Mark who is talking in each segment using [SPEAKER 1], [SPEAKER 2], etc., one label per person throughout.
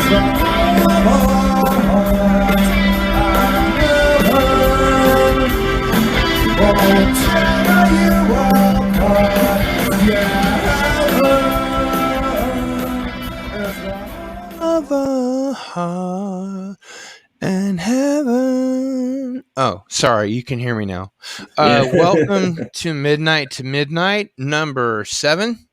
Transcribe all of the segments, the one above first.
[SPEAKER 1] Of a heart and heaven. Oh, sorry, you can hear me now. Welcome to Midnight number 7.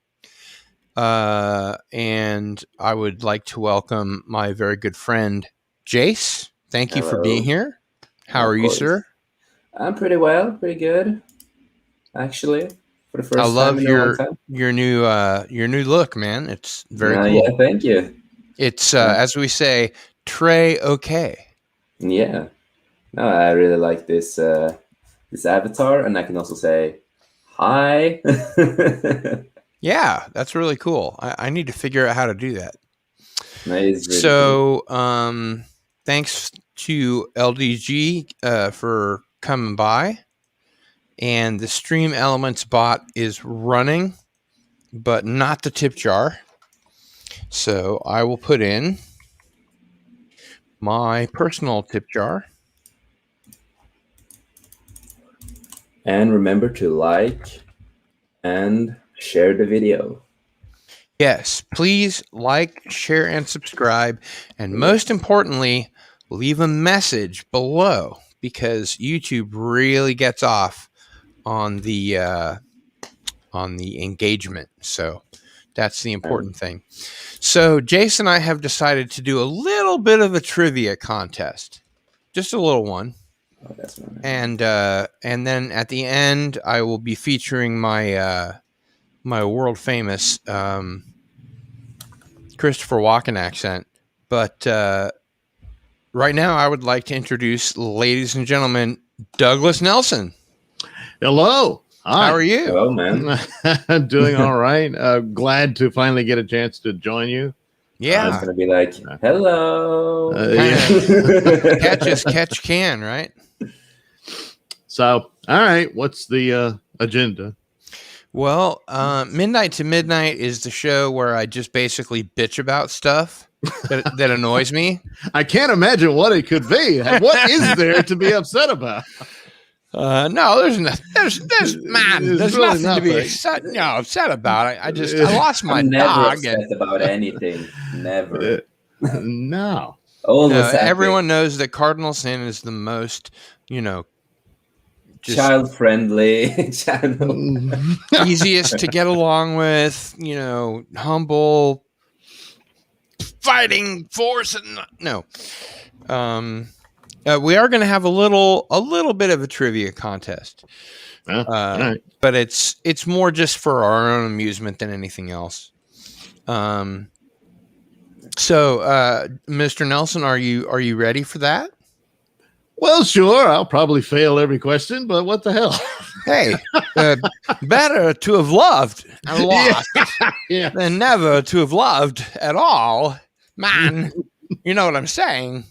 [SPEAKER 1] And I would like to welcome my very good friend Jace. Thank you for being here. How are you, sir?
[SPEAKER 2] I'm pretty well, pretty good, actually. For the first
[SPEAKER 1] I love
[SPEAKER 2] time in a long time.
[SPEAKER 1] your new look, man. It's very cool.
[SPEAKER 2] Yeah, thank you.
[SPEAKER 1] It's as we say, Trey okay.
[SPEAKER 2] Yeah. No, I really like this this avatar, and I can also say hi.
[SPEAKER 1] Yeah, that's really cool. I need to figure out how to do that.
[SPEAKER 2] Nice. Really
[SPEAKER 1] So, thanks to LDG for coming by. And the Stream Elements bot is running, but not the tip jar. So I will put in my personal tip jar.
[SPEAKER 2] And remember to like and share the video.
[SPEAKER 1] Yes, please like, share, and subscribe. And most importantly, leave a message below, because YouTube really gets off on the engagement. So that's the important thing. So Jason and I have decided to do a little bit of a trivia contest, just a little one.
[SPEAKER 2] Oh, that's right.
[SPEAKER 1] And then at the end, I will be featuring my my world famous Christopher Walken accent. But right now, I would like to introduce, ladies and gentlemen, Douglas Nelson.
[SPEAKER 3] Hello. Hi.
[SPEAKER 1] How are you?
[SPEAKER 2] Hello, man.
[SPEAKER 3] I'm doing all right. Glad to finally get a chance to join you.
[SPEAKER 1] Yeah.
[SPEAKER 2] It's gonna be like, hello.
[SPEAKER 1] Catch as catch can, right?
[SPEAKER 3] So, all right. What's the agenda?
[SPEAKER 1] Well, Midnight to Midnight is the show where I just basically bitch about stuff that annoys me.
[SPEAKER 3] I can't imagine what it could be. What is there to be upset about?
[SPEAKER 1] No, there's nothing. There's really nothing to be upset about. I lost my
[SPEAKER 2] I'm never
[SPEAKER 1] dog.
[SPEAKER 2] upset about anything. Never.
[SPEAKER 3] No.
[SPEAKER 1] Everyone knows that cardinal sin is the most, just
[SPEAKER 2] child-friendly channel.
[SPEAKER 1] easiest to get along with, humble fighting force. No. We are going to have a little bit of a trivia contest,
[SPEAKER 3] Right.
[SPEAKER 1] but it's more just for our own amusement than anything else. So, Mr. Nelson, are you ready for that?
[SPEAKER 3] Well, sure. I'll probably fail every question, but what the hell?
[SPEAKER 1] Hey, better to have loved and lost than never to have loved at all, man. You know what I'm saying?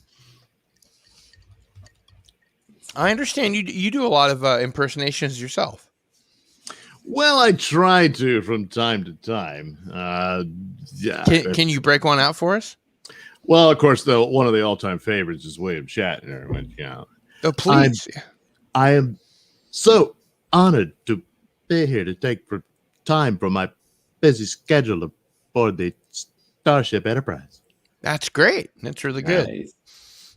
[SPEAKER 1] I understand you do a lot of impersonations yourself.
[SPEAKER 3] Well, I try to from time to time. Yeah.
[SPEAKER 1] Can you break one out for us?
[SPEAKER 3] Well, of course, one of the all-time favorites is William Shatner.
[SPEAKER 1] Oh, please.
[SPEAKER 3] I am so honored to be here to take time from my busy schedule aboard the Starship Enterprise.
[SPEAKER 1] That's great. That's really good.
[SPEAKER 2] Nice.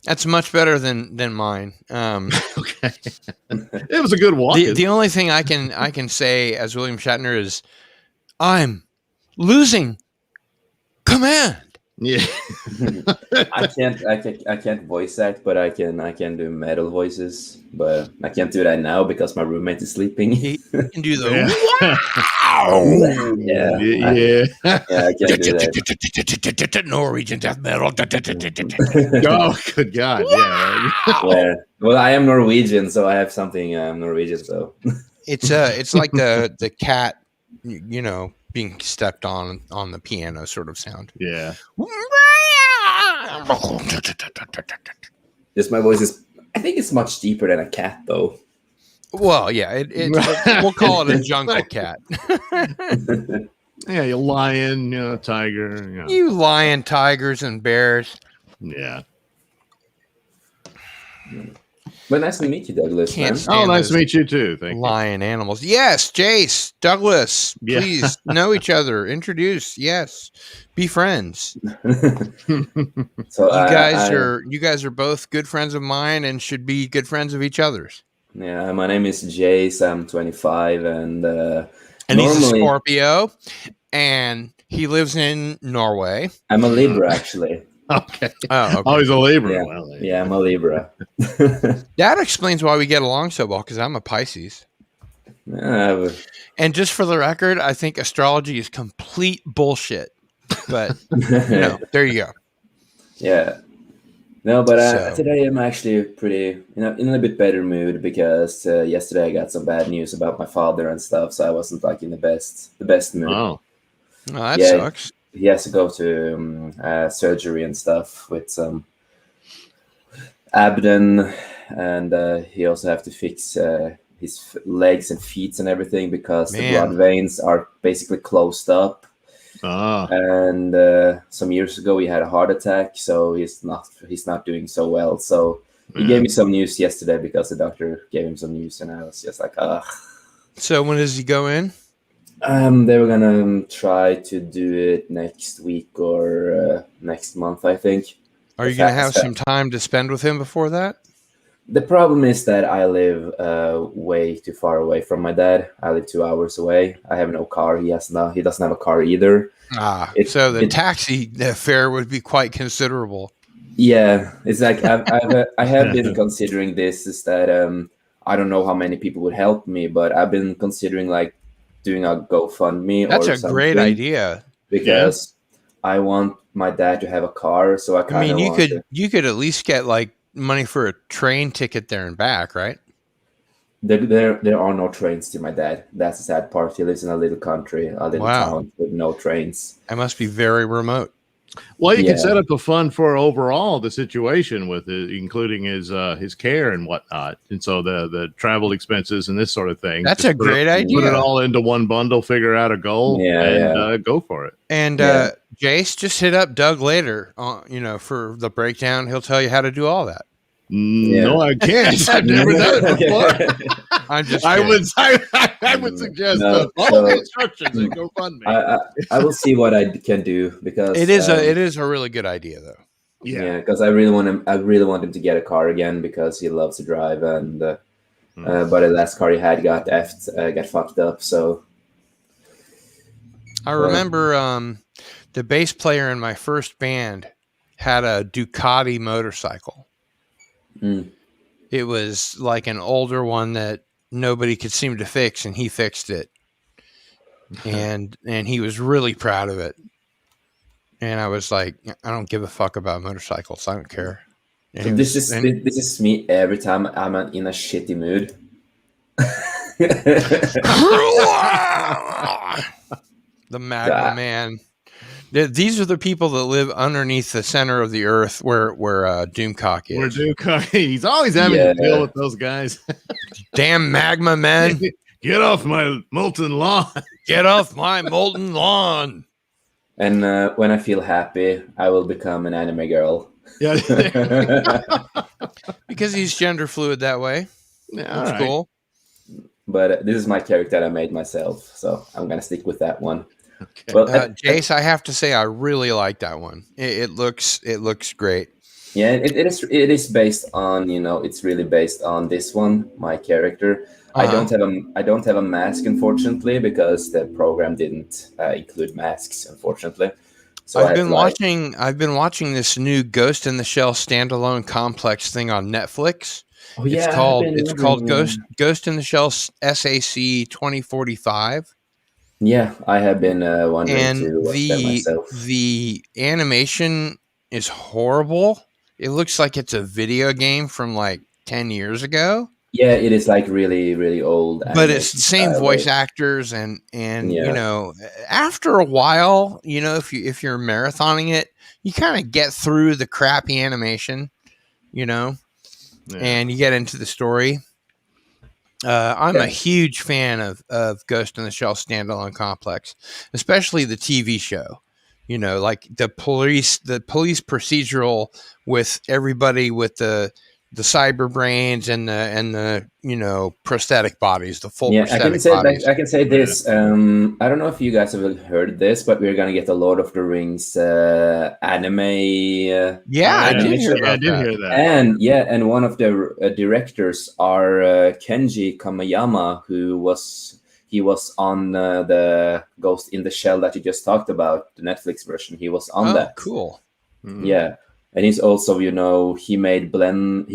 [SPEAKER 1] That's much better than mine.
[SPEAKER 3] Okay, it was a good walk.
[SPEAKER 1] The only thing I can say as William Shatner is, I'm losing command.
[SPEAKER 3] Yeah.
[SPEAKER 2] I can't voice act, but I can do metal voices, but I can't do that now because my roommate is sleeping.
[SPEAKER 1] He can do the
[SPEAKER 2] wow. I can't do that.
[SPEAKER 1] Norwegian death metal.
[SPEAKER 3] Oh, good God!
[SPEAKER 2] Yeah. Well, I am Norwegian, so I have something Norwegian. So
[SPEAKER 1] it's like the cat, being stepped on the piano sort of sound.
[SPEAKER 3] Yeah.
[SPEAKER 2] Just my voice is. I think it's much deeper than a cat, though.
[SPEAKER 1] Well, yeah, we'll call it a jungle cat.
[SPEAKER 3] Yeah, you lion, tiger.
[SPEAKER 1] You lion, tigers, and bears.
[SPEAKER 3] Yeah.
[SPEAKER 2] But nice to meet you, Douglas.
[SPEAKER 1] Can't
[SPEAKER 2] Man.
[SPEAKER 1] stand
[SPEAKER 3] Oh, nice
[SPEAKER 1] those
[SPEAKER 3] to meet you too. Thank
[SPEAKER 1] lion animals. Yes, Jace, Douglas,
[SPEAKER 3] Yeah.
[SPEAKER 1] please know each other. Introduce. Yes, be friends.
[SPEAKER 2] So
[SPEAKER 1] You guys are both good friends of mine and should be good friends of each other's.
[SPEAKER 2] yeah, my name is Jace. I'm 25, and
[SPEAKER 1] And he's a
[SPEAKER 2] normally
[SPEAKER 1] Scorpio, and he lives in Norway.
[SPEAKER 2] I'm a Libra actually.
[SPEAKER 3] Okay.
[SPEAKER 1] Oh, okay.
[SPEAKER 3] Oh, he's a Libra.
[SPEAKER 2] Yeah.
[SPEAKER 3] Well,
[SPEAKER 2] Yeah, I'm a Libra.
[SPEAKER 1] That explains why we get along so well, because I'm a Pisces.
[SPEAKER 2] Yeah,
[SPEAKER 1] And just for the record, I think astrology is complete bullshit. But, there you go.
[SPEAKER 2] yeah. No, but
[SPEAKER 1] So-
[SPEAKER 2] today I'm actually pretty, in a bit better mood because yesterday I got some bad news about my father and stuff, so I wasn't like in the best mood.
[SPEAKER 3] Oh.
[SPEAKER 1] Oh, that
[SPEAKER 2] Yeah.
[SPEAKER 1] sucks.
[SPEAKER 2] He has to go to surgery and stuff with some abdomen, and he also have to fix his legs and feet and everything because the
[SPEAKER 1] Man.
[SPEAKER 2] blood veins are basically closed up.
[SPEAKER 3] Ah.
[SPEAKER 2] And some years ago he had a heart attack, so he's not doing so well. So he gave me some news yesterday because the doctor gave him some news, and I was just like, ugh.
[SPEAKER 1] So when does he go in?
[SPEAKER 2] They were gonna try to do it next week or next month, I think.
[SPEAKER 1] Are you going to have some time to spend with him before that?
[SPEAKER 2] The problem is that I live way too far away from my dad. I live 2 hours away. I have no car. He doesn't have a car either.
[SPEAKER 1] So the taxi fare would be quite considerable.
[SPEAKER 2] Yeah, it's like I have been considering this. Is that I don't know how many people would help me, but I've been considering like doing a GoFundMe.
[SPEAKER 1] That's
[SPEAKER 2] or
[SPEAKER 1] a great
[SPEAKER 2] something
[SPEAKER 1] idea.
[SPEAKER 2] because I want my dad to have a car. So I
[SPEAKER 1] I
[SPEAKER 2] kind of
[SPEAKER 1] mean, you could at least get like money for a train ticket there and back, right?
[SPEAKER 2] There are no trains to my dad. That's the sad part. He lives in a little country, a little
[SPEAKER 1] Wow.
[SPEAKER 2] town with no trains.
[SPEAKER 1] That must be very remote.
[SPEAKER 3] Well, you
[SPEAKER 2] Yeah.
[SPEAKER 3] can set up a fund for overall the situation with it, including his care and whatnot, and so the travel expenses and this sort of thing.
[SPEAKER 1] That's
[SPEAKER 3] Just
[SPEAKER 1] a
[SPEAKER 3] put it-
[SPEAKER 1] great
[SPEAKER 3] Put it
[SPEAKER 1] idea.
[SPEAKER 3] all into one bundle, figure out a goal,
[SPEAKER 2] Yeah,
[SPEAKER 3] and go for it.
[SPEAKER 1] And
[SPEAKER 2] Yeah.
[SPEAKER 1] Jace, just hit up Doug later, for the breakdown. He'll tell you how to do all that.
[SPEAKER 3] No, I can't. I've never done it before.
[SPEAKER 1] I'm just
[SPEAKER 3] I
[SPEAKER 1] kidding.
[SPEAKER 3] would suggest
[SPEAKER 2] No,
[SPEAKER 3] follow the
[SPEAKER 2] so-
[SPEAKER 3] instructions and GoFundMe.
[SPEAKER 2] I will see what I can do because
[SPEAKER 1] It is a really good idea, though.
[SPEAKER 2] yeah, because I really want him. I really want him to get a car again because he loves to drive, and but the last car he had got got fucked up. So
[SPEAKER 1] I remember the bass player in my first band had a Ducati motorcycle.
[SPEAKER 2] Mm.
[SPEAKER 1] It was like an older one that nobody could seem to fix, and he fixed it. And he was really proud of it. And I was like, I don't give a fuck about motorcycles. I don't care. And
[SPEAKER 2] So
[SPEAKER 1] he
[SPEAKER 2] this
[SPEAKER 1] was-
[SPEAKER 2] is me every time I'm in a shitty mood.
[SPEAKER 1] the Magma
[SPEAKER 2] Ah.
[SPEAKER 1] Man. These are the people that live underneath the center of the earth where Doomcock is.
[SPEAKER 3] We're Duke. He's always having
[SPEAKER 2] Yeah.
[SPEAKER 3] to deal with those guys.
[SPEAKER 1] Damn Magma Men.
[SPEAKER 3] Get off my molten lawn.
[SPEAKER 1] Get off my molten lawn.
[SPEAKER 2] And when I feel happy, I will become an anime girl.
[SPEAKER 3] Yeah.
[SPEAKER 1] Because he's gender fluid that way.
[SPEAKER 3] All
[SPEAKER 1] That's
[SPEAKER 3] right.
[SPEAKER 1] cool.
[SPEAKER 2] But this is my character that I made myself, so I'm gonna stick with that one.
[SPEAKER 3] Okay.
[SPEAKER 2] Well,
[SPEAKER 1] Jace, I have to say I really like that one. It looks great.
[SPEAKER 2] yeah, it is based on it's really based on this one, my character. I don't have a mask, unfortunately, because the program didn't include masks, unfortunately. So
[SPEAKER 1] I've been watching this new Ghost in the Shell standalone complex thing on Netflix.
[SPEAKER 2] Oh, yeah,
[SPEAKER 1] It's called Ghost in the Shell SAC 2045.
[SPEAKER 2] Yeah, I have been wondering
[SPEAKER 1] And
[SPEAKER 2] to watch that myself.
[SPEAKER 1] the animation is horrible. It looks like it's a video game from like 10 years ago.
[SPEAKER 2] Yeah, it is like really, really old.
[SPEAKER 1] But it's the same
[SPEAKER 2] animation
[SPEAKER 1] voice
[SPEAKER 2] style.
[SPEAKER 1] actors and
[SPEAKER 2] Yeah.
[SPEAKER 1] after a while, if you're marathoning it, you kind of get through the crappy animation,
[SPEAKER 3] Yeah.
[SPEAKER 1] and you get into the story. I'm a
[SPEAKER 2] Yeah.
[SPEAKER 1] huge fan of Ghost in the Shell standalone complex, especially the TV show. You know, like the police procedural with everybody with the cyber brains and the prosthetic bodies, the full
[SPEAKER 2] Yeah, I can
[SPEAKER 1] prosthetic
[SPEAKER 2] say
[SPEAKER 1] bodies.
[SPEAKER 2] I can say this. I don't know if you guys have heard this, but we're gonna get a Lord of the Rings anime.
[SPEAKER 1] Yeah, I did hear
[SPEAKER 3] I
[SPEAKER 1] about
[SPEAKER 3] did
[SPEAKER 1] that.
[SPEAKER 3] hear that.
[SPEAKER 2] And one of the directors are Kenji Kamayama, who was on the Ghost in the Shell that you just talked about, the Netflix version. He was on
[SPEAKER 1] Oh,
[SPEAKER 2] that.
[SPEAKER 1] cool.
[SPEAKER 2] Yeah, and he's also, he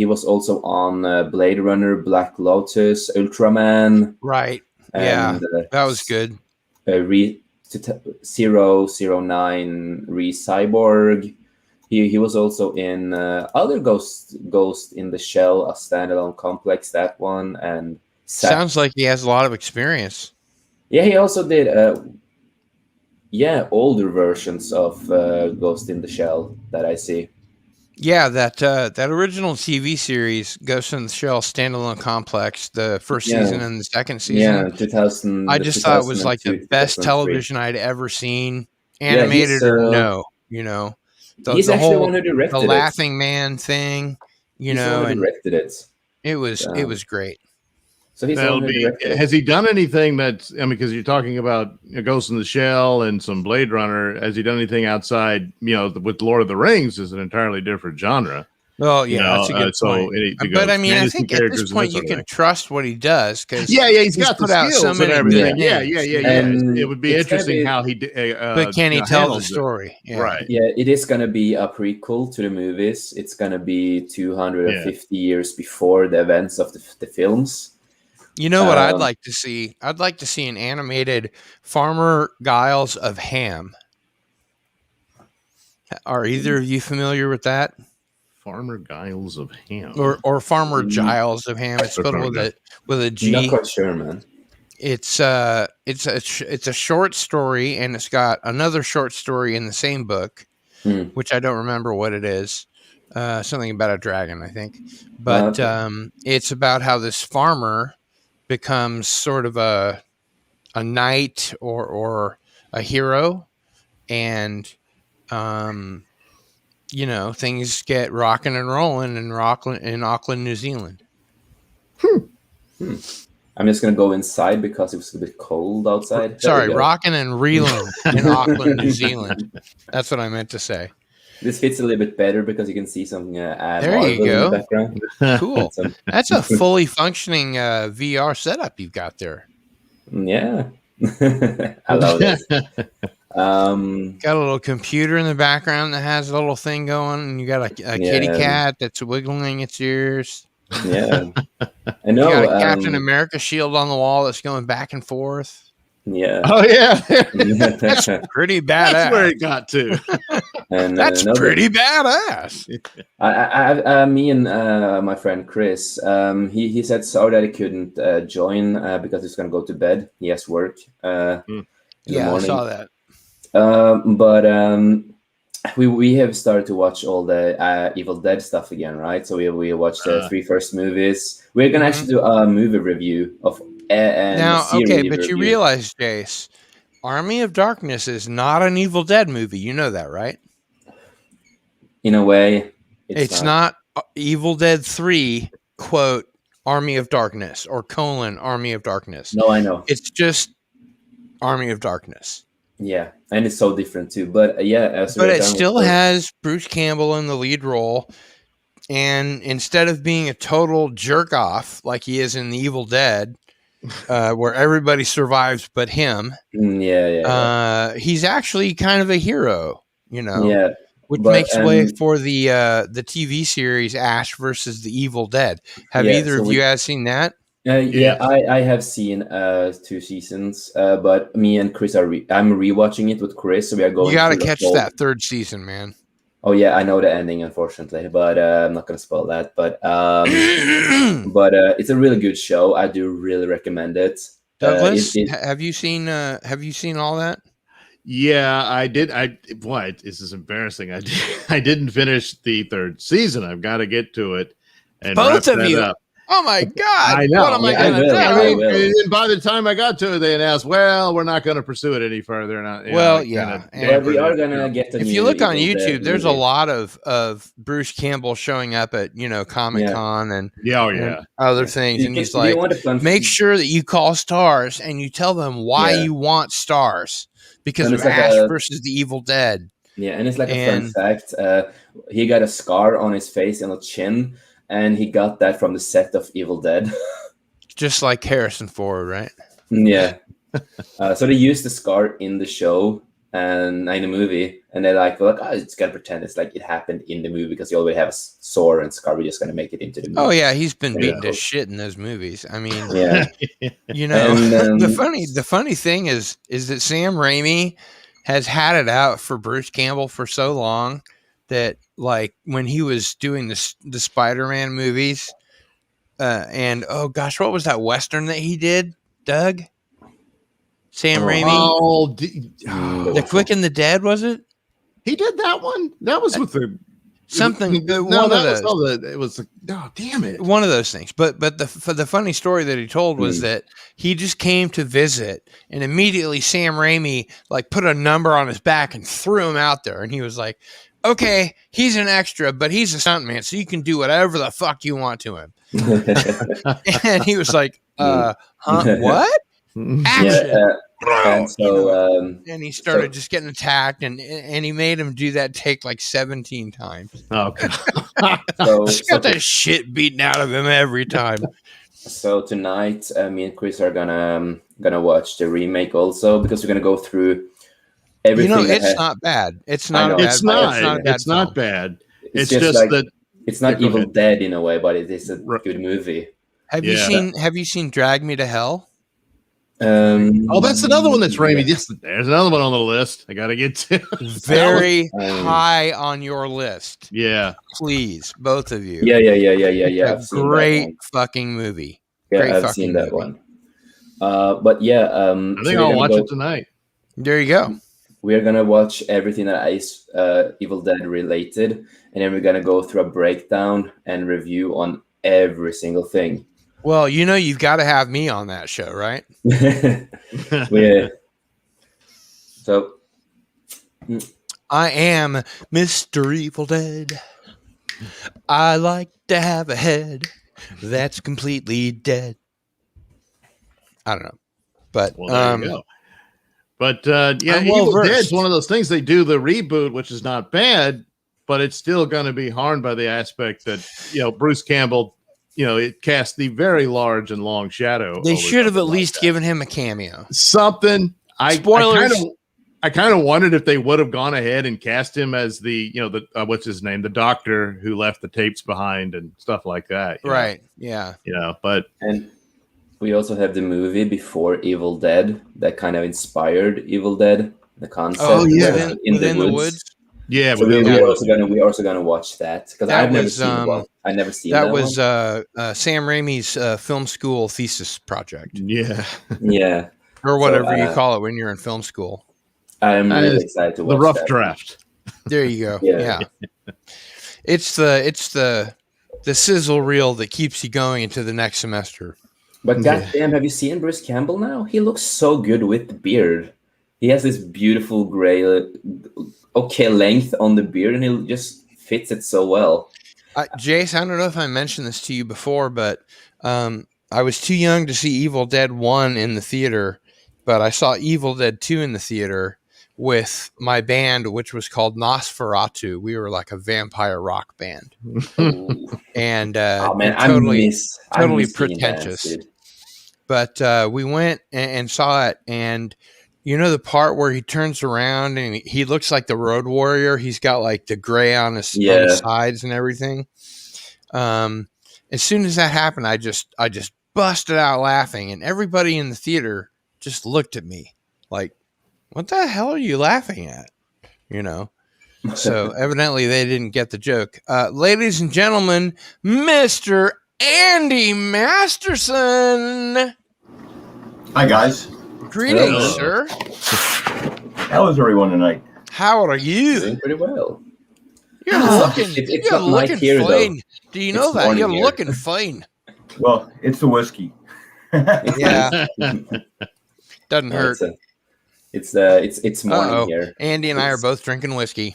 [SPEAKER 2] was also on Blade Runner, Black Lotus, Ultraman,
[SPEAKER 1] Right. Yeah,
[SPEAKER 2] and
[SPEAKER 1] that was good.
[SPEAKER 2] 009 Re Cyborg. He was also in other Ghost in the Shell, a standalone complex, that one, and
[SPEAKER 1] Sounds like he has a lot of experience.
[SPEAKER 2] yeah, he also did older versions of Ghost in the Shell that I see.
[SPEAKER 1] Yeah, that original TV series, Ghost in the Shell standalone complex, the first
[SPEAKER 2] Yeah.
[SPEAKER 1] season and the second
[SPEAKER 2] Yeah,
[SPEAKER 1] season.
[SPEAKER 2] 2000.
[SPEAKER 1] I just thought it was like the
[SPEAKER 2] 2002,
[SPEAKER 1] best
[SPEAKER 2] 2003.
[SPEAKER 1] television I'd ever seen,
[SPEAKER 2] Yeah,
[SPEAKER 1] animated
[SPEAKER 2] he's,
[SPEAKER 1] or no. You know,
[SPEAKER 2] he's
[SPEAKER 1] the
[SPEAKER 2] actually the
[SPEAKER 1] whole
[SPEAKER 2] one who directed
[SPEAKER 1] the
[SPEAKER 2] it.
[SPEAKER 1] Laughing Man thing. You
[SPEAKER 2] He's the
[SPEAKER 1] know,
[SPEAKER 2] one who
[SPEAKER 1] and
[SPEAKER 2] directed it.
[SPEAKER 1] it was great.
[SPEAKER 2] So he's the
[SPEAKER 3] That'll
[SPEAKER 2] one who
[SPEAKER 3] be.
[SPEAKER 2] directed it.
[SPEAKER 3] Has he done anything that's? I mean, because you're talking about Ghost in the Shell and some Blade Runner. Has he done anything outside? With Lord of the Rings is an entirely different genre.
[SPEAKER 1] Well, yeah, that's a good point. But I mean, I think at this point you can trust what he does because
[SPEAKER 3] yeah, he's got the
[SPEAKER 1] put out
[SPEAKER 3] skills
[SPEAKER 1] so
[SPEAKER 3] and
[SPEAKER 1] many
[SPEAKER 3] everything.
[SPEAKER 1] good
[SPEAKER 3] Yeah.
[SPEAKER 1] things.
[SPEAKER 2] And
[SPEAKER 3] It would be
[SPEAKER 2] it's gonna
[SPEAKER 3] interesting
[SPEAKER 2] be-
[SPEAKER 3] how he.
[SPEAKER 1] But can he tell the
[SPEAKER 3] handles it.
[SPEAKER 1] story? Yeah.
[SPEAKER 3] Right.
[SPEAKER 2] Yeah, it is gonna be a prequel to the movies. It's gonna be 250 years before the events of the films.
[SPEAKER 1] You know what I'd like to see? I'd like to see an animated Farmer Giles of Ham. Are either of you familiar with that?
[SPEAKER 3] Farmer Giles of Ham.
[SPEAKER 1] Or Farmer Giles of Ham? It's spelled with a G.
[SPEAKER 2] Not quite sure, man.
[SPEAKER 1] It's a short story, and it's got another short story in the same book, which I don't remember what it is. Something about a dragon, I think. But it's about how this farmer becomes sort of a knight or a hero, and things get rocking and rolling in Auckland, New Zealand.
[SPEAKER 2] I'm just gonna go inside because it was a bit cold outside.
[SPEAKER 1] Sorry, rocking and reeling in Auckland, New Zealand. That's what I meant to say.
[SPEAKER 2] This fits a little bit better because you can see some
[SPEAKER 1] there
[SPEAKER 2] Marvel
[SPEAKER 1] you go.
[SPEAKER 2] in the background.
[SPEAKER 1] Cool. That's a fully functioning VR setup you've got there.
[SPEAKER 2] Yeah. I love it.
[SPEAKER 1] Got a little computer in the background that has a little thing going, and you got a kitty cat that's wiggling its ears.
[SPEAKER 2] Yeah. I know.
[SPEAKER 1] You got a Captain America shield on the wall that's going back and forth.
[SPEAKER 2] Yeah.
[SPEAKER 3] Oh yeah.
[SPEAKER 1] That's pretty badass.
[SPEAKER 3] That's where it got to.
[SPEAKER 2] And
[SPEAKER 1] that's pretty badass.
[SPEAKER 2] Me and my friend Chris, he said sorry that he couldn't join because he's gonna go to bed. He has work. In the morning.
[SPEAKER 1] I saw that.
[SPEAKER 2] But we have started to watch all the Evil Dead stuff again, right? So we watched the 3 first movies. We're gonna actually do a movie review of.
[SPEAKER 1] But you realize, Jace, Army of Darkness is not an Evil Dead movie. You know that, right?
[SPEAKER 2] In a way,
[SPEAKER 1] it's not Evil Dead 3, quote, Army of Darkness or : Army of Darkness.
[SPEAKER 2] No, I know.
[SPEAKER 1] It's just Army of Darkness.
[SPEAKER 2] Yeah, and it's so different too. But
[SPEAKER 1] but it still has Bruce Campbell in the lead role. And instead of being a total jerk off like he is in The Evil Dead, where everybody survives but him, he's actually kind of a hero, which makes way for the TV series Ash versus the Evil Dead. Have either of you guys seen that?
[SPEAKER 2] I have seen 2 seasons, but me and Chris I'm rewatching it with Chris, so we are going.
[SPEAKER 1] You got to catch that 3rd season, man.
[SPEAKER 2] Oh yeah, I know the ending, unfortunately, but I'm not gonna spoil that. But it's a really good show. I do really recommend it.
[SPEAKER 1] Douglas, have you seen all that?
[SPEAKER 3] Yeah, I did. This is embarrassing. I didn't finish the 3rd season. I've got to get to it. And
[SPEAKER 1] both of you.
[SPEAKER 3] Up.
[SPEAKER 1] Oh my God!
[SPEAKER 3] I know.
[SPEAKER 1] What am I
[SPEAKER 2] Yeah, I
[SPEAKER 1] gonna
[SPEAKER 2] will.
[SPEAKER 1] do?
[SPEAKER 2] I will.
[SPEAKER 3] And by the time I got to it, they announced, "Well, we're not going to pursue it any further." And
[SPEAKER 1] Well,
[SPEAKER 3] it
[SPEAKER 1] yeah,
[SPEAKER 3] kinda
[SPEAKER 1] and-
[SPEAKER 2] But we
[SPEAKER 3] dampened
[SPEAKER 2] are
[SPEAKER 3] it,
[SPEAKER 2] gonna get a
[SPEAKER 1] If
[SPEAKER 2] new
[SPEAKER 1] you look on
[SPEAKER 2] Evil Dead
[SPEAKER 1] YouTube, there's a
[SPEAKER 2] movie.
[SPEAKER 1] lot of Bruce Campbell showing up at Comic Con and
[SPEAKER 3] Yeah,
[SPEAKER 1] and other things, and he's
[SPEAKER 2] Do you
[SPEAKER 1] like,
[SPEAKER 2] want a fun
[SPEAKER 1] make sure that you call stars and you tell them why
[SPEAKER 2] Yeah.
[SPEAKER 1] you want stars because
[SPEAKER 2] And
[SPEAKER 1] of
[SPEAKER 2] it's like
[SPEAKER 1] Ash
[SPEAKER 2] a-
[SPEAKER 1] versus the Evil Dead.
[SPEAKER 2] Yeah, and it's like a
[SPEAKER 1] And-
[SPEAKER 2] fun fact. He got a scar on his face and a chin, and he got that from the set of Evil Dead.
[SPEAKER 1] Just like Harrison Ford, right?
[SPEAKER 2] Yeah. So they used the scar in the show and in the movie, and they're like, oh, it's gotta pretend it's like it happened in the movie because you already have a sore and scar. We're just gonna make it into the movie.
[SPEAKER 1] Oh yeah, he's been beaten
[SPEAKER 2] Yeah.
[SPEAKER 1] to shit in those movies. I mean,
[SPEAKER 2] Yeah. And,
[SPEAKER 1] the funny thing is that Sam Raimi has had it out for Bruce Campbell for so long that like when he was doing the Spider-Man movies, and oh gosh, what was that Western that he did, Doug? Sam Raimi, The Quick and the Dead, was it?
[SPEAKER 3] he did that one. That was with the
[SPEAKER 1] Something.
[SPEAKER 3] No,
[SPEAKER 1] one of
[SPEAKER 3] that was
[SPEAKER 1] those.
[SPEAKER 3] all the. It was. Oh, damn it!
[SPEAKER 1] One of those things. But the funny story that he told was that he just came to visit, and immediately Sam Raimi like put a number on his back and threw him out there, and he was like, "Okay, he's an extra, but he's a stuntman, so you can do whatever the fuck you want to him." And he was like, "Huh? What? Action!"
[SPEAKER 2] Yeah, and so
[SPEAKER 1] And he started just getting attacked, and he made him do that take like 17 times.
[SPEAKER 3] Oh god!
[SPEAKER 1] Just got that shit beaten out of him every time.
[SPEAKER 2] So tonight, me and Chris are gonna watch the remake also because we're gonna go through everything.
[SPEAKER 1] It's not bad. It's not.
[SPEAKER 3] It's not.
[SPEAKER 1] It's
[SPEAKER 3] not bad. It's
[SPEAKER 2] just
[SPEAKER 3] just
[SPEAKER 2] like,
[SPEAKER 3] that
[SPEAKER 2] it's not
[SPEAKER 3] Go
[SPEAKER 2] Evil
[SPEAKER 3] ahead.
[SPEAKER 2] Dead in a way, but it is a good movie.
[SPEAKER 1] Have you seen Drag Me to Hell?
[SPEAKER 3] Oh, that's another one that's Raimi. Yes, there's another one on the list. I got to get to.
[SPEAKER 1] Very high on your list.
[SPEAKER 3] Yeah,
[SPEAKER 1] Please, both of you.
[SPEAKER 2] Yeah.
[SPEAKER 1] A great fucking movie.
[SPEAKER 2] Yeah,
[SPEAKER 1] Great
[SPEAKER 2] I've seen that
[SPEAKER 1] fucking
[SPEAKER 2] one. But yeah,
[SPEAKER 3] I think I'll watch it tonight.
[SPEAKER 1] There you go.
[SPEAKER 2] We're gonna watch everything that is Evil Dead related, and then we're gonna go through a breakdown and review on every single thing.
[SPEAKER 1] Well, you've got to have me on that show, right?
[SPEAKER 2] Yeah. So
[SPEAKER 1] I am Mr. Evil Dead. I like to have a head that's completely dead. I don't know. But
[SPEAKER 3] Well, there you go. But yeah,
[SPEAKER 1] I'm
[SPEAKER 3] Evil
[SPEAKER 1] well-versed.
[SPEAKER 3] Dead's one of those things. They do the reboot, which is not bad, but it's still going to be harmed by the aspect that Bruce Campbell, it cast the very large and long shadow.
[SPEAKER 1] they
[SPEAKER 3] over
[SPEAKER 1] should have at
[SPEAKER 3] something like
[SPEAKER 1] least
[SPEAKER 3] that.
[SPEAKER 1] given him a cameo.
[SPEAKER 3] Something.
[SPEAKER 1] Spoilers.
[SPEAKER 3] I kind of wondered if they would have gone ahead and cast him as the what's his name, the doctor who left the tapes behind and stuff like that. you know.
[SPEAKER 1] Right. Yeah.
[SPEAKER 3] But
[SPEAKER 2] and we also have the movie before Evil Dead that kind of inspired Evil Dead. The concept.
[SPEAKER 3] Oh, yeah.
[SPEAKER 1] Within the woods.
[SPEAKER 3] yeah,
[SPEAKER 2] So
[SPEAKER 3] but
[SPEAKER 2] we're also gonna watch that because
[SPEAKER 1] That
[SPEAKER 2] I've never
[SPEAKER 1] was,
[SPEAKER 2] seen one. I never seen
[SPEAKER 1] That
[SPEAKER 2] that
[SPEAKER 1] was
[SPEAKER 2] one.
[SPEAKER 1] Sam Raimi's film school thesis project,
[SPEAKER 3] yeah,
[SPEAKER 2] Yeah,
[SPEAKER 1] or whatever you
[SPEAKER 2] So,
[SPEAKER 1] call it when you're in film school.
[SPEAKER 2] I'm
[SPEAKER 3] That
[SPEAKER 2] really
[SPEAKER 3] is
[SPEAKER 2] excited to watch
[SPEAKER 3] the rough
[SPEAKER 2] that.
[SPEAKER 3] draft.
[SPEAKER 1] There you go.
[SPEAKER 2] Yeah.
[SPEAKER 1] Yeah. It's the sizzle reel that keeps you going into the next semester.
[SPEAKER 2] But
[SPEAKER 3] Yeah.
[SPEAKER 2] goddamn, have you seen Bruce Campbell now? He looks so good with the beard. He has this beautiful gray, length on the beard, and he just fits it so well.
[SPEAKER 1] Jace, I don't know if I mentioned this to you before, but I was too young to see Evil Dead 1 in the theater, but I saw Evil Dead 2 in the theater with my band, which was called Nosferatu. We were like a vampire rock band. And
[SPEAKER 2] Oh man,
[SPEAKER 1] totally
[SPEAKER 2] I miss seeing
[SPEAKER 1] pretentious.
[SPEAKER 2] that, dude.
[SPEAKER 1] But we went and saw it, and the part where he turns around and he looks like the Road Warrior. He's got like the gray on his sides and everything. As soon as that happened, I just busted out laughing, and everybody in the theater just looked at me like, "What the hell are you laughing at?" So evidently they didn't get the joke. Ladies and gentlemen, Mr. Andy Masterson.
[SPEAKER 4] Hi, guys.
[SPEAKER 1] Greetings,
[SPEAKER 2] Hello.
[SPEAKER 1] sir.
[SPEAKER 4] How is everyone tonight?
[SPEAKER 1] How are you?
[SPEAKER 2] Doing pretty well.
[SPEAKER 1] You're looking.
[SPEAKER 2] It's
[SPEAKER 1] You're
[SPEAKER 2] not night
[SPEAKER 1] looking
[SPEAKER 2] here, though.
[SPEAKER 1] fine. Do you know
[SPEAKER 2] It's
[SPEAKER 1] that
[SPEAKER 2] morning
[SPEAKER 1] you're
[SPEAKER 2] here.
[SPEAKER 1] looking fine?
[SPEAKER 4] Well, it's the whiskey.
[SPEAKER 1] Yeah, doesn't
[SPEAKER 2] No,
[SPEAKER 1] hurt.
[SPEAKER 2] it's morning
[SPEAKER 1] Uh-oh.
[SPEAKER 2] here.
[SPEAKER 1] Andy and I are
[SPEAKER 2] It's-
[SPEAKER 1] both drinking whiskey.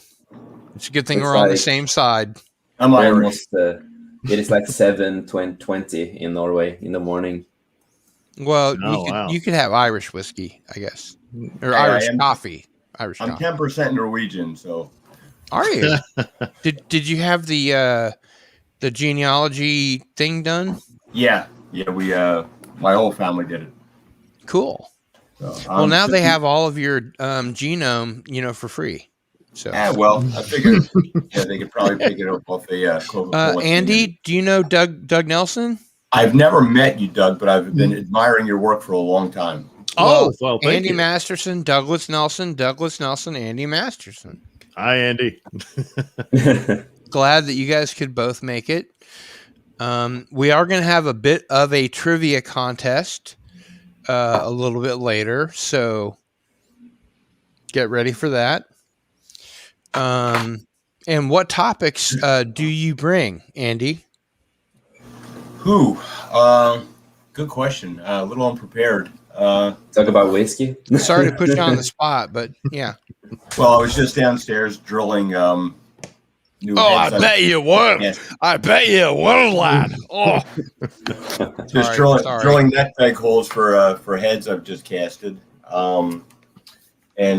[SPEAKER 1] It's a good thing
[SPEAKER 2] It's
[SPEAKER 1] we're on the
[SPEAKER 2] like-
[SPEAKER 1] same side.
[SPEAKER 4] I'm Irish.
[SPEAKER 2] Almost. It is like 7:20 in Norway in the morning.
[SPEAKER 1] Well,
[SPEAKER 3] Oh, wow.
[SPEAKER 1] you could have Irish whiskey, I guess, or
[SPEAKER 4] I
[SPEAKER 1] Irish
[SPEAKER 4] am-
[SPEAKER 1] coffee. Irish
[SPEAKER 4] I'm
[SPEAKER 1] coffee.
[SPEAKER 4] 10% Norwegian, so
[SPEAKER 1] Are you? Did you have the genealogy thing done?
[SPEAKER 4] yeah. We my whole family did it.
[SPEAKER 1] Cool.
[SPEAKER 4] So,
[SPEAKER 1] Well, now they have all of your genome, for free. So,
[SPEAKER 4] Yeah, well, I figured they could probably pick it up off the Coca-Cola.
[SPEAKER 1] Andy, do you know Doug Nelson?
[SPEAKER 4] I've never met you, Doug, but I've been admiring your work for a long time.
[SPEAKER 3] Oh, well, thank
[SPEAKER 1] Andy
[SPEAKER 3] you.
[SPEAKER 1] Masterson, Douglas Nelson, Andy Masterson.
[SPEAKER 3] Hi, Andy.
[SPEAKER 1] Glad that you guys could both make it. We are going to have a bit of a trivia contest a little bit later, so get ready for that. And what topics do you bring, Andy?
[SPEAKER 4] Who? Good question. A little unprepared.
[SPEAKER 2] Talk about whiskey.
[SPEAKER 1] Sorry to put you on the spot, but yeah.
[SPEAKER 4] Well, I was just downstairs drilling new
[SPEAKER 1] Oh, I
[SPEAKER 4] heads.
[SPEAKER 1] bet you would.
[SPEAKER 4] Yes.
[SPEAKER 1] I bet you would, lad. Oh,
[SPEAKER 4] Just
[SPEAKER 1] Sorry.
[SPEAKER 4] drilling neck peg holes for heads I've just casted. And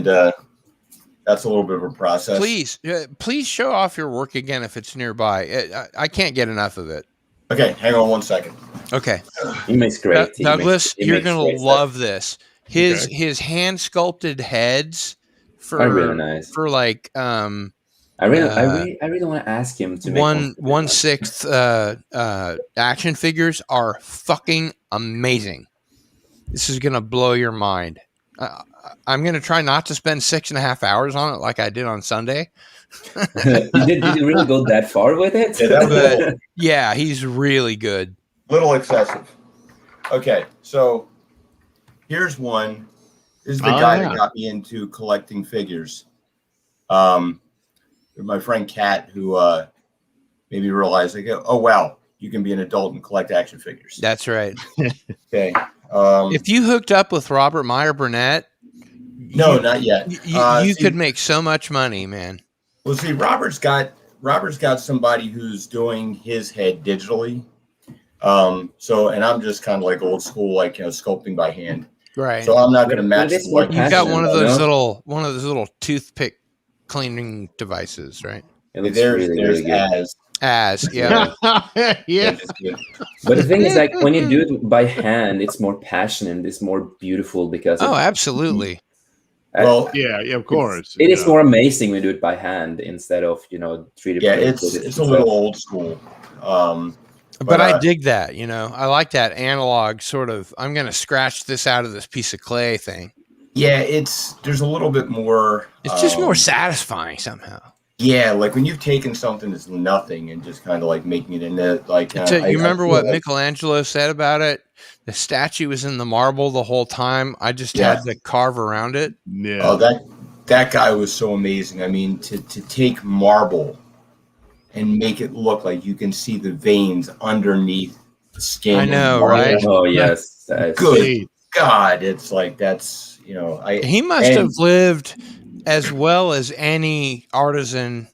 [SPEAKER 4] that's a little bit of a process.
[SPEAKER 1] please show off your work again if it's nearby. I can't get enough of it.
[SPEAKER 4] Okay, hang on one second.
[SPEAKER 1] Okay,
[SPEAKER 2] He makes great.
[SPEAKER 1] Douglas,
[SPEAKER 2] He
[SPEAKER 1] you're
[SPEAKER 2] makes
[SPEAKER 1] gonna
[SPEAKER 2] great
[SPEAKER 1] love
[SPEAKER 2] stuff.
[SPEAKER 1] this. His hand sculpted heads for
[SPEAKER 2] Are really nice.
[SPEAKER 1] for like
[SPEAKER 2] I really want to ask him to make
[SPEAKER 1] one sixth action figures are fucking amazing. This is gonna blow your mind. I'm gonna try not to spend 6.5 hours on it like I did on Sunday.
[SPEAKER 2] Did you really go that far with it?
[SPEAKER 4] Yeah, that was a little,
[SPEAKER 1] Yeah, he's really good.
[SPEAKER 4] little excessive. Okay, so here's one. This is the guy that got me into collecting figures. My friend Kat, who made me realize, like, oh wow, you can be an adult and collect action figures.
[SPEAKER 1] That's right.
[SPEAKER 4] Okay.
[SPEAKER 1] If you hooked up with Robert Meyer Burnett,
[SPEAKER 4] No, not yet.
[SPEAKER 1] you
[SPEAKER 4] See,
[SPEAKER 1] could make so much money, man.
[SPEAKER 4] Well, see, Robert's got somebody who's doing his head digitally. And I'm just kind of like old school, like sculpting by hand.
[SPEAKER 1] Right.
[SPEAKER 4] So I'm not going to match.
[SPEAKER 2] it's more
[SPEAKER 4] like
[SPEAKER 1] You've got
[SPEAKER 2] passion,
[SPEAKER 1] one of
[SPEAKER 2] though,
[SPEAKER 1] those
[SPEAKER 2] no?
[SPEAKER 1] little toothpick cleaning devices, right?
[SPEAKER 2] It looks
[SPEAKER 4] there's
[SPEAKER 2] really good.
[SPEAKER 4] as
[SPEAKER 1] Yeah.
[SPEAKER 3] Yeah.
[SPEAKER 4] which is good.
[SPEAKER 2] But the thing is, like, when you do it by hand, it's more passionate. It's more beautiful because
[SPEAKER 1] Oh, absolutely.
[SPEAKER 4] Well,
[SPEAKER 3] Yeah, of course.
[SPEAKER 2] it is more amazing when you do it by hand instead of 3D.
[SPEAKER 4] yeah,
[SPEAKER 2] printed
[SPEAKER 4] it's
[SPEAKER 2] and
[SPEAKER 4] a
[SPEAKER 2] stuff.
[SPEAKER 4] little old school.
[SPEAKER 1] But I dig that, I like that analog sort of, I'm going to scratch this out of this piece of clay thing.
[SPEAKER 4] Yeah, there's a little bit more.
[SPEAKER 1] It's just more satisfying somehow.
[SPEAKER 4] Yeah, like when you've taken something that's nothing and just kind of like making it into like.
[SPEAKER 1] You remember
[SPEAKER 4] I
[SPEAKER 1] what
[SPEAKER 4] feel like-
[SPEAKER 1] Michelangelo said about it? The statue was in the marble the whole time. I just
[SPEAKER 4] Yeah.
[SPEAKER 1] had to carve around it.
[SPEAKER 3] Yeah.
[SPEAKER 4] Oh, that guy was so amazing. I mean, to take marble and make it look like you can see the veins underneath the skin.
[SPEAKER 1] I know,
[SPEAKER 4] and marble.
[SPEAKER 1] right?
[SPEAKER 2] Oh yes, that's-
[SPEAKER 4] Good God, it's like that's
[SPEAKER 1] He must have lived as well as any artisan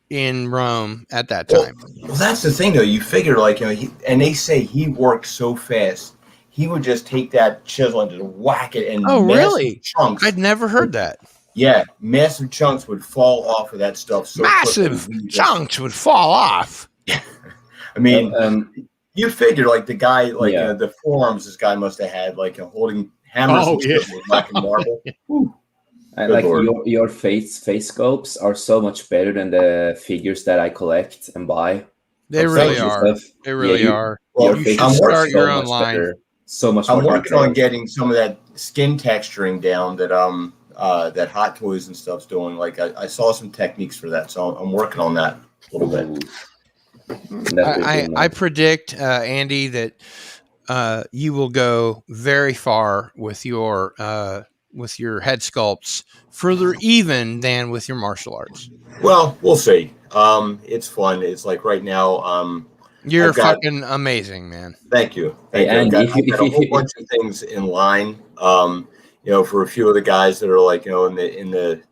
[SPEAKER 1] in Rome at that time.
[SPEAKER 4] Well, that's the thing, though. You figure, like, and they say he worked so fast, he would just take that chisel and just whack it, and
[SPEAKER 1] Oh,
[SPEAKER 4] massive
[SPEAKER 1] really?
[SPEAKER 4] chunks.
[SPEAKER 1] I'd never heard that.
[SPEAKER 4] Yeah, massive chunks would fall off of that stuff. So
[SPEAKER 1] Massive
[SPEAKER 4] quickly.
[SPEAKER 1] chunks would fall off.
[SPEAKER 4] I mean, you figure, like the guy, like
[SPEAKER 2] Yeah.
[SPEAKER 4] the forearms, this guy must have had, like holding hammers
[SPEAKER 3] Oh,
[SPEAKER 4] and stuff with whacking marble. Whew.
[SPEAKER 2] And
[SPEAKER 4] Good
[SPEAKER 2] like
[SPEAKER 4] Lord.
[SPEAKER 2] your face sculpts are so much better than the figures that I collect and buy.
[SPEAKER 1] They
[SPEAKER 2] From
[SPEAKER 1] really
[SPEAKER 2] sites and
[SPEAKER 1] are.
[SPEAKER 2] stuff.
[SPEAKER 1] They really
[SPEAKER 2] Yeah, you-
[SPEAKER 1] are.
[SPEAKER 4] Well,
[SPEAKER 2] Your
[SPEAKER 1] you
[SPEAKER 2] face
[SPEAKER 1] should
[SPEAKER 2] is
[SPEAKER 1] start
[SPEAKER 2] so
[SPEAKER 1] your own
[SPEAKER 2] much
[SPEAKER 1] line.
[SPEAKER 2] better. So much
[SPEAKER 4] I'm
[SPEAKER 2] more
[SPEAKER 4] working on
[SPEAKER 2] detailed.
[SPEAKER 4] getting some of that skin texturing down that that Hot Toys and stuff's doing. Like I saw some techniques for that, so I'm working on that a little bit.
[SPEAKER 1] I predict, Andy, that you will go very far with your head sculpts, further even than with your martial arts.
[SPEAKER 4] Well, we'll see. It's fun. It's like right now,
[SPEAKER 1] You're
[SPEAKER 4] I've got-
[SPEAKER 1] fucking amazing, man.
[SPEAKER 4] Thank you.
[SPEAKER 2] Hey,
[SPEAKER 4] Thank you.
[SPEAKER 2] Andy,
[SPEAKER 4] I've got a whole bunch of things in line. For a few of the guys that are like, in the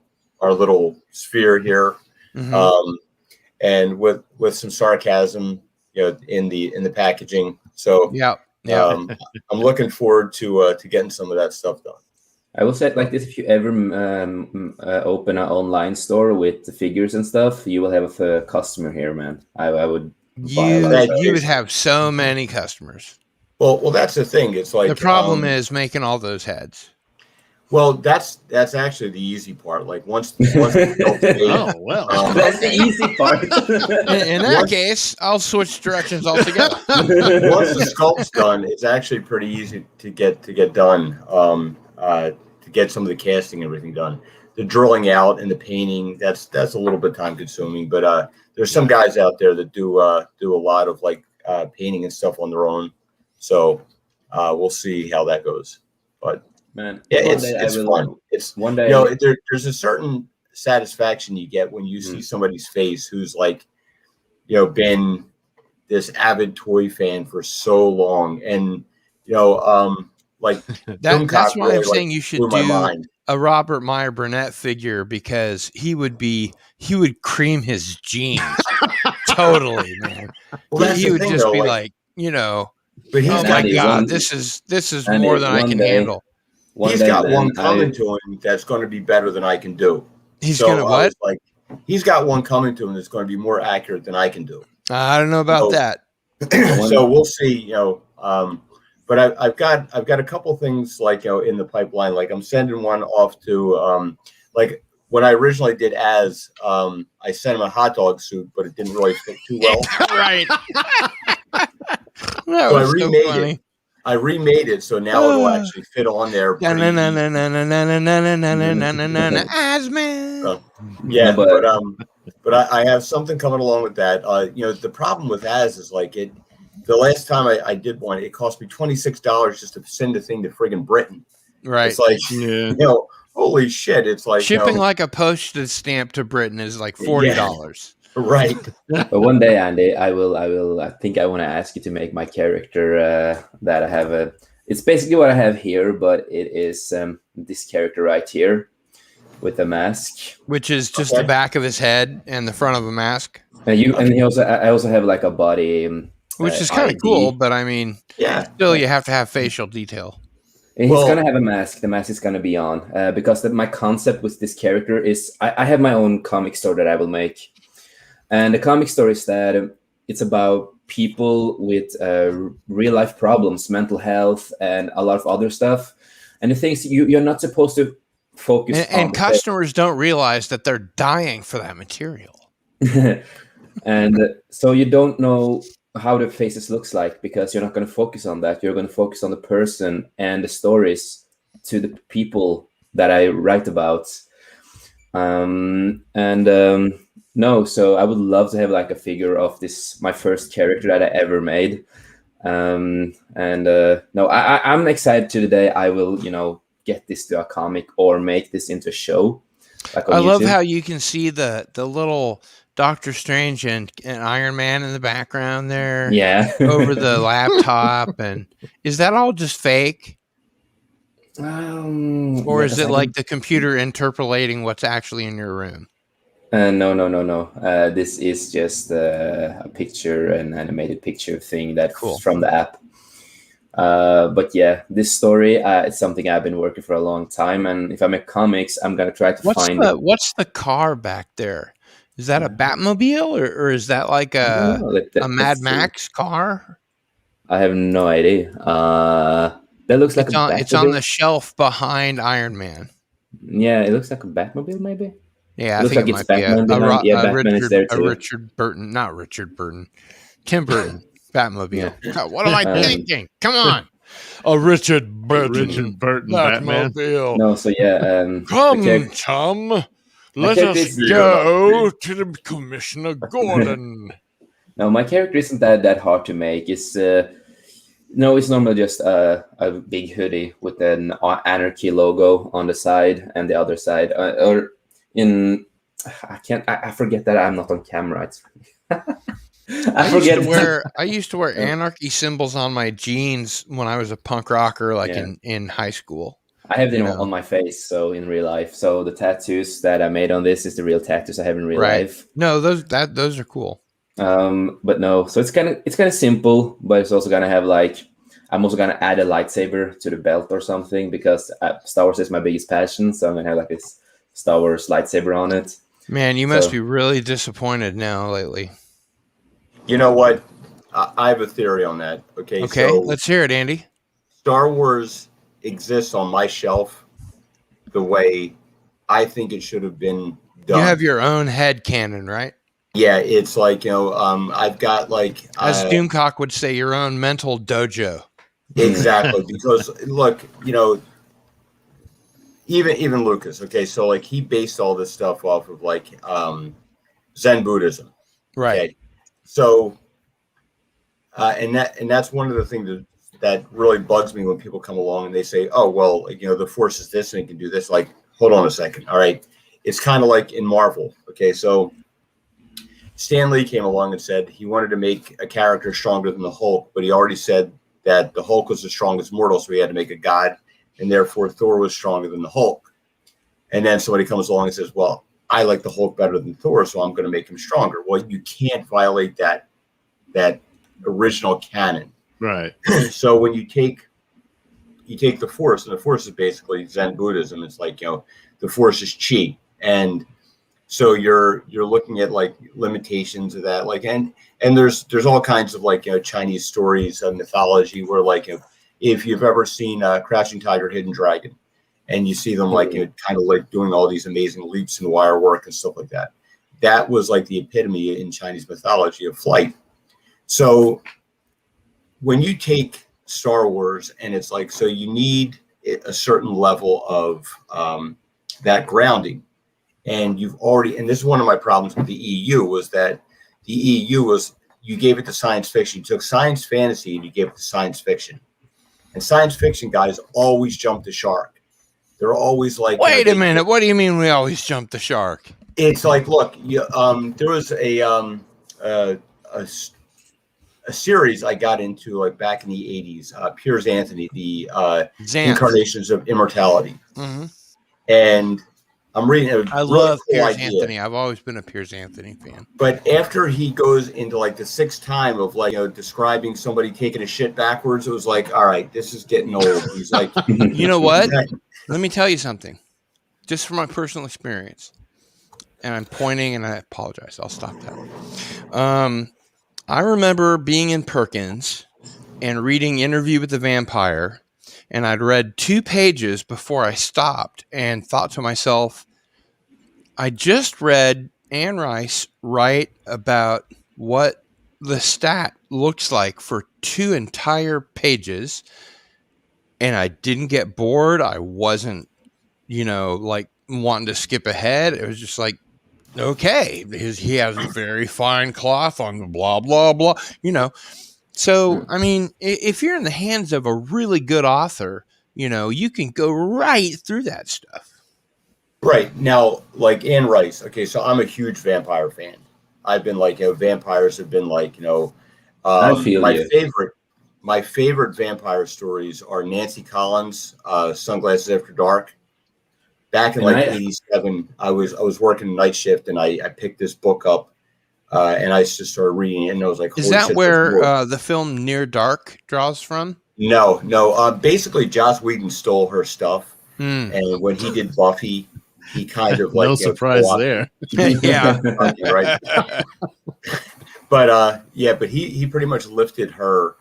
[SPEAKER 4] our little sphere here,
[SPEAKER 1] Mhm.
[SPEAKER 4] and with some sarcasm, in the packaging. So
[SPEAKER 1] Yeah.
[SPEAKER 4] I'm looking forward to getting some of that stuff done.
[SPEAKER 2] I will say it like this: if you ever open an online store with the figures and stuff, you will have a customer here, man. I would buy a lot of
[SPEAKER 4] Thank
[SPEAKER 2] stuff.
[SPEAKER 1] You would have so many customers.
[SPEAKER 4] Well, that's the thing. It's like
[SPEAKER 1] The problem is making all those heads.
[SPEAKER 4] well, that's actually the easy part. Like once the
[SPEAKER 3] Oh well.
[SPEAKER 2] That's the easy part.
[SPEAKER 1] In that case, I'll switch directions altogether.
[SPEAKER 4] once the sculpt's done, it's actually pretty easy to get done. To get some of the casting and everything done. The drilling out and the painting, that's a little bit time consuming. But there's some guys out there that do a lot of like painting and stuff on their own. So we'll see how that goes. But
[SPEAKER 2] Man,
[SPEAKER 4] yeah,
[SPEAKER 2] one
[SPEAKER 4] it's
[SPEAKER 2] day I will-
[SPEAKER 4] fun. It's
[SPEAKER 2] One day,
[SPEAKER 4] there's a certain satisfaction you get when you see somebody's face who's like, been this avid toy fan for so long, and like
[SPEAKER 1] That's
[SPEAKER 4] Doomcock
[SPEAKER 1] why
[SPEAKER 4] really,
[SPEAKER 1] I'm saying you should
[SPEAKER 4] blew my
[SPEAKER 1] do
[SPEAKER 4] mind.
[SPEAKER 1] a Robert Meyer Burnett figure, because he would cream his jeans totally, man.
[SPEAKER 4] Well, that's
[SPEAKER 1] He
[SPEAKER 4] the
[SPEAKER 1] would
[SPEAKER 4] thing,
[SPEAKER 1] just
[SPEAKER 4] though,
[SPEAKER 1] be
[SPEAKER 4] like,
[SPEAKER 1] oh
[SPEAKER 4] but he's
[SPEAKER 1] my
[SPEAKER 4] got
[SPEAKER 2] Andy,
[SPEAKER 1] God,
[SPEAKER 2] one-
[SPEAKER 1] this is
[SPEAKER 2] Andy,
[SPEAKER 1] more than I
[SPEAKER 2] one
[SPEAKER 1] can
[SPEAKER 2] day-
[SPEAKER 1] handle.
[SPEAKER 4] he's
[SPEAKER 2] day,
[SPEAKER 4] got
[SPEAKER 2] man,
[SPEAKER 4] one coming to him that's going to be better than I can do.
[SPEAKER 1] He's
[SPEAKER 4] So
[SPEAKER 1] gonna
[SPEAKER 4] I
[SPEAKER 1] what?
[SPEAKER 4] was like, he's got one coming to him that's going to be more accurate than I can do.
[SPEAKER 1] I don't know about
[SPEAKER 4] So-
[SPEAKER 1] that.
[SPEAKER 4] So we'll see. But I've got a couple things like in the pipeline. Like I'm sending one off to like when I originally did I sent him a hot dog suit, but it didn't really fit too well.
[SPEAKER 1] Right. That
[SPEAKER 4] So I
[SPEAKER 1] was so
[SPEAKER 4] remade
[SPEAKER 1] funny.
[SPEAKER 4] it. I remade it so now it'll actually fit on there. pretty easy.
[SPEAKER 1] Asman.
[SPEAKER 4] Yeah,
[SPEAKER 2] No,
[SPEAKER 4] but I have something coming along with that. The problem with Az is like the last time I did one, it cost me $26 just to send the thing to friggin' Britain.
[SPEAKER 1] Right.
[SPEAKER 4] It's like,
[SPEAKER 3] Yeah.
[SPEAKER 4] holy shit! It's like
[SPEAKER 1] Shipping like a postage stamp to Britain is like $40.
[SPEAKER 4] right.
[SPEAKER 2] But one day, Andy, I think I want to ask you to make my character that I have. It's basically what I have here, but it is this character right here with a mask.
[SPEAKER 1] Which is just
[SPEAKER 4] Okay.
[SPEAKER 1] the back of his head and the front of a mask,
[SPEAKER 2] And I also have like a body,
[SPEAKER 1] which is kind of
[SPEAKER 2] ID.
[SPEAKER 1] cool. But I mean,
[SPEAKER 4] Yeah.
[SPEAKER 1] still, you have to have facial detail.
[SPEAKER 2] And he's
[SPEAKER 4] Well-
[SPEAKER 2] gonna have a mask. The mask is gonna be on because my concept with this character is I have my own comic store that I will make, and the comic store is that it's about people with real life problems, mental health, and a lot of other stuff. And the things you're not supposed to focus on.
[SPEAKER 1] And customers don't realize that they're dying for that material.
[SPEAKER 2] And so you don't know how the faces looks like because you're not going to focus on that. You're going to focus on the person and the stories to the people that I write about. No, so I would love to have like a figure of this, my first character that I ever made. No, I'm excited to the day I will, get this to a comic or make this into a show. Like on
[SPEAKER 1] I love
[SPEAKER 2] YouTube.
[SPEAKER 1] how you can see the little Doctor Strange and Iron Man in the background there.
[SPEAKER 2] Yeah.
[SPEAKER 1] Over the laptop. And is that all just fake? Or is it like the computer interpolating what's actually in your room?
[SPEAKER 2] No. This is just a picture, an animated picture thing that's
[SPEAKER 1] Cool.
[SPEAKER 2] from the app. But yeah, this story it's something I've been working for a long time, and if I make comics, I'm gonna try to find it.
[SPEAKER 1] What's the car back there? Is that a Batmobile or is that like
[SPEAKER 2] I don't know,
[SPEAKER 1] a Mad
[SPEAKER 2] let's see.
[SPEAKER 1] Max car?
[SPEAKER 2] I have no idea. That looks like
[SPEAKER 1] It's on the shelf behind Iron Man.
[SPEAKER 2] Yeah, it looks like a Batmobile, maybe.
[SPEAKER 1] Yeah, I
[SPEAKER 2] Looks
[SPEAKER 1] think
[SPEAKER 2] like
[SPEAKER 1] it
[SPEAKER 2] it's
[SPEAKER 1] might be
[SPEAKER 2] Batman behind. Yeah, Batman is there too.
[SPEAKER 1] Richard Burton, not Richard Burton, Tim Burton, Batmobile.
[SPEAKER 2] Yeah.
[SPEAKER 1] God, what am I thinking? Come on, a Richard Burton,
[SPEAKER 3] Richard Burton Batman.
[SPEAKER 1] Batmobile.
[SPEAKER 2] No, so yeah.
[SPEAKER 1] Come, chum. Let
[SPEAKER 2] character
[SPEAKER 1] us
[SPEAKER 2] is-
[SPEAKER 1] go to the Commissioner Gordon.
[SPEAKER 2] No, my character isn't that hard to make. It's it's normally just a big hoodie with an anarchy logo on the side and the other side, I forget that I'm not on camera. I forget.
[SPEAKER 1] I used to wear anarchy symbols on my jeans when I was a punk rocker, like in high school.
[SPEAKER 2] I have them on my face, so in real life. So the tattoos that I made on this is the real tattoos I have in real life.
[SPEAKER 1] No, those are cool.
[SPEAKER 2] But no, so it's kind of simple, but it's also gonna have like, I'm also gonna add a lightsaber to the belt or something, because Star Wars is my biggest passion. So I'm gonna have like this Star Wars lightsaber on it.
[SPEAKER 1] Man, you must be really disappointed now lately.
[SPEAKER 4] You know what? I have a theory on that. Okay,
[SPEAKER 1] so let's hear it, Andy.
[SPEAKER 4] Star Wars exists on my shelf the way I think it should have been done.
[SPEAKER 1] You have your own head canon, right?
[SPEAKER 4] Yeah, it's like, I've got like,
[SPEAKER 1] as Doomcock would say, your own mental dojo.
[SPEAKER 4] Exactly, because look, even Lucas. Okay, so like he based all this stuff off of like Zen Buddhism,
[SPEAKER 1] right?
[SPEAKER 4] Okay? So, and that's one of the things that really bugs me when people come along and they say, "Oh, well, the Force is this and it can do this." Like, hold on a second. All right, it's kind of like in Marvel. Okay, so Stan Lee came along and said he wanted to make a character stronger than the Hulk, but he already said that the Hulk was the strongest mortal, so he had to make a god, and therefore Thor was stronger than the Hulk. And then somebody comes along and says, well, I like the Hulk better than Thor, so I'm going to make him stronger. Well, you can't violate that original canon.
[SPEAKER 3] Right.
[SPEAKER 4] So when you take the Force, and the Force is basically Zen Buddhism, it's like, the Force is chi. And so you're looking at like limitations of that, like, and there's all kinds of like, Chinese stories of mythology where like, if you've ever seen Crouching Tiger, Hidden Dragon, and you see them like, kind of like doing all these amazing leaps and wire work and stuff like that, that was like the epitome in Chinese mythology of flight. So when you take Star Wars and it's like, so you need a certain level of that grounding. And you've already, and this is one of my problems with the EU, was that the EU was, you gave it to science fiction. You took science fantasy and you gave it to science fiction. And science fiction guys always jump the shark. They're always like,
[SPEAKER 1] wait a minute, what do you mean we always jump the shark?
[SPEAKER 4] It's like, look, there was a series I got into like back in the 80s, Piers Anthony, the Incarnations of Immortality.
[SPEAKER 1] Mm-hmm.
[SPEAKER 4] And I'm reading a
[SPEAKER 1] I
[SPEAKER 4] really
[SPEAKER 1] love
[SPEAKER 4] cool
[SPEAKER 1] Piers
[SPEAKER 4] idea.
[SPEAKER 1] Anthony. I've always been a Piers Anthony fan.
[SPEAKER 4] But after he goes into like the sixth time of like, describing somebody taking a shit backwards, it was like, all right, this is getting old. He's like,
[SPEAKER 1] you know what? Let me tell you something, just from my personal experience. And I'm pointing, and I apologize. I'll stop that. I remember being in Perkins and reading Interview with the Vampire, and I'd read 2 pages before I stopped and thought to myself, I just read Anne Rice write about what the stat looks like for 2 entire pages, and I didn't get bored. I wasn't, like wanting to skip ahead. It was just like, okay, he has a very fine cloth on the blah, blah, blah, So, I mean, if you're in the hands of a really good author, you can go right through that stuff.
[SPEAKER 4] right now, like Anne Rice. Okay, so I'm a huge vampire fan. I've been like, vampires have been like, my favorite vampire stories are Nancy Collins, Sunglasses After Dark. Back in like '87, I was working night shift and I picked this book up and I just started reading it and I was like,
[SPEAKER 1] is that where the film Near Dark draws from?
[SPEAKER 4] No. Basically, Joss Whedon stole her stuff, and when he did Buffy, he kind of like
[SPEAKER 3] no surprise there.
[SPEAKER 1] Yeah,
[SPEAKER 4] right. But he pretty much lifted her.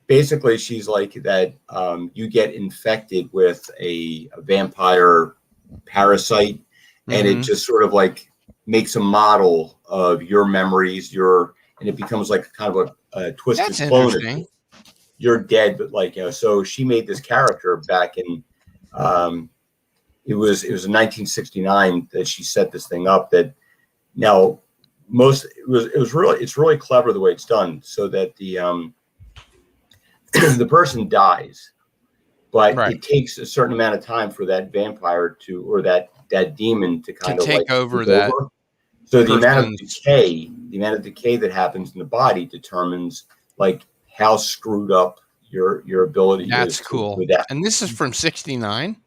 [SPEAKER 4] Basically, she's like that. You get infected with a vampire parasite, and it just sort of like makes a model of your memories, and it becomes like kind of a twisted
[SPEAKER 1] That's
[SPEAKER 4] clone.
[SPEAKER 1] interesting.
[SPEAKER 4] You're dead, but like, so she made this character back in it was in 1969 that she set this thing up. That now it's really clever the way it's done, so that the the person dies, but it takes a certain amount of time for that vampire or that demon to kind of
[SPEAKER 1] take
[SPEAKER 4] like
[SPEAKER 1] over that.
[SPEAKER 4] So the amount of
[SPEAKER 1] person's-
[SPEAKER 4] decay that happens in the body determines like how screwed up your ability
[SPEAKER 1] That's
[SPEAKER 4] is.
[SPEAKER 1] cool.
[SPEAKER 4] With that.
[SPEAKER 1] And this is from 69?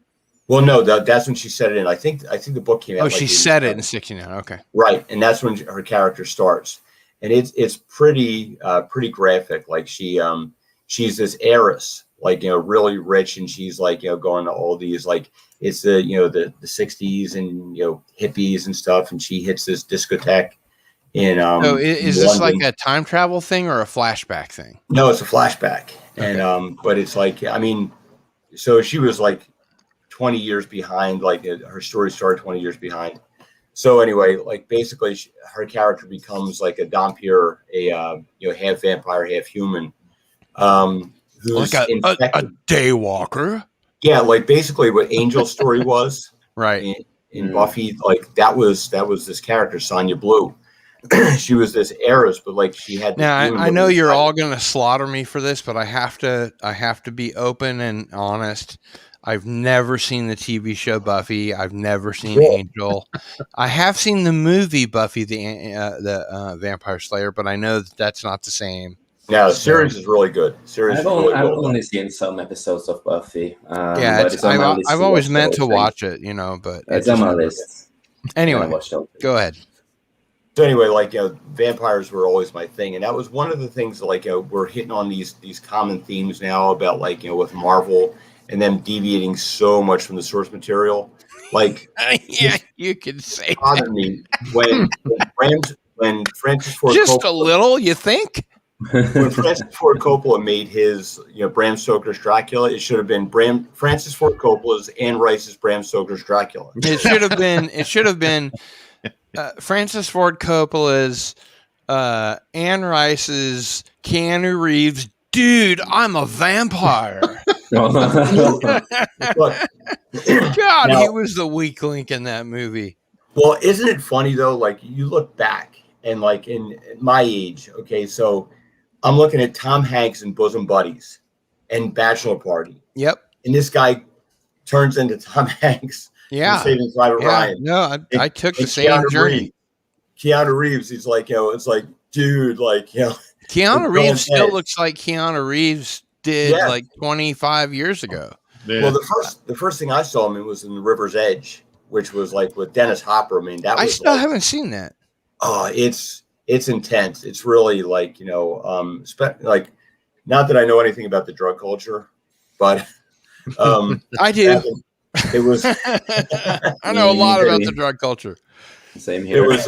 [SPEAKER 4] Well, no, that's when she said it in. I think the book came out.
[SPEAKER 1] Oh,
[SPEAKER 4] like
[SPEAKER 1] she said it
[SPEAKER 4] 87.
[SPEAKER 1] in 69. Okay.
[SPEAKER 4] Right, and that's when her character starts, and it's pretty graphic. Like she's this heiress, like really rich, and she's like going to all these like it's the the 60s and hippies and stuff, and she hits this discotheque in
[SPEAKER 1] So is this like
[SPEAKER 4] London.
[SPEAKER 1] a time travel thing or a flashback thing?
[SPEAKER 4] No, it's a flashback,
[SPEAKER 1] Okay.
[SPEAKER 4] and but it's like so she was like 20 years behind. Like her story started 20 years behind. So anyway, like basically, her character becomes like a Dhampir, a half vampire, half human, who's
[SPEAKER 1] Like a
[SPEAKER 4] infected.
[SPEAKER 1] daywalker.
[SPEAKER 4] Yeah, like basically what Angel's story was
[SPEAKER 1] Right.
[SPEAKER 4] in Buffy. Like that was this character, Sonya Blue. She was this heiress, but like she had.
[SPEAKER 1] Now
[SPEAKER 4] this demon
[SPEAKER 1] I know
[SPEAKER 4] living
[SPEAKER 1] you're
[SPEAKER 4] inside
[SPEAKER 1] all
[SPEAKER 4] her.
[SPEAKER 1] going to slaughter me for this, but I have to be open and honest. I've never seen the TV show Buffy. I've never seen
[SPEAKER 4] Cool.
[SPEAKER 1] Angel. I have seen the movie Buffy the Vampire Slayer, but I know that's not the same.
[SPEAKER 4] No, the series is really good.
[SPEAKER 2] I've only seen some episodes of Buffy.
[SPEAKER 1] Yeah,
[SPEAKER 2] but it's on my list
[SPEAKER 1] I've
[SPEAKER 2] to
[SPEAKER 1] always
[SPEAKER 2] watch
[SPEAKER 1] meant
[SPEAKER 2] the
[SPEAKER 1] to
[SPEAKER 2] whole thing.
[SPEAKER 1] watch it, but
[SPEAKER 2] It's on my list.
[SPEAKER 1] Anyway,
[SPEAKER 2] I watched the whole thing.
[SPEAKER 1] go ahead.
[SPEAKER 4] So anyway, like vampires were always my thing, and that was one of the things. Like we're hitting on these common themes now about like with Marvel and them deviating so much from the source material. Like
[SPEAKER 1] Yeah, you can say
[SPEAKER 4] bothered me when Francis Ford
[SPEAKER 1] just a
[SPEAKER 4] Coppola,
[SPEAKER 1] little. You think?
[SPEAKER 4] when Francis Ford Coppola made his Bram Stoker's Dracula, it should have been Francis Ford Coppola's Anne Rice's Bram Stoker's Dracula.
[SPEAKER 1] It should have been Francis Ford Coppola's, Anne Rice's, Keanu Reeves. Dude, I'm a vampire.
[SPEAKER 4] But
[SPEAKER 1] God,
[SPEAKER 4] Now-
[SPEAKER 1] he was the weak link in that movie.
[SPEAKER 4] well, isn't it funny though? Like you look back and like in my age, okay, so I'm looking at Tom Hanks and Bosom Buddies and Bachelor Party,
[SPEAKER 1] Yep.
[SPEAKER 4] and this guy turns into Tom Hanks in
[SPEAKER 1] Yeah.
[SPEAKER 4] Saving Private
[SPEAKER 1] Yeah.
[SPEAKER 4] Ryan.
[SPEAKER 1] No, I took the
[SPEAKER 4] And
[SPEAKER 1] same journey.
[SPEAKER 4] Keanu Reeves, he's like, it's like, dude, like,
[SPEAKER 1] Keanu
[SPEAKER 4] With
[SPEAKER 1] Reeves
[SPEAKER 4] Bill
[SPEAKER 1] still
[SPEAKER 4] Gates.
[SPEAKER 1] looks like Keanu Reeves did
[SPEAKER 4] Yeah.
[SPEAKER 1] like 25 years ago.
[SPEAKER 3] Yeah.
[SPEAKER 4] well, the first thing I saw him in was in The River's Edge, which was like with Dennis Hopper. I mean, that was
[SPEAKER 1] I still
[SPEAKER 4] like,
[SPEAKER 1] haven't seen that.
[SPEAKER 4] oh, it's intense. It's really like, like, not that I know anything about the drug culture, but
[SPEAKER 1] I do.
[SPEAKER 4] it was,
[SPEAKER 1] I know a lot about the drug culture.
[SPEAKER 2] Same
[SPEAKER 4] it
[SPEAKER 2] here.
[SPEAKER 4] was,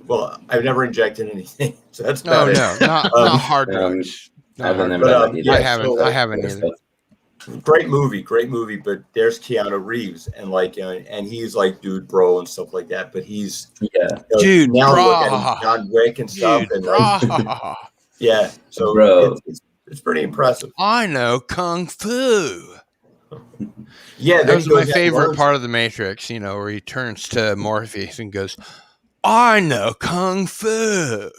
[SPEAKER 4] well, I've never injected anything, so that's
[SPEAKER 1] No,
[SPEAKER 4] about
[SPEAKER 1] no,
[SPEAKER 4] it.
[SPEAKER 1] not hard drugs.
[SPEAKER 2] I
[SPEAKER 1] Not
[SPEAKER 2] haven't
[SPEAKER 1] hard
[SPEAKER 2] never
[SPEAKER 4] but,
[SPEAKER 1] drugs.
[SPEAKER 2] done it
[SPEAKER 4] yeah,
[SPEAKER 1] I
[SPEAKER 2] either.
[SPEAKER 1] haven't.
[SPEAKER 4] so,
[SPEAKER 1] I haven't either.
[SPEAKER 4] Great movie, but there's Keanu Reeves and like, and he's like dude, bro, and stuff like that. But he's
[SPEAKER 2] Yeah.
[SPEAKER 1] Dude,
[SPEAKER 4] now
[SPEAKER 1] bro.
[SPEAKER 4] look at John Wick and stuff,
[SPEAKER 1] Dude,
[SPEAKER 4] and like,
[SPEAKER 1] brah.
[SPEAKER 4] yeah, so
[SPEAKER 2] Bro.
[SPEAKER 4] it's pretty impressive.
[SPEAKER 1] I know kung fu.
[SPEAKER 4] Yeah,
[SPEAKER 1] That was my favorite part of the Matrix. Where he turns to Morpheus and goes, "I know kung fu."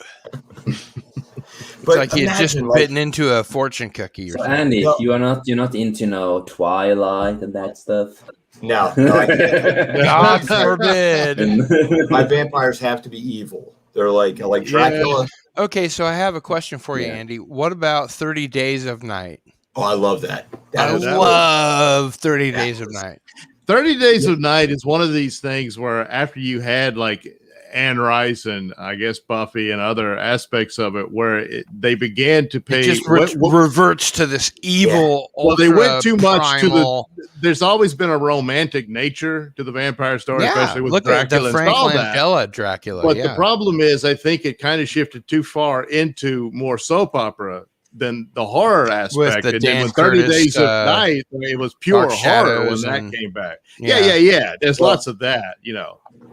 [SPEAKER 1] It's
[SPEAKER 4] But
[SPEAKER 1] like he had just
[SPEAKER 4] imagine, like,
[SPEAKER 1] bitten into a fortune cookie or
[SPEAKER 2] So
[SPEAKER 1] something.
[SPEAKER 2] Andy,
[SPEAKER 4] No.
[SPEAKER 2] you're not into Twilight and that stuff.
[SPEAKER 4] no, I can't.
[SPEAKER 1] God forbid.
[SPEAKER 4] My vampires have to be evil. They're like Dracula.
[SPEAKER 1] Okay, so I have a question for you,
[SPEAKER 2] Yeah.
[SPEAKER 1] Andy. What about 30 Days of Night?
[SPEAKER 4] Oh, I love that.
[SPEAKER 1] I
[SPEAKER 4] was-
[SPEAKER 1] love 30
[SPEAKER 4] that
[SPEAKER 1] Days of
[SPEAKER 4] was-
[SPEAKER 1] Night.
[SPEAKER 3] 30 Days of Night is one of these things where after you had like Anne Rice and I guess Buffy and other aspects of it, where they began to pay.
[SPEAKER 1] It just
[SPEAKER 3] what-
[SPEAKER 1] reverts to this evil.
[SPEAKER 3] Well, they went too much to the-
[SPEAKER 1] primal-
[SPEAKER 3] there's always been a romantic nature to the vampire story,
[SPEAKER 1] Yeah,
[SPEAKER 3] especially with
[SPEAKER 1] look at
[SPEAKER 3] Dracula
[SPEAKER 1] the
[SPEAKER 3] and
[SPEAKER 1] Frank
[SPEAKER 3] all that.
[SPEAKER 1] Langella Dracula.
[SPEAKER 3] But
[SPEAKER 1] yeah.
[SPEAKER 3] the problem is, I think it kind of shifted too far into more soap opera than the horror aspect.
[SPEAKER 1] the
[SPEAKER 3] And
[SPEAKER 1] Dan
[SPEAKER 3] then when 30
[SPEAKER 1] Curtis,
[SPEAKER 3] Days of Night, it was pure
[SPEAKER 1] Dark
[SPEAKER 3] horror when
[SPEAKER 1] Shadows
[SPEAKER 3] that
[SPEAKER 1] and-
[SPEAKER 3] came back. Yeah. There's
[SPEAKER 4] Well-
[SPEAKER 3] lots of that,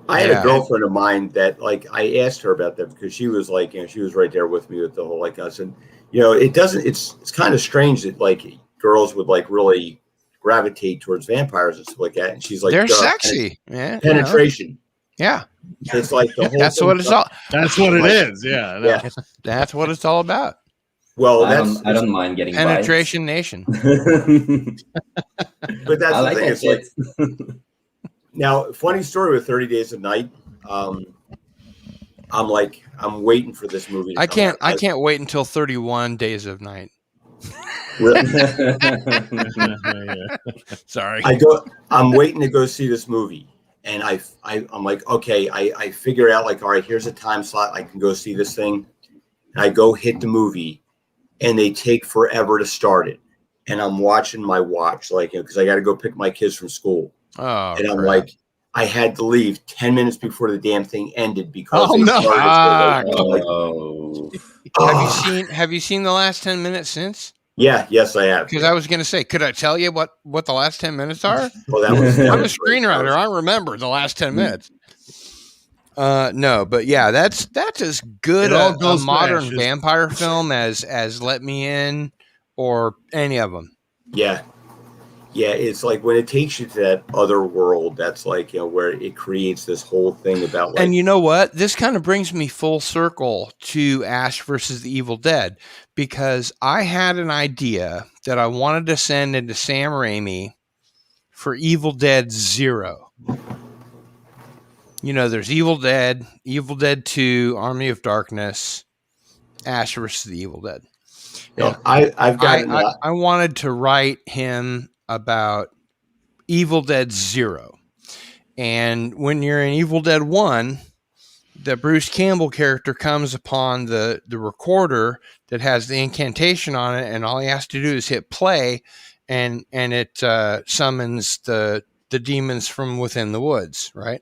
[SPEAKER 4] I had
[SPEAKER 1] Yeah.
[SPEAKER 4] a girlfriend of mine that like I asked her about that because she was like, she was right there with me with the whole like us, and it doesn't. It's kind of strange that like girls would like really gravitate towards vampires and stuff like that, and she's like,
[SPEAKER 1] They're
[SPEAKER 4] "Duh,
[SPEAKER 1] sexy. Yeah.
[SPEAKER 4] penetration."
[SPEAKER 1] Yeah.
[SPEAKER 4] It's like the whole.
[SPEAKER 1] That's
[SPEAKER 4] thing
[SPEAKER 1] what it's
[SPEAKER 4] about-
[SPEAKER 1] all.
[SPEAKER 3] That's what it is. Yeah.
[SPEAKER 4] Yeah.
[SPEAKER 1] That's what it's all about.
[SPEAKER 4] Well,
[SPEAKER 2] I don't mind getting
[SPEAKER 1] Penetration Nation.
[SPEAKER 2] bites.
[SPEAKER 4] but that's
[SPEAKER 2] I
[SPEAKER 4] the
[SPEAKER 2] like
[SPEAKER 4] thing.
[SPEAKER 2] that
[SPEAKER 4] It's like
[SPEAKER 2] shit.
[SPEAKER 4] now, funny story with 30 Days of Night. I'm like, I'm waiting for this movie to come out.
[SPEAKER 1] I can't wait until 31 Days of Night.
[SPEAKER 4] Really?
[SPEAKER 1] Sorry.
[SPEAKER 4] I'm waiting to go see this movie. And I'm like, okay, I figure out like, all right, here's a time slot. I can go see this thing. And I go hit the movie and they take forever to start it. And I'm watching my watch, like, because I got to go pick my kids from school.
[SPEAKER 1] Oh,
[SPEAKER 4] and I'm
[SPEAKER 1] crap.
[SPEAKER 4] like, I had to leave 10 minutes before the damn thing ended because
[SPEAKER 3] Oh,
[SPEAKER 4] they
[SPEAKER 3] no.
[SPEAKER 4] started so late. I'm like,
[SPEAKER 1] Have you seen the last 10 minutes since?
[SPEAKER 4] Yeah, yes, I have.
[SPEAKER 1] Because I was going to say, could I tell you what the last 10 minutes are?
[SPEAKER 4] Well, that was.
[SPEAKER 1] I'm a screenwriter. I remember the last 10 minutes. No, but yeah, that's as good
[SPEAKER 3] It all
[SPEAKER 1] a
[SPEAKER 3] goes
[SPEAKER 1] modern
[SPEAKER 3] fast.
[SPEAKER 1] vampire film as Let Me In or any of them.
[SPEAKER 4] Yeah. Yeah, it's like when it takes you to that other world, that's like, where it creates this whole thing about like.
[SPEAKER 1] And you know what? This kind of brings me full circle to Ash versus the Evil Dead, because I had an idea that I wanted to send into Sam Raimi for Evil Dead 0. There's Evil Dead 2, Army of Darkness, Ash versus the Evil Dead.
[SPEAKER 4] I've got.
[SPEAKER 1] I wanted to write him about Evil Dead 0. And when you're in Evil Dead 1, the Bruce Campbell character comes upon the recorder that has the incantation on it, and all he has to do is hit play, and it summons the demons from within the woods, right?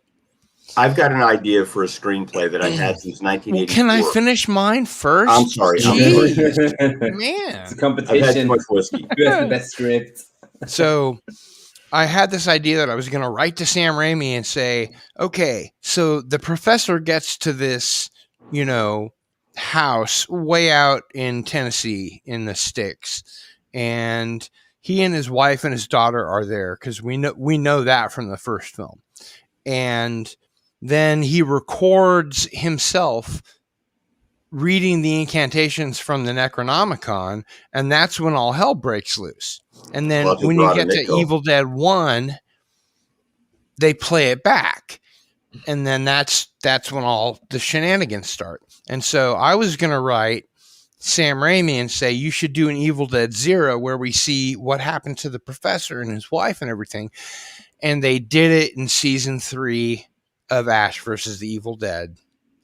[SPEAKER 4] I've got an idea for a screenplay that I've had since 1984.
[SPEAKER 1] Can I finish mine first?
[SPEAKER 4] I'm sorry.
[SPEAKER 1] Jeez,
[SPEAKER 2] It's
[SPEAKER 1] man.
[SPEAKER 2] a
[SPEAKER 4] I've had too
[SPEAKER 2] competition.
[SPEAKER 4] much whiskey.
[SPEAKER 2] Who has the best script?
[SPEAKER 1] So I had this idea that I was going to write to Sam Raimi and say, okay, so the professor gets to this, house way out in Tennessee in the sticks, and he and his wife and his daughter are there because we know that from the first film. And then he records himself reading the incantations from the Necronomicon, and that's when all hell breaks loose. And then
[SPEAKER 4] Well,
[SPEAKER 1] when you
[SPEAKER 4] Robert
[SPEAKER 1] get to
[SPEAKER 4] Nichol.
[SPEAKER 1] Evil Dead 1, they play it back. And then that's when all the shenanigans start. And so I was going to write Sam Raimi and say, you should do an Evil Dead 0 where we see what happened to the professor and his wife and everything. And they did it in season 3 of Ash versus the Evil Dead.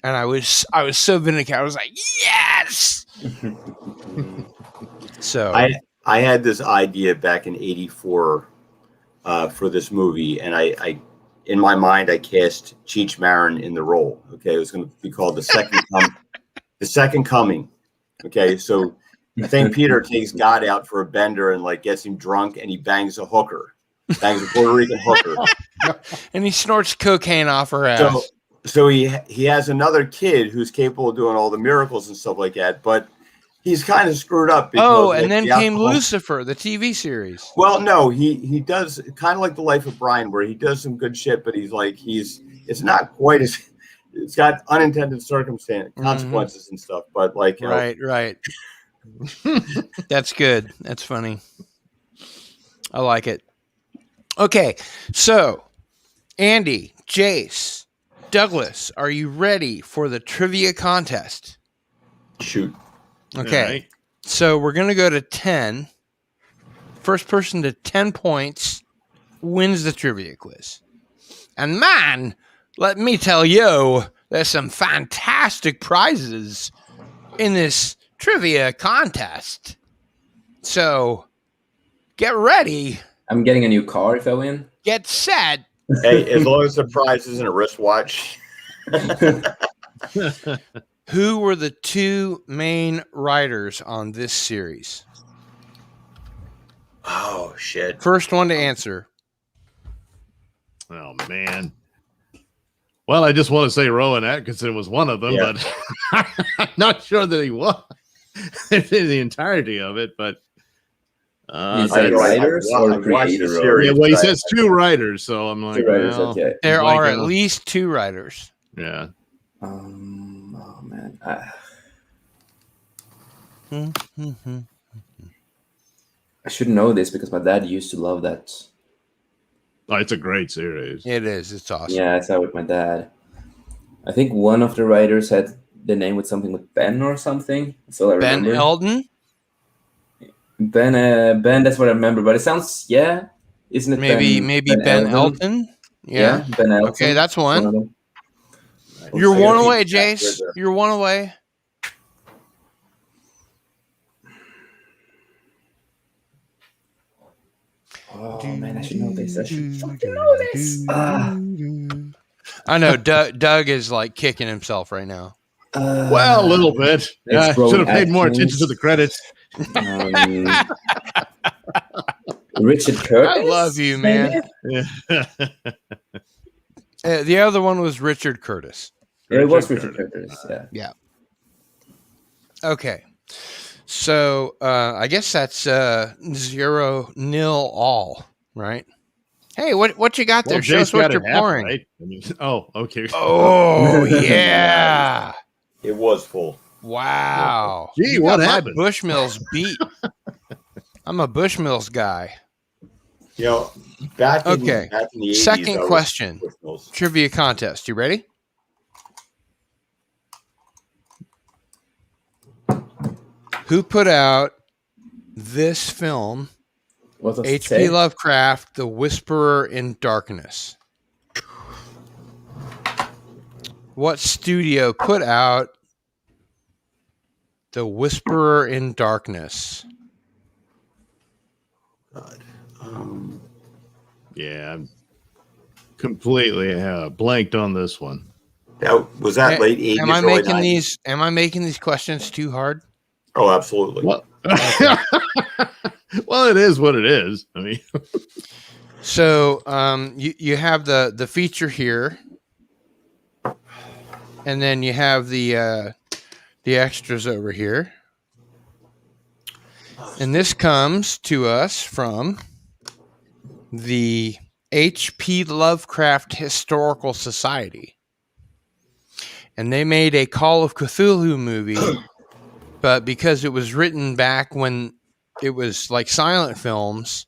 [SPEAKER 1] And I was so vindicated. I was like, yes. So
[SPEAKER 4] I had this idea back in '84 for this movie, and I in my mind I cast Cheech Marin in the role. Okay, it was going to be called the Second Coming. Okay, so St. Peter takes God out for a bender and like gets him drunk, and he bangs a Puerto Rican hooker.
[SPEAKER 1] and he snorts cocaine off her ass.
[SPEAKER 4] So he has another kid who's capable of doing all the miracles and stuff like that, but he's kind of screwed up. Because
[SPEAKER 1] and then
[SPEAKER 4] the
[SPEAKER 1] came
[SPEAKER 4] alcohol-
[SPEAKER 1] Lucifer, the TV series.
[SPEAKER 4] Well, no, he does kind of like The Life of Brian, where he does some good shit, but it's not quite as, it's got unintended consequences and stuff, but like,
[SPEAKER 1] Right. That's good. That's funny. I like it. Okay, so Andy, Jace, Douglas, are you ready for the trivia contest?
[SPEAKER 4] shoot.
[SPEAKER 1] Okay,
[SPEAKER 3] All right.
[SPEAKER 1] so we're going to go to 10. First person to 10 points wins the trivia quiz. And man, let me tell you, there's some fantastic prizes in this trivia contest. So get ready,
[SPEAKER 2] I'm getting a new car if I win.
[SPEAKER 1] get set.
[SPEAKER 4] Hey, as long as the prize isn't a wristwatch.
[SPEAKER 1] Who were the two main writers on this series?
[SPEAKER 4] Oh shit.
[SPEAKER 1] First one to answer.
[SPEAKER 3] Oh man. Well, I just want to say Rowan Atkinson was one of them,
[SPEAKER 4] Yeah.
[SPEAKER 3] but I'm not sure that he was in the entirety of it. But
[SPEAKER 2] You
[SPEAKER 4] I
[SPEAKER 2] said
[SPEAKER 4] know, I-
[SPEAKER 2] writers
[SPEAKER 4] I
[SPEAKER 2] or
[SPEAKER 4] watched the
[SPEAKER 2] creator?
[SPEAKER 4] series.
[SPEAKER 3] yeah, well, he
[SPEAKER 4] but
[SPEAKER 3] says two writers, so I'm like,
[SPEAKER 2] Two writers,
[SPEAKER 3] well,
[SPEAKER 2] okay.
[SPEAKER 1] There
[SPEAKER 3] Blanking
[SPEAKER 1] are at
[SPEAKER 3] on-
[SPEAKER 1] least two writers.
[SPEAKER 3] yeah.
[SPEAKER 2] Oh man. I should know this because my dad used to love that.
[SPEAKER 3] Oh, it's a great series.
[SPEAKER 1] It is. It's awesome.
[SPEAKER 2] Yeah, I saw it with my dad. I think one of the writers had the name with something with Ben or something. That's all I
[SPEAKER 1] Ben
[SPEAKER 2] remember.
[SPEAKER 1] Eldon?
[SPEAKER 2] Ben. That's what I remember. But it sounds, yeah, isn't it?
[SPEAKER 1] Maybe Ben Elton? Yeah.
[SPEAKER 2] Ben Elton.
[SPEAKER 1] Okay, that's
[SPEAKER 2] of
[SPEAKER 1] one.
[SPEAKER 2] them.
[SPEAKER 1] You're
[SPEAKER 4] I
[SPEAKER 1] one
[SPEAKER 4] gotta
[SPEAKER 1] away,
[SPEAKER 4] keep track.
[SPEAKER 1] Jace. You're one away.
[SPEAKER 2] Oh man, I should know this. I should fucking know this.
[SPEAKER 1] I know Doug is like kicking himself right now.
[SPEAKER 3] Well, a little bit.
[SPEAKER 2] It's
[SPEAKER 3] Should have paid more
[SPEAKER 2] Atkins.
[SPEAKER 3] attention to the credits.
[SPEAKER 2] Richard Curtis.
[SPEAKER 1] I love you, man.
[SPEAKER 2] maybe?
[SPEAKER 3] Yeah.
[SPEAKER 1] The other one was Richard Curtis.
[SPEAKER 2] Yeah, it was
[SPEAKER 3] Richard
[SPEAKER 2] Richard Curtis. Yeah.
[SPEAKER 1] Okay. So I guess that's 0-0 all, right? Hey, what you got there?
[SPEAKER 3] Well,
[SPEAKER 1] Show
[SPEAKER 3] Jace
[SPEAKER 1] us what
[SPEAKER 3] got
[SPEAKER 1] you're
[SPEAKER 3] it half
[SPEAKER 1] pouring.
[SPEAKER 3] right. I mean, oh, okay.
[SPEAKER 1] Oh yeah!
[SPEAKER 4] It was full.
[SPEAKER 1] Wow.
[SPEAKER 3] Gee,
[SPEAKER 1] You
[SPEAKER 3] what
[SPEAKER 1] got my
[SPEAKER 3] happened?
[SPEAKER 1] Bushmills beat. I'm a Bushmills guy.
[SPEAKER 4] You know, back in,
[SPEAKER 1] Okay.
[SPEAKER 4] back in the 80s,
[SPEAKER 1] Second
[SPEAKER 4] I was
[SPEAKER 1] question.
[SPEAKER 4] Bushmills.
[SPEAKER 1] Trivia contest. You ready? Who put out this film,
[SPEAKER 2] What does it
[SPEAKER 1] H.P.
[SPEAKER 2] say?
[SPEAKER 1] Lovecraft, The Whisperer in Darkness? What studio put out The Whisperer in Darkness?
[SPEAKER 4] God.
[SPEAKER 3] Yeah, I'm completely blanked on this one.
[SPEAKER 4] Was that late 80s,
[SPEAKER 1] Am I
[SPEAKER 4] early
[SPEAKER 1] making
[SPEAKER 4] 90s?
[SPEAKER 1] Am I making these questions too hard?
[SPEAKER 4] Oh, absolutely.
[SPEAKER 3] Well, well, it is what it is. I mean,
[SPEAKER 1] So you have the feature here, and then you have the extras over here, and this comes to us from the H.P. Lovecraft Historical Society, and they made a Call of Cthulhu movie, but because it was written back when it was like silent films,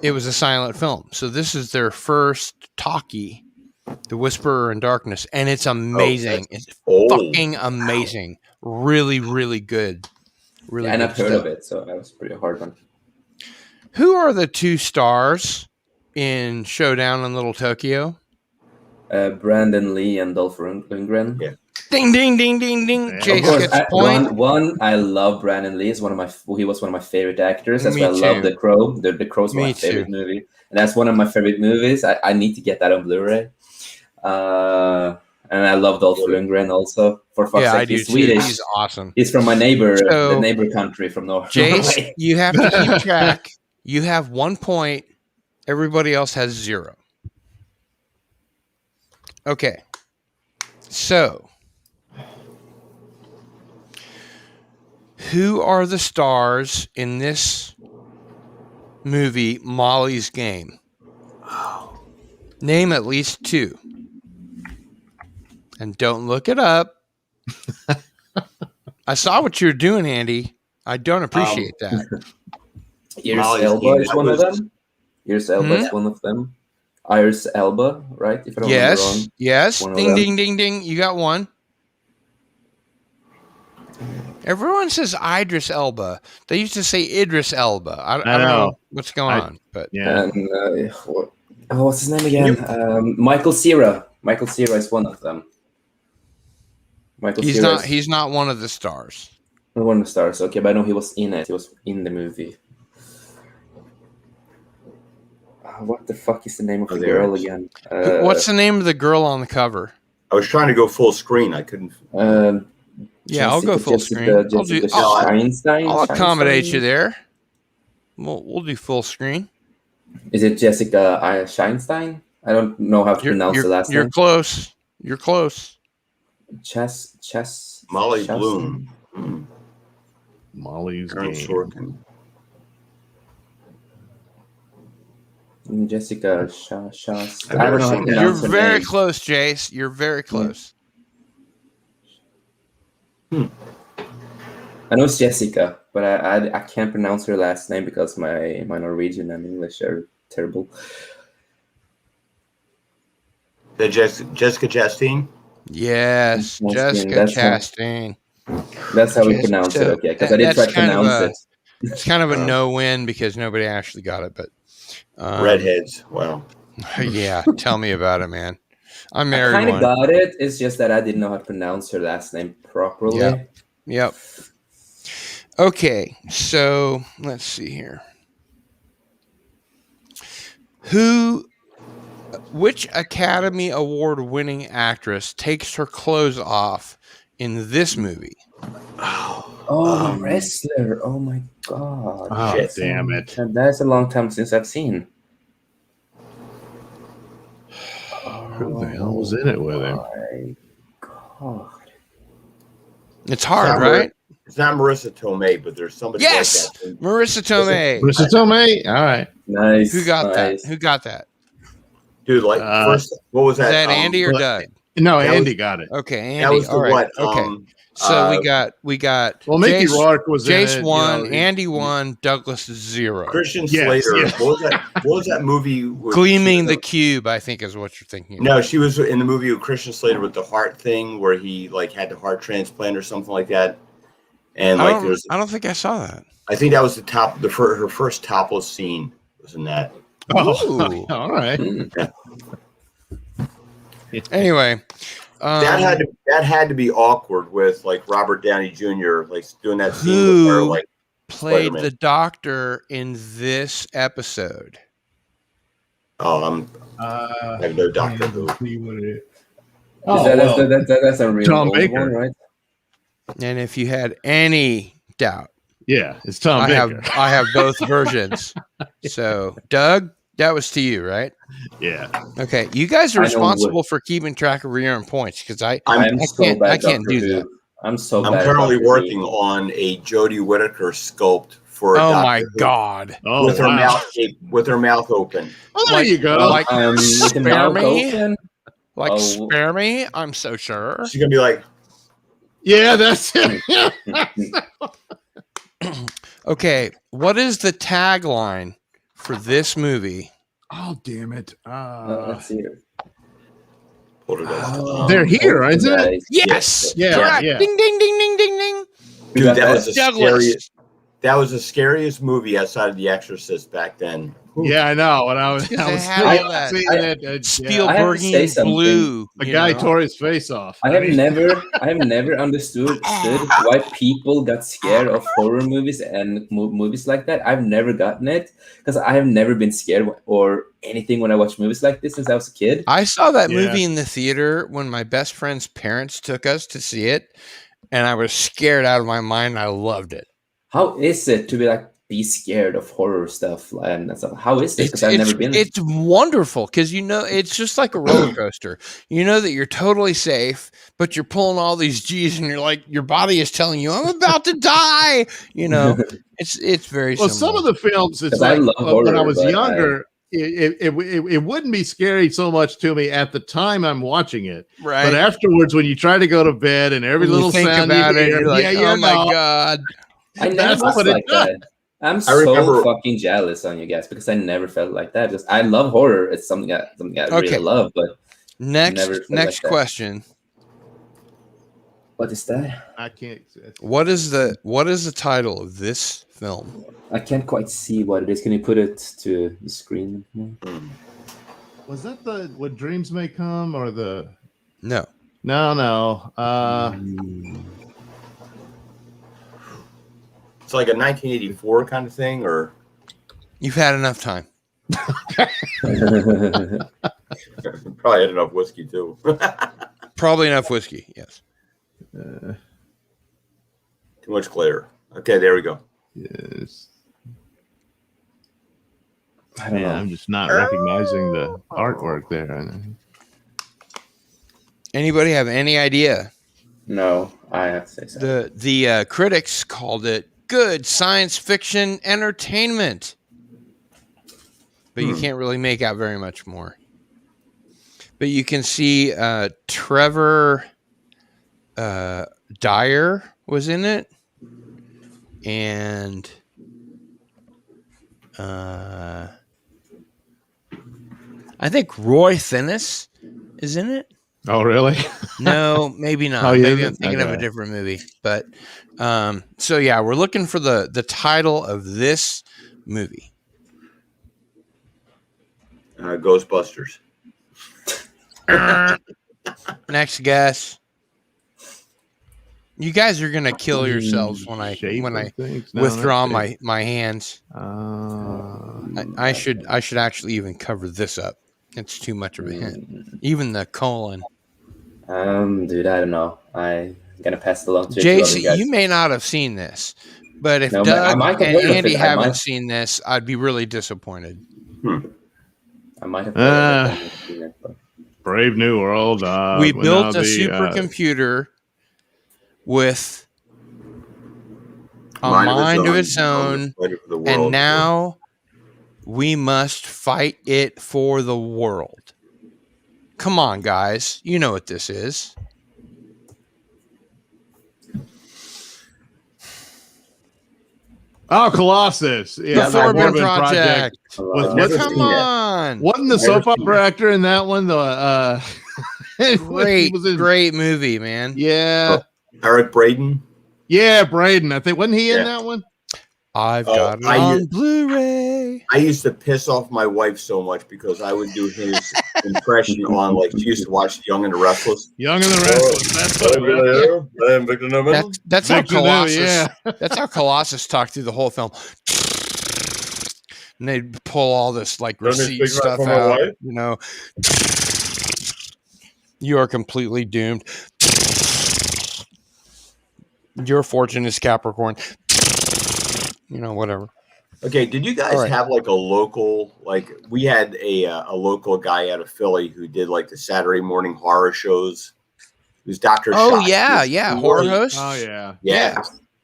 [SPEAKER 1] it was a silent film. So this is their first talkie, The Whisperer in Darkness, and it's amazing. It's fucking amazing. Really, really good. Really
[SPEAKER 2] And
[SPEAKER 1] good
[SPEAKER 2] I've heard
[SPEAKER 1] stuff.
[SPEAKER 2] of it, so that was a pretty hard one.
[SPEAKER 1] Who are the two stars in Showdown in Little Tokyo?
[SPEAKER 2] Brandon Lee and Dolph Lundgren.
[SPEAKER 4] Yeah.
[SPEAKER 1] Ding, ding, ding, ding, ding.
[SPEAKER 3] Yeah.
[SPEAKER 1] Jace
[SPEAKER 2] Of course,
[SPEAKER 1] gets a point.
[SPEAKER 2] one, I love Brandon Lee. He was one of my favorite actors. That's
[SPEAKER 1] Me
[SPEAKER 2] why I love
[SPEAKER 1] too.
[SPEAKER 2] The Crow. The Crow's
[SPEAKER 1] Me
[SPEAKER 2] my
[SPEAKER 1] too.
[SPEAKER 2] favorite movie, and that's one of my favorite movies. I need to get that on Blu-ray. And I love Dolph Lundgren also. For fuck's
[SPEAKER 1] Yeah, I
[SPEAKER 2] sake,
[SPEAKER 1] do
[SPEAKER 2] he's
[SPEAKER 1] too.
[SPEAKER 2] Swedish.
[SPEAKER 1] He's awesome.
[SPEAKER 2] He's from my neighbor,
[SPEAKER 1] So,
[SPEAKER 2] the neighbor country from Norway.
[SPEAKER 1] Jace, you have to keep track. You have 1 point. Everybody else has 0. Okay. So, who are the stars in this movie, Molly's Game? Name at least 2. And don't look it up. I saw what you're doing, Andy. I don't appreciate that.
[SPEAKER 2] Iris
[SPEAKER 4] Molly's
[SPEAKER 2] Elba
[SPEAKER 4] Game,
[SPEAKER 2] is
[SPEAKER 4] that
[SPEAKER 2] one of
[SPEAKER 4] was-
[SPEAKER 2] them. Iris Elba is one of them. Iris Elba, right? If I don't remember
[SPEAKER 1] Yes,
[SPEAKER 2] wrong.
[SPEAKER 1] yes.
[SPEAKER 2] One of
[SPEAKER 1] Ding,
[SPEAKER 2] them.
[SPEAKER 1] ding, ding, ding. You got one. Everyone says Idris Elba. They used to say Idris Elba. I don't know what's going on, but
[SPEAKER 3] yeah.
[SPEAKER 2] And what's his name again? Michael Cera. Michael Cera is one of them. Michael
[SPEAKER 1] he's
[SPEAKER 2] Cera
[SPEAKER 1] not.
[SPEAKER 2] is
[SPEAKER 1] He's not one of the stars.
[SPEAKER 2] one of the stars. Okay, but I know he was in it. He was in the movie. What the fuck is the name of the
[SPEAKER 4] there
[SPEAKER 2] girl
[SPEAKER 4] it is.
[SPEAKER 2] again?
[SPEAKER 1] What's the name of the girl on the cover?
[SPEAKER 4] I was trying to go full screen. I couldn't.
[SPEAKER 1] Yeah, I'll go full screen. I'll do.
[SPEAKER 2] Jessica
[SPEAKER 1] I'll
[SPEAKER 2] Scheinstein?
[SPEAKER 1] accommodate you
[SPEAKER 2] Scheinstein?
[SPEAKER 1] there. We'll do full screen.
[SPEAKER 2] Is it Jessica Scheinstein? I don't know how to pronounce the last
[SPEAKER 1] You're
[SPEAKER 2] name.
[SPEAKER 1] close. You're close.
[SPEAKER 4] Molly
[SPEAKER 2] Chelsea?
[SPEAKER 4] Bloom.
[SPEAKER 3] Molly's
[SPEAKER 4] Aaron
[SPEAKER 3] Game.
[SPEAKER 4] Sorkin.
[SPEAKER 2] Jessica
[SPEAKER 4] I've
[SPEAKER 2] I
[SPEAKER 4] never
[SPEAKER 2] don't know how to
[SPEAKER 4] seen that.
[SPEAKER 1] You're
[SPEAKER 2] pronounce her
[SPEAKER 1] very
[SPEAKER 2] name.
[SPEAKER 1] close, Jace. You're very close.
[SPEAKER 2] I know it's Jessica, but I can't pronounce her last name because my Norwegian and English are terrible.
[SPEAKER 4] Jessica Chastain.
[SPEAKER 1] Yes,
[SPEAKER 2] Chastain,
[SPEAKER 1] Jessica Chastain.
[SPEAKER 2] That's how we
[SPEAKER 1] Just-
[SPEAKER 2] pronounce
[SPEAKER 1] so
[SPEAKER 2] it. Okay, because I did
[SPEAKER 1] that's
[SPEAKER 2] try to
[SPEAKER 1] kind of
[SPEAKER 2] pronounce
[SPEAKER 1] a-
[SPEAKER 2] it.
[SPEAKER 1] It's kind of a no-win because nobody actually got it. But
[SPEAKER 4] Redheads. Wow.
[SPEAKER 1] yeah, tell me about it, man. I
[SPEAKER 2] I
[SPEAKER 1] married
[SPEAKER 2] kind of
[SPEAKER 1] one.
[SPEAKER 2] got it. It's just that I didn't know how to pronounce her last name properly.
[SPEAKER 1] Yeah. Yep. Okay, so let's see here. Which Academy Award winning actress takes her clothes off in this movie?
[SPEAKER 2] Oh, the wrestler. Oh my god.
[SPEAKER 3] Oh,
[SPEAKER 4] Shit.
[SPEAKER 3] damn it.
[SPEAKER 2] That's a long time since I've seen.
[SPEAKER 3] Who the hell was in it with him?
[SPEAKER 2] My god.
[SPEAKER 1] It's hard,
[SPEAKER 4] It's not
[SPEAKER 1] right?
[SPEAKER 4] It's not Marissa Tomei, but there's somebody
[SPEAKER 1] Yes,
[SPEAKER 4] like that.
[SPEAKER 1] Marissa Tomei.
[SPEAKER 3] Marissa Tomei? All right.
[SPEAKER 2] Nice.
[SPEAKER 1] Who got
[SPEAKER 2] nice.
[SPEAKER 1] that? Who got that?
[SPEAKER 4] Dude, like first, what was
[SPEAKER 1] Is
[SPEAKER 4] that?
[SPEAKER 1] that Andy or
[SPEAKER 3] well,
[SPEAKER 1] Doug?
[SPEAKER 3] No,
[SPEAKER 4] That
[SPEAKER 3] Andy
[SPEAKER 4] was-
[SPEAKER 3] got it.
[SPEAKER 1] Okay, Andy.
[SPEAKER 4] That was the
[SPEAKER 1] All right.
[SPEAKER 4] what?
[SPEAKER 1] Okay. So we got.
[SPEAKER 3] Well, Mickey
[SPEAKER 1] Jace,
[SPEAKER 3] Rourke was in
[SPEAKER 1] Jace
[SPEAKER 3] it.
[SPEAKER 1] won.
[SPEAKER 3] You know,
[SPEAKER 1] Andy won. Douglas 0.
[SPEAKER 4] Christian
[SPEAKER 3] Yes,
[SPEAKER 4] Slater.
[SPEAKER 3] yes.
[SPEAKER 4] What was that movie? With,
[SPEAKER 1] Gleaming the Cube, I think, is what you're thinking. Of.
[SPEAKER 4] No, she was in the movie with Christian Slater with the heart thing, where he like had the heart transplant or something like that. And
[SPEAKER 1] I
[SPEAKER 4] like,
[SPEAKER 1] don't,
[SPEAKER 4] there's,
[SPEAKER 1] I don't think I saw that.
[SPEAKER 4] I think that was her first topless scene was in that.
[SPEAKER 3] Oh,
[SPEAKER 1] Ooh.
[SPEAKER 3] all right.
[SPEAKER 1] Anyway,
[SPEAKER 4] That had to be awkward with like Robert Downey Jr. like doing that scene
[SPEAKER 1] Who
[SPEAKER 4] with her. Like,
[SPEAKER 1] played
[SPEAKER 4] Spider-Man.
[SPEAKER 1] the Doctor in this episode.
[SPEAKER 4] oh, I have no Doctor Who.
[SPEAKER 3] Oh,
[SPEAKER 2] That's a real
[SPEAKER 3] Tom
[SPEAKER 2] old
[SPEAKER 3] Baker.
[SPEAKER 2] one, right?
[SPEAKER 1] And if you had any doubt,
[SPEAKER 3] yeah, it's Tom Baker.
[SPEAKER 1] I have both versions. So, Doug, that was to you, right?
[SPEAKER 3] Yeah.
[SPEAKER 1] Okay, you guys are
[SPEAKER 2] I know
[SPEAKER 1] responsible for keeping track of your own points because I
[SPEAKER 2] I'm so
[SPEAKER 1] can't-
[SPEAKER 2] bad.
[SPEAKER 1] I can't
[SPEAKER 2] Doctor
[SPEAKER 1] do
[SPEAKER 2] Who.
[SPEAKER 1] that.
[SPEAKER 2] I'm so
[SPEAKER 4] I'm
[SPEAKER 2] bad. at
[SPEAKER 4] currently
[SPEAKER 2] Doctor Who.
[SPEAKER 4] working on a Jodie Whittaker sculpt for.
[SPEAKER 1] Oh
[SPEAKER 4] Doctor
[SPEAKER 1] my
[SPEAKER 4] Who
[SPEAKER 1] God!
[SPEAKER 3] Oh,
[SPEAKER 4] with her
[SPEAKER 3] wow.
[SPEAKER 4] mouth open.
[SPEAKER 3] Well, there
[SPEAKER 1] Like-
[SPEAKER 3] you go.
[SPEAKER 1] like-
[SPEAKER 2] With the
[SPEAKER 1] Spare
[SPEAKER 2] mouth
[SPEAKER 1] me?
[SPEAKER 2] open.
[SPEAKER 1] Like,
[SPEAKER 2] Oh.
[SPEAKER 1] spare me! I'm so sure.
[SPEAKER 4] She's gonna be like,
[SPEAKER 3] yeah, that's it.
[SPEAKER 1] Okay, what is the tagline for this movie?
[SPEAKER 3] Oh, damn it.
[SPEAKER 2] Let's see here.
[SPEAKER 4] Poltergeist.
[SPEAKER 3] They're here, isn't it?
[SPEAKER 2] Guys.
[SPEAKER 1] Yes,
[SPEAKER 3] Yeah,
[SPEAKER 1] correct.
[SPEAKER 3] yeah.
[SPEAKER 1] Ding, ding, ding, ding, ding, ding.
[SPEAKER 2] We
[SPEAKER 4] Dude,
[SPEAKER 2] got
[SPEAKER 4] that was the
[SPEAKER 1] Douglas.
[SPEAKER 4] scariest. That was the scariest movie outside of The Exorcist back then.
[SPEAKER 3] Yeah, I know. When I was
[SPEAKER 1] They
[SPEAKER 3] seeing
[SPEAKER 1] had all that.
[SPEAKER 3] it,
[SPEAKER 2] I have to
[SPEAKER 1] Spielberg
[SPEAKER 2] say something.
[SPEAKER 1] blue.
[SPEAKER 3] the
[SPEAKER 1] you
[SPEAKER 3] guy
[SPEAKER 1] know?
[SPEAKER 3] tore his face off.
[SPEAKER 2] I have never understood why people got scared of horror movies and movies like that. I've never gotten it because I have never been scared or anything when I watch movies like this since I was a kid.
[SPEAKER 1] I saw that
[SPEAKER 3] Yeah.
[SPEAKER 1] movie in the theater when my best friend's parents took us to see it, and I was scared out of my mind. I loved it.
[SPEAKER 2] How is it to be scared of horror stuff and stuff? How is it? Because I've never been.
[SPEAKER 1] It's wonderful because it's just like a roller coaster. You know that you're totally safe, but you're pulling all these G's, and you're like, your body is telling you, "I'm about to die." You know, it's very.
[SPEAKER 3] Well,
[SPEAKER 1] similar.
[SPEAKER 3] some of the films, it's
[SPEAKER 2] 'Cause I
[SPEAKER 3] like
[SPEAKER 2] love
[SPEAKER 3] when I
[SPEAKER 2] horror,
[SPEAKER 3] was
[SPEAKER 2] but
[SPEAKER 3] younger, it wouldn't be scary so much to me at the time I'm watching it.
[SPEAKER 1] right.
[SPEAKER 3] But afterwards, when you try to go to bed and every
[SPEAKER 1] When you
[SPEAKER 3] little
[SPEAKER 1] think
[SPEAKER 3] sound
[SPEAKER 1] about
[SPEAKER 3] you
[SPEAKER 1] it,
[SPEAKER 3] hear,
[SPEAKER 1] you're like,
[SPEAKER 3] yeah,
[SPEAKER 1] "Oh
[SPEAKER 3] you
[SPEAKER 1] my
[SPEAKER 3] know,
[SPEAKER 1] God!"
[SPEAKER 2] I never
[SPEAKER 3] That's
[SPEAKER 2] was
[SPEAKER 3] what it
[SPEAKER 2] like
[SPEAKER 3] does.
[SPEAKER 2] that. I'm
[SPEAKER 4] I
[SPEAKER 2] so
[SPEAKER 4] remember-
[SPEAKER 2] fucking jealous on you guys because I never felt like that. Just I love horror. It's something I
[SPEAKER 1] Okay.
[SPEAKER 2] really love. But
[SPEAKER 1] Next
[SPEAKER 2] Never felt like that.
[SPEAKER 1] question.
[SPEAKER 2] what is that?
[SPEAKER 3] I can't.
[SPEAKER 1] What is the title of this film?
[SPEAKER 2] I can't quite see what it is. Can you put it to the screen?
[SPEAKER 3] Was that the What Dreams May Come or the?
[SPEAKER 1] No.
[SPEAKER 3] No.
[SPEAKER 4] It's like a 1984 kind of thing, or
[SPEAKER 1] You've had enough time.
[SPEAKER 4] probably had enough whiskey too.
[SPEAKER 1] Probably enough whiskey. Yes.
[SPEAKER 4] Too much glitter. Okay, there we go.
[SPEAKER 3] Yes.
[SPEAKER 2] I don't know.
[SPEAKER 3] I'm just not recognizing the artwork there.
[SPEAKER 1] Anybody have any idea?
[SPEAKER 2] No, I have to say so.
[SPEAKER 1] The critics called it good science fiction entertainment, but you can't really make out very much more. But you can see Trevor Dyer was in it, and I think Roy Thinnis is in it.
[SPEAKER 3] Oh, really?
[SPEAKER 1] No, maybe not.
[SPEAKER 3] Oh, yeah,
[SPEAKER 1] Maybe I'm thinking of a
[SPEAKER 3] okay.
[SPEAKER 1] different movie. But so yeah, we're looking for the title of this movie.
[SPEAKER 4] Ghostbusters.
[SPEAKER 1] Next guess. You guys are gonna kill yourselves when I
[SPEAKER 3] Shape
[SPEAKER 1] when
[SPEAKER 3] of
[SPEAKER 1] I
[SPEAKER 3] things? No,
[SPEAKER 1] withdraw
[SPEAKER 3] not shape.
[SPEAKER 1] my hands. I should actually even cover this up. It's too much of a hint. Even the colon.
[SPEAKER 2] Dude, I don't know. I'm gonna pass it along to two other
[SPEAKER 1] JC,
[SPEAKER 2] guys.
[SPEAKER 1] you may not have seen this, but if
[SPEAKER 2] No, I
[SPEAKER 1] Doug
[SPEAKER 2] might have
[SPEAKER 1] and
[SPEAKER 2] heard of
[SPEAKER 1] Andy
[SPEAKER 2] it.
[SPEAKER 1] haven't seen this, I'd be really disappointed.
[SPEAKER 2] I might have heard of it. But
[SPEAKER 3] Brave New World.
[SPEAKER 1] We built a supercomputer with a mind of its own, and now we must fight it for the world. Come on, guys. You know what this is.
[SPEAKER 3] Oh, Colossus. Yeah,
[SPEAKER 1] The Forbidden Project. Come on.
[SPEAKER 3] Wasn't the soap opera actor in that one? The
[SPEAKER 1] great movie, man.
[SPEAKER 3] Yeah.
[SPEAKER 4] Eric Braeden.
[SPEAKER 3] Yeah, Braden. I think wasn't he in that one?
[SPEAKER 1] I've got it on Blu-ray.
[SPEAKER 4] I used to piss off my wife so much because I would do his impression on, like, she used to watch Young and the Restless.
[SPEAKER 3] Young and the Restless.
[SPEAKER 1] That's how Colossus.
[SPEAKER 3] Yeah.
[SPEAKER 1] That's how Colossus talked through the whole film. And they'd pull all this like receipt stuff out. You know, you are completely doomed. Your fortune is Capricorn. You know, whatever.
[SPEAKER 4] Okay, did you guys have like a local, like we had a local guy out of Philly who did like the Saturday morning horror shows? It was Dr.
[SPEAKER 1] Oh,
[SPEAKER 4] Shock.
[SPEAKER 1] yeah, horror host.
[SPEAKER 3] Oh, yeah.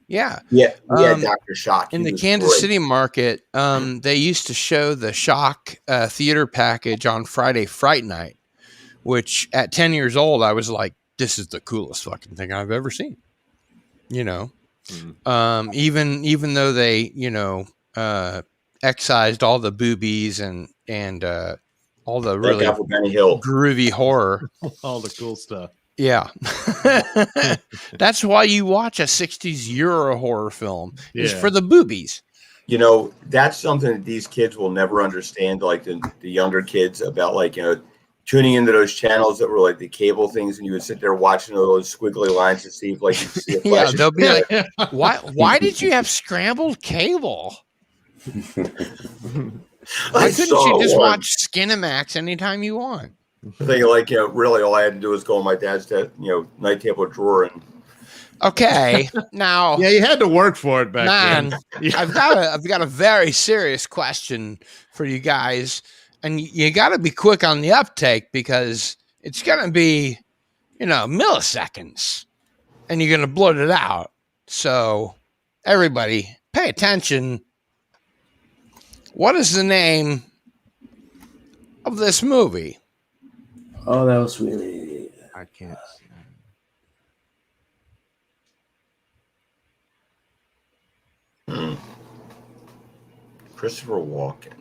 [SPEAKER 1] Yeah.
[SPEAKER 4] We had Dr. Shock.
[SPEAKER 1] In the Kansas City market, they used to show the Shock theater package on Friday Fright Night, which at 10 years old, I was like, this is the coolest fucking thing I've ever seen. You know, even though they, you know, excised all the boobies and all the really groovy horror,
[SPEAKER 3] all the cool stuff.
[SPEAKER 1] Yeah. That's why you watch a 60s Euro horror film is for the boobies.
[SPEAKER 4] You know, that's something that these kids will never understand, like the younger kids, about, like, you know, tuning into those channels that were like the cable things, and you would sit there watching all those squiggly lines to see if, like, you could see a flash.
[SPEAKER 1] They'll be like, why did you have scrambled cable? Why couldn't you just watch Skinamax anytime you want?
[SPEAKER 4] I think, like, you know, really all I had to do was go on my dad's, night table drawer and.
[SPEAKER 1] Okay, now.
[SPEAKER 3] Yeah, you had to work for it back then.
[SPEAKER 1] Yeah. I've got a very serious question for you guys, and you got to be quick on the uptake because it's going to be, you know, milliseconds, and you're going to blurt it out. So, everybody, pay attention. What is the name of this movie?
[SPEAKER 2] Oh, that was really.
[SPEAKER 3] I can't see.
[SPEAKER 4] Christopher Walken.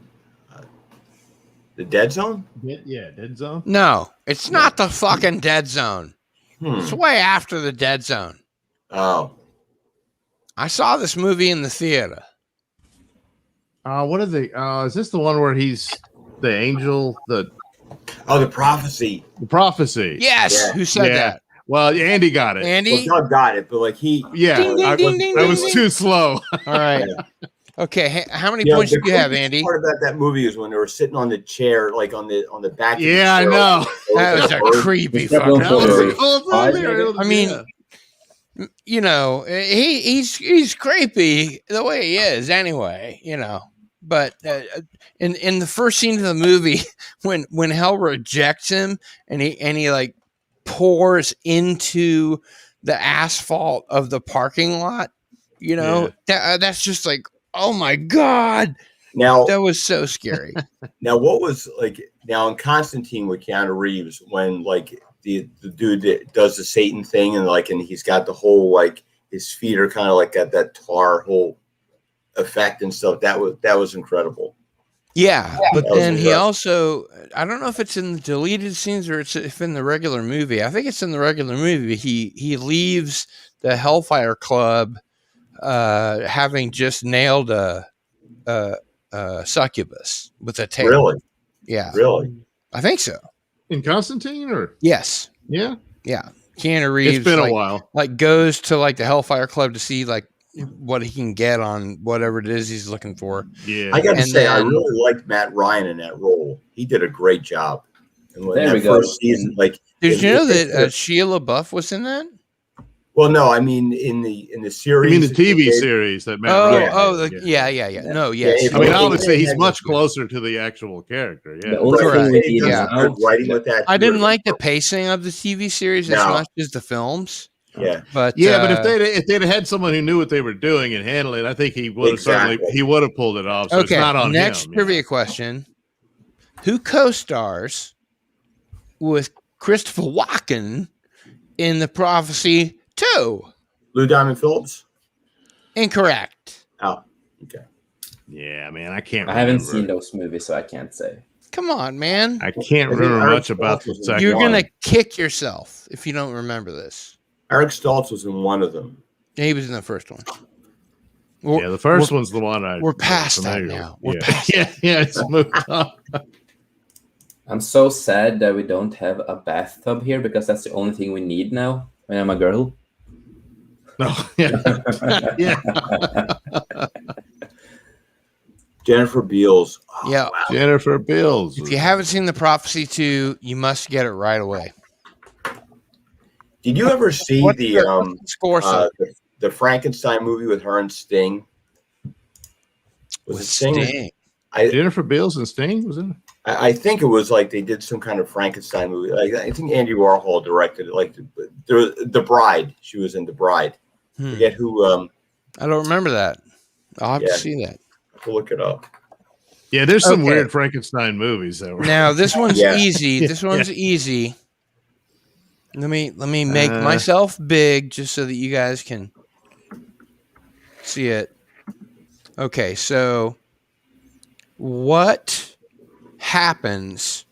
[SPEAKER 4] The Dead Zone?
[SPEAKER 3] Yeah, Dead Zone?
[SPEAKER 1] No, it's not the fucking Dead Zone. It's way after the Dead Zone.
[SPEAKER 4] Oh.
[SPEAKER 1] I saw this movie in the theater.
[SPEAKER 3] What are they? Is this the one where he's the angel? The
[SPEAKER 4] Prophecy.
[SPEAKER 3] The Prophecy.
[SPEAKER 1] Yes. Yeah. Who said that?
[SPEAKER 3] Well, Andy got it.
[SPEAKER 1] Andy?
[SPEAKER 4] Well, Doug got it, but like he.
[SPEAKER 3] Yeah, I was too slow.
[SPEAKER 1] All right. Okay. How many points do you have, Andy?
[SPEAKER 4] The part about that movie is when they were sitting on the chair, like on the back.
[SPEAKER 3] Yeah, I know.
[SPEAKER 1] That was a creepy fucking. I mean, you know, he's creepy the way he is, anyway. You know. But in the first scene of the movie, when Hell rejects him and he like pours into the asphalt of the parking lot, you know, that's just like, oh my God.
[SPEAKER 4] Now
[SPEAKER 1] that was so scary.
[SPEAKER 4] Now, what was like now in Constantine with Keanu Reeves when like the dude that does the Satan thing and he's got the whole like his feet are kind of like got that tar whole effect and stuff. That was incredible.
[SPEAKER 1] Yeah, but
[SPEAKER 4] That was
[SPEAKER 1] then he
[SPEAKER 4] rough.
[SPEAKER 1] also, I don't know if it's in the deleted scenes or it's if in the regular movie. I think it's in the regular movie. He leaves the Hellfire Club having just nailed a succubus with a tail.
[SPEAKER 4] Really,
[SPEAKER 1] Yeah,
[SPEAKER 4] really.
[SPEAKER 1] I think so.
[SPEAKER 3] In Constantine, or
[SPEAKER 1] Yes.
[SPEAKER 3] yeah,
[SPEAKER 1] Yeah. Keanu Reeves
[SPEAKER 3] it's been
[SPEAKER 1] like,
[SPEAKER 3] a while.
[SPEAKER 1] like goes to like the Hellfire Club to see like what he can get on whatever it is he's looking for.
[SPEAKER 3] Yeah,
[SPEAKER 4] I got to
[SPEAKER 1] And
[SPEAKER 4] say, I
[SPEAKER 1] then-
[SPEAKER 4] really liked Matt Ryan in that role. He did a great job. And when
[SPEAKER 2] There
[SPEAKER 4] that
[SPEAKER 2] we go.
[SPEAKER 4] first season, like,
[SPEAKER 1] Did you know
[SPEAKER 4] it-
[SPEAKER 1] that Sheila Buff was in that?
[SPEAKER 4] well, no, I mean in the
[SPEAKER 3] I
[SPEAKER 4] series.
[SPEAKER 3] mean the
[SPEAKER 4] that they
[SPEAKER 3] TV
[SPEAKER 4] did,
[SPEAKER 3] series that Matt.
[SPEAKER 1] Oh,
[SPEAKER 3] Ryan did,
[SPEAKER 1] yeah. No, yes.
[SPEAKER 4] if
[SPEAKER 3] I mean,
[SPEAKER 4] Yeah,
[SPEAKER 3] honestly, he's
[SPEAKER 4] yeah,
[SPEAKER 3] much
[SPEAKER 4] yeah.
[SPEAKER 3] closer to the actual character.
[SPEAKER 2] The
[SPEAKER 3] Yeah,
[SPEAKER 2] only
[SPEAKER 1] Correct.
[SPEAKER 2] thing we
[SPEAKER 4] He
[SPEAKER 2] need
[SPEAKER 4] does
[SPEAKER 1] Yeah.
[SPEAKER 2] now,
[SPEAKER 4] good writing with that.
[SPEAKER 1] I didn't
[SPEAKER 4] too.
[SPEAKER 1] like the pacing of the TV series as
[SPEAKER 4] No.
[SPEAKER 1] much as the films,
[SPEAKER 4] Yeah,
[SPEAKER 1] but
[SPEAKER 3] yeah, but if they'd had someone who knew what they were doing and handled it, I think he would have
[SPEAKER 4] Exactly.
[SPEAKER 3] certainly he would have pulled it off. So
[SPEAKER 1] okay.
[SPEAKER 3] it's not on
[SPEAKER 1] Next
[SPEAKER 3] him.
[SPEAKER 1] trivia question: who co-stars with Christopher Walken in The Prophecy 2?
[SPEAKER 4] Lou Diamond Phillips.
[SPEAKER 1] Incorrect.
[SPEAKER 4] Oh, okay.
[SPEAKER 3] Yeah, man, I can't.
[SPEAKER 2] I haven't
[SPEAKER 3] remember.
[SPEAKER 2] seen those movies, so I can't say.
[SPEAKER 1] Come on, man.
[SPEAKER 3] I can't
[SPEAKER 4] I think
[SPEAKER 3] remember
[SPEAKER 4] Eric
[SPEAKER 3] much about the
[SPEAKER 4] Stoltz was in
[SPEAKER 3] second.
[SPEAKER 1] You're
[SPEAKER 3] one.
[SPEAKER 1] gonna kick yourself if you don't remember this.
[SPEAKER 4] Eric Stoltz was in one of them.
[SPEAKER 1] He was in the first one. We're-
[SPEAKER 3] Yeah, the 1st
[SPEAKER 1] we're-
[SPEAKER 3] one's the one I.
[SPEAKER 1] we're past that
[SPEAKER 3] familiar
[SPEAKER 1] now.
[SPEAKER 3] with.
[SPEAKER 1] We're
[SPEAKER 3] yeah.
[SPEAKER 1] past
[SPEAKER 3] yeah, it's moved on.
[SPEAKER 2] I'm so sad that we don't have a bathtub here because that's the only thing we need now when I'm a girl.
[SPEAKER 3] No, yeah, yeah.
[SPEAKER 4] Jennifer Beals. Oh,
[SPEAKER 1] Yeah.
[SPEAKER 4] wow.
[SPEAKER 3] Jennifer Bills.
[SPEAKER 1] If you haven't seen The Prophecy 2, you must get it right away.
[SPEAKER 4] Did you ever see
[SPEAKER 1] What's
[SPEAKER 4] the
[SPEAKER 1] score?
[SPEAKER 4] the Frankenstein movie with her and Sting? Was
[SPEAKER 1] With
[SPEAKER 4] it Sting?
[SPEAKER 1] Sting.
[SPEAKER 3] Jennifer Bills and Sting was in it?
[SPEAKER 4] I think it was like they did some kind of Frankenstein movie. Like I think Andy Warhol directed it. Like the Bride. She was in The Bride.
[SPEAKER 1] Hmm.
[SPEAKER 4] Forget who.
[SPEAKER 1] I don't remember that. I'll have
[SPEAKER 4] Yeah.
[SPEAKER 1] to see that.
[SPEAKER 4] Have to look it up.
[SPEAKER 3] Yeah, there's some
[SPEAKER 1] Okay.
[SPEAKER 3] weird Frankenstein movies that were.
[SPEAKER 1] Now this one's
[SPEAKER 4] Yeah.
[SPEAKER 1] easy. This one's easy. Let me make myself big just so that you guys can see it. Okay, so what happens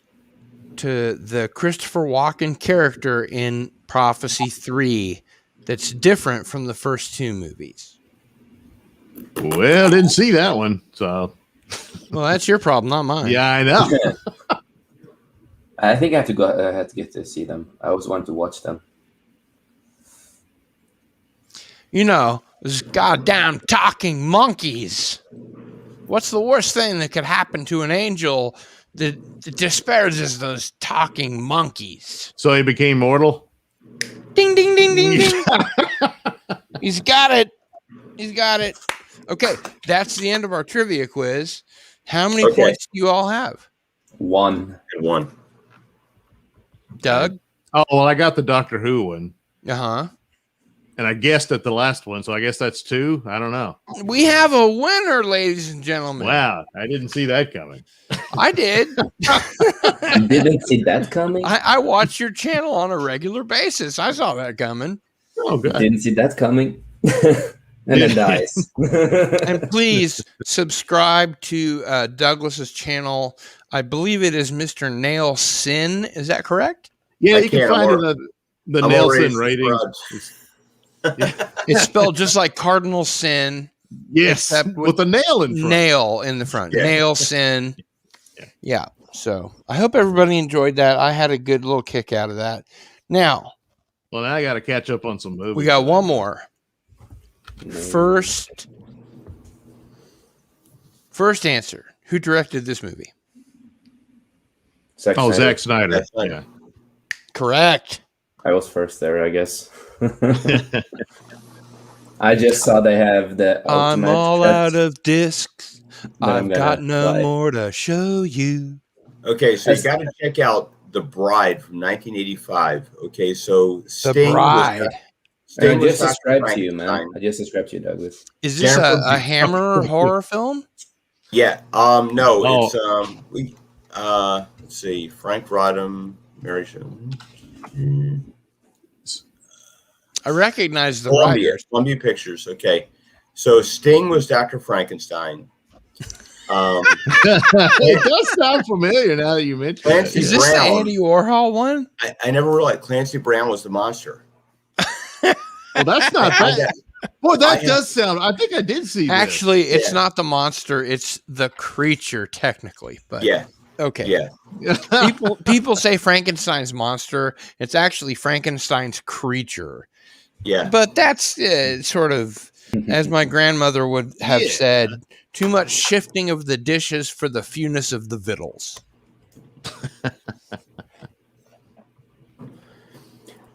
[SPEAKER 1] to the Christopher Walken character in Prophecy 3 that's different from the first two movies?
[SPEAKER 3] Well, didn't see that one, so
[SPEAKER 1] Well, that's your problem, not mine.
[SPEAKER 3] yeah, I know.
[SPEAKER 2] I think I have to go. I have to get to see them. I always want to watch them.
[SPEAKER 1] You know, those goddamn talking monkeys. What's the worst thing that could happen to an angel that disparages those talking monkeys?
[SPEAKER 3] So he became mortal.
[SPEAKER 1] Ding, ding, ding, ding, ding. He's got it. He's got it. Okay, that's the end of our trivia quiz. How many
[SPEAKER 4] Okay.
[SPEAKER 1] points do you all have?
[SPEAKER 2] One.
[SPEAKER 4] Good one.
[SPEAKER 1] Doug?
[SPEAKER 3] Oh well, I got the Doctor Who one,
[SPEAKER 1] Uh-huh.
[SPEAKER 3] and I guessed at the last one, so I guess that's 2. I don't know.
[SPEAKER 1] We have a winner, ladies and gentlemen.
[SPEAKER 3] Wow, I didn't see that coming.
[SPEAKER 1] I did.
[SPEAKER 2] You didn't see that coming?
[SPEAKER 1] I watch your channel on a regular basis. I saw that coming.
[SPEAKER 3] Oh, good.
[SPEAKER 2] Didn't see that coming. And it dies.
[SPEAKER 1] And please subscribe to Douglas's channel. I believe it is Mr. Nail Sin. Is that correct?
[SPEAKER 3] Yeah,
[SPEAKER 4] I
[SPEAKER 3] you can
[SPEAKER 4] can't.
[SPEAKER 3] find
[SPEAKER 4] I'm
[SPEAKER 3] it the
[SPEAKER 4] I'm already
[SPEAKER 3] Nelson rating.
[SPEAKER 4] subscribed.
[SPEAKER 1] It's spelled just like Cardinal Sin,
[SPEAKER 3] Yes,
[SPEAKER 1] Except
[SPEAKER 3] with the nail in front.
[SPEAKER 1] nail in the front.
[SPEAKER 4] Yeah.
[SPEAKER 1] Nail Sin.
[SPEAKER 3] Yeah.
[SPEAKER 1] Yeah. So I hope everybody enjoyed that. I had a good little kick out of that. Now,
[SPEAKER 3] Well, now I got to catch up on some movies.
[SPEAKER 1] we got one more. First answer. Who directed this movie?
[SPEAKER 2] Zack
[SPEAKER 3] Oh,
[SPEAKER 2] Snyder.
[SPEAKER 3] Zack Snyder.
[SPEAKER 4] Zack Snyder.
[SPEAKER 3] Yeah.
[SPEAKER 1] Correct.
[SPEAKER 2] I was first there, I guess. I just saw they have the
[SPEAKER 1] I'm
[SPEAKER 2] ultimate
[SPEAKER 1] all
[SPEAKER 2] cut,
[SPEAKER 1] out of discs.
[SPEAKER 2] but I'm
[SPEAKER 1] I've
[SPEAKER 2] gonna
[SPEAKER 1] got no
[SPEAKER 2] play.
[SPEAKER 1] more to show you.
[SPEAKER 4] Okay, so you
[SPEAKER 2] That's-
[SPEAKER 4] got to check out The Bride from 1985. Okay, so Sting
[SPEAKER 1] Bride.
[SPEAKER 4] Was,
[SPEAKER 2] I
[SPEAKER 4] Sting was
[SPEAKER 2] just
[SPEAKER 4] Dr.
[SPEAKER 2] subscribed to you, man.
[SPEAKER 4] Frankenstein.
[SPEAKER 2] I just subscribed to you, Douglas.
[SPEAKER 1] Is this
[SPEAKER 4] Jennifer
[SPEAKER 1] a Hammer horror film?
[SPEAKER 4] Yeah. No,
[SPEAKER 3] Oh.
[SPEAKER 4] it's let's see, Frank Rodham, Mary Shelley.
[SPEAKER 1] I recognize the
[SPEAKER 4] Columbia,
[SPEAKER 1] writers.
[SPEAKER 4] Columbia Pictures. Okay, so Sting was Dr. Frankenstein.
[SPEAKER 3] It does sound familiar now that you mention it.
[SPEAKER 4] Clancy
[SPEAKER 1] Is this the
[SPEAKER 4] Brown.
[SPEAKER 1] Andy Warhol one?
[SPEAKER 4] I never realized Clancy Brown was the monster.
[SPEAKER 3] Well, that's not
[SPEAKER 4] I
[SPEAKER 3] bad.
[SPEAKER 4] got-
[SPEAKER 3] Boy, that
[SPEAKER 4] I-
[SPEAKER 3] does sound. I think I did see this.
[SPEAKER 1] Actually, it's
[SPEAKER 4] Yeah.
[SPEAKER 1] not the monster; it's the creature, technically. But
[SPEAKER 4] yeah,
[SPEAKER 1] okay.
[SPEAKER 4] yeah.
[SPEAKER 1] People say Frankenstein's monster. It's actually Frankenstein's creature.
[SPEAKER 4] Yeah.
[SPEAKER 1] But that's sort of, as my grandmother would have
[SPEAKER 3] Yeah.
[SPEAKER 1] said, too much shifting of the dishes for the fewness of the victuals.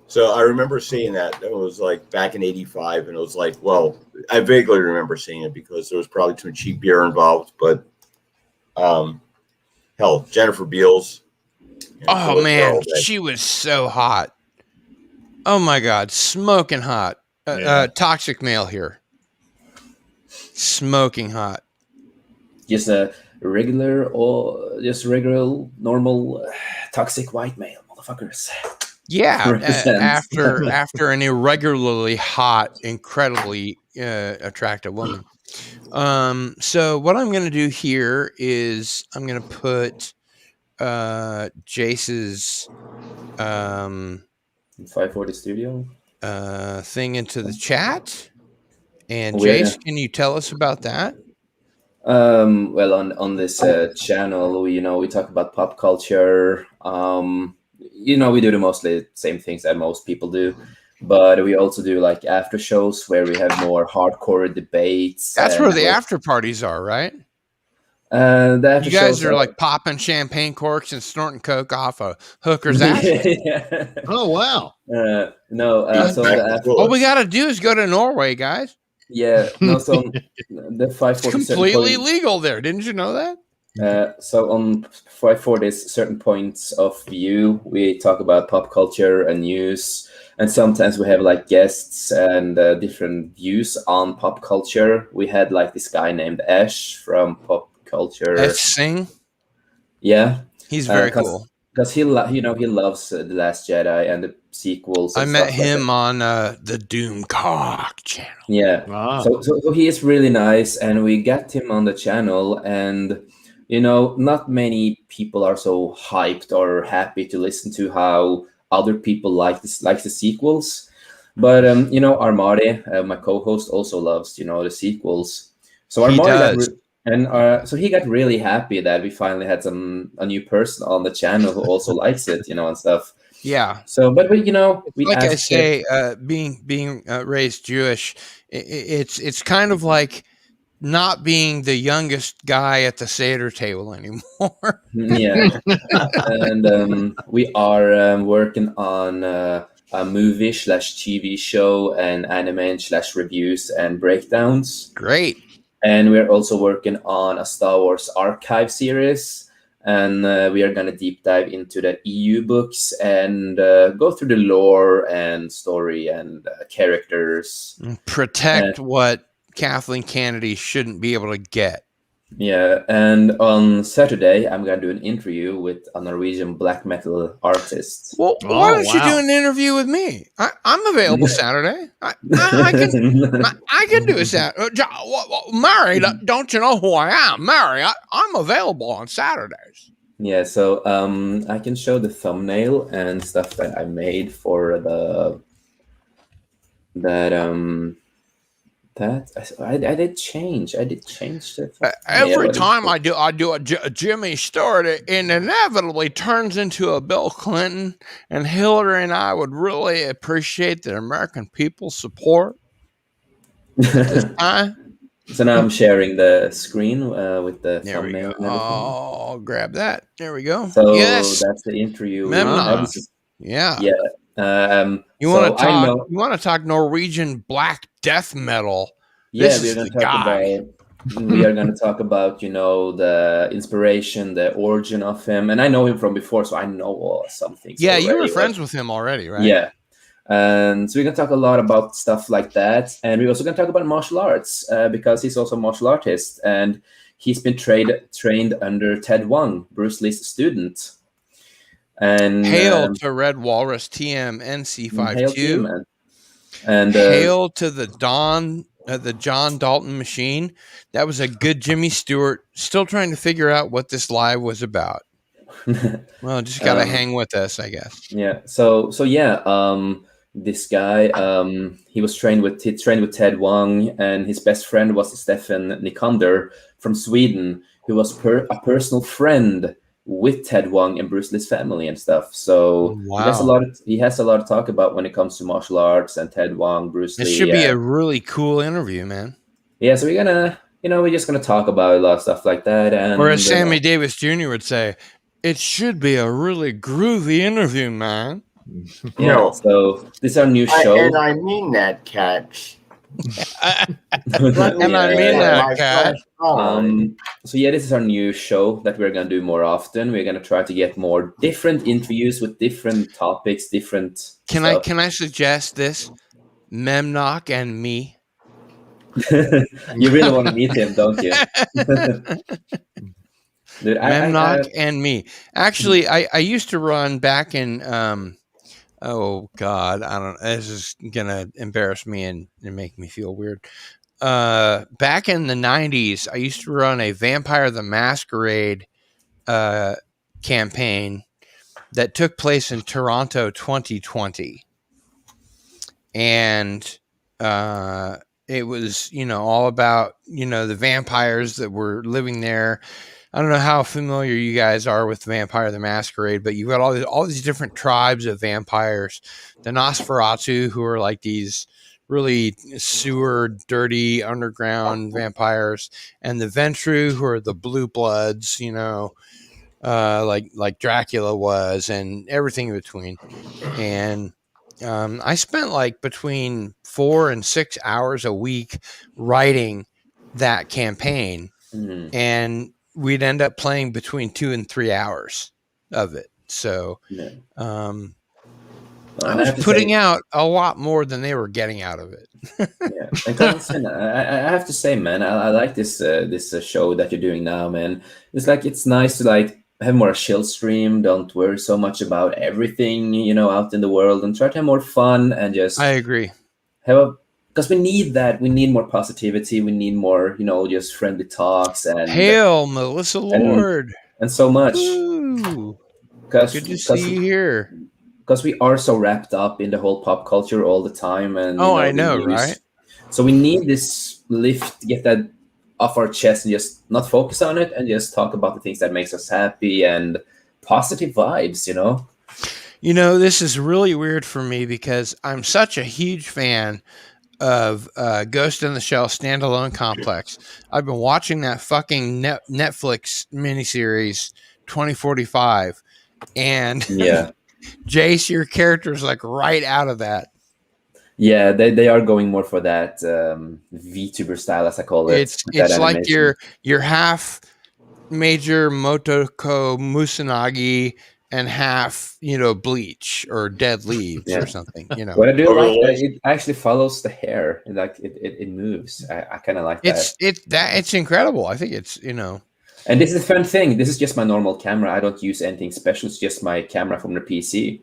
[SPEAKER 4] So I remember seeing that. It was like back in '85, and it was like, well, I vaguely remember seeing it because there was probably some cheap beer involved. But hell, Jennifer Beals.
[SPEAKER 1] Oh man, she was so hot. Oh my God, smoking hot.
[SPEAKER 3] Yeah.
[SPEAKER 1] Toxic male here. Smoking hot.
[SPEAKER 2] Just a regular or just regular, normal, toxic white male, motherfuckers.
[SPEAKER 1] Yeah,
[SPEAKER 2] Represents.
[SPEAKER 1] after an irregularly hot, incredibly attractive woman. So what I'm going to do here is I'm going to put Jace's
[SPEAKER 2] 540 Studio.
[SPEAKER 1] thing into the chat. And
[SPEAKER 2] We're
[SPEAKER 1] Jace, can you tell us about that?
[SPEAKER 2] Well, on this channel, we talk about pop culture. We do the mostly same things that most people do, but we also do like after shows where we have more hardcore debates.
[SPEAKER 1] That's
[SPEAKER 2] and
[SPEAKER 1] where the after parties are, right?
[SPEAKER 2] the after
[SPEAKER 1] You guys
[SPEAKER 2] shows
[SPEAKER 1] are like popping champagne corks and snorting coke off a hooker's ass.
[SPEAKER 2] yeah.
[SPEAKER 3] Oh wow!
[SPEAKER 2] No, so the after,
[SPEAKER 1] All we got to do is go to Norway, guys.
[SPEAKER 2] yeah, no, so the
[SPEAKER 1] It's
[SPEAKER 2] 540
[SPEAKER 1] completely legal there. Didn't you know that?
[SPEAKER 2] So on 540 certain points of view, we talk about pop culture and news, and sometimes we have like guests and different views on pop culture. We had like this guy named Ash from Pop Culture.
[SPEAKER 1] Ash Singh.
[SPEAKER 2] Yeah,
[SPEAKER 1] He's very
[SPEAKER 2] 'cause-
[SPEAKER 1] cool.
[SPEAKER 2] because he loves The Last Jedi and the sequels.
[SPEAKER 1] I
[SPEAKER 2] and
[SPEAKER 1] met
[SPEAKER 2] stuff like
[SPEAKER 1] him
[SPEAKER 2] that.
[SPEAKER 1] on the Doomcock channel.
[SPEAKER 2] Yeah.
[SPEAKER 3] Ah.
[SPEAKER 2] So he is really nice, and we got him on the channel, and not many people are so hyped or happy to listen to how other people like the sequels. But Armari, my co-host, also loves the sequels. So
[SPEAKER 1] He
[SPEAKER 2] Armari
[SPEAKER 1] does.
[SPEAKER 2] so he got really happy that we finally had a new person on the channel who also likes it, and stuff.
[SPEAKER 1] Yeah.
[SPEAKER 2] So, but we
[SPEAKER 1] Like I
[SPEAKER 2] asked
[SPEAKER 1] say, being raised Jewish, it's kind of like not being the youngest guy at the Seder table anymore.
[SPEAKER 2] yeah, and we are working on a movie/TV show and anime/reviews and breakdowns.
[SPEAKER 1] Great.
[SPEAKER 2] And we're also working on a Star Wars archive series, and we are going to deep dive into the EU books and go through the lore and story and characters.
[SPEAKER 1] Protect what Kathleen Kennedy shouldn't be able to get.
[SPEAKER 2] Yeah, and on Saturday, I'm going to do an interview with a Norwegian black metal artist.
[SPEAKER 1] Well,
[SPEAKER 3] Oh,
[SPEAKER 1] why don't you
[SPEAKER 3] wow.
[SPEAKER 1] do an interview with me? I'm available Saturday. I can do a Saturday. Mary, don't you know who I am? Mary, I'm available on Saturdays.
[SPEAKER 2] Yeah, so I can show the thumbnail and stuff that I made for I did change. I did change the
[SPEAKER 1] Every time I do a Jimmy Stewart, it inevitably turns into a Bill Clinton, and Hillary and I would really appreciate the American people's support.
[SPEAKER 2] So now I'm sharing the screen with the
[SPEAKER 1] There we
[SPEAKER 2] thumbnail
[SPEAKER 1] go.
[SPEAKER 2] and everything.
[SPEAKER 1] Oh, I'll grab that. There we go.
[SPEAKER 2] So
[SPEAKER 1] Yes.
[SPEAKER 2] that's the interview.
[SPEAKER 1] Memnon.
[SPEAKER 2] This is-
[SPEAKER 1] Yeah.
[SPEAKER 2] yeah.
[SPEAKER 1] You want to
[SPEAKER 2] so I
[SPEAKER 1] talk?
[SPEAKER 2] know-
[SPEAKER 1] You want to talk Norwegian black death metal?
[SPEAKER 2] Yeah,
[SPEAKER 1] This
[SPEAKER 2] we're
[SPEAKER 1] is
[SPEAKER 2] going
[SPEAKER 1] the
[SPEAKER 2] to talk
[SPEAKER 1] guy.
[SPEAKER 2] about. We are going to talk about the inspiration, the origin of him, and I know him from before, so I know some things.
[SPEAKER 1] Yeah, you were
[SPEAKER 2] already,
[SPEAKER 1] friends with him already, right?
[SPEAKER 2] Yeah. And so we're going to talk a lot about stuff like that. And we're also going to talk about martial arts because he's also a martial artist. And he's been trained under Ted Wong, Bruce Lee's student. And
[SPEAKER 1] Hail to Red Walrus TM
[SPEAKER 2] hail to you,
[SPEAKER 1] NC52.
[SPEAKER 2] man. And
[SPEAKER 1] Hail to the Don the John Dalton machine. That was a good Jimmy Stewart. Still trying to figure out what this live was about. Well, just gotta hang with us, I guess.
[SPEAKER 2] Yeah. So yeah. This guy, he trained with Ted Wong, and his best friend was Stefan Nikander from Sweden, who was a personal friend with Ted Wong and Bruce Lee's family and stuff. So
[SPEAKER 1] Wow.
[SPEAKER 2] he has a lot to talk about when it comes to martial arts and Ted Wong, Bruce Lee.
[SPEAKER 1] It should be a really cool interview, man.
[SPEAKER 2] Yeah. So we're just gonna talk about a lot of stuff like that. And
[SPEAKER 1] or as Sammy Davis Jr. would say, it should be a really groovy interview, man.
[SPEAKER 2] Yeah,
[SPEAKER 4] No.
[SPEAKER 2] so this is our new show.
[SPEAKER 4] And I mean that, Catch.
[SPEAKER 1] And I mean that, Cat.
[SPEAKER 2] So yeah, this is our new show that we're gonna do more often. We're gonna try to get more different interviews with different topics, different.
[SPEAKER 1] Can I suggest this? Memnock and me.
[SPEAKER 2] You really want to meet him, don't you? Dude,
[SPEAKER 1] Memnock and me. Actually, I used to run back in oh God, I don't. This is gonna embarrass me and make me feel weird. Back in the 90s, I used to run a Vampire the Masquerade campaign that took place in Toronto 2020, and it was all about the vampires that were living there. I don't know how familiar you guys are with Vampire the Masquerade, but you've got all these different tribes of vampires. The Nosferatu, who are like these really sewer, dirty, underground vampires, and the Ventru, who are the blue bloods, like Dracula was, and everything in between. And I spent like between 4 and 6 hours a week writing that campaign, and we'd end up playing between 2 and 3 hours of it. So I was putting out a lot more than they were getting out of it.
[SPEAKER 2] Yeah, and listen, I have to say, man, I like this show that you're doing now, man. It's nice to have more chill stream. Don't worry so much about everything out in the world, and try to have more fun and just.
[SPEAKER 1] I agree.
[SPEAKER 2] Because we need that. We need more positivity. We need more, just friendly talks and.
[SPEAKER 1] Hail, Melissa Lord.
[SPEAKER 2] And so much.
[SPEAKER 1] Good to see you here.
[SPEAKER 2] Because we are so wrapped up in the whole pop culture all the time, and
[SPEAKER 1] I know, right?
[SPEAKER 2] So we need this lift, get that off our chest, and just not focus on it, and just talk about the things that makes us happy and positive vibes.
[SPEAKER 1] This is really weird for me because I'm such a huge fan of Ghost in the Shell standalone complex. I've been watching that fucking Netflix miniseries 2045, and
[SPEAKER 2] yeah.
[SPEAKER 1] Jace, your character is like right out of that.
[SPEAKER 2] Yeah, they are going more for that VTuber style, as I call it.
[SPEAKER 1] It's like you're half Major Motoko Musanagi and half Bleach or Dead Leaves or something.
[SPEAKER 2] What I do like that it actually follows the hair, it moves. I kind of like that.
[SPEAKER 1] It's incredible. I think it's
[SPEAKER 2] And this is a fun thing. This is just my normal camera. I don't use anything special. It's just my camera from the PC.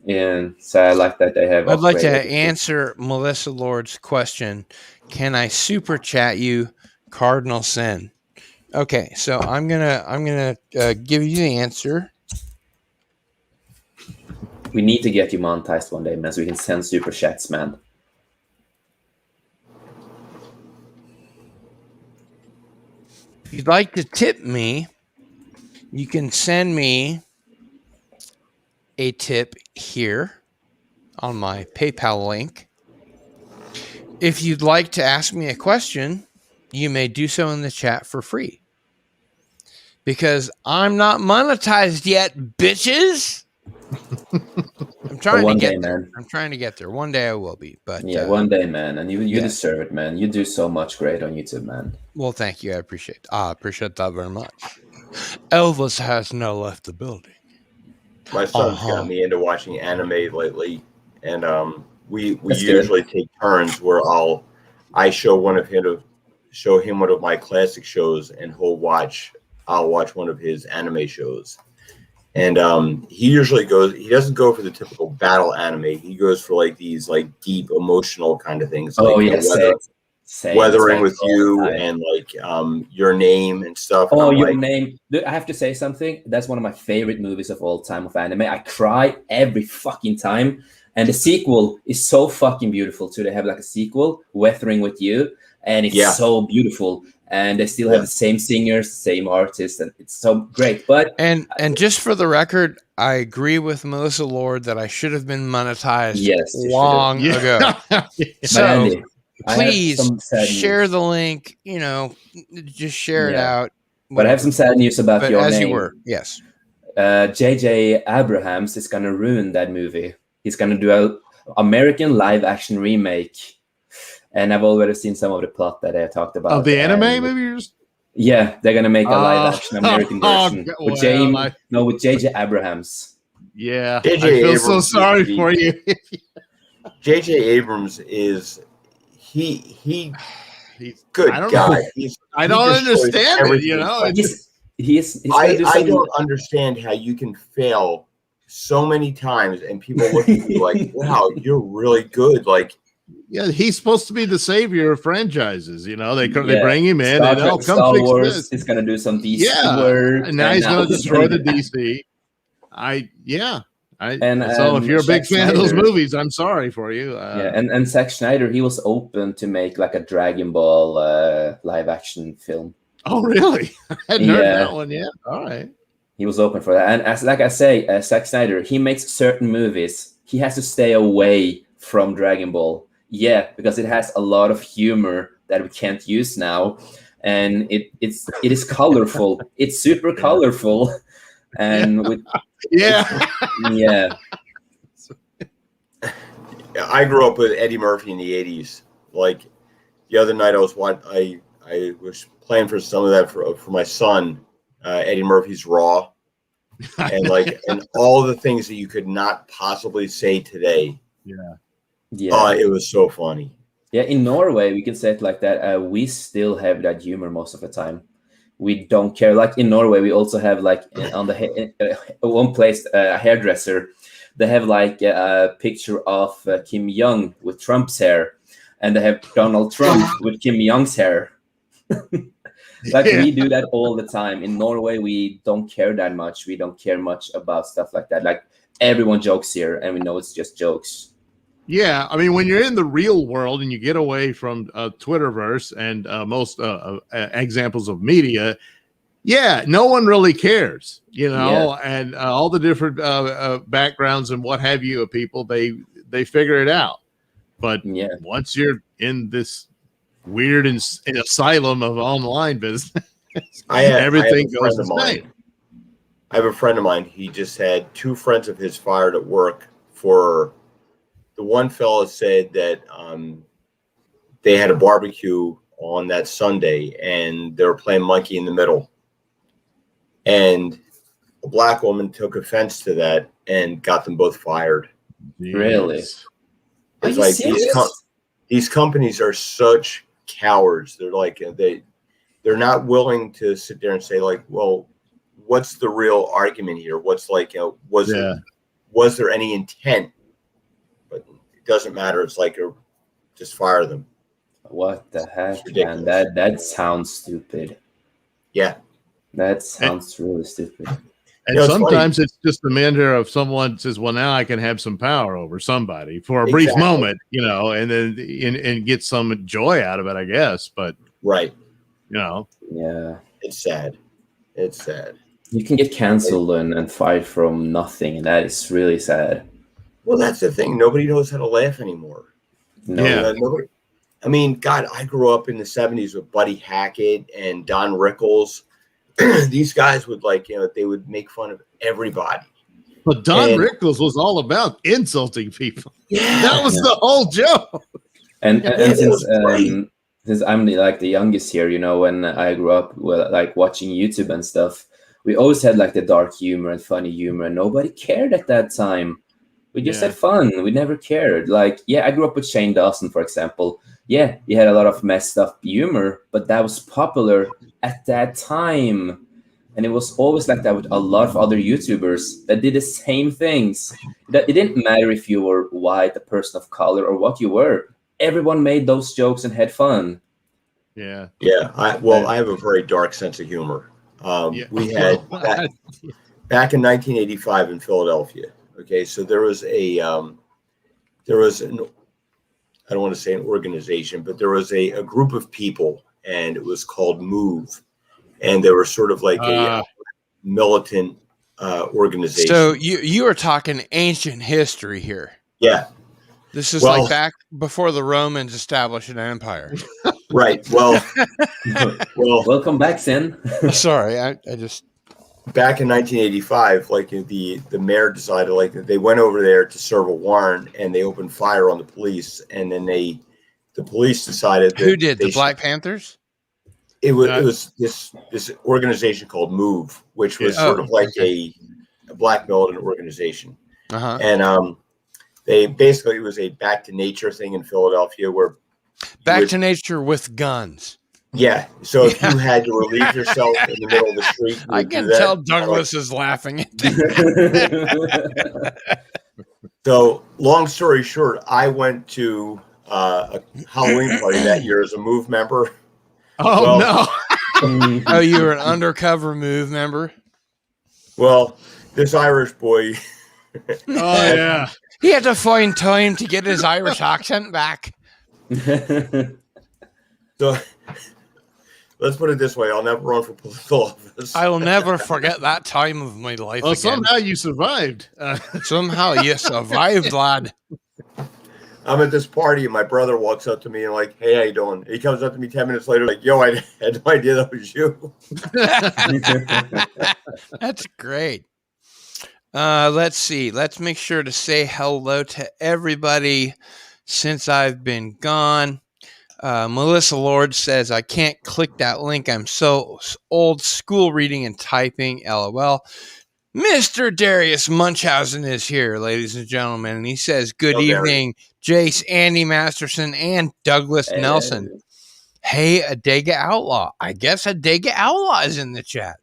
[SPEAKER 2] And so I like that they have.
[SPEAKER 1] I'd like to answer Melissa Lord's question. Can I super chat you, Cardinal Sin? Okay, so I'm gonna give you the answer.
[SPEAKER 2] We need to get you monetized one day, man, so we can send super chats, man.
[SPEAKER 1] If you'd like to tip me, you can send me a tip here on my PayPal link. If you'd like to ask me a question, you may do so in the chat for free. Because I'm not monetized yet, bitches. I'm trying to get there. I'm trying to get there. One day I will be, but
[SPEAKER 2] yeah, one day, man. And you deserve it, man. You do so much great on YouTube, man.
[SPEAKER 1] Well, thank you. I appreciate that very much. Elvis has now left the building.
[SPEAKER 4] My son's got me into watching anime lately, and we usually take turns where I show him one of my classic shows, and I'll watch one of his anime shows. And he usually goes. He doesn't go for the typical battle anime. He goes for like these like deep emotional kind of things.
[SPEAKER 2] Oh
[SPEAKER 4] like,
[SPEAKER 2] yeah, same.
[SPEAKER 4] Weathering
[SPEAKER 2] Same
[SPEAKER 4] with
[SPEAKER 2] all
[SPEAKER 4] You
[SPEAKER 2] the time.
[SPEAKER 4] and like Your Name and stuff. And
[SPEAKER 2] Oh,
[SPEAKER 4] I'm
[SPEAKER 2] Your
[SPEAKER 4] like,
[SPEAKER 2] Name. Dude, I have to say something. That's one of my favorite movies of all time of anime. I cry every fucking time. And the sequel is so fucking beautiful too. They have like a sequel, Weathering with You, and it's so beautiful. And they still have the same singers, same artists, and it's so great. But
[SPEAKER 1] and just for the record, I agree with Melissa Lord that I should have been monetized
[SPEAKER 2] Yes, you
[SPEAKER 1] long
[SPEAKER 3] Yeah.
[SPEAKER 1] ago.
[SPEAKER 2] But
[SPEAKER 1] So
[SPEAKER 2] Andy, I have
[SPEAKER 1] please
[SPEAKER 2] some sad
[SPEAKER 1] share
[SPEAKER 2] news.
[SPEAKER 1] the link. Just share it
[SPEAKER 2] Yeah.
[SPEAKER 1] out.
[SPEAKER 2] But I have some sad news about
[SPEAKER 1] But
[SPEAKER 2] Your
[SPEAKER 1] as
[SPEAKER 2] Name.
[SPEAKER 1] you were, yes.
[SPEAKER 2] J.J. Abrams is gonna ruin that movie. He's gonna do a American live action remake, and I've already seen some of the plot that I talked about.
[SPEAKER 3] Of the anime
[SPEAKER 2] and-
[SPEAKER 3] movie?
[SPEAKER 2] Yeah, they're gonna make a live action American version with with J.J. Abrams.
[SPEAKER 3] Yeah,
[SPEAKER 4] J.J.
[SPEAKER 3] I feel so
[SPEAKER 4] Abrams
[SPEAKER 3] sorry
[SPEAKER 4] would be-
[SPEAKER 3] for you.
[SPEAKER 4] J.J. Abrams is he
[SPEAKER 3] He's-
[SPEAKER 4] good
[SPEAKER 3] I don't
[SPEAKER 4] guy.
[SPEAKER 3] know. I don't
[SPEAKER 4] destroys
[SPEAKER 3] understand it.
[SPEAKER 4] everything.
[SPEAKER 3] You know,
[SPEAKER 2] He's gonna
[SPEAKER 4] I
[SPEAKER 2] do some.
[SPEAKER 4] don't understand how you can fail so many times and people look at you like, wow, you're really good. Like,
[SPEAKER 3] yeah, he's supposed to be the savior of franchises. You know, they bring him in
[SPEAKER 2] Star
[SPEAKER 3] and
[SPEAKER 2] Trek,
[SPEAKER 3] come
[SPEAKER 2] Star
[SPEAKER 3] fix
[SPEAKER 2] Wars
[SPEAKER 3] this.
[SPEAKER 2] is gonna do some DC
[SPEAKER 3] Yeah,
[SPEAKER 2] work,
[SPEAKER 3] and now he's going to destroy the
[SPEAKER 2] gonna-
[SPEAKER 3] DC.
[SPEAKER 2] And,
[SPEAKER 3] So if you're a big
[SPEAKER 2] Zack
[SPEAKER 3] fan of those
[SPEAKER 2] Snyder-
[SPEAKER 3] movies, I'm sorry for you.
[SPEAKER 2] and Zack Snyder, he was open to make like a Dragon Ball live action film.
[SPEAKER 3] Oh, really? I hadn't heard
[SPEAKER 2] Yeah.
[SPEAKER 3] that one yet. All right.
[SPEAKER 2] He was open for that. And as like I say, Zack Snyder, he makes certain movies. He has to stay away from Dragon Ball. Yeah, because it has a lot of humor that we can't use now, and it is colorful. It's super colorful, and with
[SPEAKER 3] Yeah.
[SPEAKER 2] yeah.
[SPEAKER 4] I grew up with Eddie Murphy in the 80s. Like the other night I was playing for some of that for my son, Eddie Murphy's Raw. And and all the things that you could not possibly say today.
[SPEAKER 3] Yeah.
[SPEAKER 4] It was so funny.
[SPEAKER 2] Yeah, in Norway, we can say it like that. We still have that humor most of the time. We don't care. Like in Norway, we also have like on the one place a hairdresser. They have like a picture of Kim Jong with Trump's hair, and they have Donald Trump with Kim Jong's hair. We do that all the time. In Norway, we don't care that much. We don't care much about stuff like that. Like everyone jokes here, and we know it's just jokes.
[SPEAKER 3] Yeah, I mean, when you're in the real world and you get away from Twitterverse and most examples of media, no one really cares, and all the different backgrounds and what have you of people, they figure it out. But once you're in this weird an asylum of online business, everything goes the same.
[SPEAKER 4] I have a friend of mine. He just had 2 friends of his fired at work for. The one fellow said that they had a barbecue on that Sunday and they were playing Monkey in the Middle. And a black woman took offense to that and got them both fired.
[SPEAKER 2] Really?
[SPEAKER 4] It's like these companies are such cowards. They're like they're not willing to sit there and say like, well, what's the real argument here? What's like, was there any intent? But it doesn't matter. It's like just fire them.
[SPEAKER 2] What the heck, man? That sounds stupid.
[SPEAKER 4] Yeah,
[SPEAKER 2] that sounds really stupid.
[SPEAKER 3] And sometimes it's just a matter of someone says, "Well, now I can have some power over somebody for a brief moment, and then and get some joy out of it, I guess." But
[SPEAKER 2] yeah,
[SPEAKER 4] it's sad. It's sad.
[SPEAKER 2] You can get canceled and fired from nothing, and that is really sad.
[SPEAKER 4] Well, that's the thing. Nobody knows how to laugh anymore. Nobody. I mean, God, I grew up in the 70s with Buddy Hackett and Don Rickles. These guys would they would make fun of everybody.
[SPEAKER 3] But Don Rickles was all about insulting people.
[SPEAKER 4] Yeah.
[SPEAKER 3] That was the whole joke.
[SPEAKER 2] And since I'm the youngest here, when I grew up watching YouTube and stuff, we always had the dark humor and funny humor, and nobody cared at that time. We just had fun. We never cared. I grew up with Shane Dawson, for example. Yeah, he had a lot of messed up humor, but that was popular at that time. And it was always like that with a lot of other YouTubers that did the same things. That it didn't matter if you were white, a person of color, or what you were. Everyone made those jokes and had fun.
[SPEAKER 3] Yeah.
[SPEAKER 4] Yeah. I have a very dark sense of humor.
[SPEAKER 3] Yeah.
[SPEAKER 4] We had back in 1985 in Philadelphia. Okay, so there was an I don't want to say an organization, but there was a group of people, and it was called Move, and they were sort of like a militant organization.
[SPEAKER 1] So you are talking ancient history here.
[SPEAKER 4] Yeah.
[SPEAKER 1] This is like back before the Romans established an empire.
[SPEAKER 4] Right. Well,
[SPEAKER 2] welcome back, Sin.
[SPEAKER 1] Sorry, I just
[SPEAKER 4] back in 1985, like the mayor decided, like they went over there to serve a warrant, and they opened fire on the police, and then the police decided that
[SPEAKER 1] who did the Black Panthers?
[SPEAKER 4] It was this organization called Move, which was sort of like a black militant organization, and they basically, it was a back to nature thing in Philadelphia, where
[SPEAKER 1] back to nature with guns.
[SPEAKER 4] Yeah. So if you had to relieve yourself in the middle of the street,
[SPEAKER 1] I can tell Douglas is laughing at that.
[SPEAKER 4] So long story short, I went to a Halloween party that year as a Move member.
[SPEAKER 3] Oh, no.
[SPEAKER 1] Oh, you were an undercover Move member?
[SPEAKER 4] Well, this Irish boy.
[SPEAKER 3] Yeah.
[SPEAKER 1] He had to find time to get his Irish accent back.
[SPEAKER 4] So let's put it this way: I'll never run for political office.
[SPEAKER 1] I will never forget that time of my life.
[SPEAKER 3] Well,
[SPEAKER 1] again.
[SPEAKER 3] somehow you survived.
[SPEAKER 1] Somehow you survived, lad.
[SPEAKER 4] I'm at this party, and my brother walks up to me and like, "Hey, how you doing?" He comes up to me 10 minutes later, like, "Yo, I had no idea that was you."
[SPEAKER 1] That's great. Let's see. Let's make sure to say hello to everybody since I've been gone. Melissa Lord says, I can't click that link. I'm so old school reading and typing. LOL. Mr. Darius Munchausen is here, ladies and gentlemen. And he says, good evening, Jace, Andy Masterson, and Douglas Nelson. Hey, Adega Outlaw. I guess Adega Outlaw is in the chat.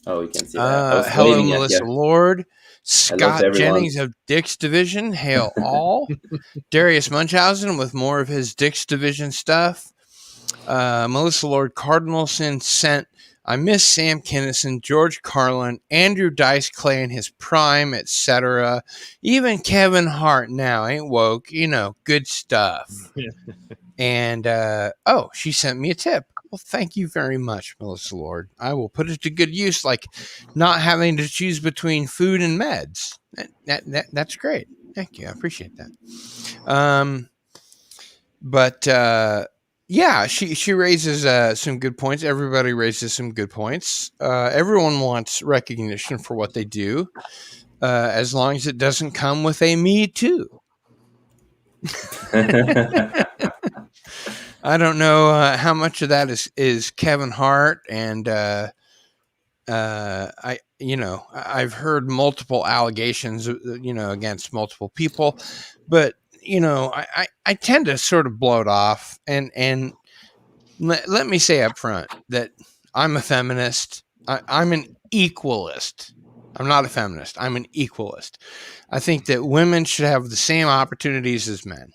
[SPEAKER 2] Oh, you can see that.
[SPEAKER 1] Hello, Melissa Lord. Scott Jennings of Dick's Division. Hail all. Darius Munchausen with more of his Dick's Division stuff. Melissa Lord Cardinalson sent, I miss Sam Kinison, George Carlin, Andrew Dice Clay in his prime, etc. Even Kevin Hart now ain't woke. You know, good stuff. And, she sent me a tip. Well, thank you very much, Melissa Lord. I will put it to good use, like not having to choose between food and meds. That's great. Thank you. I appreciate that. She raises some good points. Everybody raises some good points. Everyone wants recognition for what they do, as long as it doesn't come with a me too. I don't know how much of that is Kevin Hart, and I've heard multiple allegations, against multiple people, but I tend to sort of blow it off, and let me say up front that I'm a feminist. I'm an equalist. I'm not a feminist. I'm an equalist. I think that women should have the same opportunities as men.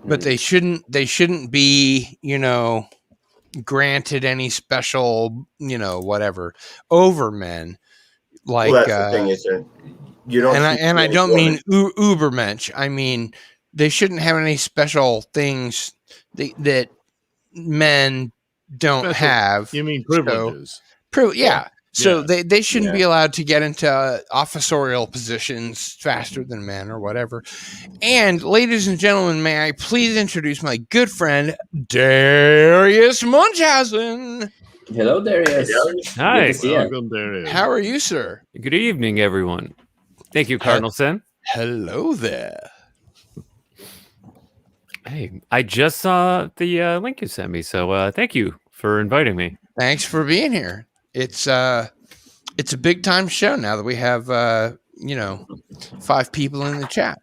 [SPEAKER 1] But they shouldn't be, granted any special, whatever over men. Like,
[SPEAKER 4] well, that's the thing is that you don't.
[SPEAKER 1] And I don't mean ubermensch. I mean, they shouldn't have any special things that men don't have.
[SPEAKER 3] You mean privileges?
[SPEAKER 1] Yeah. So they shouldn't be allowed to get into officerial positions faster than men or whatever. And ladies and gentlemen, may I please introduce my good friend, Darius Munchausen.
[SPEAKER 2] Hello, Darius.
[SPEAKER 5] Hi.
[SPEAKER 3] Welcome, Darius.
[SPEAKER 1] How are you, sir?
[SPEAKER 5] Good evening, everyone. Thank you, Cardinalson.
[SPEAKER 1] Hello there.
[SPEAKER 5] Hey, I just saw the link you sent me, so thank you for inviting me.
[SPEAKER 1] Thanks for being here. It's a big time show now that we have 5 people in the chat.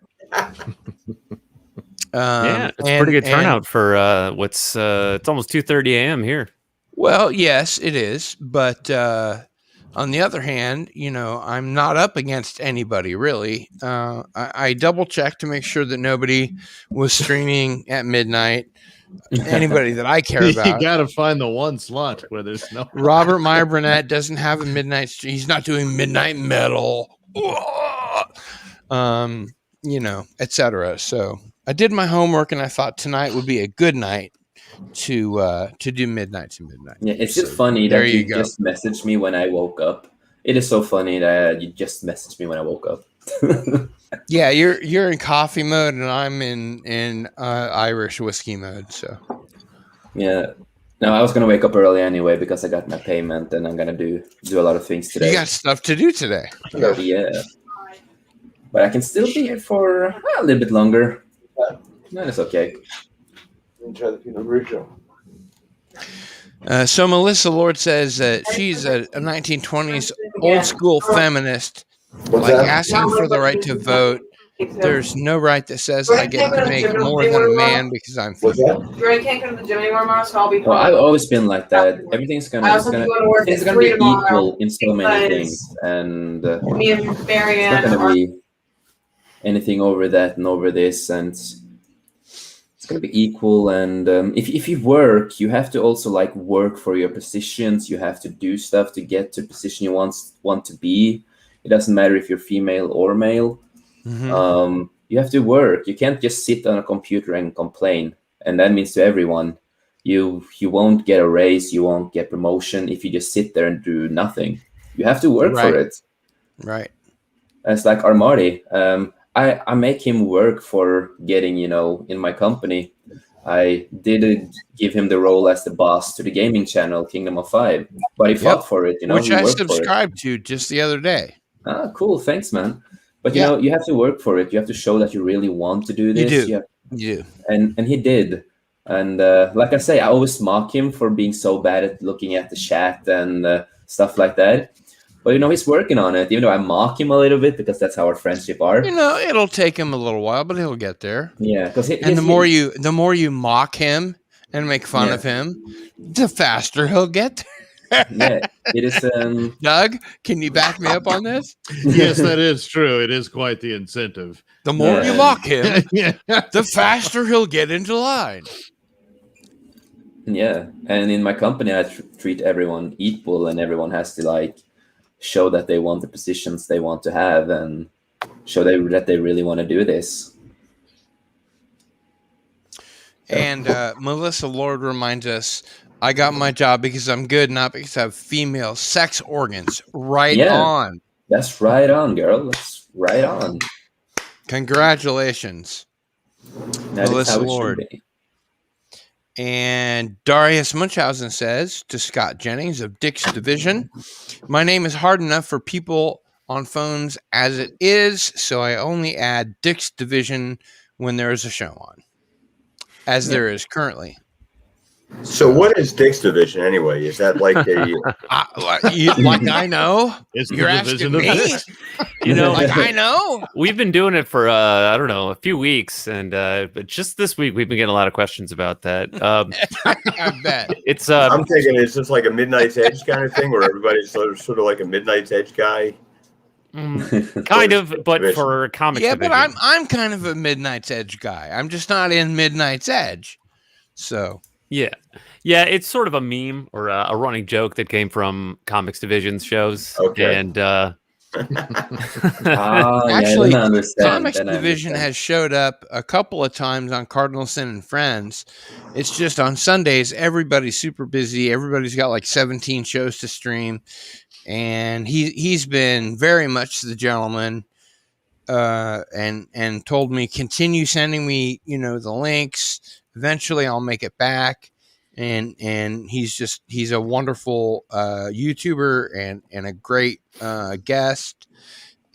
[SPEAKER 5] It's a pretty good turnout for it's almost 2:30 a.m. here.
[SPEAKER 1] Well, yes, it is, but on the other hand, I'm not up against anybody really. I double checked to make sure that nobody was streaming at midnight. Anybody that I care
[SPEAKER 3] You
[SPEAKER 1] about.
[SPEAKER 3] got to find the one slot where there's no.
[SPEAKER 1] Robert Meyer Burnett doesn't have a midnight stream. He's not doing midnight metal, etc. So I did my homework, and I thought tonight would be a good night to do midnight to midnight.
[SPEAKER 2] Yeah, it's just funny that you just messaged me when I woke up. It is so funny that you just messaged me when I woke up.
[SPEAKER 1] Yeah, you're in coffee mode, and I'm in Irish whiskey mode. So
[SPEAKER 2] yeah, no, I was gonna wake up early anyway because I got my payment, and I'm gonna do a lot of things today.
[SPEAKER 1] You got stuff to do today.
[SPEAKER 2] Yeah, but I can still be here for a little bit longer. That is okay.
[SPEAKER 4] Try the Pinot Grigio.
[SPEAKER 1] So Melissa Lord says that she's a 1920s old school feminist. Asking for the right to vote. There's no right that says I get to make more than a man because I'm female.
[SPEAKER 6] Dre can't come to the gym anymore, Mom, so I'll be.
[SPEAKER 2] Well, I've always been like that. Everything's gonna be equal in so many things, and
[SPEAKER 6] me and Marianne
[SPEAKER 2] it's not gonna be anything over that and over this, and it's gonna be equal. And if you work, you have to also like work for your positions. You have to do stuff to get to the position you want to be. It doesn't matter if you're female or male. Mm-hmm. You have to work. You can't just sit on a computer and complain. And that means to everyone, you won't get a raise, you won't get promotion if you just sit there and do nothing. You have to work for it.
[SPEAKER 1] Right.
[SPEAKER 2] It's like Armati. I make him work for getting, in my company. I didn't give him the role as the boss to the gaming channel, Kingdom of Five, but he fought for it.
[SPEAKER 1] Which I subscribed to just the other day.
[SPEAKER 2] Ah, cool. Thanks, man. But you have to work for it. You have to show that you really want to do this.
[SPEAKER 1] You do.
[SPEAKER 2] And he did. And like I say, I always mock him for being so bad at looking at the chat and stuff like that. But he's working on it. Even though I mock him a little bit because that's how our friendship are.
[SPEAKER 1] It'll take him a little while, but he'll get there.
[SPEAKER 2] Yeah, because
[SPEAKER 1] the more you mock him and make fun of him, the faster he'll get there.
[SPEAKER 2] Yeah, it is.
[SPEAKER 1] Doug, can you back me up on this?
[SPEAKER 3] Yes, that is true. It is quite the incentive.
[SPEAKER 1] The more you mock him, the faster he'll get into line.
[SPEAKER 2] Yeah, and in my company, I treat everyone equal, and everyone has to show that they want the positions they want to have, and show that they really want to do this.
[SPEAKER 1] And Melissa Lord reminds us, I got my job because I'm good, not because I have female sex organs. Right on.
[SPEAKER 2] That's right on, girl. That's right on.
[SPEAKER 1] Congratulations, Melissa Lord. And Darius Munchausen says to Scott Jennings of Dick's Division, my name is hard enough for people on phones as it is, so I only add Dick's Division when there is a show on, as there is currently.
[SPEAKER 4] So what is Dick's Division anyway? Is that like a
[SPEAKER 1] I know? You're asking me? I know?
[SPEAKER 5] We've been doing it for I don't know, a few weeks, and but just this week we've been getting a lot of questions about that.
[SPEAKER 1] I bet.
[SPEAKER 5] It's
[SPEAKER 4] I'm thinking it's just like a Midnight's Edge kind of thing where everybody's sort of like a Midnight's Edge guy.
[SPEAKER 5] Kind of, but for comics.
[SPEAKER 1] Yeah, but I'm kind of a Midnight's Edge guy. I'm just not in Midnight's Edge. So
[SPEAKER 5] yeah, it's sort of a meme or a running joke that came from Comics Division's shows.
[SPEAKER 4] Okay.
[SPEAKER 5] And
[SPEAKER 1] actually, Comics Division has showed up a couple of times on Cardinalson and Friends. It's just on Sundays, everybody's super busy. Everybody's got like 17 shows to stream. And he's been very much the gentleman, and told me, continue sending me, the links. Eventually I'll make it back. And he's a wonderful YouTuber and a great guest.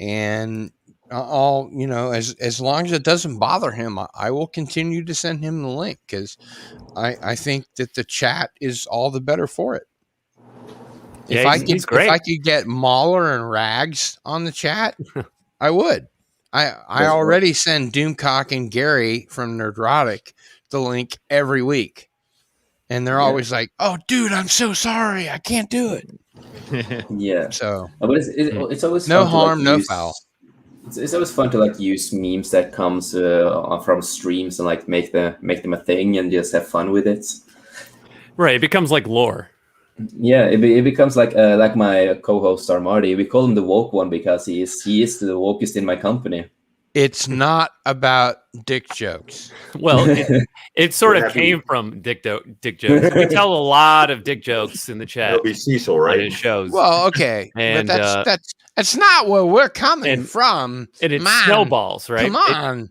[SPEAKER 1] And I'll, as long as it doesn't bother him, I will continue to send him the link, because I think that the chat is all the better for it.
[SPEAKER 5] Yeah,
[SPEAKER 1] if I could get Mahler and Rags on the chat, I would. I already send Doomcock and Gary from Nerdrotic the link every week. and they're always like, "Oh, dude, I'm so sorry, I can't do it."
[SPEAKER 2] Yeah.
[SPEAKER 1] So
[SPEAKER 2] But it's always
[SPEAKER 1] no
[SPEAKER 2] fun to, like,
[SPEAKER 1] harm, no
[SPEAKER 2] use-
[SPEAKER 1] foul.
[SPEAKER 2] It's always fun to like use memes that comes from streams and like make them a thing and just have fun with it.
[SPEAKER 5] Right. It becomes like lore.
[SPEAKER 2] Yeah, it becomes like my co-host Armarty. We call him the woke one because he is the wokest in my company.
[SPEAKER 1] It's not about dick jokes.
[SPEAKER 5] Well, it sort of
[SPEAKER 4] Happy-
[SPEAKER 5] came from dick jokes. We tell a lot of dick jokes in the chat
[SPEAKER 4] It'll be Cecil,
[SPEAKER 5] on
[SPEAKER 4] right?
[SPEAKER 5] his shows.
[SPEAKER 1] Well, okay,
[SPEAKER 5] And,
[SPEAKER 1] but that's not where we're coming
[SPEAKER 5] and-
[SPEAKER 1] from.
[SPEAKER 5] and it
[SPEAKER 1] Man,
[SPEAKER 5] snowballs, right?
[SPEAKER 1] Come on,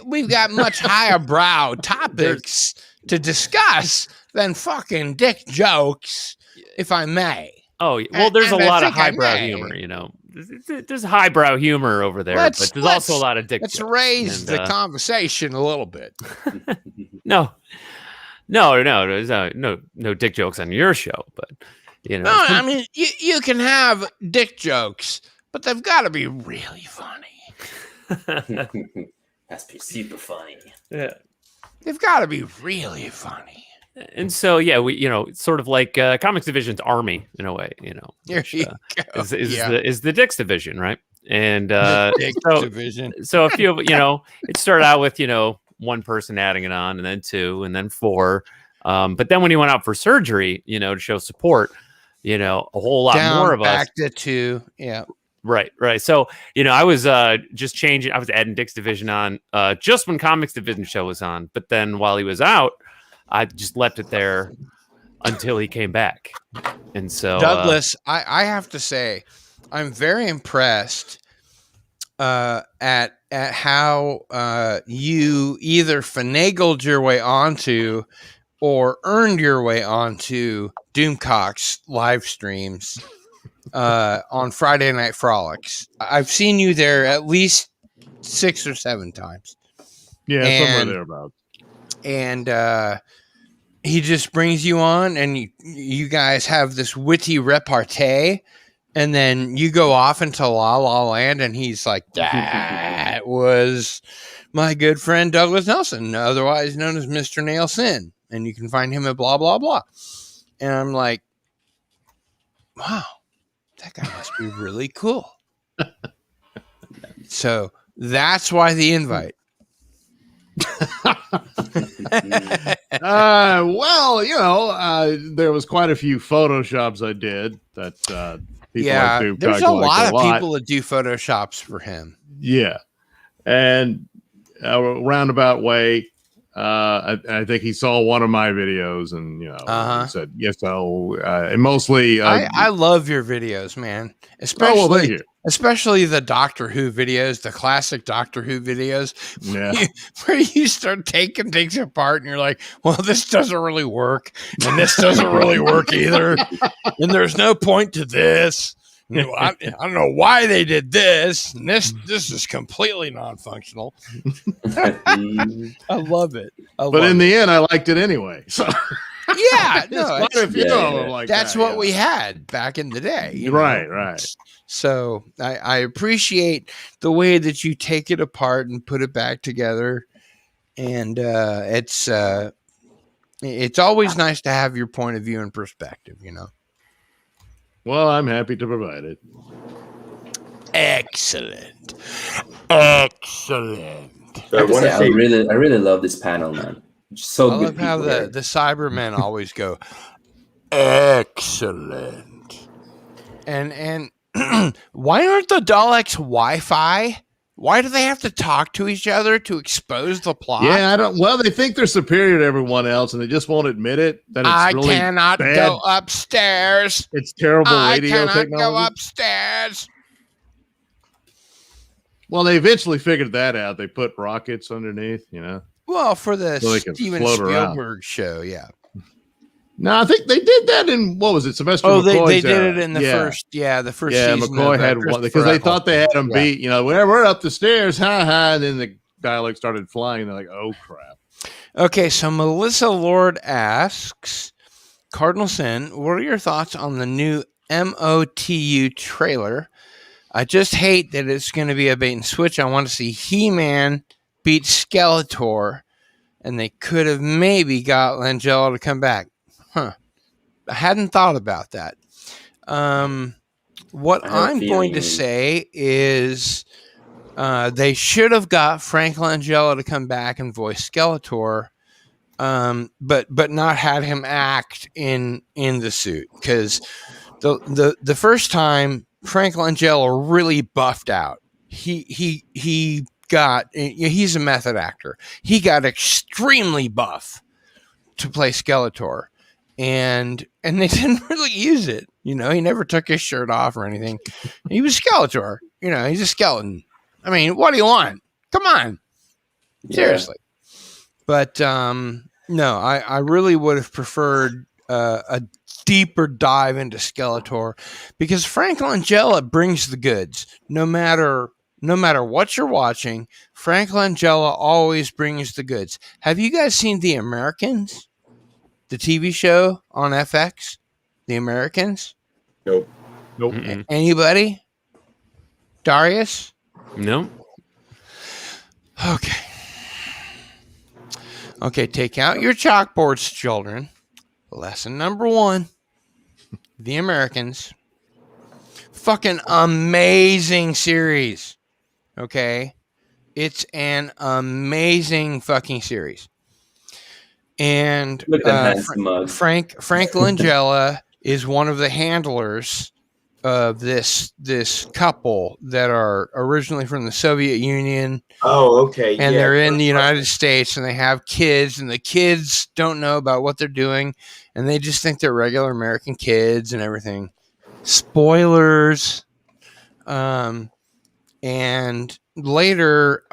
[SPEAKER 1] we've got much higher brow topics to discuss than fucking dick jokes, if I may.
[SPEAKER 5] Oh, well, there's a
[SPEAKER 1] and I
[SPEAKER 5] lot of
[SPEAKER 1] think I
[SPEAKER 5] highbrow
[SPEAKER 1] may.
[SPEAKER 5] humor, you know. There's highbrow humor over there,
[SPEAKER 1] Let's-
[SPEAKER 5] but there's also a lot of dick
[SPEAKER 1] Let's
[SPEAKER 5] jokes.
[SPEAKER 1] raise
[SPEAKER 5] And,
[SPEAKER 1] the conversation a little bit.
[SPEAKER 5] No, there's no dick jokes on your show, but you know,
[SPEAKER 1] No, I mean you can have dick jokes, but they've got to be really funny.
[SPEAKER 2] That's super funny.
[SPEAKER 5] yeah.
[SPEAKER 1] They've got to be really funny.
[SPEAKER 5] And so, yeah, we, you know, it's sort of like Comics Division's army in a way, you know,
[SPEAKER 1] Here
[SPEAKER 5] which,
[SPEAKER 1] you go.
[SPEAKER 5] is the Dicks Division, right? And
[SPEAKER 1] Dick
[SPEAKER 5] so,
[SPEAKER 1] division.
[SPEAKER 5] so if you, you know, it started out with, you know, one person adding it on, and then two, and then four. But then when he went out for surgery, you know, to show support, you know, a whole lot
[SPEAKER 1] Down,
[SPEAKER 5] more of us.
[SPEAKER 1] back to two. Yeah.
[SPEAKER 5] Right. So, you know, I was just changing. I was adding Dick's Division on just when Comics Division show was on. But then while he was out, I just left it there until he came back. And so,
[SPEAKER 1] Douglas, I have to say, I'm very impressed at how you either finagled your way onto or earned your way onto Doomcock's live streams on Friday Night Frolics. I've seen you there at least 6 or 7 times.
[SPEAKER 3] Yeah,
[SPEAKER 1] And-
[SPEAKER 3] somewhere thereabouts.
[SPEAKER 1] And he just brings you on, and you guys have this witty repartee, and then you go off into La La Land, and he's like, "That was my good friend Douglas Nelson, otherwise known as Mr. Nailsin, and you can find him at blah blah blah." And I'm like, "Wow, that guy must be really cool." So that's why the invite.
[SPEAKER 3] Well, you know, there was quite a few Photoshops I did that people
[SPEAKER 1] Yeah,
[SPEAKER 3] like
[SPEAKER 1] there's
[SPEAKER 3] Doomcock
[SPEAKER 1] a
[SPEAKER 3] liked
[SPEAKER 1] lot of people that do Photoshops for him.
[SPEAKER 3] Yeah, and a roundabout way, I think he saw one of my videos, and you know,
[SPEAKER 1] Uh-huh.
[SPEAKER 3] he said yes. So, and mostly,
[SPEAKER 1] I love your videos, man.
[SPEAKER 3] oh well, thank you.
[SPEAKER 1] Especially the Doctor Who videos, the classic Doctor Who videos,
[SPEAKER 3] Yeah,
[SPEAKER 1] where you start taking things apart and you're like, well, this doesn't really work, and this doesn't really work either, and there's no point to this. You know, I don't know why they did this, and this is completely non-functional. I love it.
[SPEAKER 3] but in the end, I liked it anyway. So
[SPEAKER 1] yeah,
[SPEAKER 3] there's
[SPEAKER 1] no,
[SPEAKER 3] quite a few
[SPEAKER 2] yeah,
[SPEAKER 3] of
[SPEAKER 2] yeah.
[SPEAKER 3] them like
[SPEAKER 1] that's
[SPEAKER 3] that,
[SPEAKER 1] what
[SPEAKER 3] yeah.
[SPEAKER 1] we had back in the day. you know?
[SPEAKER 3] Right.
[SPEAKER 1] So I appreciate the way that you take it apart and put it back together, and it's always nice to have your point of view and perspective. You know,
[SPEAKER 3] Well, I'm happy to provide it.
[SPEAKER 1] excellent.
[SPEAKER 4] So I
[SPEAKER 2] I
[SPEAKER 4] want to say,
[SPEAKER 2] really love this panel, man. It's so
[SPEAKER 1] I
[SPEAKER 2] good.
[SPEAKER 1] love how
[SPEAKER 2] people here.
[SPEAKER 1] the Cybermen always go excellent, and why aren't the Daleks Wi-Fi? Why do they have to talk to each other to expose the plot?
[SPEAKER 3] Yeah, I don't. Well, they think they're superior to everyone else, and they just won't admit it. That it's
[SPEAKER 1] I
[SPEAKER 3] really
[SPEAKER 1] cannot
[SPEAKER 3] bad.
[SPEAKER 1] go upstairs.
[SPEAKER 3] It's terrible
[SPEAKER 1] I
[SPEAKER 3] radio
[SPEAKER 1] cannot
[SPEAKER 3] technology.
[SPEAKER 1] go upstairs.
[SPEAKER 3] Well, they eventually figured that out. They put rockets underneath, you know.
[SPEAKER 1] Well, for the
[SPEAKER 3] So they can
[SPEAKER 1] Steven
[SPEAKER 3] float around.
[SPEAKER 1] Spielberg show, yeah.
[SPEAKER 3] No, I think they did that in what was it, Sylvester?
[SPEAKER 1] Oh, they
[SPEAKER 3] McCoy's
[SPEAKER 1] did
[SPEAKER 3] era.
[SPEAKER 1] it in the first
[SPEAKER 3] Yeah,
[SPEAKER 1] season.
[SPEAKER 3] McCoy
[SPEAKER 1] of,
[SPEAKER 3] had one because
[SPEAKER 1] Christopher
[SPEAKER 3] they
[SPEAKER 1] Eccleston.
[SPEAKER 3] thought they had him
[SPEAKER 1] Yeah.
[SPEAKER 3] beat. You know, we're up the stairs, ha ha. And then the dialogue started flying. They're like, oh crap.
[SPEAKER 1] Okay, so Melissa Lord asks, Cardinal Sin, what are your thoughts on the new MOTU trailer? I just hate that it's going to be a bait and switch. I want to see He-Man beat Skeletor and they could have maybe got Langella to come back. I hadn't thought about that. What
[SPEAKER 2] I have a
[SPEAKER 1] I'm going to
[SPEAKER 2] feeling-
[SPEAKER 1] say is they should have got Frank Langella to come back and voice Skeletor, but not had him act in the suit, because the first time Frank Langella really buffed out. He got, he's a method actor. He got extremely buff to play Skeletor, and they didn't really use it. He never took his shirt off or anything. He was Skeletor. He's a skeleton. I mean, what do you want? Come on, seriously. But no, I really would have preferred a deeper dive into Skeletor, because Frank Langella brings the goods. No matter what you're watching, Frank Langella always brings the goods. Have you guys seen The Americans? The TV show on FX? The Americans?
[SPEAKER 4] Nope.
[SPEAKER 5] Mm-mm.
[SPEAKER 1] Anybody? Darius?
[SPEAKER 5] No.
[SPEAKER 1] Okay, take out your chalkboards, children. Lesson number 1. The Americans. Fucking amazing series. Okay? It's an amazing fucking series. And
[SPEAKER 2] Look at that handsome mug.
[SPEAKER 1] Frank Langella is one of the handlers of this couple that are originally from the Soviet Union,
[SPEAKER 4] Oh, okay.
[SPEAKER 1] and
[SPEAKER 4] yeah,
[SPEAKER 1] they're in the
[SPEAKER 4] Kurt
[SPEAKER 1] United States, and they have kids, and the kids don't know about what they're doing, and they just think they're regular American kids and everything. Spoilers. And later,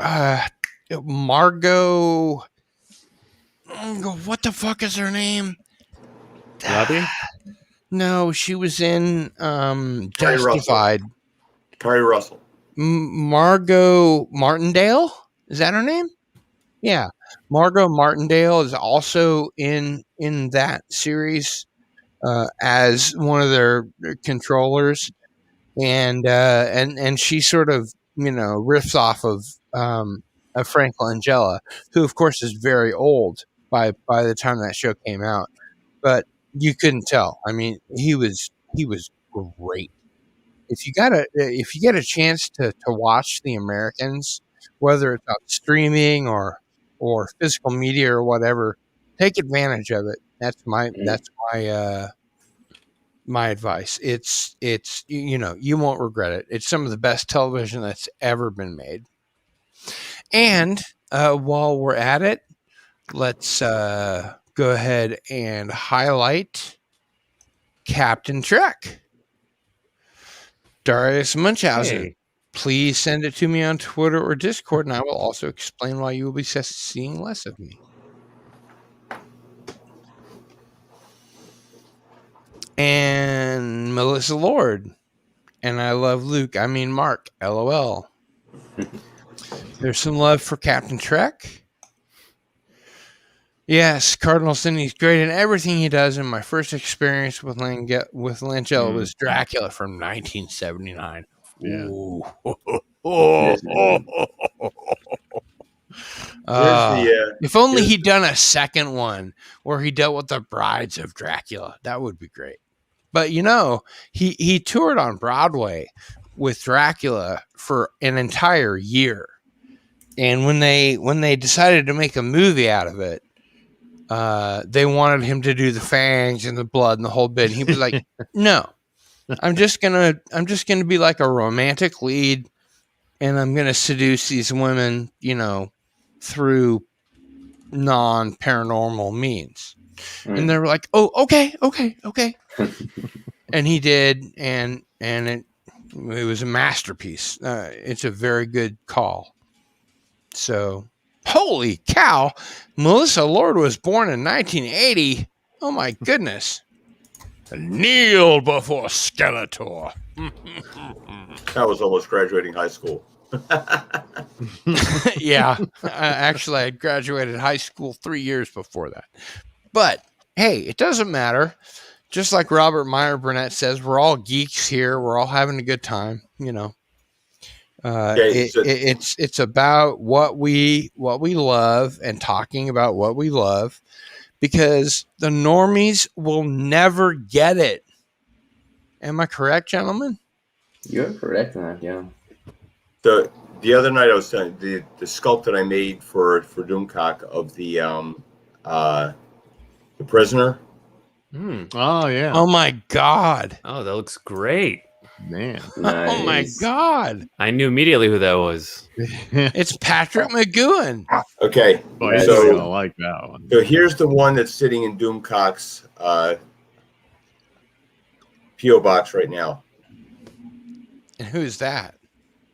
[SPEAKER 1] Margot, what the fuck is her name?
[SPEAKER 5] Robbie?
[SPEAKER 1] No, she was in
[SPEAKER 4] Russell.
[SPEAKER 1] Justified.
[SPEAKER 4] Perry Russell.
[SPEAKER 1] Margot Martindale? Is that her name? Yeah. Margot Martindale is also in that series as one of their controllers. And she sort of, riffs off of Frank Langella, who of course is very old by the time that show came out. But you couldn't tell. I mean, he was great. If you get a chance to watch The Americans, whether it's on streaming or physical media or whatever, take advantage of it. That's my my advice. It's you won't regret it. It's some of the best television that's ever been made. And while we're at it, let's go ahead and highlight Captain Trek. Darius Munchausen,
[SPEAKER 5] Hey.
[SPEAKER 1] please send it to me on Twitter or Discord, and I will also explain why you will be seeing less of me. And Melissa Lord. And I love Luke. I mean Mark. LOL. There's some love for Captain Trek. Yes, Cardinal Cindy's great in everything he does. And my first experience with Langella was Dracula from 1979.
[SPEAKER 3] Yeah.
[SPEAKER 1] Ooh. If only he'd done a second one where he dealt with the brides of Dracula, that would be great. But he toured on Broadway with Dracula for an entire year, and when they decided to make a movie out of it, they wanted him to do the fangs and the blood and the whole bit. And he was like, "No, I'm just gonna be like a romantic lead, and I'm gonna seduce these women, through non-paranormal means." And they were like, "Oh, okay." And he did, and it was a masterpiece. It's a very good call. So, holy cow, Melissa Lord was born in 1980. Oh my goodness! Kneel before Skeletor.
[SPEAKER 4] I was almost graduating high school.
[SPEAKER 1] Yeah, actually, I graduated high school 3 years before that. But hey, it doesn't matter. Just like Robert Meyer Burnett says, we're all geeks here. We're all having a good time,
[SPEAKER 4] Okay, so-
[SPEAKER 1] It's about what we love and talking about what we love, because the normies will never get it. Am I correct, gentlemen?
[SPEAKER 2] You're correct on that, yeah.
[SPEAKER 4] The other night I was saying the sculpt that I made for Doomcock of the prisoner.
[SPEAKER 3] Oh yeah.
[SPEAKER 1] Oh my god!
[SPEAKER 5] Oh, that looks great.
[SPEAKER 3] Man.
[SPEAKER 1] Oh my
[SPEAKER 2] Nice.
[SPEAKER 1] god!
[SPEAKER 5] I knew immediately who that was.
[SPEAKER 1] It's Patrick McGowan.
[SPEAKER 4] Okay,
[SPEAKER 3] Boy, he's
[SPEAKER 4] so-
[SPEAKER 3] gonna like that one.
[SPEAKER 4] so here's the one that's sitting in Doomcock's PO box right now.
[SPEAKER 1] And who's that?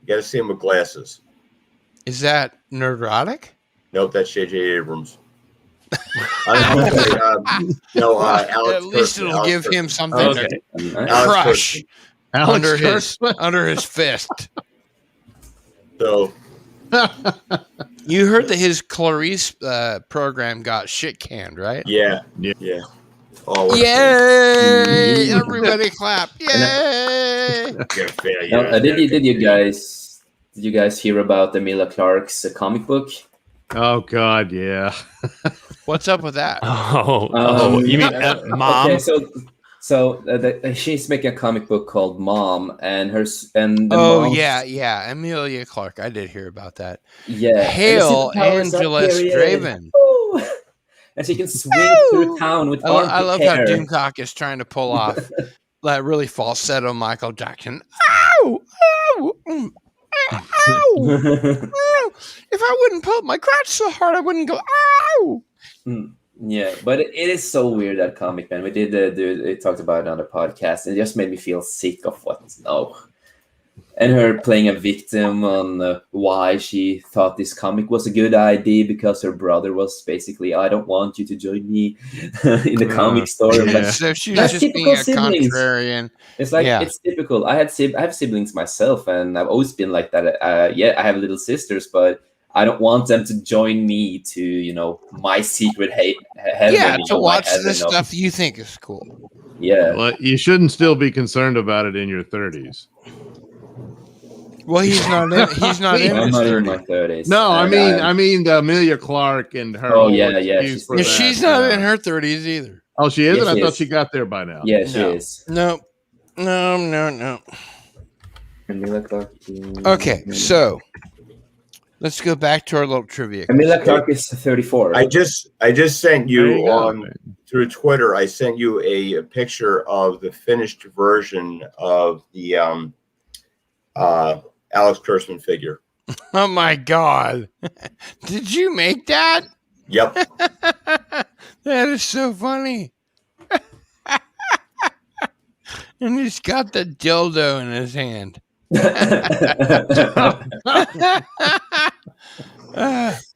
[SPEAKER 4] You got to see him with glasses.
[SPEAKER 1] Is that Nerdrotic?
[SPEAKER 4] Nope, that's J.J. Abrams.
[SPEAKER 1] At
[SPEAKER 4] Alex
[SPEAKER 1] least
[SPEAKER 4] Kurtzman,
[SPEAKER 1] it'll
[SPEAKER 4] Alex
[SPEAKER 1] give
[SPEAKER 4] Kurtzman.
[SPEAKER 1] him something
[SPEAKER 5] Okay.
[SPEAKER 1] to
[SPEAKER 2] Nice.
[SPEAKER 4] Alex
[SPEAKER 1] crush
[SPEAKER 3] Alex
[SPEAKER 1] under his
[SPEAKER 3] Kurtzman.
[SPEAKER 1] under his fist.
[SPEAKER 4] So
[SPEAKER 1] You heard that his Clarice program got shit canned, right?
[SPEAKER 4] yeah. Oh, what a
[SPEAKER 1] Yay! Everybody clap! Yay!
[SPEAKER 4] good failure.
[SPEAKER 2] Now, did you guys hear about Emilia Clarke's comic book?
[SPEAKER 3] Oh God, yeah.
[SPEAKER 1] What's up with that?
[SPEAKER 5] Oh, you mean Mom?
[SPEAKER 2] Okay, so she's making a comic book called Mom, and the
[SPEAKER 1] Oh
[SPEAKER 2] mom's-
[SPEAKER 1] yeah, Emilia Clarke. I did hear about that.
[SPEAKER 2] yeah.
[SPEAKER 1] Hail
[SPEAKER 2] And the superpowers are
[SPEAKER 1] Angela
[SPEAKER 2] period.
[SPEAKER 1] Straven.
[SPEAKER 2] Woo! And she can swing through town with
[SPEAKER 1] I love how
[SPEAKER 2] hair.
[SPEAKER 1] Doomcock is trying to pull off that really falsetto Michael Jackson. Ow! Ow! Mm, ow! Ow! If I wouldn't pull my crotch so hard, I wouldn't go ow.
[SPEAKER 2] Yeah, but it is so weird, that comic, man. We talked about it on the podcast, and it just made me feel sick of and her playing a victim on why she thought this comic was a good idea, because her brother was basically, I don't want you to join me in the comic store.
[SPEAKER 3] Yeah.
[SPEAKER 2] Like,
[SPEAKER 1] So she's
[SPEAKER 2] That's
[SPEAKER 1] just
[SPEAKER 2] typical
[SPEAKER 1] being a
[SPEAKER 2] siblings.
[SPEAKER 1] contrarian.
[SPEAKER 2] it's like,
[SPEAKER 1] Yeah.
[SPEAKER 2] it's typical. I have siblings myself, and I've always been like that. I have little sisters, but I don't want them to join me to, my secret heaven.
[SPEAKER 1] Yeah,
[SPEAKER 2] you
[SPEAKER 1] to
[SPEAKER 2] know, my
[SPEAKER 1] watch
[SPEAKER 2] heaven
[SPEAKER 1] the
[SPEAKER 2] of-
[SPEAKER 1] stuff you think is cool.
[SPEAKER 2] Yeah.
[SPEAKER 3] Well, you shouldn't still be concerned about it in your 30s.
[SPEAKER 1] Well, he's not in his
[SPEAKER 2] I'm not in
[SPEAKER 1] 30s.
[SPEAKER 2] my 30s.
[SPEAKER 3] No, I
[SPEAKER 2] And
[SPEAKER 3] mean the Amelia Clarke and her.
[SPEAKER 2] Oh,
[SPEAKER 3] whole
[SPEAKER 2] yeah, yeah,
[SPEAKER 3] excuse
[SPEAKER 2] she's-
[SPEAKER 3] for
[SPEAKER 1] Yeah,
[SPEAKER 3] that,
[SPEAKER 1] she's not
[SPEAKER 3] yeah.
[SPEAKER 1] in her 30s either.
[SPEAKER 3] Oh, she isn't.
[SPEAKER 2] Yes,
[SPEAKER 3] I
[SPEAKER 2] she
[SPEAKER 3] thought
[SPEAKER 2] is.
[SPEAKER 3] she got there by now.
[SPEAKER 2] Yeah, she
[SPEAKER 1] No.
[SPEAKER 2] is.
[SPEAKER 1] No.
[SPEAKER 2] Emilia Clarke.
[SPEAKER 1] Okay, so let's go back to our little trivia.
[SPEAKER 2] Emilia Clarke is 34.
[SPEAKER 4] I just sent
[SPEAKER 3] There
[SPEAKER 4] you
[SPEAKER 3] you go.
[SPEAKER 4] on through Twitter. I sent you a picture of the finished version of the Alex Kurtzman figure.
[SPEAKER 1] Oh my god. Did you make that?
[SPEAKER 4] Yep.
[SPEAKER 1] That is so funny. And he's got the dildo in his hand.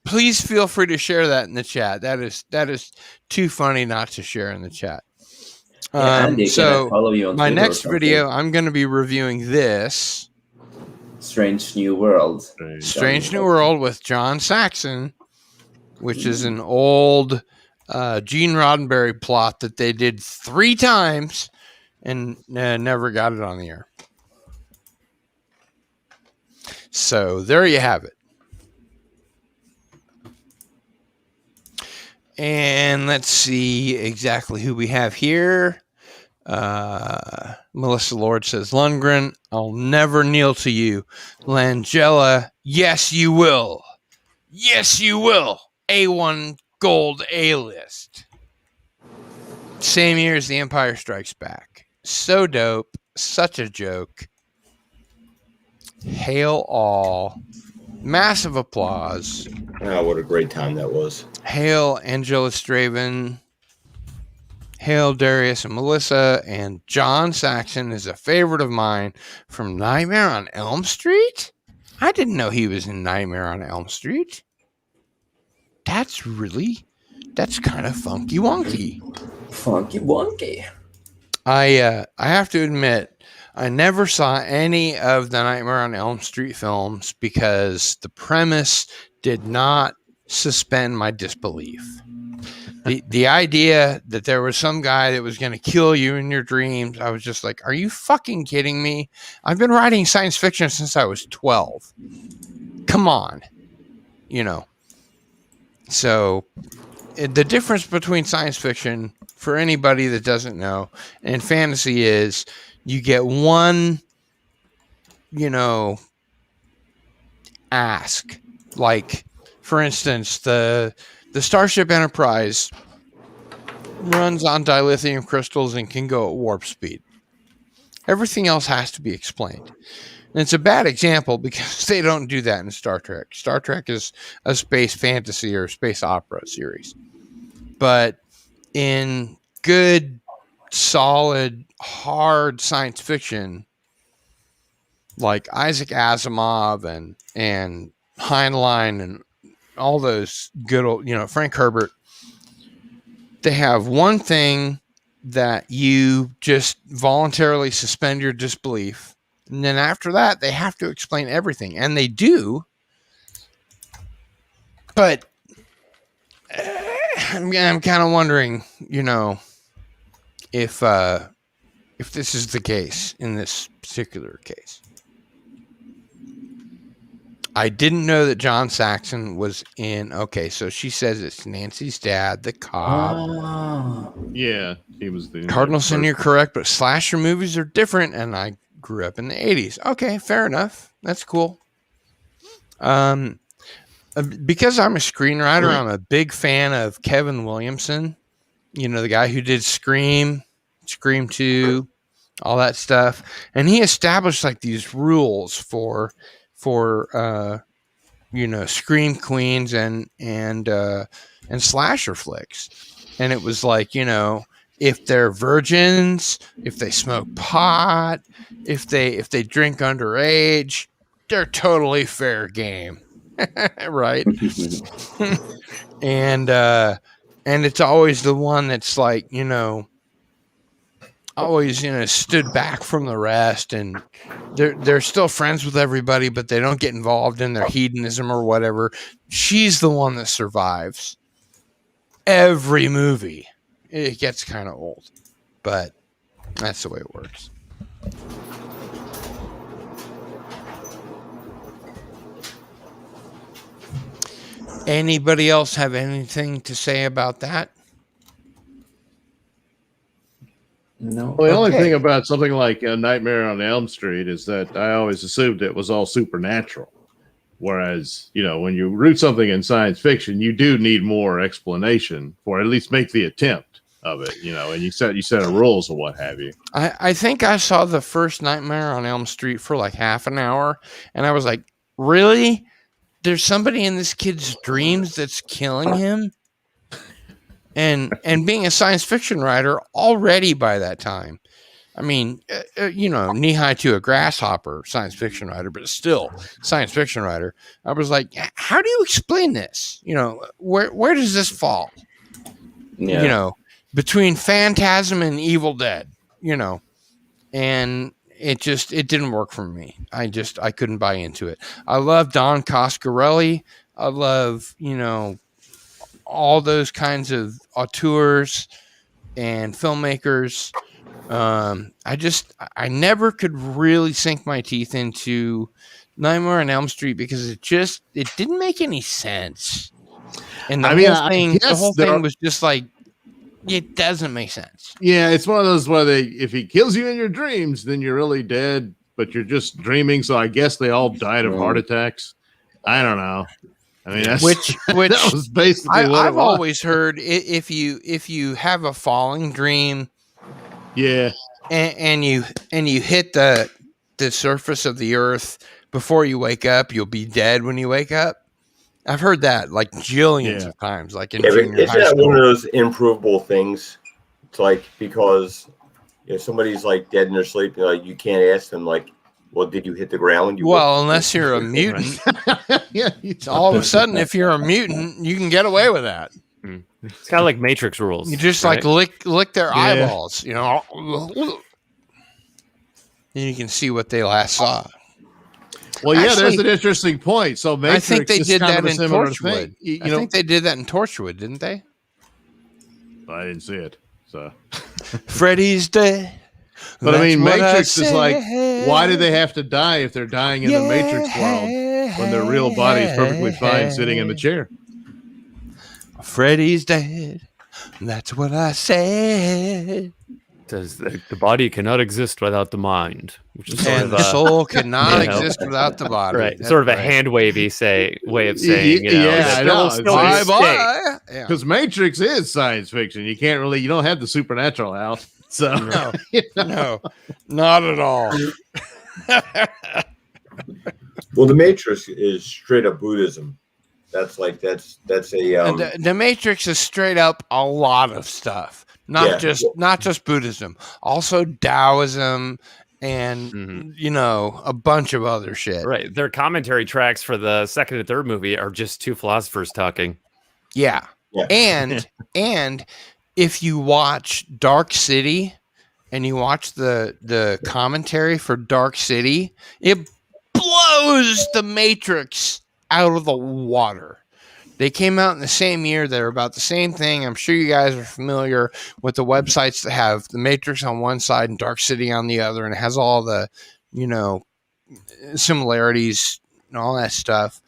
[SPEAKER 1] Please feel free to share that in the chat. That is too funny not to share in the chat.
[SPEAKER 2] Andy, can I
[SPEAKER 1] So
[SPEAKER 2] follow you on
[SPEAKER 1] my
[SPEAKER 2] Twitter or
[SPEAKER 1] next
[SPEAKER 2] something?
[SPEAKER 1] video, I'm going to be reviewing this
[SPEAKER 2] Strange New World.
[SPEAKER 1] Strange New World with John Saxon, which is an old Gene Roddenberry plot that they did 3 times and never got it on the air. So there you have it. And let's see exactly who we have here. Melissa Lord says, Lundgren, I'll never kneel to you. Langella, yes, you will. Yes, you will. A1 Gold A-list. Same year as The Empire Strikes Back. So dope. Such a joke. Hail all. Massive applause.
[SPEAKER 4] Oh, what a great time that was.
[SPEAKER 1] Hail Angela Straven. Hail Darius and Melissa. And John Saxon is a favorite of mine from Nightmare on Elm Street. I didn't know he was in Nightmare on Elm Street. That's kind of funky wonky.
[SPEAKER 2] Funky wonky.
[SPEAKER 1] I have to admit, I never saw any of the Nightmare on Elm Street films because the premise did not suspend my disbelief. the idea that there was some guy that was going to kill you in your dreams, I was just like, are you fucking kidding me? I've been writing science fiction since I was 12. Come on. So the difference between science fiction, for anybody that doesn't know, and fantasy is you get one, ask. Like, for instance, the Starship Enterprise runs on dilithium crystals and can go at warp speed. Everything else has to be explained. And it's a bad example because they don't do that in Star Trek. Star Trek is a space fantasy or space opera series. But in good, solid, hard science fiction, like Isaac Asimov and Heinlein and all those good old, Frank Herbert, they have one thing that you just voluntarily suspend your disbelief. And then after that, they have to explain everything. And they do. But I'm kind of wondering, if this is the case in this particular case. I didn't know that John Saxon was in. Okay, so she says it's Nancy's dad, the cop.
[SPEAKER 3] Yeah, he was the
[SPEAKER 1] Cardinalson, you're correct, but slasher movies are different, and I grew up in the 80s. Okay, fair enough. That's cool. Because I'm a screenwriter, I'm a big fan of Kevin Williamson. The guy who did Scream 2, all that stuff. And he established like these rules for scream queens and slasher flicks. And it was like, if they're virgins, if they smoke pot, if they drink underage, they're totally fair game. Right. And it's always the one that's like, always, stood back from the rest, and they're still friends with everybody, but they don't get involved in their hedonism or whatever. She's the one that survives every movie. It gets kind of old, but that's the way it works. Anybody else have anything to say about that?
[SPEAKER 2] No.
[SPEAKER 3] Well, the only thing about something like A Nightmare on Elm Street is that I always assumed it was all supernatural. Whereas, when you root something in science fiction, you do need more explanation, for at least make the attempt of it, and you set a rules or what have you.
[SPEAKER 1] I think I saw the first Nightmare on Elm Street for like half an hour, and I was like, really? There's somebody in this kid's dreams that's killing him? And being a science fiction writer already by that time, I mean, knee high to a grasshopper science fiction writer, but still science fiction writer. I was like, how do you explain this? Where does this fall?
[SPEAKER 2] Yeah.
[SPEAKER 1] Between Phantasm and Evil Dead, and it didn't work for me. I couldn't buy into it. I love Don Coscarelli. I love, all those kinds of auteurs and filmmakers. I never could really sink my teeth into Nightmare on Elm Street because it didn't make any sense. And the whole thing was just like, it doesn't make sense.
[SPEAKER 3] Yeah, it's one of those where if he kills you in your dreams, then you're really dead, but you're just dreaming. So I guess they all died of heart attacks. I don't know. I mean,
[SPEAKER 1] which
[SPEAKER 3] that was basically what
[SPEAKER 1] I've always heard. If you have a falling dream,
[SPEAKER 3] yeah,
[SPEAKER 1] and you hit the surface of the earth before you wake up, you'll be dead when you wake up. I've heard that like jillions of times, like in junior high
[SPEAKER 4] that
[SPEAKER 1] school.
[SPEAKER 4] one of those improvable things? It's like, because if somebody's like dead in their sleep, you can't ask them like, well, did you hit the ground when you
[SPEAKER 1] unless you're a mutant.
[SPEAKER 3] Yeah,
[SPEAKER 1] All of a sudden, if you're a mutant, you can get away with that.
[SPEAKER 5] It's kind of like Matrix rules.
[SPEAKER 1] You just
[SPEAKER 5] right?
[SPEAKER 1] like lick their eyeballs, and you can see what they last saw.
[SPEAKER 3] Well, yeah,
[SPEAKER 1] Actually,
[SPEAKER 3] there's an interesting point. So Matrix
[SPEAKER 1] I think they
[SPEAKER 3] is
[SPEAKER 1] did
[SPEAKER 3] kind
[SPEAKER 1] that
[SPEAKER 3] of a
[SPEAKER 1] in
[SPEAKER 3] similar
[SPEAKER 1] Torchwood.
[SPEAKER 3] thing.
[SPEAKER 1] I think they did that in Torchwood, didn't they?
[SPEAKER 3] I didn't see it. So,
[SPEAKER 1] Freddy's dead.
[SPEAKER 3] but I mean,
[SPEAKER 1] That's what
[SPEAKER 3] Matrix is like,
[SPEAKER 1] said.
[SPEAKER 3] why do they have to die if they're dying in the Matrix world when their real body is perfectly fine sitting in the chair?
[SPEAKER 1] Freddy's dead. That's what I said.
[SPEAKER 5] Says the body cannot exist without the mind, which is sort
[SPEAKER 1] And
[SPEAKER 5] of
[SPEAKER 1] the
[SPEAKER 5] a,
[SPEAKER 1] soul cannot
[SPEAKER 5] you know,
[SPEAKER 1] exist without the body.
[SPEAKER 5] right,
[SPEAKER 1] That's
[SPEAKER 5] sort of a
[SPEAKER 1] right.
[SPEAKER 5] hand wavy way of saying, you know,
[SPEAKER 3] Yeah,
[SPEAKER 5] that
[SPEAKER 3] I
[SPEAKER 5] there
[SPEAKER 3] know.
[SPEAKER 5] will still be
[SPEAKER 1] Bye
[SPEAKER 5] a state.
[SPEAKER 1] bye. Yeah.
[SPEAKER 3] Because Matrix is science fiction. You don't have the supernatural out. So
[SPEAKER 1] No,
[SPEAKER 3] you know.
[SPEAKER 1] no, not at all.
[SPEAKER 4] Well, the Matrix is straight up Buddhism. That's a
[SPEAKER 1] The Matrix is straight up a lot of stuff. Not
[SPEAKER 4] Yeah.
[SPEAKER 1] just Buddhism, also Taoism and
[SPEAKER 5] Mhm.
[SPEAKER 1] a bunch of other shit.
[SPEAKER 5] Right. Their commentary tracks for the second and third movie are just two philosophers talking.
[SPEAKER 1] Yeah.
[SPEAKER 4] Yeah.
[SPEAKER 1] And if you watch Dark City and you watch the commentary for Dark City, it blows the Matrix out of the water. They came out in the same year. They're about the same thing. I'm sure you guys are familiar with the websites that have the Matrix on one side and Dark City on the other, and it has all the, similarities and all that stuff.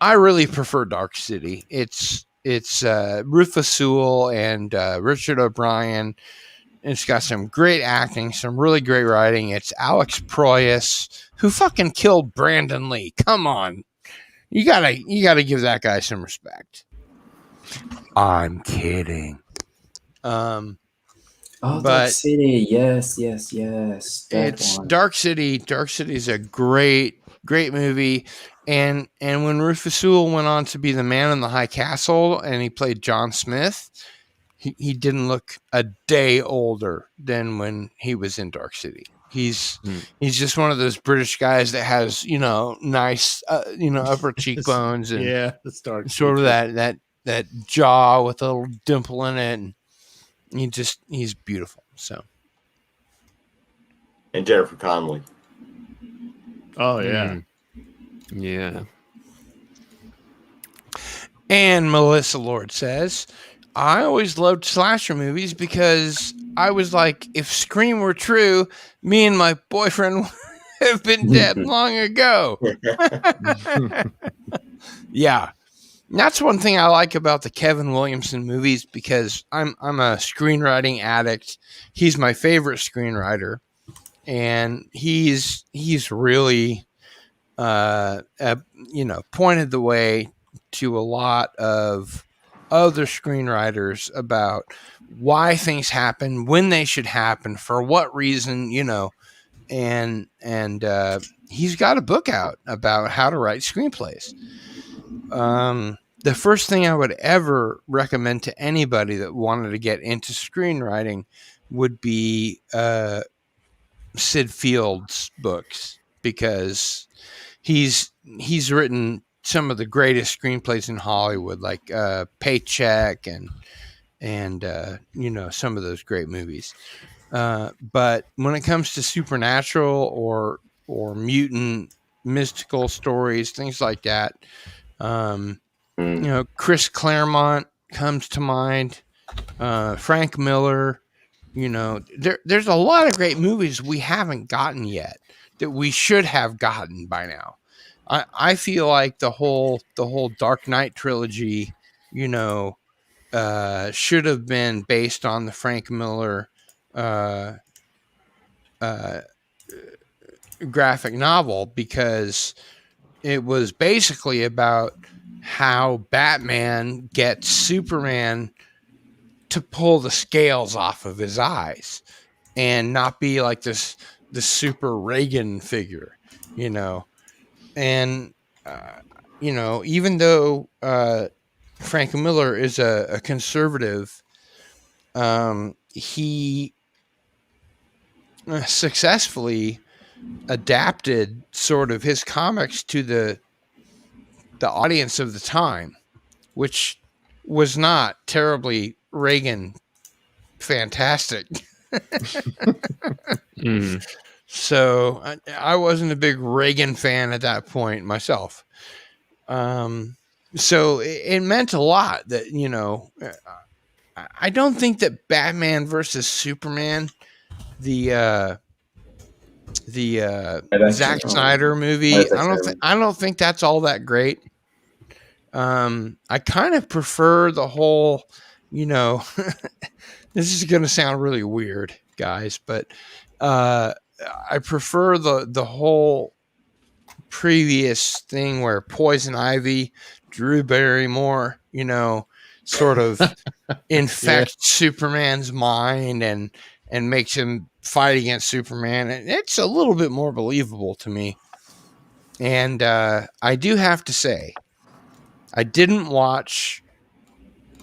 [SPEAKER 1] I really prefer Dark City. It's Rufus Sewell and Richard O'Brien. It's got some great acting, some really great writing. It's Alex Proyas, who fucking killed Brandon Lee. Come on. You gotta give that guy some respect. I'm kidding.
[SPEAKER 2] Oh,
[SPEAKER 1] But-
[SPEAKER 2] Dark City. Yes. That
[SPEAKER 1] It's
[SPEAKER 2] one.
[SPEAKER 1] Dark City. Dark City is a great movie. And when Rufus Sewell went on to be the man in the high castle and he played John Smith, he didn't look a day older than when he was in Dark City. He's just one of those British guys that has, nice, upper cheekbones and
[SPEAKER 3] Yeah, the Dark
[SPEAKER 1] sort of
[SPEAKER 3] City.
[SPEAKER 1] that jaw with a little dimple in it. And he's beautiful. So.
[SPEAKER 4] and Jennifer Connelly.
[SPEAKER 3] Oh yeah.
[SPEAKER 5] Yeah.
[SPEAKER 1] And Melissa Lord says, I always loved slasher movies because I was like, if Scream were true, me and my boyfriend would have been dead long ago. Yeah. And that's one thing I like about the Kevin Williamson movies because I'm a screenwriting addict. He's my favorite screenwriter. And he's really pointed the way to a lot of other screenwriters about why things happen, when they should happen, for what reason, and he's got a book out about how to write screenplays. The first thing I would ever recommend to anybody that wanted to get into screenwriting would be Sid Field's books, because he's written some of the greatest screenplays in Hollywood, like Paycheck and some of those great movies. But when it comes to supernatural or mutant mystical stories, things like that, Chris Claremont comes to mind, Frank Miller. There's a lot of great movies we haven't gotten yet that we should have gotten by now. I feel like the whole Dark Knight trilogy, should have been based on the Frank Miller graphic novel, because it was basically about how Batman gets Superman to pull the scales off of his eyes and not be like the super Reagan figure, and even though Frank Miller is a conservative, he successfully adapted sort of his comics to the audience of the time, which was not terribly Reagan fantastic. So I wasn't a big Reagan fan at that point myself. So it meant a lot that, I don't think that Batman versus Superman, the Zack Snyder movie, I don't think that's all that great. I kind of prefer the whole, this is going to sound really weird, guys, but I prefer the whole previous thing where Poison Ivy, Drew Barrymore, sort of infects Superman's mind and makes him fight against Superman. And it's a little bit more believable to me. And I do have to say, I didn't watch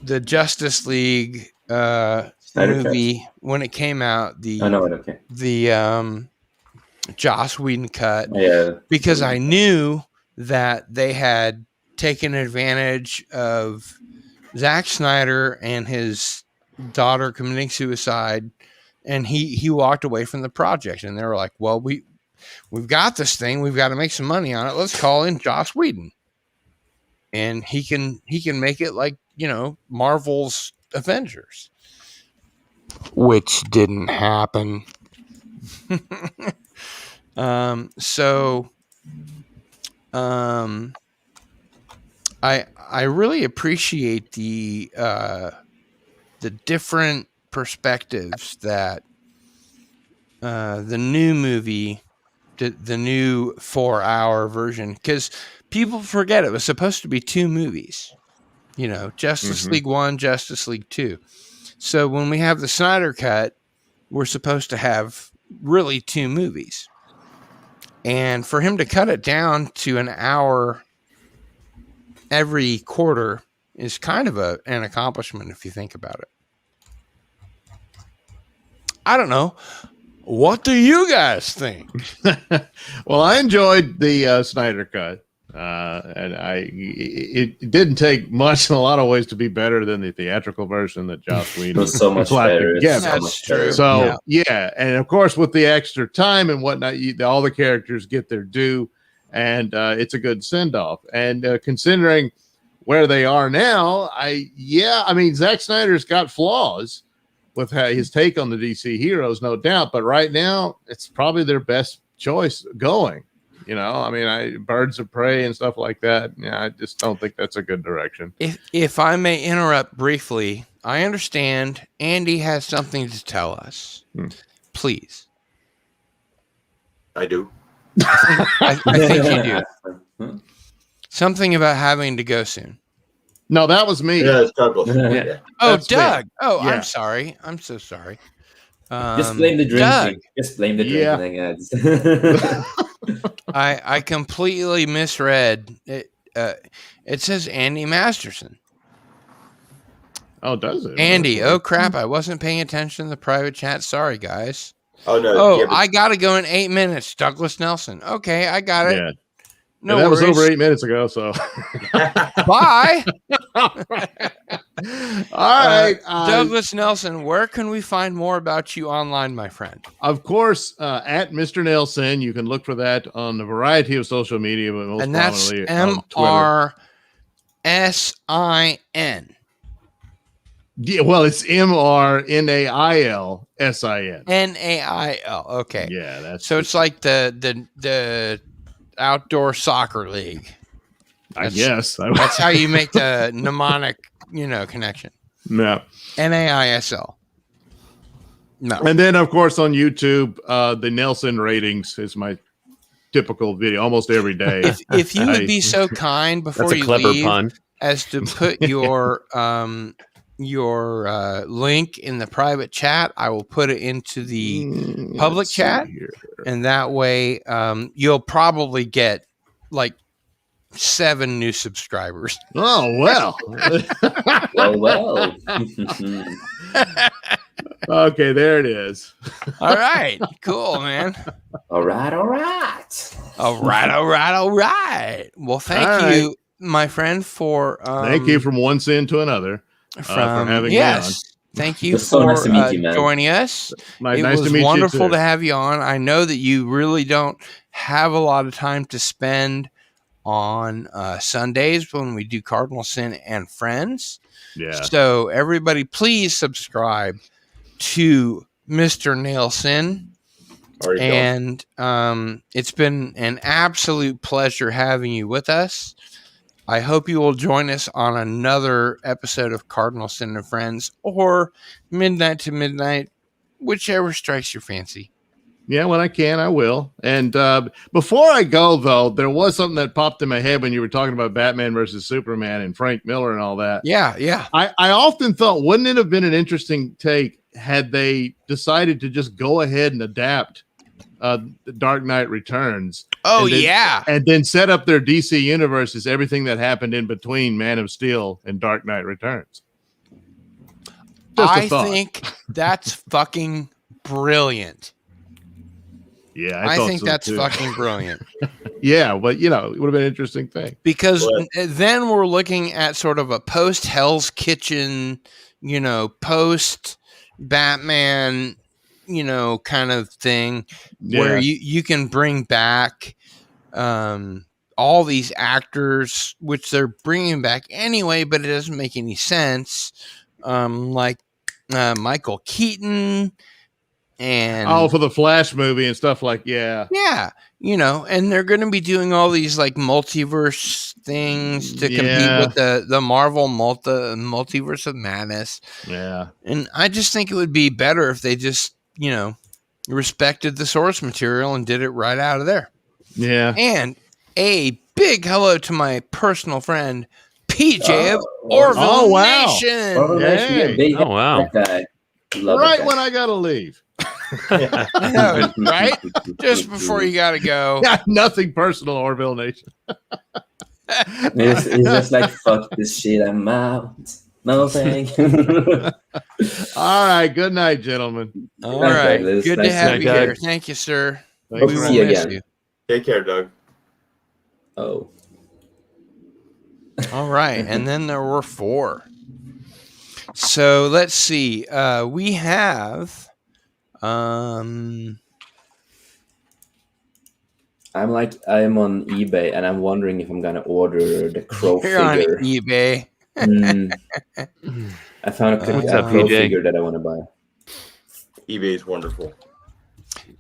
[SPEAKER 1] the Justice League movie when it came out. The Joss Whedon cut, because I knew that they had taken advantage of Zack Snyder and his daughter committing suicide, and he walked away from the project. And they were like, "Well, we've got this thing. We've got to make some money on it. Let's call in Joss Whedon, and he can make it like Marvel's Avengers," which didn't happen. I really appreciate the different perspectives that the new movie, the new 4-hour version, because people forget it was supposed to be 2 movies, Justice League 1, Justice League 2. So when we have the Snyder cut, we're supposed to have really 2 movies. And for him to cut it down to an hour every quarter is kind of an accomplishment if you think about it. I don't know. What do you guys think?
[SPEAKER 3] Well, I enjoyed the Snyder cut. And it didn't take much in a lot of ways to be better than the theatrical version that Joss Whedon
[SPEAKER 2] was so much better.
[SPEAKER 3] Yeah,
[SPEAKER 1] that's true.
[SPEAKER 3] So and of course with the extra time and whatnot, all the characters get their due, and it's a good send off. And considering where they are now, I mean Zack Snyder's got flaws with his take on the DC heroes, no doubt, but right now it's probably their best choice going. I mean, Birds of Prey and stuff like that. Yeah, I just don't think that's a good direction.
[SPEAKER 1] If I may interrupt briefly, I understand Andy has something to tell us. Please.
[SPEAKER 4] I do.
[SPEAKER 1] I think you do. Something about having to go soon.
[SPEAKER 3] No, that was me.
[SPEAKER 4] Yeah, it's Douglas. Yeah.
[SPEAKER 1] Oh,
[SPEAKER 3] That's
[SPEAKER 1] Doug.
[SPEAKER 3] me.
[SPEAKER 1] Oh,
[SPEAKER 3] Yeah.
[SPEAKER 1] I'm sorry. I'm so sorry.
[SPEAKER 2] Just blame the
[SPEAKER 1] Doug.
[SPEAKER 2] drinking. Just blame the drinking.
[SPEAKER 1] I completely misread it. It says Andy Masterson.
[SPEAKER 3] Oh, does it?
[SPEAKER 1] Andy, oh crap! I wasn't paying attention to the private chat. Sorry, guys.
[SPEAKER 4] Oh no.
[SPEAKER 1] Oh,
[SPEAKER 4] yeah, but
[SPEAKER 1] I gotta go in 8 minutes. Douglas Nelson. Okay, I got it.
[SPEAKER 3] Yeah.
[SPEAKER 1] No,
[SPEAKER 3] that was
[SPEAKER 1] worries.
[SPEAKER 3] over 8 minutes ago. So,
[SPEAKER 1] Bye,
[SPEAKER 3] all right,
[SPEAKER 1] Douglas Nelson. Where can we find more about you online, my friend?
[SPEAKER 3] Of course, at Mr. Nelson, you can look for that on a variety of social media, but most
[SPEAKER 1] And that's
[SPEAKER 3] prominently on Twitter.
[SPEAKER 1] MRSIN.
[SPEAKER 3] Yeah, well, it's MRNAILSIN.
[SPEAKER 1] NAIL. Okay.
[SPEAKER 3] Yeah, that's
[SPEAKER 1] So it's like the outdoor soccer league.
[SPEAKER 3] I guess
[SPEAKER 1] That's how you make the mnemonic, connection.
[SPEAKER 3] Yeah.
[SPEAKER 1] NAISL. No.
[SPEAKER 3] And then, of course, on YouTube, the Nelson ratings is my typical video almost every day.
[SPEAKER 1] If you would be so kind before
[SPEAKER 5] That's a
[SPEAKER 1] you
[SPEAKER 5] clever
[SPEAKER 1] leave
[SPEAKER 5] pun.
[SPEAKER 1] as to put your link in the private chat, I will put it into the public
[SPEAKER 3] Let's see
[SPEAKER 1] chat,
[SPEAKER 3] here.
[SPEAKER 1] and that way you'll probably get like 7 new subscribers.
[SPEAKER 3] Oh, well.
[SPEAKER 2] well.
[SPEAKER 3] Okay, there it is.
[SPEAKER 1] All right, cool, man.
[SPEAKER 2] All right.
[SPEAKER 1] All right. Well, thank
[SPEAKER 3] All
[SPEAKER 1] you, my friend, for
[SPEAKER 3] Thank you from one sin to another. For having me
[SPEAKER 1] Thank you
[SPEAKER 2] It's so
[SPEAKER 1] for
[SPEAKER 2] nice to meet you, man.
[SPEAKER 1] joining us. It
[SPEAKER 3] Nice
[SPEAKER 1] was
[SPEAKER 3] to meet
[SPEAKER 1] wonderful
[SPEAKER 3] you too.
[SPEAKER 1] to have you on. I know that you really don't have a lot of time to spend on Sundays when we do Cardinal Sin and Friends.
[SPEAKER 3] Yeah.
[SPEAKER 1] So everybody, please subscribe to Mr. Nelson.
[SPEAKER 4] Already done.
[SPEAKER 1] And it's been an absolute pleasure having you with us. I hope you will join us on another episode of Cardinal Sin and Friends, or Midnight to Midnight, whichever strikes your fancy.
[SPEAKER 3] Yeah, when I can, I will. And before I go, though, there was something that popped in my head when you were talking about Batman versus Superman and Frank Miller and all that.
[SPEAKER 1] Yeah.
[SPEAKER 3] I often thought, wouldn't it have been an interesting take had they decided to just go ahead and adapt The Dark Knight Returns?
[SPEAKER 1] Oh,
[SPEAKER 3] and then,
[SPEAKER 1] yeah.
[SPEAKER 3] And then set up their DC universe as everything that happened in between Man of Steel and Dark Knight Returns. Just a
[SPEAKER 1] I
[SPEAKER 3] thought.
[SPEAKER 1] think that's fucking brilliant.
[SPEAKER 3] Yeah,
[SPEAKER 1] I
[SPEAKER 3] thought
[SPEAKER 1] think
[SPEAKER 3] so,
[SPEAKER 1] that's
[SPEAKER 3] too.
[SPEAKER 1] fucking brilliant.
[SPEAKER 3] Yeah, but it would have been an interesting thing.
[SPEAKER 1] Because then we're looking at sort of a post Hell's Kitchen, post Batman, kind of thing where you can bring back all these actors, which they're bringing back anyway, but it doesn't make any sense. Like Michael Keaton and
[SPEAKER 3] for the Flash movie and stuff
[SPEAKER 1] yeah, and they're going to be doing all these like multiverse things to compete with the Marvel multiverse of madness.
[SPEAKER 3] Yeah,
[SPEAKER 1] and I just think it would be better if they just respected the source material and did it right out of there.
[SPEAKER 3] Yeah,
[SPEAKER 1] and a big hello to my personal friend PJ of Orville
[SPEAKER 3] Oh, wow.
[SPEAKER 1] Nation.
[SPEAKER 2] Orville Nation,
[SPEAKER 3] Hey.
[SPEAKER 2] big
[SPEAKER 5] Oh, wow.
[SPEAKER 2] that guy. Love
[SPEAKER 3] right
[SPEAKER 2] that
[SPEAKER 3] when
[SPEAKER 2] guy.
[SPEAKER 3] I gotta leave.
[SPEAKER 1] Yeah, right? Just before you got to go.
[SPEAKER 3] Yeah, nothing personal, Orville Nation.
[SPEAKER 2] It's just like, fuck this shit, I'm out. No thank you.
[SPEAKER 3] All right, good night, gentlemen.
[SPEAKER 1] All
[SPEAKER 2] Nice,
[SPEAKER 1] right.
[SPEAKER 2] Douglas.
[SPEAKER 1] Good
[SPEAKER 2] Nice
[SPEAKER 1] to have
[SPEAKER 5] night,
[SPEAKER 1] you
[SPEAKER 5] Doug.
[SPEAKER 1] here. Thank you, sir.
[SPEAKER 3] Thanks
[SPEAKER 1] We
[SPEAKER 2] to
[SPEAKER 1] will
[SPEAKER 2] see you
[SPEAKER 1] miss
[SPEAKER 2] again.
[SPEAKER 1] you.
[SPEAKER 4] Take care, Doug.
[SPEAKER 2] Oh.
[SPEAKER 1] All right. And then there were 4. So let's see. We have
[SPEAKER 2] I'm on eBay and I'm wondering if I'm gonna order the Crow
[SPEAKER 1] here on
[SPEAKER 2] figure.
[SPEAKER 1] eBay.
[SPEAKER 2] I found a
[SPEAKER 5] What's up,
[SPEAKER 2] Crow
[SPEAKER 5] PJ?
[SPEAKER 2] figure that I want to buy.
[SPEAKER 4] eBay is wonderful.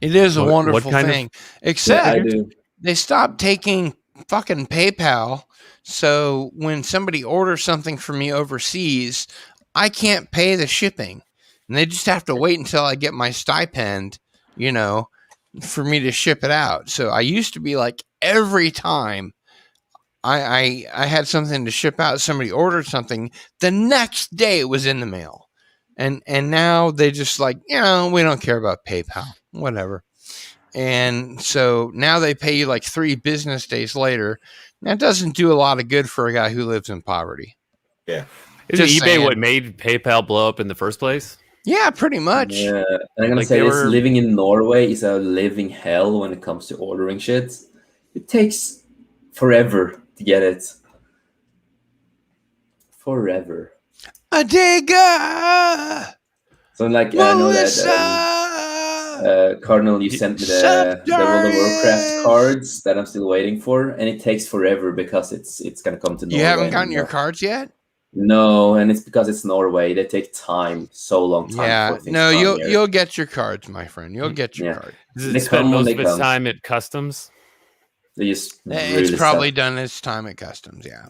[SPEAKER 1] It is a
[SPEAKER 5] What
[SPEAKER 1] wonderful
[SPEAKER 5] kind of-
[SPEAKER 1] thing.
[SPEAKER 2] Yeah,
[SPEAKER 1] Except
[SPEAKER 2] I do.
[SPEAKER 1] they stopped taking fucking PayPal. So when somebody orders something from me overseas, I can't pay the shipping. And they just have to wait until I get my stipend, for me to ship it out. So I used to be like every time I had something to ship out, somebody ordered something, the next day it was in the mail. And now they just like, we don't care about PayPal, whatever. And so now they pay you like 3 business days later. That doesn't do a lot of good for a guy who lives in poverty.
[SPEAKER 5] Isn't
[SPEAKER 1] Just
[SPEAKER 5] eBay
[SPEAKER 1] saying.
[SPEAKER 5] what made PayPal blow up in the first place?
[SPEAKER 1] Yeah, pretty much.
[SPEAKER 2] Yeah, and I'm gonna
[SPEAKER 5] Like
[SPEAKER 2] say
[SPEAKER 5] they
[SPEAKER 2] this:
[SPEAKER 5] were-
[SPEAKER 2] living in Norway is a living hell when it comes to ordering shit. It takes forever to get it. Forever.
[SPEAKER 1] Adega!
[SPEAKER 2] So like I know
[SPEAKER 1] Melissa!
[SPEAKER 2] that Cardinal, you sent me the World of Warcraft cards that I'm still waiting for, and it takes forever because it's gonna come to Norway.
[SPEAKER 1] You haven't gotten
[SPEAKER 2] and,
[SPEAKER 1] your cards yet?
[SPEAKER 2] No, and it's because it's Norway. They take time, so long time.
[SPEAKER 1] Yeah.
[SPEAKER 2] before things
[SPEAKER 1] No,
[SPEAKER 2] come
[SPEAKER 1] you'll
[SPEAKER 2] here.
[SPEAKER 1] you'll get your cards, my friend. You'll get your
[SPEAKER 2] Yeah.
[SPEAKER 1] card.
[SPEAKER 5] Does
[SPEAKER 2] They
[SPEAKER 5] it spend
[SPEAKER 2] come when
[SPEAKER 5] most
[SPEAKER 2] they
[SPEAKER 5] of its
[SPEAKER 2] come.
[SPEAKER 5] time at customs?
[SPEAKER 2] They just
[SPEAKER 1] It's
[SPEAKER 2] really
[SPEAKER 1] probably
[SPEAKER 2] suck.
[SPEAKER 1] done its time at customs, yeah.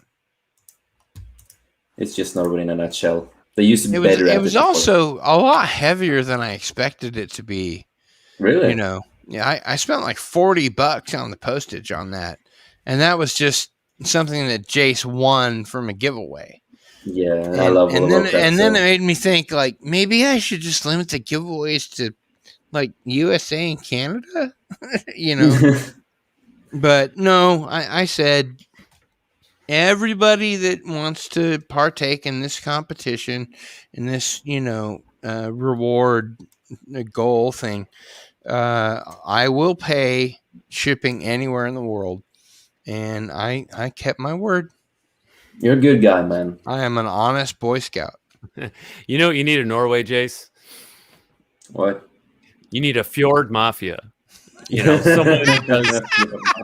[SPEAKER 2] It's just Norway in a nutshell. They used to be
[SPEAKER 1] It was
[SPEAKER 2] better at
[SPEAKER 1] it was
[SPEAKER 2] before.
[SPEAKER 1] also a lot heavier than I expected it to be.
[SPEAKER 2] Really.
[SPEAKER 1] Yeah, I spent like $40 on the postage on that. And that was just something that Jace won from a giveaway.
[SPEAKER 2] Yeah,
[SPEAKER 1] And,
[SPEAKER 2] I love
[SPEAKER 1] and
[SPEAKER 2] World of
[SPEAKER 1] then
[SPEAKER 2] Warcraft,
[SPEAKER 1] and then
[SPEAKER 2] so-
[SPEAKER 1] it made me think like maybe I should just limit the giveaways to like USA and Canada, But no, I said everybody that wants to partake in this competition, in this reward goal thing, I will pay shipping anywhere in the world, and I kept my word.
[SPEAKER 2] You're a good guy, man.
[SPEAKER 1] I am an honest Boy Scout.
[SPEAKER 5] You know what you need in Norway, Jace?
[SPEAKER 2] What?
[SPEAKER 5] You need a fjord mafia. Someone who does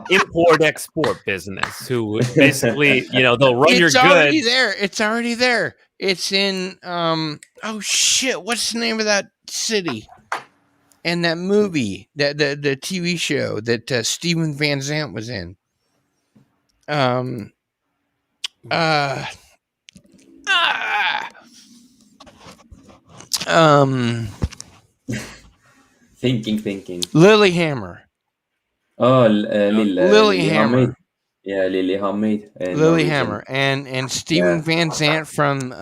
[SPEAKER 5] import-export business who basically, they'll run your
[SPEAKER 1] It's already
[SPEAKER 5] goods.
[SPEAKER 1] there. It's already there. It's in oh shit, what's the name of that city? And that movie, the TV show that Steven Van Zandt was in. Um uh ah, um
[SPEAKER 2] Thinking.
[SPEAKER 1] Lilyhammer.
[SPEAKER 2] Oh,
[SPEAKER 1] Lilyhammer.
[SPEAKER 2] Yeah, Lillehammer.
[SPEAKER 1] Lilyhammer and Steven
[SPEAKER 2] Yeah.
[SPEAKER 1] Van Zandt from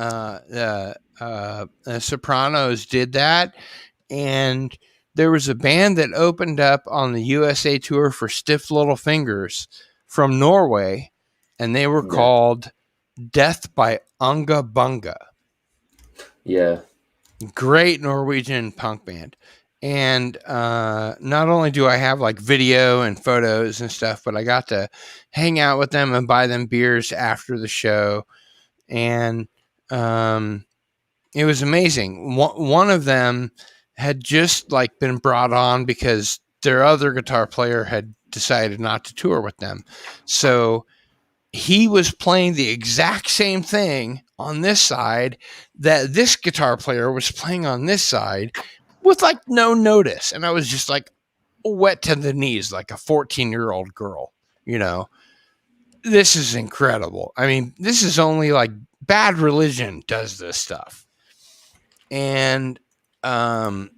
[SPEAKER 1] Sopranos did that, and there was a band that opened up on the USA tour for Stiff Little Fingers from Norway, and they were
[SPEAKER 2] Yeah.
[SPEAKER 1] called Death by Unga Bunga.
[SPEAKER 2] Yeah.
[SPEAKER 1] Great Norwegian punk band. And not only do I have like video and photos and stuff, but I got to hang out with them and buy them beers after the show. And it was amazing. One of them had just like been brought on because their other guitar player had decided not to tour with them. So he was playing the exact same thing on this side that this guitar player was playing on this side with like no notice. And I was just like wet to the knees, like a 14-year-old girl, you know. This is incredible. I mean, this is only like Bad Religion does this stuff. And I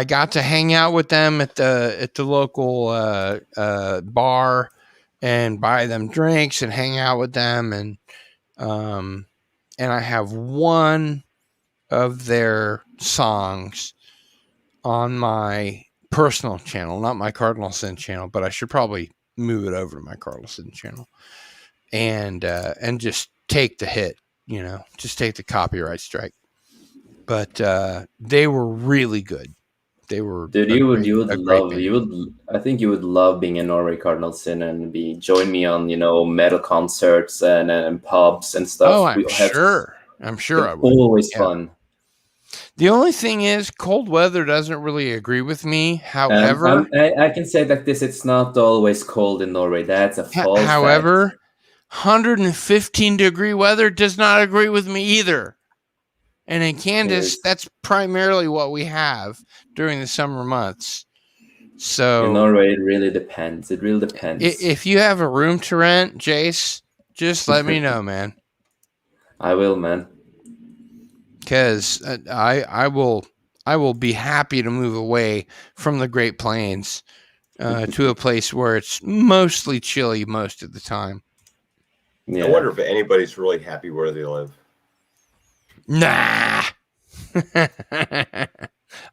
[SPEAKER 1] got to hang out with them at the local bar and buy them drinks and hang out with them, and I have one of their songs on my personal channel, not my Cardinal Sin channel, but I should probably move it over to my Cardinal Sin channel and just take the hit, you know, just take the copyright strike. But they were really good. They were.
[SPEAKER 2] Dude, I think you would love being a Norway Cardinal Sin and join me on, you know, metal concerts and pubs and stuff.
[SPEAKER 1] Oh, I'm sure I would.
[SPEAKER 2] Always fun.
[SPEAKER 1] The only thing is, cold weather doesn't really agree with me. However,
[SPEAKER 2] I can say that it's not always cold in Norway. That's a false
[SPEAKER 1] however,
[SPEAKER 2] fact.
[SPEAKER 1] 115-degree weather does not agree with me either. And in Kansas, that's primarily what we have during the summer months. So
[SPEAKER 2] in Norway, it really depends.
[SPEAKER 1] If you have a room to rent, Jace, just let me know, man.
[SPEAKER 2] I will, man.
[SPEAKER 1] Because I will be happy to move away from the Great Plains to a place where it's mostly chilly most of the time.
[SPEAKER 4] Yeah. I wonder if anybody's really happy where they live.
[SPEAKER 1] Nah. I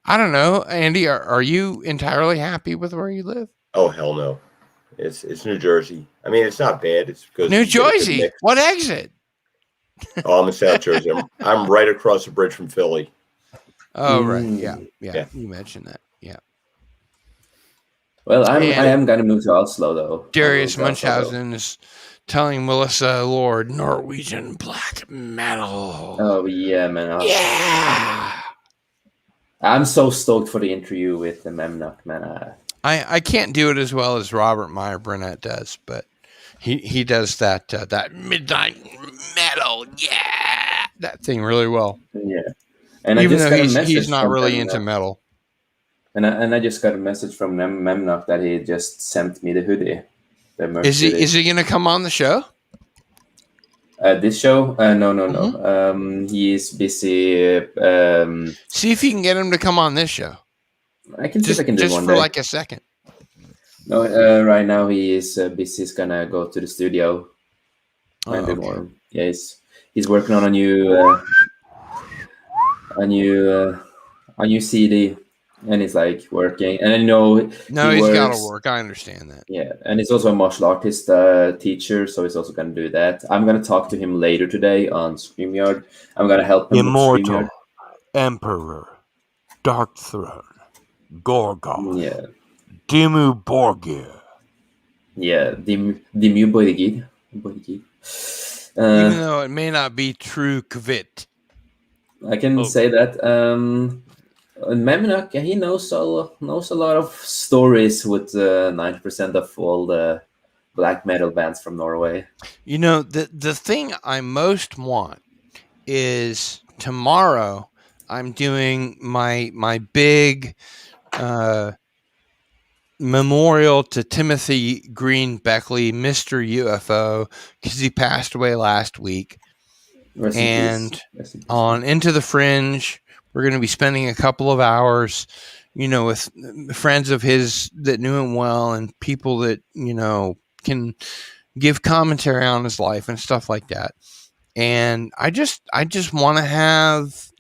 [SPEAKER 1] don't know. Andy, are you entirely happy with where you live?
[SPEAKER 4] Oh, hell no. It's New Jersey. I mean, it's not bad. It's because
[SPEAKER 1] New Jersey. What exit?
[SPEAKER 4] Oh, I'm in South Jersey. I'm right across the bridge from Philly.
[SPEAKER 1] Oh, right. Yeah. You mentioned that. Yeah.
[SPEAKER 2] Well, I am going to move to Oslo, though.
[SPEAKER 1] Darius Munchausen is telling Melissa Lord Norwegian black metal.
[SPEAKER 2] Oh, yeah, man.
[SPEAKER 1] Yeah.
[SPEAKER 2] I'm so stoked for the interview with the Memnock, man.
[SPEAKER 1] I can't do it as well as Robert Meyer Burnett does, but he does that midnight metal, yeah, that thing really well.
[SPEAKER 2] Yeah, and
[SPEAKER 1] even though he's not really into metal.
[SPEAKER 2] And I just got a message from Memnock that he just sent me the hoodie.
[SPEAKER 1] Is he going to come on the show?
[SPEAKER 2] This show? No.
[SPEAKER 1] Mm-hmm.
[SPEAKER 2] He is busy.
[SPEAKER 1] See if you can get him to come on this show.
[SPEAKER 2] I can see if I can do
[SPEAKER 1] just
[SPEAKER 2] one
[SPEAKER 1] for
[SPEAKER 2] day.
[SPEAKER 1] like a second.
[SPEAKER 2] No, right now he is busy. He's gonna go to the studio.
[SPEAKER 1] Okay.
[SPEAKER 2] More. Yeah, he's working on a new CD, and he's like working. And I know
[SPEAKER 1] he's got to work. I understand that.
[SPEAKER 2] Yeah, and he's also a martial artist teacher, so he's also gonna do that. I'm gonna talk to him later today on StreamYard. I'm gonna help him.
[SPEAKER 1] Immortal, Emperor, Dark Throne, Gorgon.
[SPEAKER 2] Yeah.
[SPEAKER 1] Dimmu Borgir.
[SPEAKER 2] Yeah, Dimmu Borgir.
[SPEAKER 1] Even though it may not be true Kvit.
[SPEAKER 2] I can say that. Memnock, he knows a lot of stories with 90% of all the black metal bands from Norway.
[SPEAKER 1] You know, the thing I most want is tomorrow I'm doing my big memorial to Timothy Green Beckley, Mr. UFO, because he passed away last week.
[SPEAKER 2] Rest in
[SPEAKER 1] And
[SPEAKER 2] peace. Rest in peace.
[SPEAKER 1] on Into the Fringe, we're going to be spending a couple of hours, with friends of his that knew him well and people that, can give commentary on his life and stuff like that. And I just want to have,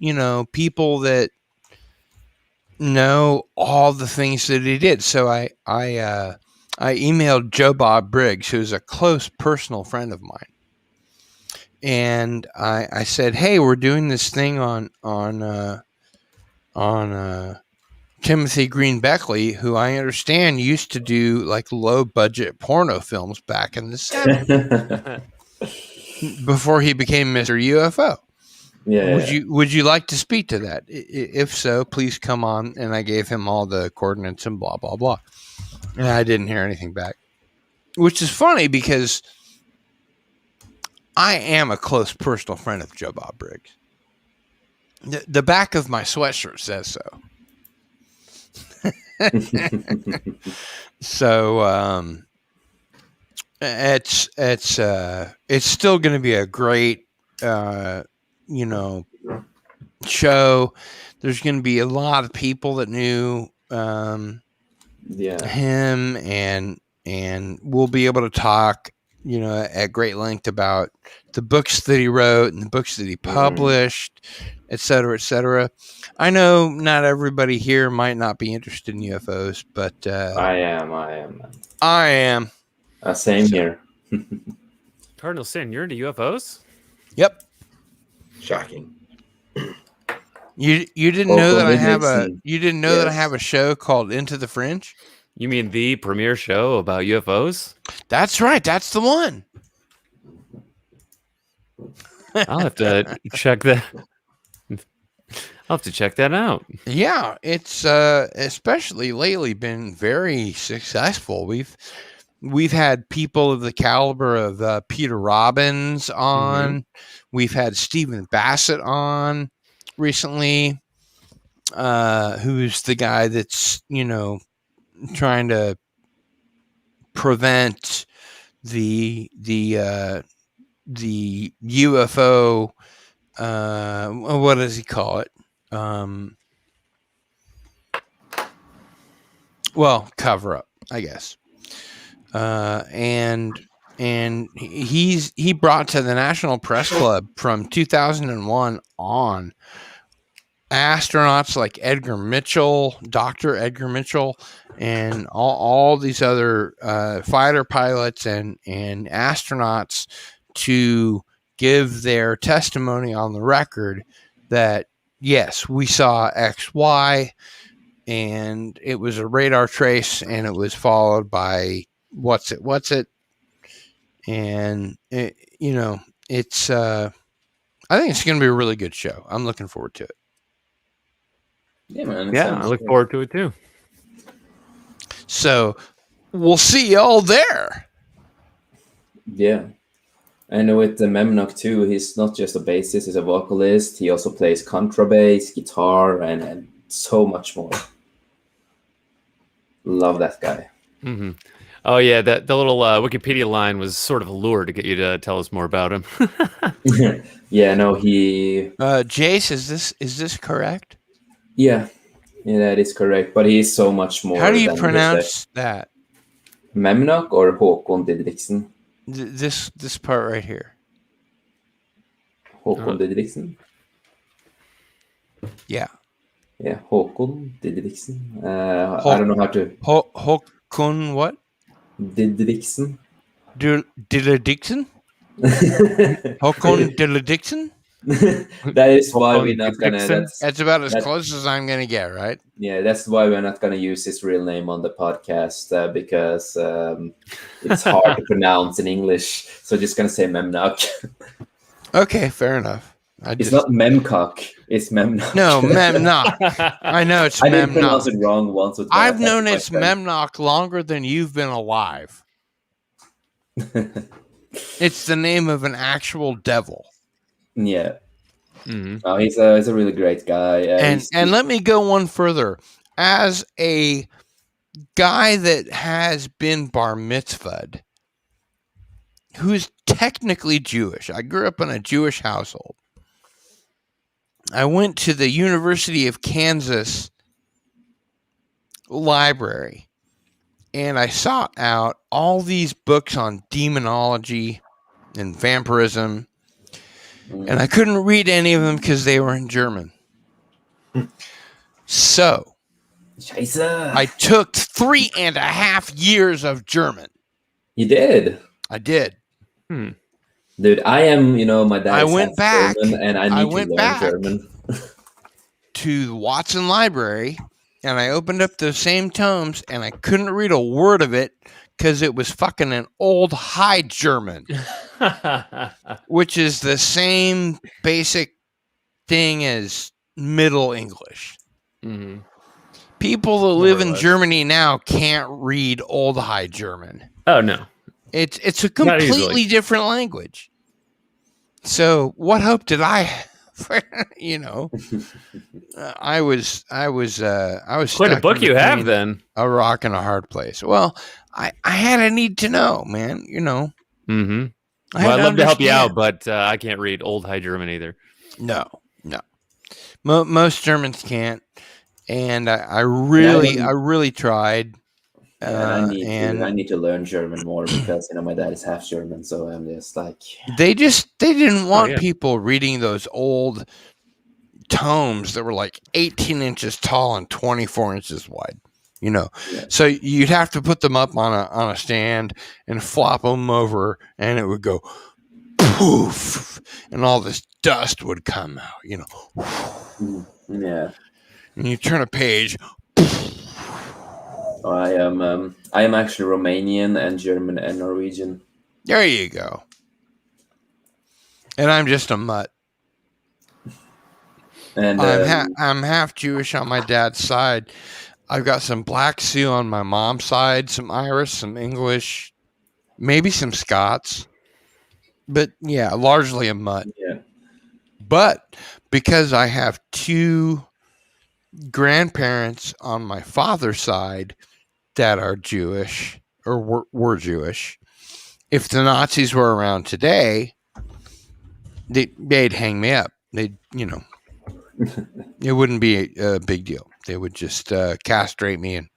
[SPEAKER 1] people that know all the things that he did. So I emailed Joe Bob Briggs, who's a close personal friend of mine. And I said, hey, we're doing this thing on Timothy Green Beckley, who I understand used to do like low budget porno films back in the 70s before he became Mr. UFO.
[SPEAKER 2] Yeah.
[SPEAKER 1] Would you like to speak to that? If so, please come on. And I gave him all the coordinates and blah, blah, blah. And I didn't hear anything back, which is funny because I am a close personal friend of Joe Bob Briggs. The back of my sweatshirt says so. So it's still going to be a great show. There's going to be a lot of people that knew him, and we'll be able to talk at great length about the books that he wrote and the books that he published, et cetera, et cetera. I know not everybody here might not be interested in UFOs, but
[SPEAKER 2] I am. Same here.
[SPEAKER 5] Cardinal Sin, you're into UFOs?
[SPEAKER 1] Yep.
[SPEAKER 4] Shocking.
[SPEAKER 1] You didn't know that I have that I have a show called Into the Fringe?
[SPEAKER 5] You mean the premiere show about UFOs?
[SPEAKER 1] That's right. That's the one.
[SPEAKER 5] I'll have to check that. I'll have to check that out.
[SPEAKER 1] Yeah, it's especially lately been very successful. We've had people of the caliber of Peter Robbins on. Mm-hmm. We've had Stephen Bassett on recently, who's the guy that's trying to prevent the UFO. What does he call it? Cover up, I guess. And he brought to the National Press Club from 2001 on astronauts like Edgar Mitchell, Dr. Edgar Mitchell, and all these other fighter pilots and astronauts to give their testimony on the record that, yes, we saw XY, and it was a radar trace, and it was followed by what's it, and it's I think it's going to be a really good show. I'm looking forward to it.
[SPEAKER 2] Yeah, man.
[SPEAKER 5] I look forward to it too.
[SPEAKER 1] So we'll see y'all there.
[SPEAKER 2] Yeah. I know with the Memnock too, he's not just a bassist, he's a vocalist. He also plays contrabass, guitar, and so much more. Love that guy.
[SPEAKER 5] Mm-hmm. Oh yeah, the little Wikipedia line was sort of a lure to get you to tell us more about him.
[SPEAKER 2] Yeah, no, he.
[SPEAKER 1] Jace, is this correct?
[SPEAKER 2] Yeah, that is correct. But he's so much more.
[SPEAKER 1] How do you pronounce that?
[SPEAKER 2] Memnock or Håkon Didriksen?
[SPEAKER 1] This part right here.
[SPEAKER 2] Håkon Didriksen.
[SPEAKER 1] Yeah.
[SPEAKER 2] Yeah, Håkon Didriksen. I don't know how to.
[SPEAKER 1] Håkon what?
[SPEAKER 2] Didriksen.
[SPEAKER 1] Didriksen? Håkon Didriksen?
[SPEAKER 2] That is why we're not gonna.
[SPEAKER 1] That's about as close as I'm gonna get, right?
[SPEAKER 2] Yeah, that's why we're not gonna use his real name on the podcast because it's hard to pronounce in English. So just gonna say Memnock.
[SPEAKER 1] Okay, fair enough.
[SPEAKER 2] It's not Memcock. It's Memnock.
[SPEAKER 1] No, Memnock. I know it's Memnock.
[SPEAKER 2] I didn't pronounce it wrong once or twice.
[SPEAKER 1] I've known it's Memnock longer than you've been alive. It's the name of an actual devil.
[SPEAKER 2] Yeah. Oh, he's a really great guy.
[SPEAKER 1] And let me go one further. As a guy that has been bar mitzvahed, who's technically Jewish, I grew up in a Jewish household. I went to the University of Kansas library and I sought out all these books on demonology and vampirism, and I couldn't read any of them because they were in German. So
[SPEAKER 2] Scheiße.
[SPEAKER 1] I took 3.5 years of German.
[SPEAKER 2] You did.
[SPEAKER 1] I did.
[SPEAKER 2] Dude, I am, my dad
[SPEAKER 1] I
[SPEAKER 2] is
[SPEAKER 1] went
[SPEAKER 2] half
[SPEAKER 1] back.
[SPEAKER 2] German, and I need
[SPEAKER 1] went
[SPEAKER 2] to learn
[SPEAKER 1] back.
[SPEAKER 2] German.
[SPEAKER 1] To the Watson Library, and I opened up those same tomes, and I couldn't read a word of it because it was fucking an old High German, which is the same basic thing as Middle English.
[SPEAKER 5] Mm-hmm.
[SPEAKER 1] People that live in
[SPEAKER 5] less.
[SPEAKER 1] Germany now can't read Old High German.
[SPEAKER 5] Oh no.
[SPEAKER 1] It's a
[SPEAKER 5] Not easily.
[SPEAKER 1] completely different language. So what hope did I have? I was
[SPEAKER 5] Quite a
[SPEAKER 1] stuck
[SPEAKER 5] book
[SPEAKER 1] in
[SPEAKER 5] you have
[SPEAKER 1] between
[SPEAKER 5] then.
[SPEAKER 1] a rock and a hard place. Well, I had a need to know, man.
[SPEAKER 5] Mm-hmm.
[SPEAKER 1] I had
[SPEAKER 5] Well, I'd love to help you
[SPEAKER 1] understand.
[SPEAKER 5] out, but I can't read Old High German either.
[SPEAKER 1] No. Most Germans can't, and I really tried.
[SPEAKER 2] Yeah, and I
[SPEAKER 1] and
[SPEAKER 2] need to learn German more because my dad is half German, so I'm just like
[SPEAKER 1] they didn't want
[SPEAKER 5] yeah.
[SPEAKER 1] people reading those old tomes that were like 18 inches tall and 24 inches wide. So you'd have to put them up on a stand and flop them over, and it would go poof, and all this dust would come out.
[SPEAKER 2] yeah.
[SPEAKER 1] And you turn a page.
[SPEAKER 2] I am actually Romanian and German and Norwegian.
[SPEAKER 1] There you go. And I'm just a mutt.
[SPEAKER 2] And
[SPEAKER 1] I'm half Jewish on my dad's side. I've got some Black Sioux on my mom's side, some Irish, some English, maybe some Scots. But yeah, largely a mutt.
[SPEAKER 2] yeah.
[SPEAKER 1] But because I have two grandparents on my father's side that are Jewish or were Jewish, if the Nazis were around today, they'd hang me up. It wouldn't be a big deal. They would just castrate me and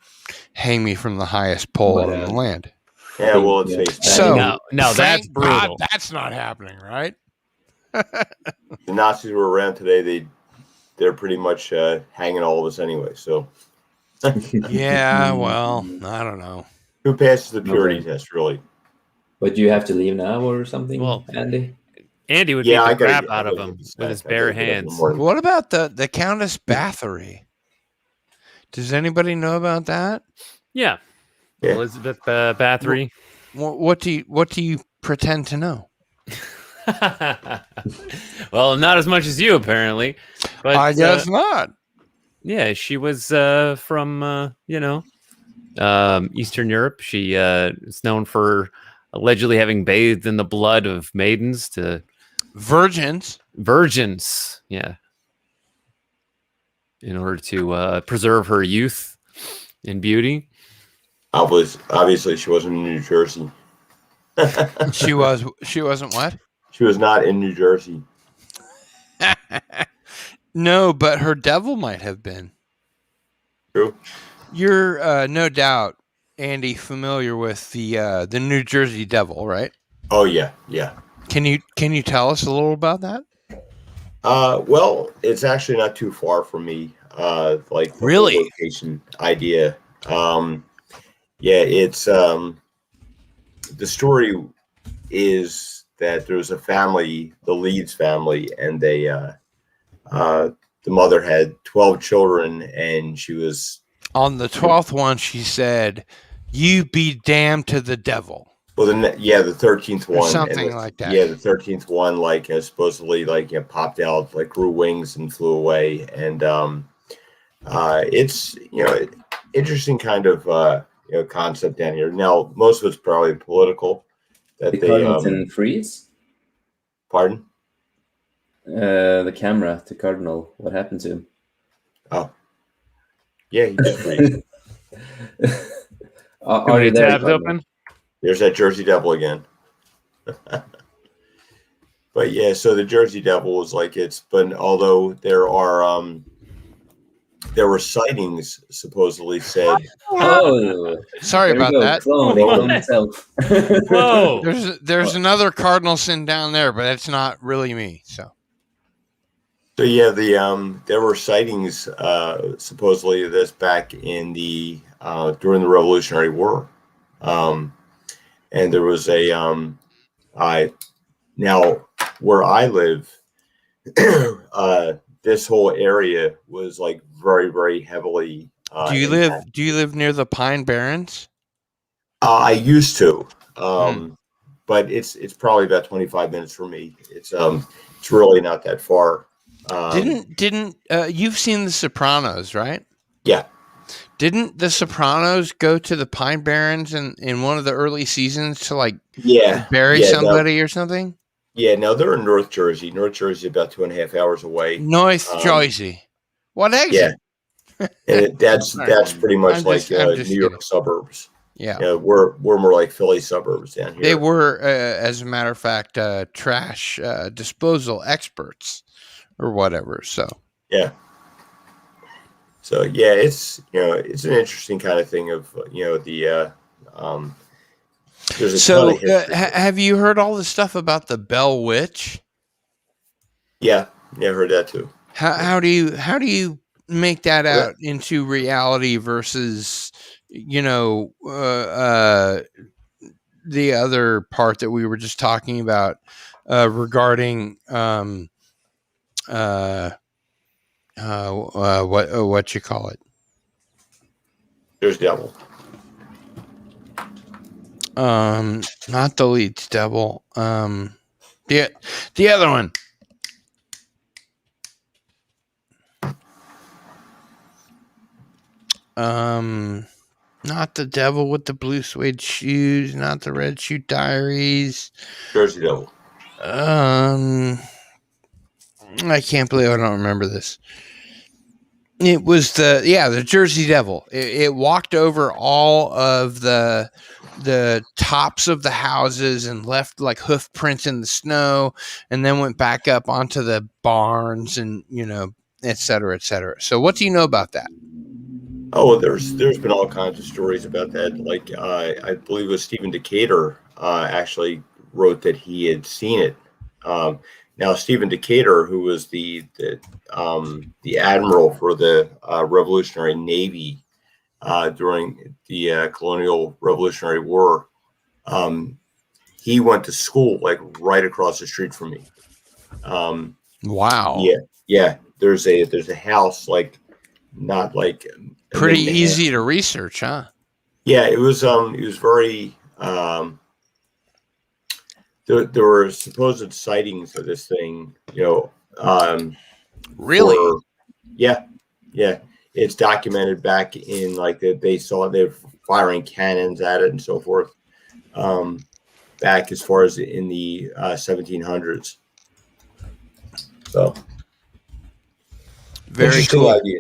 [SPEAKER 1] hang me from the highest pole
[SPEAKER 2] But,
[SPEAKER 1] on the land.
[SPEAKER 4] Yeah, well, it's face
[SPEAKER 1] So
[SPEAKER 5] no, that's
[SPEAKER 1] thank God
[SPEAKER 5] brutal.
[SPEAKER 1] that's not happening, right?
[SPEAKER 4] the Nazis were around today. They're pretty much hanging all of us anyway. So
[SPEAKER 1] Yeah, well, I don't know.
[SPEAKER 4] who passes the purity
[SPEAKER 2] Okay.
[SPEAKER 4] test, really?
[SPEAKER 2] But do you have to leave now or something,
[SPEAKER 5] Well,
[SPEAKER 2] Andy?
[SPEAKER 5] Andy would
[SPEAKER 4] Yeah,
[SPEAKER 5] beat
[SPEAKER 4] I
[SPEAKER 5] the
[SPEAKER 4] gotta
[SPEAKER 5] crap
[SPEAKER 4] get-
[SPEAKER 5] out
[SPEAKER 4] I
[SPEAKER 5] of
[SPEAKER 4] gotta
[SPEAKER 5] him
[SPEAKER 4] get
[SPEAKER 5] with his
[SPEAKER 4] snack. I
[SPEAKER 5] bare
[SPEAKER 4] gotta get up in the
[SPEAKER 5] hands.
[SPEAKER 4] morning.
[SPEAKER 1] What about the Countess Bathory? Does anybody know about that?
[SPEAKER 5] Yeah.
[SPEAKER 4] Yeah.
[SPEAKER 5] Elizabeth Bathory.
[SPEAKER 1] What do you pretend to know?
[SPEAKER 5] Well, not as much as you apparently. But
[SPEAKER 1] I guess not.
[SPEAKER 5] yeah, she was from Eastern Europe. She is known for allegedly having bathed in the blood of maidens to
[SPEAKER 1] Virgins.
[SPEAKER 5] virgins. Yeah, in order to preserve her youth and beauty.
[SPEAKER 4] Obviously, she wasn't in New Jersey.
[SPEAKER 1] She wasn't what?
[SPEAKER 4] She was not in New Jersey.
[SPEAKER 1] No, but her devil might have been.
[SPEAKER 4] True.
[SPEAKER 1] You're no doubt, Andy, familiar with the New Jersey Devil, right?
[SPEAKER 4] Oh yeah.
[SPEAKER 1] Can you tell us a little about that?
[SPEAKER 4] Well, it's actually not too far from me. Like the whole
[SPEAKER 1] Really?
[SPEAKER 4] location idea. Yeah, it's the story is that there was a family, the Leeds family, and they the mother had 12 children, and she was
[SPEAKER 1] On the 12th one, she said, "You be damned to the devil."
[SPEAKER 4] well, the 13th
[SPEAKER 1] Or
[SPEAKER 4] one,
[SPEAKER 1] something
[SPEAKER 4] and
[SPEAKER 1] like that.
[SPEAKER 4] Yeah, the 13th one, like supposedly, popped out, grew wings and flew away, and it's interesting kind of concept down here. Now, most of it's probably political. That
[SPEAKER 2] The
[SPEAKER 4] they
[SPEAKER 2] Cardinals in freeze?
[SPEAKER 4] pardon.
[SPEAKER 2] The camera to Cardinal. What happened to him?
[SPEAKER 4] Oh, yeah, he just freed.
[SPEAKER 5] Too
[SPEAKER 2] Are
[SPEAKER 5] many
[SPEAKER 2] you there,
[SPEAKER 5] tabs
[SPEAKER 2] Cardinal?
[SPEAKER 5] open.
[SPEAKER 4] There's that Jersey Devil again. But yeah, so the Jersey Devil is like but although there were sightings supposedly said.
[SPEAKER 2] Oh,
[SPEAKER 1] Sorry
[SPEAKER 2] there we
[SPEAKER 1] about
[SPEAKER 2] go.
[SPEAKER 1] that.
[SPEAKER 2] Clone, they clone himself.
[SPEAKER 5] Whoa.
[SPEAKER 1] There's another cardinal sitting down there, but it's not really me. So
[SPEAKER 4] So yeah, there were sightings supposedly of this back in the during the Revolutionary War, and there was now where I live, this whole area was like very, very heavily.
[SPEAKER 1] do you live near the Pine Barrens?
[SPEAKER 4] I used to, but it's probably about 25 minutes from me. It's really not that far.
[SPEAKER 1] Didn't you've seen The Sopranos, right?
[SPEAKER 4] Yeah.
[SPEAKER 1] Didn't The Sopranos go to the Pine Barrens in one of the early seasons to like bury somebody or something?
[SPEAKER 4] Yeah, no, they're in North Jersey. North Jersey, about 2.5 hours away.
[SPEAKER 1] North Jersey. What exit?
[SPEAKER 4] Yeah, and that's pretty much like New York suburbs.
[SPEAKER 1] Yeah,
[SPEAKER 4] we're more like Philly suburbs down here.
[SPEAKER 1] they were, as a matter of fact, trash disposal experts or whatever. So
[SPEAKER 4] yeah. So yeah, it's it's an interesting kind of thing of there's a ton of history.
[SPEAKER 1] Have you heard all the stuff about the Bell Witch?
[SPEAKER 4] Yeah, I heard that too.
[SPEAKER 1] How do you make that out into reality versus the other part that we were just talking about regarding what you call it?
[SPEAKER 4] There's Devil.
[SPEAKER 1] Not the Leeds Devil. The other one. Not the Devil with the blue suede shoes. Not the Red Shoe Diaries.
[SPEAKER 4] Jersey Devil.
[SPEAKER 1] I can't believe I don't remember this. It was the Jersey Devil. It walked over all of the tops of the houses and left like hoof prints in the snow, and then went back up onto the barns and et cetera, et cetera. So what do you know about that?
[SPEAKER 4] Oh, there's been all kinds of stories about that. Like I believe it was Stephen Decatur actually wrote that he had seen it. Now Stephen Decatur, who was the admiral for the Revolutionary Navy during the colonial Revolutionary War, he went to school like right across the street from me.
[SPEAKER 1] Wow.
[SPEAKER 4] Yeah. There's a house like not like
[SPEAKER 1] pretty easy to research, huh?
[SPEAKER 4] Yeah, it was very. There were supposed sightings of this thing,
[SPEAKER 1] really?
[SPEAKER 4] Yeah. It's documented back in like they were firing cannons at it and so forth. Back as far as in the 1700s. So
[SPEAKER 1] very cool
[SPEAKER 4] idea.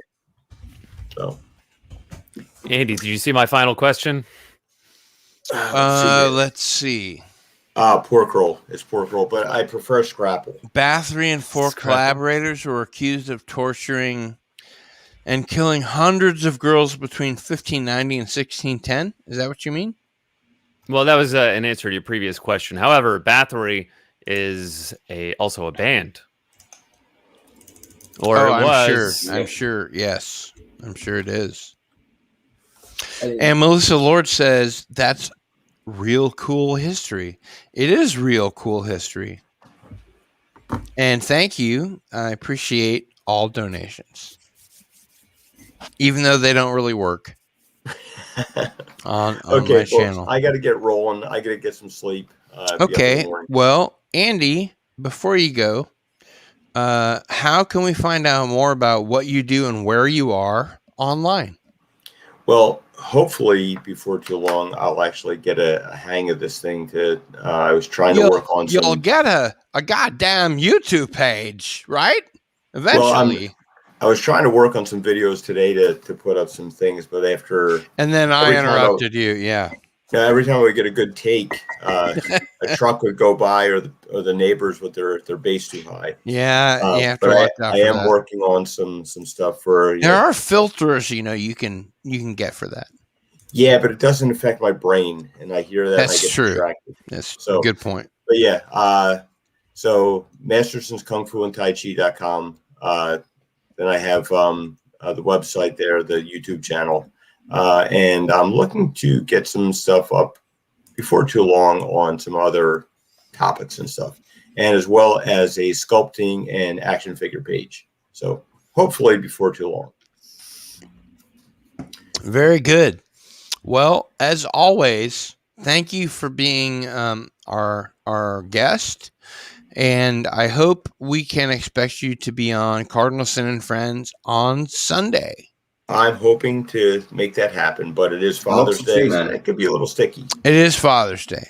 [SPEAKER 4] So,
[SPEAKER 5] Andy, did you see my final question?
[SPEAKER 1] Let's see.
[SPEAKER 4] Pork roll. It's pork roll, but I prefer scrapple.
[SPEAKER 1] Bathory and four collaborators were accused of torturing and killing hundreds of girls between 1590 and 1610. Is that what you mean?
[SPEAKER 5] Well, that was an answer to your previous question. However, Bathory is also a band. Or it was.
[SPEAKER 1] I'm sure. Yes, I'm sure it is. And Melissa Lord says that's real cool history. It is real cool history. And thank you. I appreciate all donations, even though they don't really work on my channel.
[SPEAKER 4] I got to get rolling. I got to get some sleep.
[SPEAKER 1] Okay. Well, Andy, before you go, how can we find out more about what you do and where you are online?
[SPEAKER 4] Well, hopefully before too long, I'll actually get a hang of this thing. I was trying to work on
[SPEAKER 1] You'll
[SPEAKER 4] some.
[SPEAKER 1] get a goddamn YouTube page, right?
[SPEAKER 4] Well,
[SPEAKER 1] Eventually.
[SPEAKER 4] I was trying to work on some videos today to put up some things, but after
[SPEAKER 1] And then I
[SPEAKER 4] every time
[SPEAKER 1] interrupted you. Yeah.
[SPEAKER 4] every time we get a good take, a truck would go by, or the neighbors with their bass too high.
[SPEAKER 1] Yeah. You have to
[SPEAKER 4] But
[SPEAKER 1] watch out
[SPEAKER 4] I
[SPEAKER 1] for
[SPEAKER 4] am
[SPEAKER 1] that.
[SPEAKER 4] working on some stuff for.
[SPEAKER 1] There are filters, you can get for that.
[SPEAKER 4] Yeah, but it doesn't affect my brain, and I hear that and I
[SPEAKER 1] That's
[SPEAKER 4] get
[SPEAKER 1] true.
[SPEAKER 4] distracted.
[SPEAKER 1] That's
[SPEAKER 4] So-
[SPEAKER 1] a good point.
[SPEAKER 4] But yeah, so Masterson's Kung Fu and Tai Chi.com. Then I have the website there, the YouTube channel, and I'm looking to get some stuff up before too long on some other topics and stuff, and as well as a sculpting and action figure page. So hopefully before too long.
[SPEAKER 1] Very good. Well, as always, thank you for being our guest, and I hope we can expect you to be on Cardinal Sin and Friends on Sunday.
[SPEAKER 4] I'm hoping to make that happen, but it is
[SPEAKER 2] I hope
[SPEAKER 4] Father's
[SPEAKER 2] so
[SPEAKER 4] Day,
[SPEAKER 2] too, man.
[SPEAKER 4] so it could be a little sticky.
[SPEAKER 1] It is Father's Day,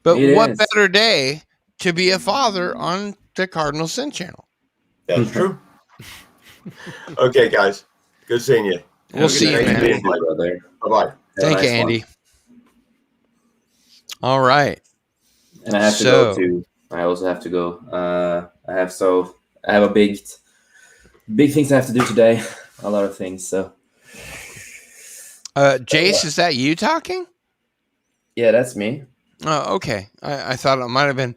[SPEAKER 1] but
[SPEAKER 2] It
[SPEAKER 1] what
[SPEAKER 2] is.
[SPEAKER 1] better day to be a father on the Cardinal Sin channel?
[SPEAKER 4] That's true. Okay, guys. Good seeing you.
[SPEAKER 1] We'll see you,
[SPEAKER 4] Thanks for
[SPEAKER 1] man.
[SPEAKER 4] being here.
[SPEAKER 2] brother.
[SPEAKER 4] Bye-bye.
[SPEAKER 1] Thank you, Andy. All right.
[SPEAKER 2] And I have to
[SPEAKER 1] So-
[SPEAKER 2] go too. I also have to go. I have a big things I have to do today. A lot of things. So
[SPEAKER 1] Jace, is that you talking?
[SPEAKER 2] yeah, that's me.
[SPEAKER 1] Oh, okay. I thought it might have been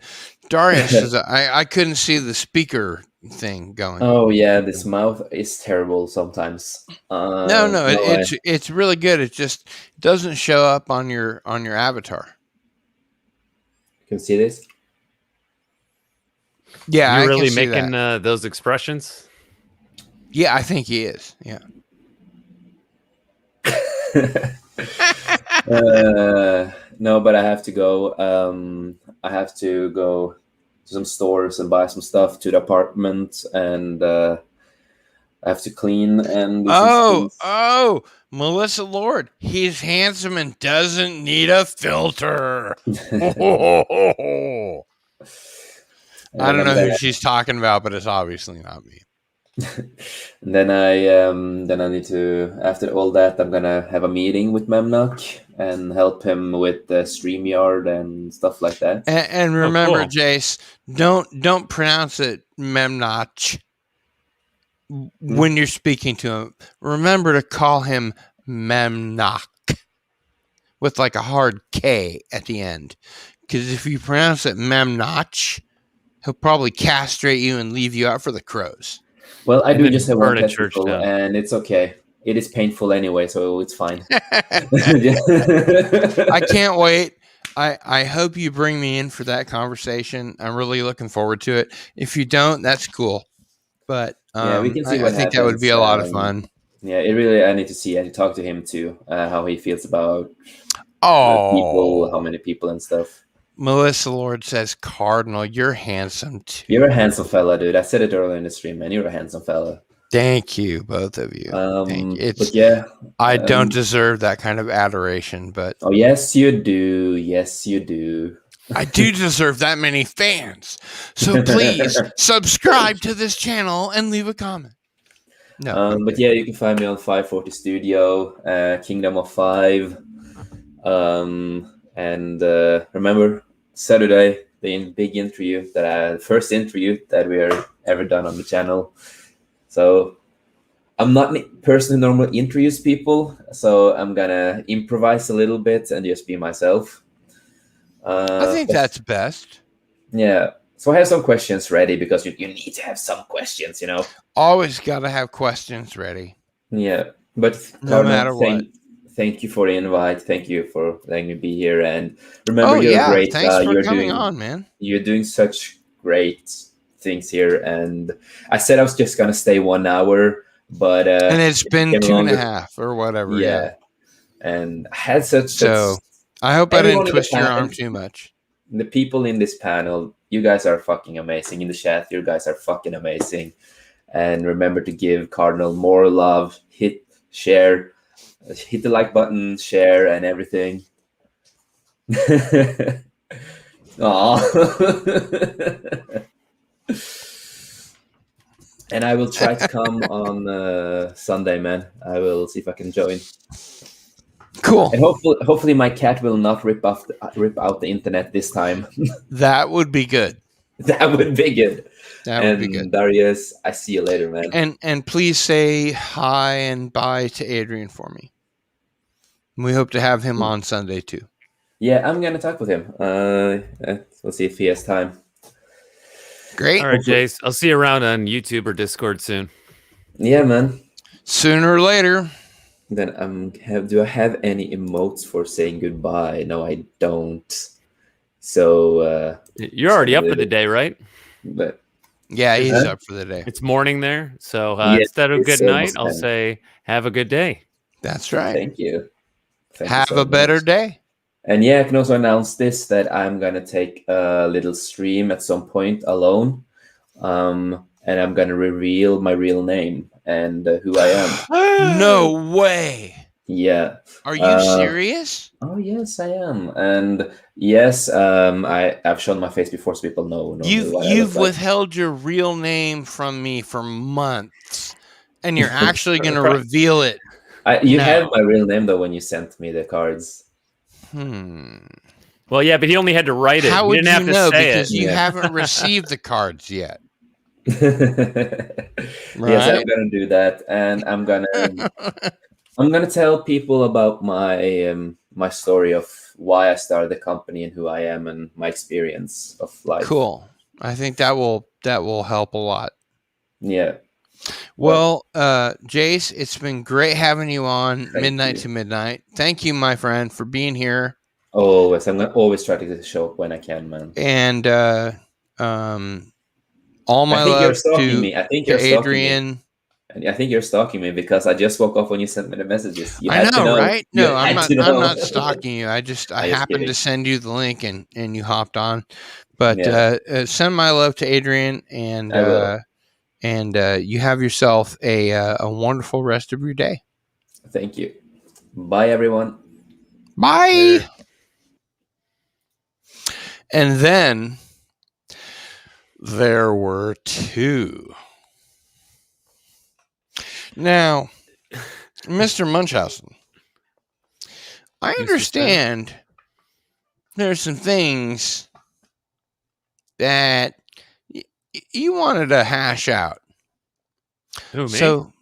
[SPEAKER 1] Darius. 'Cause I couldn't see the speaker thing going.
[SPEAKER 2] Oh yeah, this mouth is terrible sometimes.
[SPEAKER 1] No, it's really good. It just doesn't show up on your avatar.
[SPEAKER 2] You can see this.
[SPEAKER 1] Yeah,
[SPEAKER 5] You're
[SPEAKER 1] I
[SPEAKER 5] really
[SPEAKER 1] can see
[SPEAKER 5] making
[SPEAKER 1] that.
[SPEAKER 5] those expressions.
[SPEAKER 1] Yeah, I think he is. Yeah.
[SPEAKER 2] No, but I have to go. I have to go to some stores and buy some stuff to the apartment, and I have to clean and do some things.
[SPEAKER 1] Melissa Lord. He's handsome and doesn't need a filter. I don't know who she's talking about, but it's obviously not me.
[SPEAKER 2] And then I need to, after all that, I'm gonna have a meeting with Memnock and help him with the StreamYard and stuff like that.
[SPEAKER 1] And remember,
[SPEAKER 5] cool.
[SPEAKER 1] Jace, don't pronounce it Memnoch when you're speaking to him. Remember to call him Memnock with like a hard K at the end. Because if you pronounce it Memnoch, he'll probably castrate you and leave you out for the crows.
[SPEAKER 2] Well, I
[SPEAKER 5] And
[SPEAKER 2] do
[SPEAKER 5] then
[SPEAKER 2] just have
[SPEAKER 5] burn
[SPEAKER 2] one
[SPEAKER 5] a church
[SPEAKER 2] testicle,
[SPEAKER 5] down.
[SPEAKER 2] and it's okay. It is painful anyway, so it's fine.
[SPEAKER 1] I can't wait. I hope you bring me in for that conversation. I'm really looking forward to it. If you don't, that's cool. But
[SPEAKER 2] Yeah, we can see
[SPEAKER 1] I
[SPEAKER 2] what
[SPEAKER 1] think that would be a lot of
[SPEAKER 2] happens.
[SPEAKER 1] fun.
[SPEAKER 2] Yeah, it really. I need to see and talk to him too. How he feels about people, how
[SPEAKER 1] Oh,
[SPEAKER 2] many people and stuff.
[SPEAKER 1] Melissa Lord says, Cardinal, you're handsome too.
[SPEAKER 2] You're a handsome fella, dude. I said it earlier in the stream, man. You're a handsome fella.
[SPEAKER 1] Thank you, both of you. Thank you.
[SPEAKER 2] But yeah.
[SPEAKER 1] I don't deserve that kind of adoration, but
[SPEAKER 2] Oh, yes, you do. Yes, you do.
[SPEAKER 1] I do deserve that many fans. So please subscribe to this channel and leave a comment. No,
[SPEAKER 2] But yeah, you can find me on 540 Studio, Kingdom of Five. And remember, Saturday, the big interview the first interview that we are ever done on the channel. So I'm not a person who normally interviews people, so I'm gonna improvise a little bit and just be myself.
[SPEAKER 1] I think that's best.
[SPEAKER 2] Yeah. So I have some questions ready because you need to have some questions, you know.
[SPEAKER 1] Always got to have questions ready.
[SPEAKER 2] Yeah, but
[SPEAKER 1] No
[SPEAKER 2] Cardinal,
[SPEAKER 1] matter what.
[SPEAKER 2] Thank you for the invite. Thank you for letting me be here. And remember, you're great.
[SPEAKER 1] Thanks for
[SPEAKER 2] you're
[SPEAKER 1] coming
[SPEAKER 2] doing
[SPEAKER 1] on, man.
[SPEAKER 2] you're doing such great things here. And I said I was just gonna stay 1 hour, but
[SPEAKER 1] And it's been
[SPEAKER 2] came
[SPEAKER 1] 2.5
[SPEAKER 2] longer.
[SPEAKER 1] or whatever.
[SPEAKER 2] Yeah. And I had such
[SPEAKER 1] So I hope I
[SPEAKER 2] everyone
[SPEAKER 1] didn't
[SPEAKER 2] in the
[SPEAKER 1] twist your
[SPEAKER 2] panel-
[SPEAKER 1] arm too much.
[SPEAKER 2] the people in this panel. You guys are fucking amazing. In the chat, you guys are fucking amazing. And remember to give Cardinal more love. Hit share. hit the like button, share, and everything. Aw. And I will try to come on Sunday, man. I will see if I can join.
[SPEAKER 1] Cool.
[SPEAKER 2] And hopefully my cat will not rip out the internet this time.
[SPEAKER 1] That would be good.
[SPEAKER 2] That would be good.
[SPEAKER 1] That would be good.
[SPEAKER 2] Darius, I see you later, man.
[SPEAKER 1] And please say hi and bye to Adrian for me. We hope to have him on Sunday too.
[SPEAKER 2] Yeah, I'm gonna talk with him. We'll see if he has time.
[SPEAKER 1] Great.
[SPEAKER 5] All right, Jace. I'll see you around on YouTube or Discord soon.
[SPEAKER 2] Yeah, man.
[SPEAKER 1] Sooner or later.
[SPEAKER 2] Then do I have any emotes for saying goodbye? No, I don't. So
[SPEAKER 5] You're already up for the day, right?
[SPEAKER 2] but
[SPEAKER 1] Yeah, he's up for the day.
[SPEAKER 5] It's morning there. So
[SPEAKER 2] Yeah,
[SPEAKER 5] instead of
[SPEAKER 2] it's
[SPEAKER 5] good night,
[SPEAKER 2] almost
[SPEAKER 5] I'll
[SPEAKER 2] 10.
[SPEAKER 5] say have a good day.
[SPEAKER 1] That's right.
[SPEAKER 2] thank you. Thank you
[SPEAKER 1] Have
[SPEAKER 2] so
[SPEAKER 1] a better
[SPEAKER 2] much.
[SPEAKER 1] day.
[SPEAKER 2] And yeah, I can also announce this that I'm gonna take a little stream at some point alone, and I'm gonna reveal my real name and who I am.
[SPEAKER 1] No way.
[SPEAKER 2] Yeah.
[SPEAKER 1] Are you serious?
[SPEAKER 2] Oh yes, I am. And yes, I've shown my face before, so people know. normally what I
[SPEAKER 1] You've
[SPEAKER 2] look like.
[SPEAKER 1] withheld your real name from me for months, and you're actually going to
[SPEAKER 2] Right.
[SPEAKER 1] reveal it.
[SPEAKER 2] You
[SPEAKER 1] No.
[SPEAKER 2] have my real name though when you sent me the cards.
[SPEAKER 5] Well, yeah, but he only had to write it.
[SPEAKER 1] How
[SPEAKER 5] He
[SPEAKER 1] would
[SPEAKER 5] didn't
[SPEAKER 1] you
[SPEAKER 5] have to
[SPEAKER 1] know?
[SPEAKER 5] say
[SPEAKER 1] Because
[SPEAKER 5] it.
[SPEAKER 1] you
[SPEAKER 2] Yeah.
[SPEAKER 1] haven't received the cards yet.
[SPEAKER 2] Yes, I'm
[SPEAKER 1] Right?
[SPEAKER 2] gonna do that, and I'm gonna tell people about my my story of why I started the company and who I am and my experience of life.
[SPEAKER 1] Cool. I think that will help a lot.
[SPEAKER 2] Yeah.
[SPEAKER 1] Well, Jace, it's been great having you on
[SPEAKER 2] Thank
[SPEAKER 1] Midnight
[SPEAKER 2] you.
[SPEAKER 1] to Midnight. Thank you, my friend, for being here.
[SPEAKER 2] Always, I'm gonna always try to show up when I can, man.
[SPEAKER 1] And all my
[SPEAKER 2] I think you're
[SPEAKER 1] love
[SPEAKER 2] stalking
[SPEAKER 1] to,
[SPEAKER 2] me. I think
[SPEAKER 1] to
[SPEAKER 2] you're stalking me.
[SPEAKER 1] Adrian.
[SPEAKER 2] And I think you're stalking me because I just woke up when you sent me the messages. You
[SPEAKER 1] I
[SPEAKER 2] had to
[SPEAKER 1] know,
[SPEAKER 2] know,
[SPEAKER 1] right?
[SPEAKER 2] You
[SPEAKER 1] No, I'm
[SPEAKER 2] had
[SPEAKER 1] not.
[SPEAKER 2] to
[SPEAKER 1] I'm
[SPEAKER 2] know.
[SPEAKER 1] not stalking you. I
[SPEAKER 2] just
[SPEAKER 1] happened
[SPEAKER 2] kidding.
[SPEAKER 1] to send you the link, and you hopped on. But
[SPEAKER 2] Yeah.
[SPEAKER 1] send my love to Adrian, and
[SPEAKER 2] I will.
[SPEAKER 1] you have yourself a wonderful rest of your day.
[SPEAKER 2] Thank you. Bye, everyone.
[SPEAKER 1] Bye.
[SPEAKER 5] Later.
[SPEAKER 1] And then there were two. Now, Mr. Munchausen, I
[SPEAKER 5] Mr.
[SPEAKER 1] understand there's some things that you wanted to hash out.
[SPEAKER 5] Who, me?
[SPEAKER 1] So,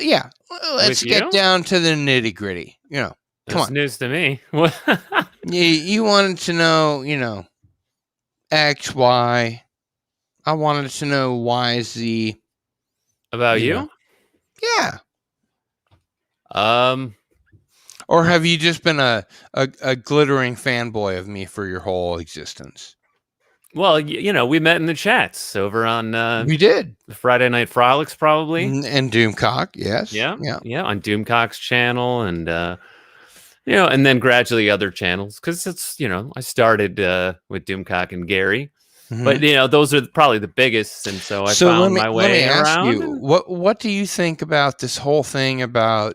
[SPEAKER 1] yeah, let's
[SPEAKER 5] With
[SPEAKER 1] get
[SPEAKER 5] you?
[SPEAKER 1] down to the nitty gritty. You know, come
[SPEAKER 5] That's
[SPEAKER 1] on.
[SPEAKER 5] news to me. What?
[SPEAKER 1] You wanted to know, X, Y. I wanted to know Y, Z.
[SPEAKER 5] About
[SPEAKER 1] You
[SPEAKER 5] you?
[SPEAKER 1] know. Yeah. Or have you just been a glittering fanboy of me for your whole existence?
[SPEAKER 5] Well, we met in the chats over on
[SPEAKER 1] We did.
[SPEAKER 5] Friday Night Frolics, probably.
[SPEAKER 1] And Doomcock, yes.
[SPEAKER 5] Yeah,
[SPEAKER 1] Yeah.
[SPEAKER 5] on Doomcock's channel, and and then gradually other channels, because it's I started with Doomcock and Gary,
[SPEAKER 1] Mhm.
[SPEAKER 5] but those are probably the biggest, and so I found my way
[SPEAKER 1] let me ask
[SPEAKER 5] around.
[SPEAKER 1] you, what do you think about this whole thing about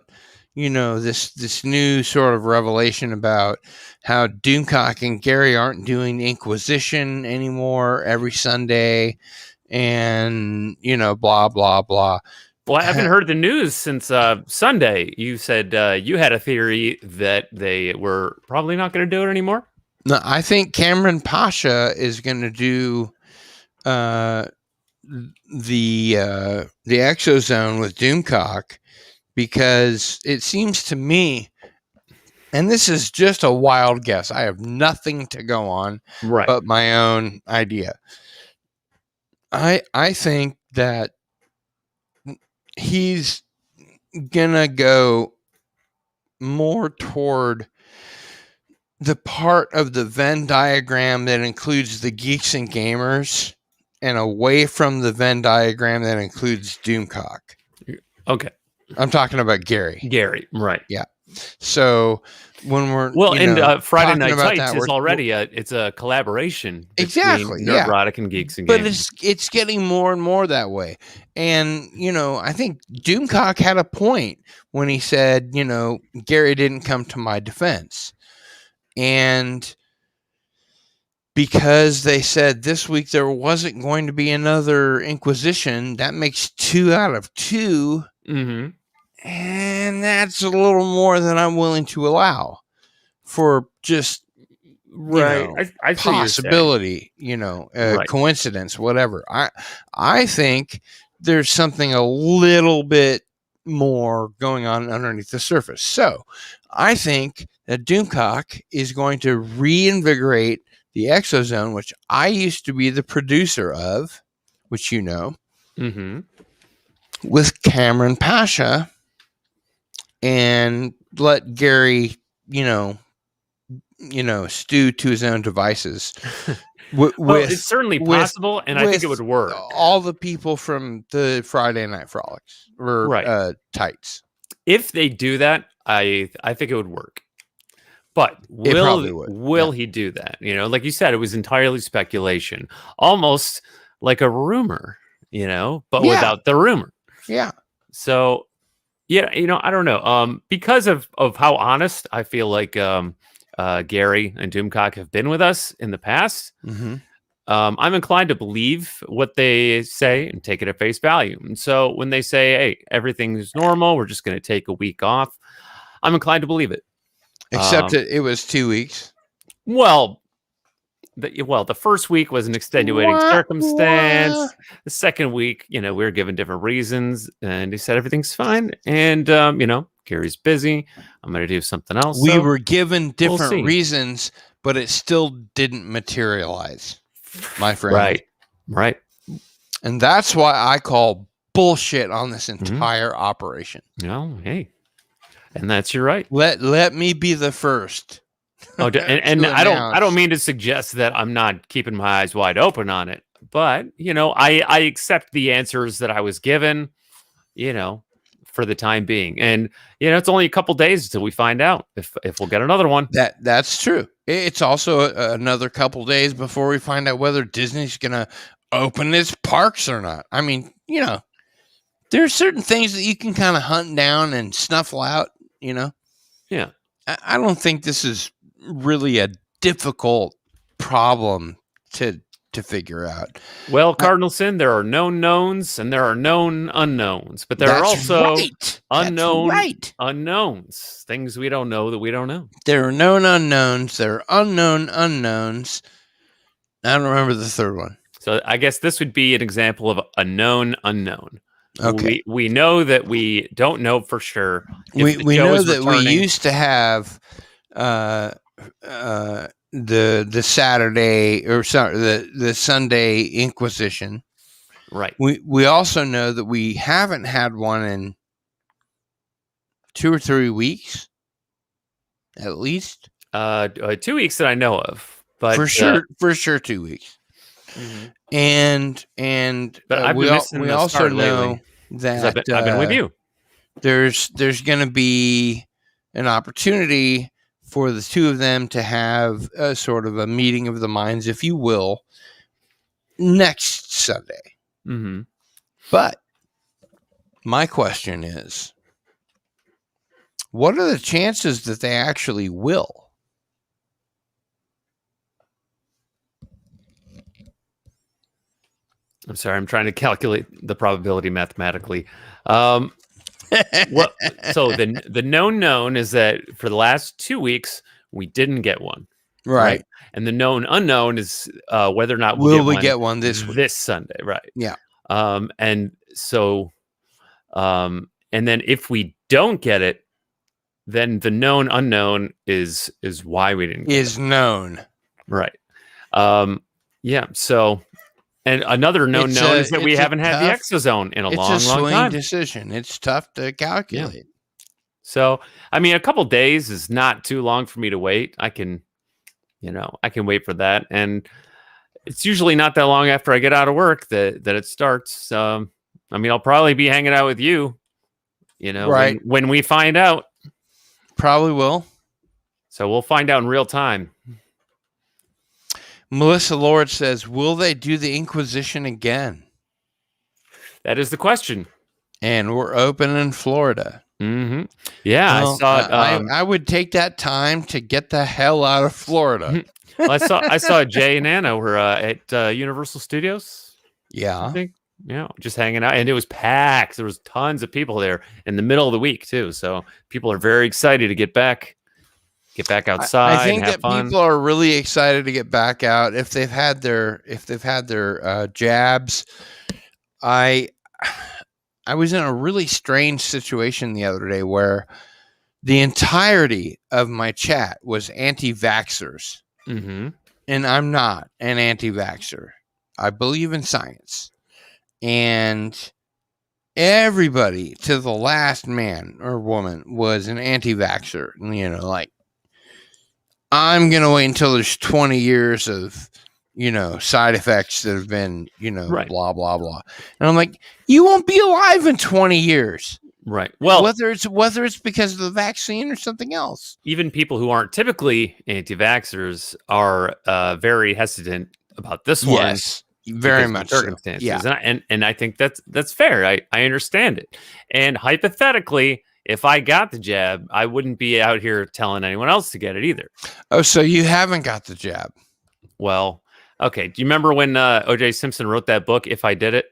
[SPEAKER 1] this new sort of revelation about how Doomcock and Gary aren't doing Inquisition anymore every Sunday, and blah blah blah.
[SPEAKER 5] Well, I haven't heard the news since Sunday. You said you had a theory that they were probably not going to do it anymore.
[SPEAKER 1] No, I think Cameron Pasha is going to do the Exozone with Doomcock, because it seems to me, and this is just a wild guess, I have nothing to go on
[SPEAKER 5] Right.
[SPEAKER 1] but my own idea. I think that he's gonna go more toward the part of the Venn diagram that includes the geeks and gamers, and away from the Venn diagram that includes Doomcock.
[SPEAKER 5] Okay.
[SPEAKER 1] I'm talking about Gary.
[SPEAKER 5] Gary. Right.
[SPEAKER 1] Yeah. So when we're
[SPEAKER 5] Friday
[SPEAKER 1] talking
[SPEAKER 5] Night
[SPEAKER 1] about
[SPEAKER 5] Tights
[SPEAKER 1] that,
[SPEAKER 5] is
[SPEAKER 1] we're-
[SPEAKER 5] already it's a collaboration
[SPEAKER 1] Exactly,
[SPEAKER 5] between
[SPEAKER 1] yeah.
[SPEAKER 5] Nerdrotic and Geeks and
[SPEAKER 1] but
[SPEAKER 5] Games.
[SPEAKER 1] it's getting more and more that way. And I think Doomcock had a point when he said, Gary didn't come to my defense. And because they said this week there wasn't going to be another Inquisition, that makes 2 out of 2.
[SPEAKER 5] Mm-hmm.
[SPEAKER 1] And that's a little more than I'm willing to allow for just
[SPEAKER 5] Right. I see what you're saying.
[SPEAKER 1] possibility,
[SPEAKER 5] Right.
[SPEAKER 1] coincidence, whatever. I think there's something a little bit more going on underneath the surface. So I think that Doomcock is going to reinvigorate the Exozone, which I used to be the producer of, which
[SPEAKER 5] Mm-hmm.
[SPEAKER 1] with Cameron Pasha, and let Gary, stew to his own devices.
[SPEAKER 5] Well,
[SPEAKER 1] with
[SPEAKER 5] it's certainly
[SPEAKER 1] with-
[SPEAKER 5] possible, and I think it
[SPEAKER 1] with
[SPEAKER 5] would work.
[SPEAKER 1] all the people from the Friday Night Frolics or
[SPEAKER 5] Right.
[SPEAKER 1] Tights.
[SPEAKER 5] If they do that, I think it would work. But
[SPEAKER 1] probably would,
[SPEAKER 5] will he do that? Like you said, it was entirely speculation, almost like a rumor, but
[SPEAKER 1] Yeah.
[SPEAKER 5] without the rumor.
[SPEAKER 1] Yeah.
[SPEAKER 5] So, yeah, I don't know. Because of how honest I feel like Gary and Doomcock have been with us in the past,
[SPEAKER 1] Mm-hmm.
[SPEAKER 5] I'm inclined to believe what they say and take it at face value. And so when they say, hey, everything's normal, we're just going to take a week off, I'm inclined to believe it.
[SPEAKER 1] Except it was 2 weeks.
[SPEAKER 5] Well, the first week was an extenuating
[SPEAKER 1] Wah,
[SPEAKER 5] circumstance.
[SPEAKER 1] wah.
[SPEAKER 5] The second week, we were given different reasons, and he said everything's fine. And Gary's busy. I'm going to do something else.
[SPEAKER 1] We
[SPEAKER 5] So
[SPEAKER 1] were given different
[SPEAKER 5] see.
[SPEAKER 1] reasons, but it still didn't materialize, my friend.
[SPEAKER 5] right.
[SPEAKER 1] And that's why I call bullshit on this
[SPEAKER 5] Mm-hmm.
[SPEAKER 1] entire operation.
[SPEAKER 5] Hey, and that's your right.
[SPEAKER 1] Let me be the first.
[SPEAKER 5] Oh, and
[SPEAKER 1] to
[SPEAKER 5] I don't
[SPEAKER 1] announce.
[SPEAKER 5] mean to suggest that I'm not keeping my eyes wide open on it, but I accept the answers that I was given, for the time being, and it's only a couple days until we find out if we'll get another one.
[SPEAKER 1] That's true. It's also another couple days before we find out whether Disney's going to open its parks or not. I mean, there's certain things that you can kind of hunt down and snuffle out.
[SPEAKER 5] Yeah.
[SPEAKER 1] I don't think this is really a difficult problem to figure out.
[SPEAKER 5] Well, Cardinalson, there are known knowns and there are known unknowns, but there are also unknown unknowns, things we don't know that we don't know.
[SPEAKER 1] There are known unknowns. There are unknown unknowns. I don't remember the third one.
[SPEAKER 5] So I guess this would be an example of a known unknown.
[SPEAKER 1] Okay.
[SPEAKER 5] We know that we don't know for sure.
[SPEAKER 1] We
[SPEAKER 5] Joe
[SPEAKER 1] know
[SPEAKER 5] is
[SPEAKER 1] that we
[SPEAKER 5] returning.
[SPEAKER 1] used to have the Saturday or the Sunday Inquisition.
[SPEAKER 5] Right.
[SPEAKER 1] We also know that we haven't had one in 2 or 3 weeks, at least.
[SPEAKER 5] 2 weeks that I know of, but
[SPEAKER 1] for sure 2 weeks.
[SPEAKER 5] Mhm.
[SPEAKER 1] And
[SPEAKER 5] But I've
[SPEAKER 1] we
[SPEAKER 5] been missing the
[SPEAKER 1] also
[SPEAKER 5] start
[SPEAKER 1] know
[SPEAKER 5] lately, 'cause
[SPEAKER 1] that
[SPEAKER 5] I've been with you.
[SPEAKER 1] There's going to be an opportunity for the two of them to have a sort of a meeting of the minds, if you will, next Sunday.
[SPEAKER 5] Mm-hmm.
[SPEAKER 1] But my question is, what are the chances that they actually will?
[SPEAKER 5] I'm sorry, I'm trying to calculate the probability mathematically. Well, so the known is that for the last 2 weeks we didn't get one,
[SPEAKER 1] Right.
[SPEAKER 5] and the known unknown is whether or not
[SPEAKER 1] Will we
[SPEAKER 5] one
[SPEAKER 1] get one this week?
[SPEAKER 5] this Sunday, right?
[SPEAKER 1] Yeah.
[SPEAKER 5] And so, and then if we don't get it, then the known unknown is why we didn't get
[SPEAKER 1] Is known.
[SPEAKER 5] it. Right. Yeah. So, and another known
[SPEAKER 1] It's
[SPEAKER 5] known
[SPEAKER 1] a-
[SPEAKER 5] is that we
[SPEAKER 1] it's a
[SPEAKER 5] haven't had the
[SPEAKER 1] tough-
[SPEAKER 5] exozone in a
[SPEAKER 1] It's
[SPEAKER 5] long,
[SPEAKER 1] a
[SPEAKER 5] long
[SPEAKER 1] swing
[SPEAKER 5] time.
[SPEAKER 1] decision. It's tough to calculate.
[SPEAKER 5] So, I mean, a couple days is not too long for me to wait. I can wait for that. And it's usually not that long after I get out of work that it starts. I mean, I'll probably be hanging out with you,
[SPEAKER 1] Right.
[SPEAKER 5] when we find out.
[SPEAKER 1] probably will.
[SPEAKER 5] So we'll find out in real time.
[SPEAKER 1] Melissa Lord says, will they do the Inquisition again?
[SPEAKER 5] That is the question.
[SPEAKER 1] And we're open in Florida.
[SPEAKER 5] Mm-hmm. Yeah,
[SPEAKER 1] Well,
[SPEAKER 5] I saw it.
[SPEAKER 1] I would take that time to get the hell out of Florida.
[SPEAKER 5] Well, I saw Jay and Anna were at Universal Studios. I
[SPEAKER 1] Yeah.
[SPEAKER 5] think. Yeah, just hanging out, and it was packed. There was tons of people there in the middle of the week too. So people are very excited to get back outside.
[SPEAKER 1] I think
[SPEAKER 5] and have
[SPEAKER 1] that
[SPEAKER 5] fun.
[SPEAKER 1] people are really excited to get back out if they've had their jabs. I was in a really strange situation the other day where the entirety of my chat was anti-vaxxers,
[SPEAKER 5] Mm-hmm.
[SPEAKER 1] and I'm not an anti-vaxxer. I believe in science, and everybody to the last man or woman was an anti-vaxxer. You know, like, I'm going to wait until there's 20 years of, side effects that have been,
[SPEAKER 5] Right.
[SPEAKER 1] blah, blah, blah. And I'm like, you won't be alive in 20 years.
[SPEAKER 5] Right. Well,
[SPEAKER 1] Whether it's because of the vaccine or something else.
[SPEAKER 5] even people who aren't typically anti-vaxxers are very hesitant about this one.
[SPEAKER 1] Yes, very
[SPEAKER 5] because of the
[SPEAKER 1] much so.
[SPEAKER 5] circumstances.
[SPEAKER 1] Yeah.
[SPEAKER 5] And I think that's fair. I understand it. And hypothetically, if I got the jab, I wouldn't be out here telling anyone else to get it either.
[SPEAKER 1] Oh, so you haven't got the jab.
[SPEAKER 5] Well, okay. Do you remember when O.J. Simpson wrote that book, If I Did It?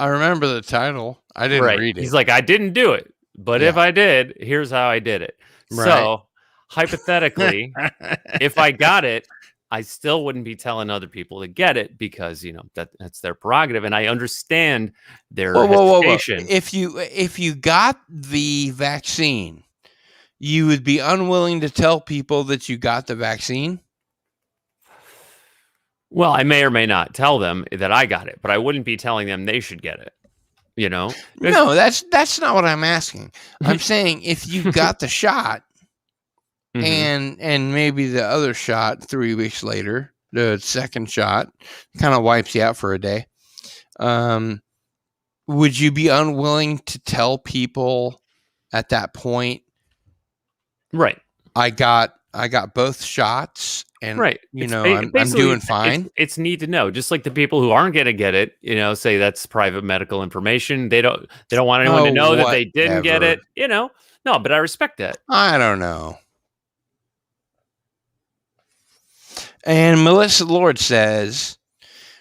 [SPEAKER 1] I remember the title. I didn't read it.
[SPEAKER 5] He's like, I didn't do it, but if
[SPEAKER 1] Yeah.
[SPEAKER 5] I did, here's how I did it.
[SPEAKER 1] Right.
[SPEAKER 5] So hypothetically, if I got it, I still wouldn't be telling other people to get it because that's their prerogative, and I understand their hesitation.
[SPEAKER 1] If you got the vaccine, you would be unwilling to tell people that you got the vaccine.
[SPEAKER 5] Well, I may or may not tell them that I got it, but I wouldn't be telling them they should get it.
[SPEAKER 1] No, that's not what I'm asking. I'm saying if you got the shot
[SPEAKER 5] Mhm.
[SPEAKER 1] and maybe the other shot 3 weeks later, the second shot kind of wipes you out for a day. Would you be unwilling to tell people at that point,
[SPEAKER 5] Right.
[SPEAKER 1] I got both shots and
[SPEAKER 5] Right.
[SPEAKER 1] I'm doing fine?
[SPEAKER 5] It's neat to know. Just like the people who aren't going to get it, say that's private medical information. They don't want anyone to know that they didn't get it.
[SPEAKER 1] Whatever.
[SPEAKER 5] No, but I respect that.
[SPEAKER 1] I don't know. And Melissa Lord says,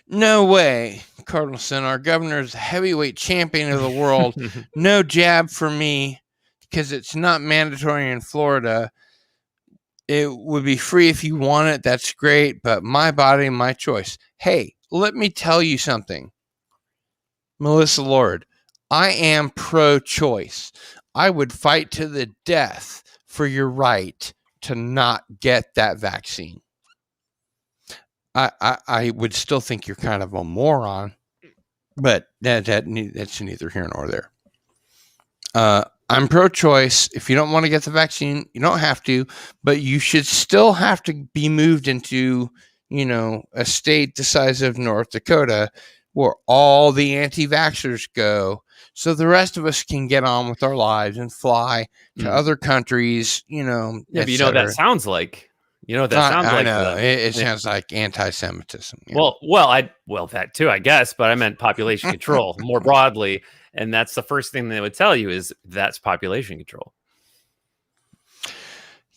[SPEAKER 1] no way, Cardinalson, our governor is the heavyweight champion of the world. No jab for me because it's not mandatory in Florida. It would be free if you want it. That's great, but my body, my choice. Hey, let me tell you something. Melissa Lord, I am pro-choice. I would fight to the death for your right to not get that vaccine. I would still think you're kind of a moron, but that's neither here nor there. I'm pro-choice. If you don't want to get the vaccine, you don't have to, but you should still have to be moved into, a state the size of North Dakota where all the anti-vaxxers go, so the rest of us can get on with our lives and fly to other countries,
[SPEAKER 5] Yeah, but that sounds like. That sounds
[SPEAKER 1] I
[SPEAKER 5] like.
[SPEAKER 1] know. It sounds like anti-Semitism.
[SPEAKER 5] Well, that too, I guess, but I meant population control more broadly, and that's the first thing they would tell you is that's population control.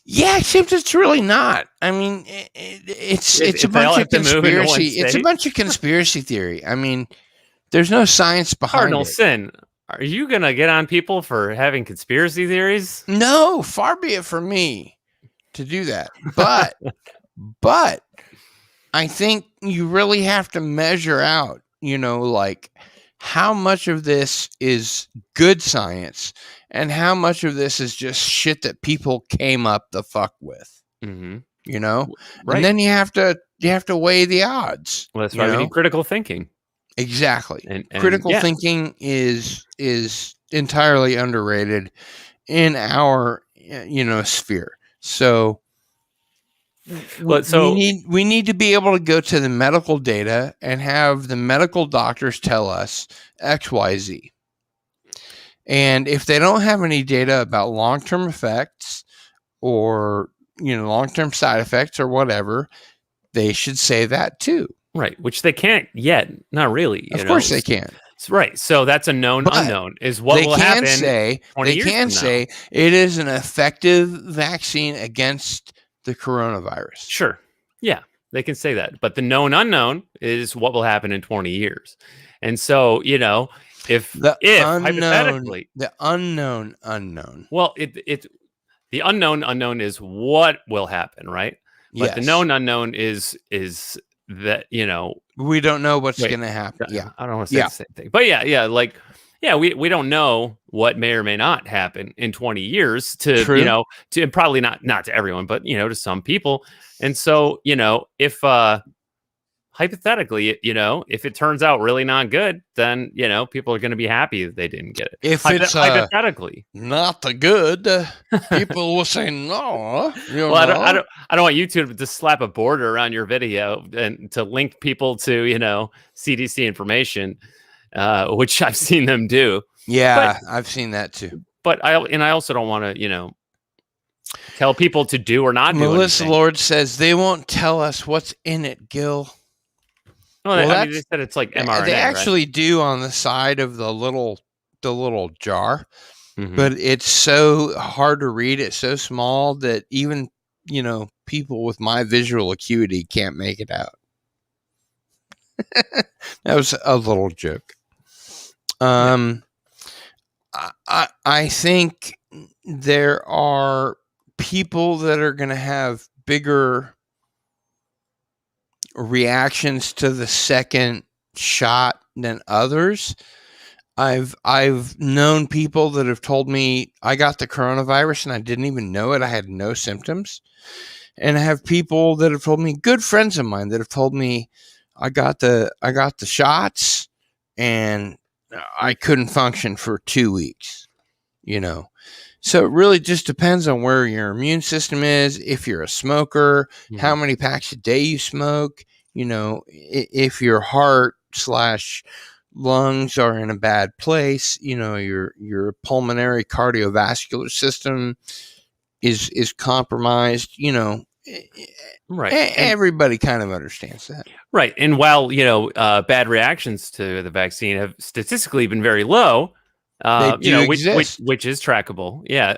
[SPEAKER 1] Yeah, except it's really not. I mean, it's a bunch of conspiracy. It's a bunch of conspiracy theory. I mean, there's no science behind
[SPEAKER 5] Cardinal
[SPEAKER 1] it.
[SPEAKER 5] Sin, are you gonna get on people for having conspiracy theories?
[SPEAKER 1] No, far be it from me to do that. But I think you really have to measure out, like how much of this is good science and how much of this is just shit that people came up the fuck with,
[SPEAKER 5] Mm-hmm.
[SPEAKER 1] Right. And then you have to weigh the odds.
[SPEAKER 5] Well, that's why we need critical thinking.
[SPEAKER 1] Exactly.
[SPEAKER 5] And
[SPEAKER 1] critical thinking is entirely underrated in our, sphere. So, we need to be able to go to the medical data and have the medical doctors tell us X, Y, Z. And if they don't have any data about long-term effects or, long-term side effects or whatever, they should say that too.
[SPEAKER 5] Right, which they can't yet. Not really.
[SPEAKER 1] Of course they can't.
[SPEAKER 5] Right. So that's a known
[SPEAKER 1] But
[SPEAKER 5] unknown is what
[SPEAKER 1] They
[SPEAKER 5] will
[SPEAKER 1] can
[SPEAKER 5] happen.
[SPEAKER 1] say
[SPEAKER 5] 20
[SPEAKER 1] they
[SPEAKER 5] years
[SPEAKER 1] can
[SPEAKER 5] from now.
[SPEAKER 1] say it is an effective vaccine against the coronavirus.
[SPEAKER 5] Sure. Yeah, they can say that. But the known unknown is what will happen in 20 years. And so, if hypothetically,
[SPEAKER 1] the unknown unknown.
[SPEAKER 5] well, it the unknown is what will happen, right? But the
[SPEAKER 1] Yes.
[SPEAKER 5] known unknown is that,
[SPEAKER 1] We don't know what's
[SPEAKER 5] Wait,
[SPEAKER 1] going to happen. Yeah.
[SPEAKER 5] I don't want to say the same thing. But we don't know what may or may not happen in 20 years to,
[SPEAKER 1] True.
[SPEAKER 5] to probably not to everyone, but, to some people. And so, if hypothetically, if it turns out really not good, then, people are going to be happy that they didn't get it.
[SPEAKER 1] If it's
[SPEAKER 5] Hypothetically.
[SPEAKER 1] not the good, people will say no.
[SPEAKER 5] Well, I don't want YouTube to slap a border around your video and to link people to, CDC information, which I've seen them do.
[SPEAKER 1] Yeah, I've seen that too.
[SPEAKER 5] But I also don't want to, tell people to do or not do
[SPEAKER 1] Melissa
[SPEAKER 5] anything.
[SPEAKER 1] Lord says they won't tell us what's in it, Gil.
[SPEAKER 5] Well,
[SPEAKER 1] Well,
[SPEAKER 5] they said it's like mRNA.
[SPEAKER 1] They actually do on the side of the little jar,
[SPEAKER 5] right? Mhm.
[SPEAKER 1] but it's so hard to read. It's so small that even people with my visual acuity can't make it out. That was a little joke. I think there are people that are going to have bigger reactions to the second shot than others. I've known people that have told me I got the coronavirus and I didn't even know it. I had no symptoms. And I have people that have told me, good friends of mine that have told me I got the shots and I couldn't function for 2 weeks, So it really just depends on where your immune system is. If you're a smoker, how many packs a day you smoke, if your heart / lungs are in a bad place, your pulmonary cardiovascular system is compromised,
[SPEAKER 5] Right.
[SPEAKER 1] Everybody kind of understands that.
[SPEAKER 5] Right. And while, bad reactions to the vaccine have statistically been very low, which is trackable. Yeah.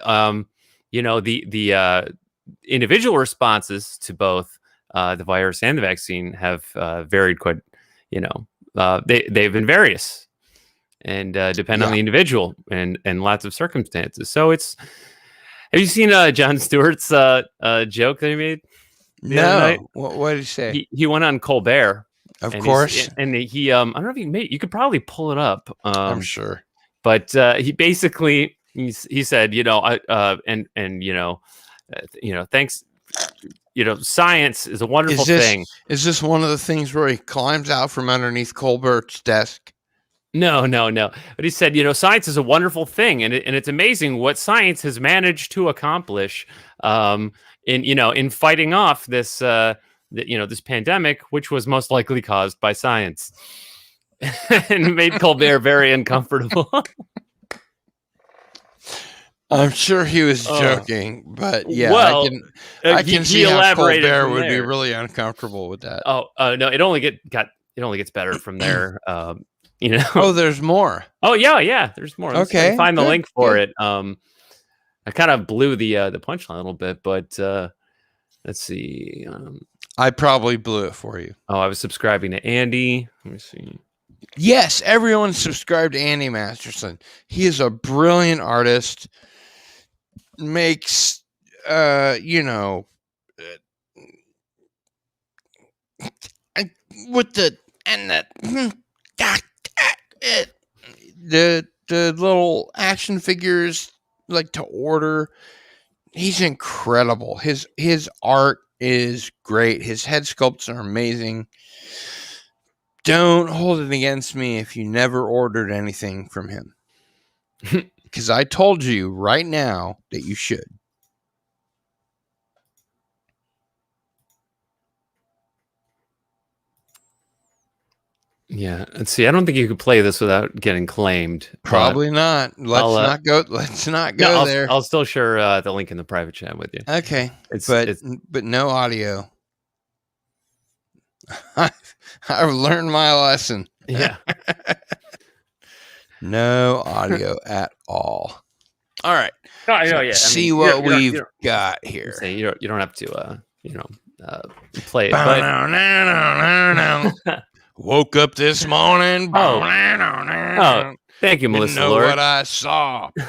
[SPEAKER 5] The individual responses to both the virus and the vaccine have varied quite, they've been various and depend on the individual and lots of circumstances. So have you seen Jon Stewart's joke that he made?
[SPEAKER 1] No. What did he say?
[SPEAKER 5] He went on Colbert.
[SPEAKER 1] Of course.
[SPEAKER 5] And he, I don't know if you could probably pull it up.
[SPEAKER 1] I'm sure.
[SPEAKER 5] But he basically, he said, thanks, science is a wonderful thing.
[SPEAKER 1] Is this one of the things where he climbs out from underneath Colbert's desk?
[SPEAKER 5] No. But he said, science is a wonderful thing, and it's amazing what science has managed to accomplish in fighting off this this pandemic, which was most likely caused by science. And it made Colbert very uncomfortable.
[SPEAKER 1] I'm sure he was joking, but yeah,
[SPEAKER 5] well,
[SPEAKER 1] I can see how Colbert would be
[SPEAKER 5] there.
[SPEAKER 1] really uncomfortable with that.
[SPEAKER 5] Oh no, it only gets better from there.
[SPEAKER 1] Oh, there's more.
[SPEAKER 5] Oh yeah, there's more. Let's
[SPEAKER 1] Okay,
[SPEAKER 5] find the
[SPEAKER 1] good,
[SPEAKER 5] link for
[SPEAKER 1] good.
[SPEAKER 5] it. I kind of blew the punchline a little bit, but let's see.
[SPEAKER 1] I probably blew it for you.
[SPEAKER 5] I was subscribing to Andy. Let me see.
[SPEAKER 1] Yes, everyone subscribe to Andy Masterson. He is a brilliant artist. Makes with the little action figures like to order. He's incredible. His art is great. His head sculpts are amazing. Don't hold it against me if you never ordered anything from him. Because I told you right now that you should.
[SPEAKER 5] Yeah, and see, I don't think you could play this without getting claimed. but-
[SPEAKER 1] Probably not. Let's not go
[SPEAKER 5] No,
[SPEAKER 1] there.
[SPEAKER 5] I'll still share the link in the private chat with you.
[SPEAKER 1] Okay,
[SPEAKER 5] It's,
[SPEAKER 1] but
[SPEAKER 5] it's
[SPEAKER 1] no audio. I've learned my lesson.
[SPEAKER 5] yeah.
[SPEAKER 1] No audio at all. All right.
[SPEAKER 5] No, I know,
[SPEAKER 1] So
[SPEAKER 5] yeah.
[SPEAKER 1] see what we've got here.
[SPEAKER 5] Say you don't have to play it. But
[SPEAKER 1] Woke up this morning.
[SPEAKER 5] Oh, thank you,
[SPEAKER 1] Didn't
[SPEAKER 5] Melissa
[SPEAKER 1] know
[SPEAKER 5] Lord.
[SPEAKER 1] what I saw. All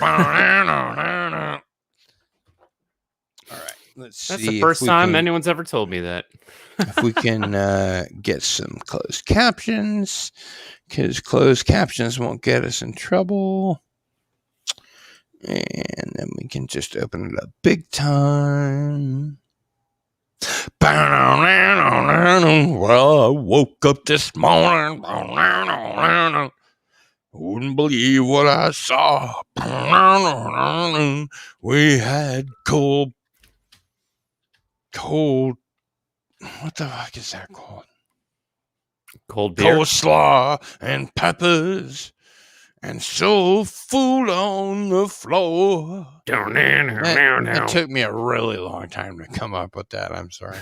[SPEAKER 1] right. Let's
[SPEAKER 5] That's
[SPEAKER 1] see
[SPEAKER 5] the
[SPEAKER 1] if
[SPEAKER 5] first
[SPEAKER 1] we
[SPEAKER 5] time
[SPEAKER 1] can-
[SPEAKER 5] anyone's ever told me that.
[SPEAKER 1] if we can get some closed captions, because closed captions won't get us in trouble. And then we can just open it up big time. Well, I woke up this morning. Wouldn't believe what I saw. We had cold. What the fuck is that called?
[SPEAKER 5] Cold beer.
[SPEAKER 1] Coleslaw and peppers and soul food on the floor. It took me a really long time to come up with that. I'm sorry.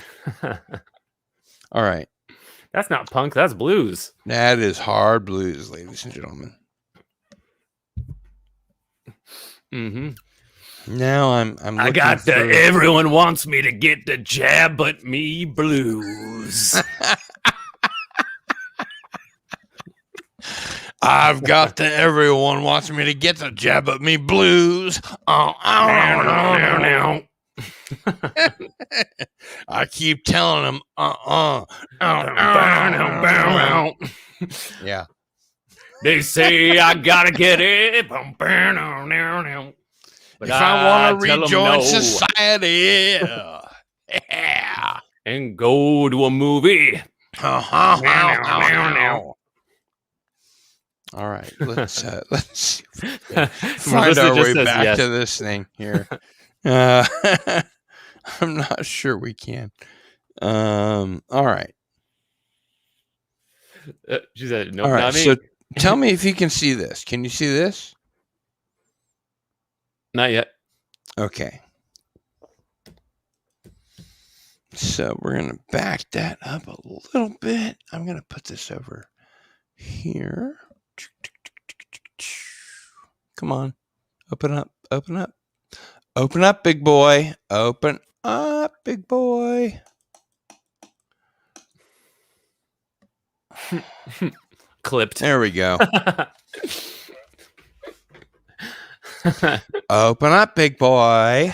[SPEAKER 1] All right.
[SPEAKER 5] That's not punk. That's blues.
[SPEAKER 1] That is hard blues, ladies and gentlemen.
[SPEAKER 5] Mm-hmm.
[SPEAKER 1] Now I'm
[SPEAKER 5] I
[SPEAKER 1] looking
[SPEAKER 5] got the
[SPEAKER 1] for-
[SPEAKER 5] everyone wants me to get the jab but me blues.
[SPEAKER 1] I've got the everyone wants me to get the jab at me blues. I keep telling them, Yeah.
[SPEAKER 5] They say I gotta get it. But
[SPEAKER 1] If I want to
[SPEAKER 5] tell 'em
[SPEAKER 1] rejoin
[SPEAKER 5] no
[SPEAKER 1] society, yeah.
[SPEAKER 5] and go to a movie.
[SPEAKER 1] All right, let's see if we can find
[SPEAKER 5] Melissa
[SPEAKER 1] our
[SPEAKER 5] just
[SPEAKER 1] way
[SPEAKER 5] says
[SPEAKER 1] back
[SPEAKER 5] yes.
[SPEAKER 1] to this thing here. I'm not sure we can. All right,
[SPEAKER 5] She said, "No,
[SPEAKER 1] all right.
[SPEAKER 5] not me."
[SPEAKER 1] So tell me if you can see this. Can you see this?
[SPEAKER 5] Not yet.
[SPEAKER 1] Okay. So we're gonna back that up a little bit. I'm gonna put this over here. Come on. Open up. Open up. Open up, big boy. Open up, big boy.
[SPEAKER 5] Clipped.
[SPEAKER 1] There we go. Open up, big boy.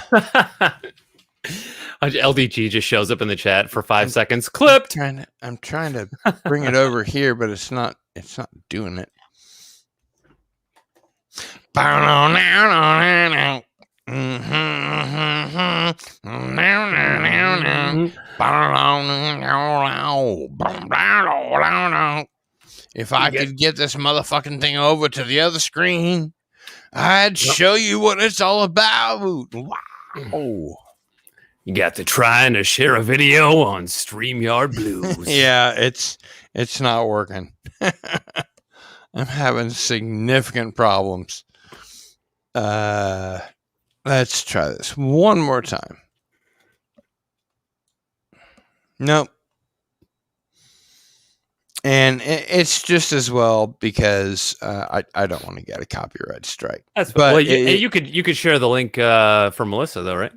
[SPEAKER 5] LDG just shows up in the chat for 5 seconds. Clipped.
[SPEAKER 1] I'm trying to bring it over here, but it's not doing it. If I could get this motherfucking thing over to the other screen, I'd show you what it's all about. Wow.
[SPEAKER 5] You got to trying to share a video on StreamYard Blues.
[SPEAKER 1] Yeah, it's not working. I'm having significant problems. Let's try this one more time. Nope. And it's just as well because I don't want to get a copyright strike.
[SPEAKER 5] That's
[SPEAKER 1] But
[SPEAKER 5] well.
[SPEAKER 1] it-
[SPEAKER 5] You could share the link for Melissa though, right?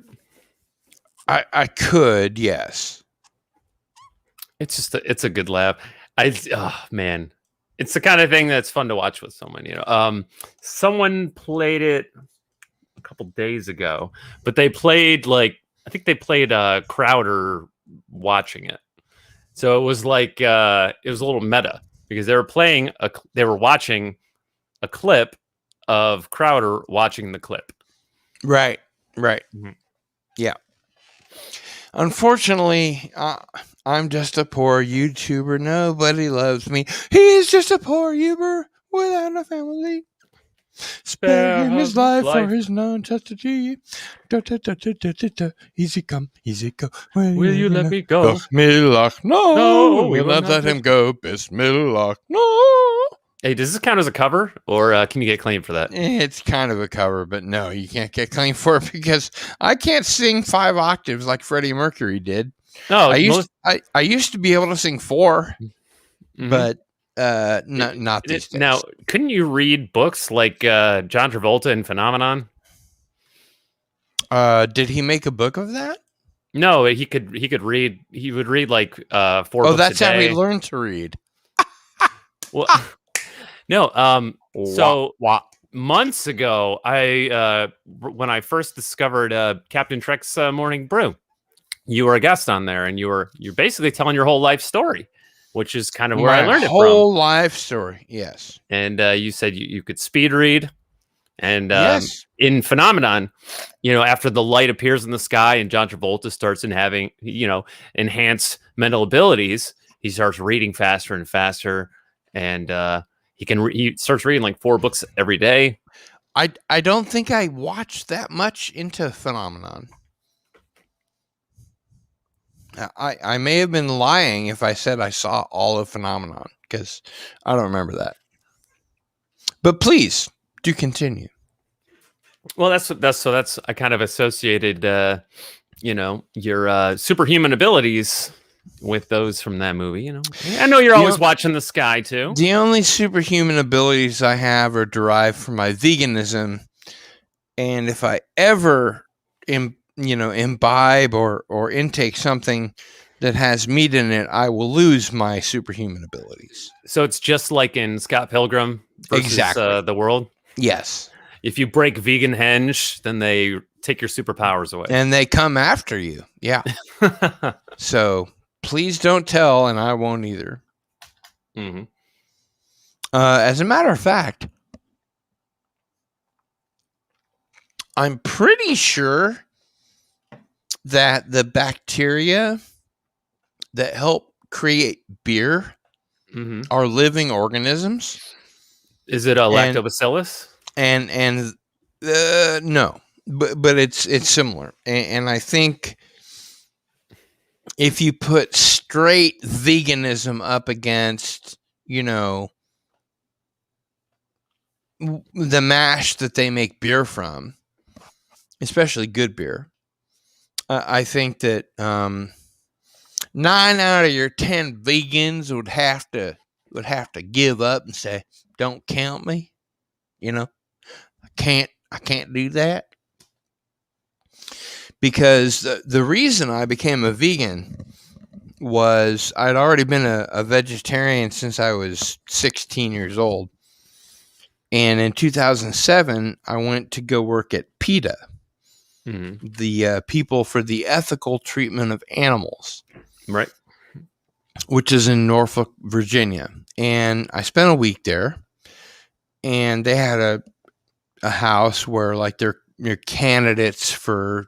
[SPEAKER 1] I could, yes.
[SPEAKER 5] It's just it's a good laugh. Oh man, it's the kind of thing that's fun to watch with someone. Someone played it a couple days ago, but they played I think they played Crowder watching it. So it was like it was a little meta because they were watching a clip of Crowder watching the clip.
[SPEAKER 1] Right.
[SPEAKER 5] Mhm.
[SPEAKER 1] Yeah. Unfortunately, I'm just a poor YouTuber. Nobody loves me. He's just a poor YouTuber without a family. Spare him his life
[SPEAKER 5] life.
[SPEAKER 1] for his non-chastity. Easy come, easy go.
[SPEAKER 5] Will you let me go?
[SPEAKER 1] Bismillah, no.
[SPEAKER 5] No, we
[SPEAKER 1] We'll
[SPEAKER 5] will
[SPEAKER 1] not
[SPEAKER 5] not
[SPEAKER 1] let him
[SPEAKER 5] let-
[SPEAKER 1] go. Bismillah, no.
[SPEAKER 5] Hey, does this count as a cover, or can you get claimed for that?
[SPEAKER 1] It's kind of a cover, but no, you can't get claimed for it because I can't sing 5 octaves like Freddie Mercury did.
[SPEAKER 5] No,
[SPEAKER 1] I used to be able to sing 4,
[SPEAKER 5] Mhm.
[SPEAKER 1] but not these days.
[SPEAKER 5] Now, couldn't you read books like John Travolta in Phenomenon?
[SPEAKER 1] Did he make a book of that?
[SPEAKER 5] No, he could read. He would read like 4
[SPEAKER 1] Oh,
[SPEAKER 5] books
[SPEAKER 1] that's
[SPEAKER 5] a
[SPEAKER 1] how
[SPEAKER 5] day.
[SPEAKER 1] he learned to read.
[SPEAKER 5] Well, no. So months ago, when I first discovered Captain Trek's Morning Brew, you were a guest on there, and you're basically telling your whole life story, which is kind of where I learned it from.
[SPEAKER 1] Whole life story. Yes.
[SPEAKER 5] And you said you could speed read, and
[SPEAKER 1] Yes.
[SPEAKER 5] in Phenomenon, after the light appears in the sky and John Travolta starts having enhanced mental abilities, he starts reading faster and faster, and he starts reading like 4 books every day.
[SPEAKER 1] I don't think I watched that much into Phenomenon. I may have been lying if I said I saw all of Phenomenon because I don't remember that. But please do continue.
[SPEAKER 5] Well, that's I kind of associated your superhuman abilities with those from that movie. I know you're always watching the sky too.
[SPEAKER 1] The only superhuman abilities I have are derived from my veganism, and if I ever imbibe or intake something that has meat in it, I will lose my superhuman abilities.
[SPEAKER 5] So it's just like in Scott Pilgrim versus
[SPEAKER 1] Exactly.
[SPEAKER 5] The World.
[SPEAKER 1] Yes.
[SPEAKER 5] If you break vegan henge, then they take your superpowers away.
[SPEAKER 1] And they come after you. Yeah. So please don't tell, and I won't either.
[SPEAKER 5] Mm-hmm.
[SPEAKER 1] As a matter of fact, I'm pretty sure that the bacteria that help create beer
[SPEAKER 5] Mm-hmm.
[SPEAKER 1] are living organisms.
[SPEAKER 5] Is it a lactobacillus?
[SPEAKER 1] And no, but it's similar, and I think if you put straight veganism up against the mash that they make beer from, especially good beer, I think that 9 out of your 10 vegans would have to give up and say, "Don't count me." I can't do that. Because the reason I became a vegan was I'd already been a vegetarian since I was 16 years old. And in 2007, I went to go work at PETA, the People for the Ethical Treatment of Animals.
[SPEAKER 5] Right.
[SPEAKER 1] Which is in Norfolk, Virginia. And I spent a week there. And they had a house where like their candidates for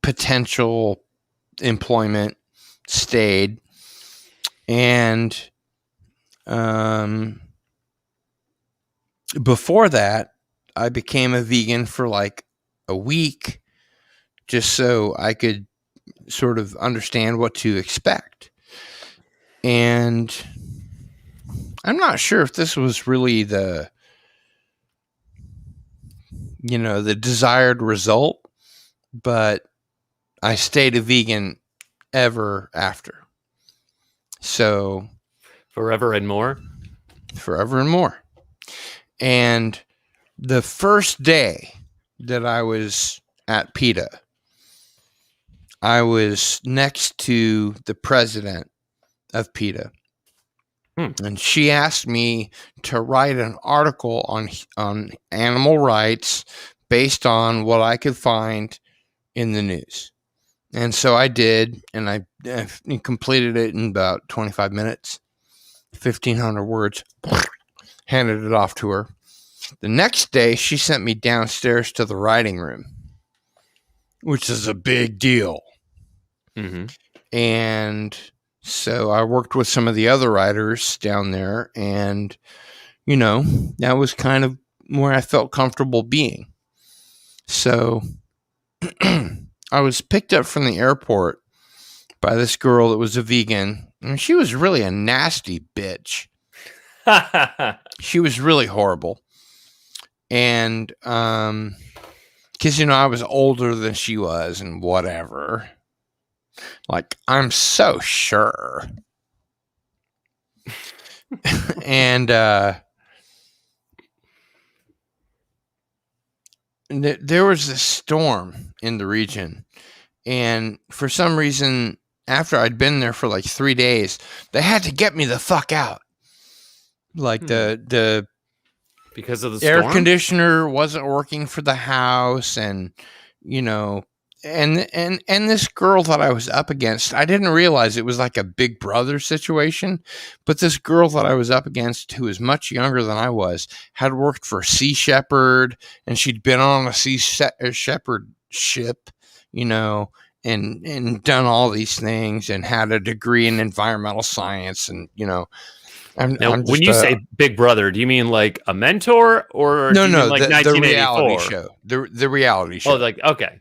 [SPEAKER 1] potential employment stayed, and before that I became a vegan for like a week just so I could sort of understand what to expect. And I'm not sure if this was really the desired result, but I stayed a vegan ever after. So
[SPEAKER 5] forever and more.
[SPEAKER 1] And the first day that I was at PETA, I was next to the president of PETA. And she asked me to write an article on animal rights based on what I could find in the news. And so I did, and I completed it in about 25 minutes, 1,500 words, handed it off to her. The next day, she sent me downstairs to the writing room, which is a big deal.
[SPEAKER 5] Mm-hmm.
[SPEAKER 1] And so I worked with some of the other writers down there, and that was kind of where I felt comfortable being. So I was picked up from the airport by this girl that was a vegan, and she was really a nasty bitch. She was really horrible. And because I was older than she was and whatever. Like, I'm so sure. And there was this storm in the region, and for some reason, after I'd been there for like 3 days, they had to get me the fuck out. Like the
[SPEAKER 5] because of the
[SPEAKER 1] air
[SPEAKER 5] storm?
[SPEAKER 1] conditioner wasn't working for the house, and and this girl that I was up against, I didn't realize it was like a Big Brother situation, but this girl that I was up against, who was much younger than I was, had worked for Sea Shepherd, and she'd been on a Sea Shepherd ship, and done all these things, and had a degree in environmental science, and
[SPEAKER 5] Now, when you say Big Brother, do you mean like a mentor, or
[SPEAKER 1] no,
[SPEAKER 5] do you mean like
[SPEAKER 1] the reality
[SPEAKER 5] 1984?
[SPEAKER 1] show, the reality show.
[SPEAKER 5] Oh, like okay,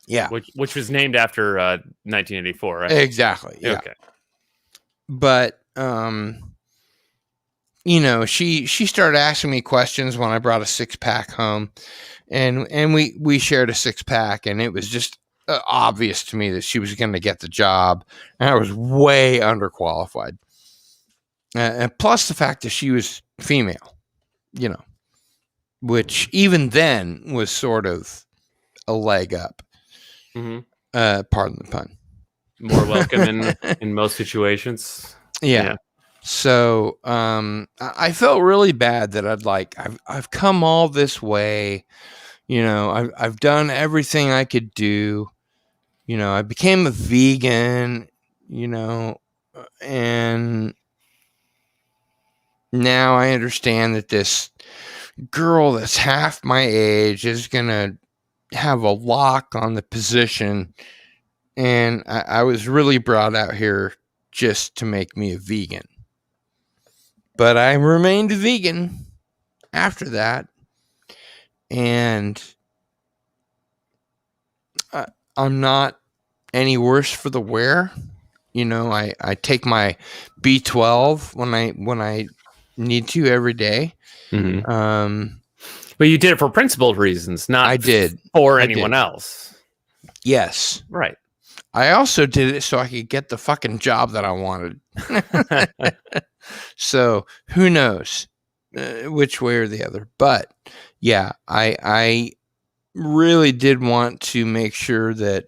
[SPEAKER 1] yeah,
[SPEAKER 5] which was named after 1984, right?
[SPEAKER 1] Exactly. Yeah.
[SPEAKER 5] Okay.
[SPEAKER 1] But she started asking me questions when I brought a 6-pack home, and we shared a 6-pack, and it was just obvious to me that she was going to get the job, and I was way underqualified. And plus the fact that she was female, which even then was sort of a leg up.
[SPEAKER 5] Mm-hmm.
[SPEAKER 1] Pardon the pun.
[SPEAKER 5] More welcome in most situations.
[SPEAKER 1] Yeah. So I felt really bad that I've come all this way. I've done everything I could do. I became a vegan, and now I understand that this girl that's half my age is going to have a lock on the position. And I was really brought out here just to make me a vegan. But I remained a vegan after that. And I'm not any worse for the wear. I take my B12 when I need to every day.
[SPEAKER 5] Mm-hmm. But you did it for principled reasons, not
[SPEAKER 1] I did
[SPEAKER 5] for anyone else.
[SPEAKER 1] Yes.
[SPEAKER 5] Right.
[SPEAKER 1] I also did it so I could get the fucking job that I wanted. So who knows which way or the other. But yeah, I really did want to make sure that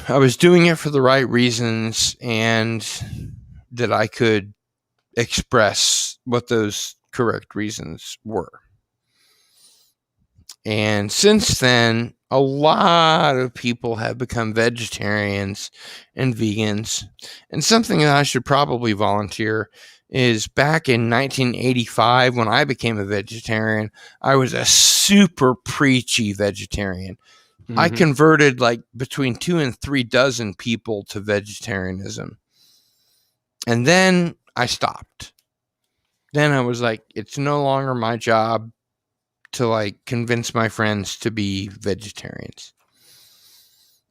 [SPEAKER 1] I was doing it for the right reasons, and that I could express what those correct reasons were. And since then, a lot of people have become vegetarians and vegans. And something that I should probably volunteer is back in 1985, when I became a vegetarian, I was a super preachy vegetarian. Mm-hmm. I converted like between 2 and 3 dozen people to vegetarianism. And then I stopped. Then I was like, it's no longer my job to like convince my friends to be vegetarians.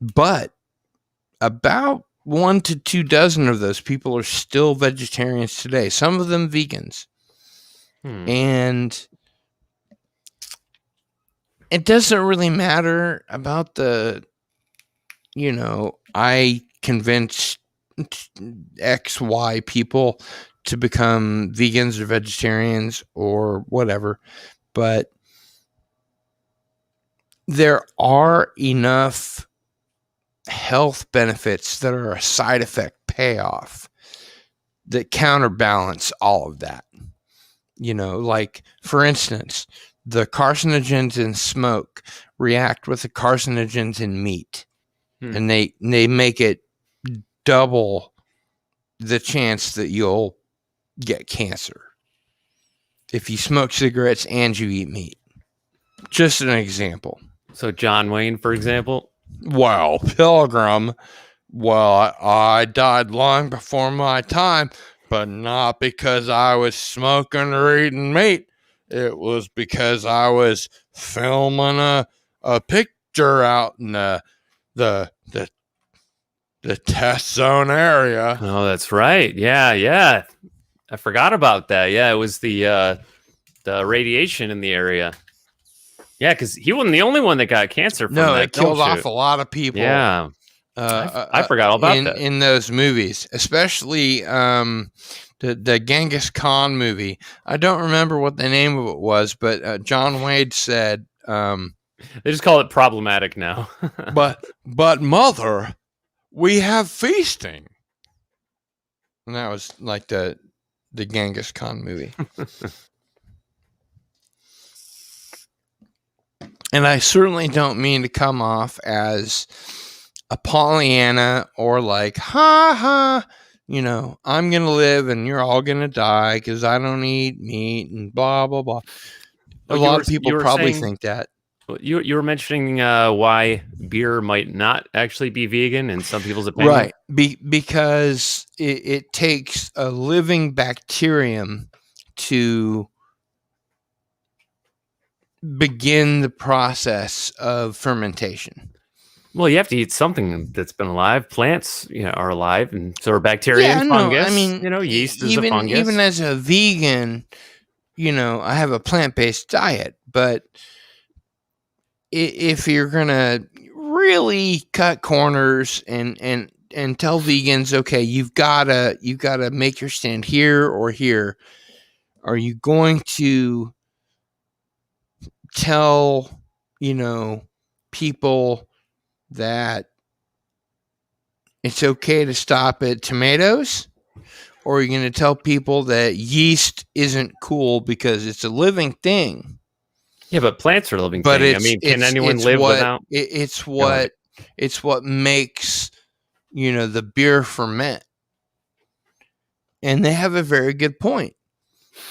[SPEAKER 1] But about 1 to 2 dozen of those people are still vegetarians today. Some of them vegans. And it doesn't really matter about the, I convinced XY people to become vegans or vegetarians or whatever. But there are enough health benefits that are a side effect payoff that counterbalance all of that. Like, for instance, the carcinogens in smoke react with the carcinogens in meat. And they make it double the chance that you'll get cancer if you smoke cigarettes and you eat meat. Just an example.
[SPEAKER 5] So John Wayne, for example?
[SPEAKER 1] Well, Pilgrim, I died long before my time. but not because I was smoking or eating meat. It was because I was filming a picture out in the test zone area.
[SPEAKER 5] Oh, that's right. Yeah. I forgot about that. Yeah, it was the radiation in the area. Yeah, because he wasn't the only one that got cancer from
[SPEAKER 1] No,
[SPEAKER 5] that
[SPEAKER 1] it killed
[SPEAKER 5] film
[SPEAKER 1] off
[SPEAKER 5] shoot.
[SPEAKER 1] a lot of people.
[SPEAKER 5] Yeah. I forgot all about that.
[SPEAKER 1] In those movies, especially the Genghis Khan movie. I don't remember what the name of it was, but John Wade said,
[SPEAKER 5] They just call it problematic now.
[SPEAKER 1] but mother, we have feasting. And that was like the Genghis Khan movie. And I certainly don't mean to come off as a Pollyanna or like, ha ha, I'm going to live and you're all going to die because I don't eat meat and blah, blah, blah. A lot of people probably think that.
[SPEAKER 5] You were mentioning why beer might not actually be vegan in some people's opinion.
[SPEAKER 1] Right. Because it takes a living bacterium to begin the process of fermentation.
[SPEAKER 5] Well, you have to eat something that's been alive. Plants, are alive, and so are bacteria and fungus.
[SPEAKER 1] I mean,
[SPEAKER 5] yeast is a fungus.
[SPEAKER 1] Even as a vegan, I have a plant-based diet, but if you're gonna really cut corners and tell vegans, okay, you've gotta make your stand here or here, are you going to tell people that it's okay to stop at tomatoes, or are you going to tell people that yeast isn't cool because it's a living thing?
[SPEAKER 5] Yeah, but plants are a living
[SPEAKER 1] but
[SPEAKER 5] thing. I mean, can anyone live without?
[SPEAKER 1] It's what makes the beer ferment, and they have a very good point.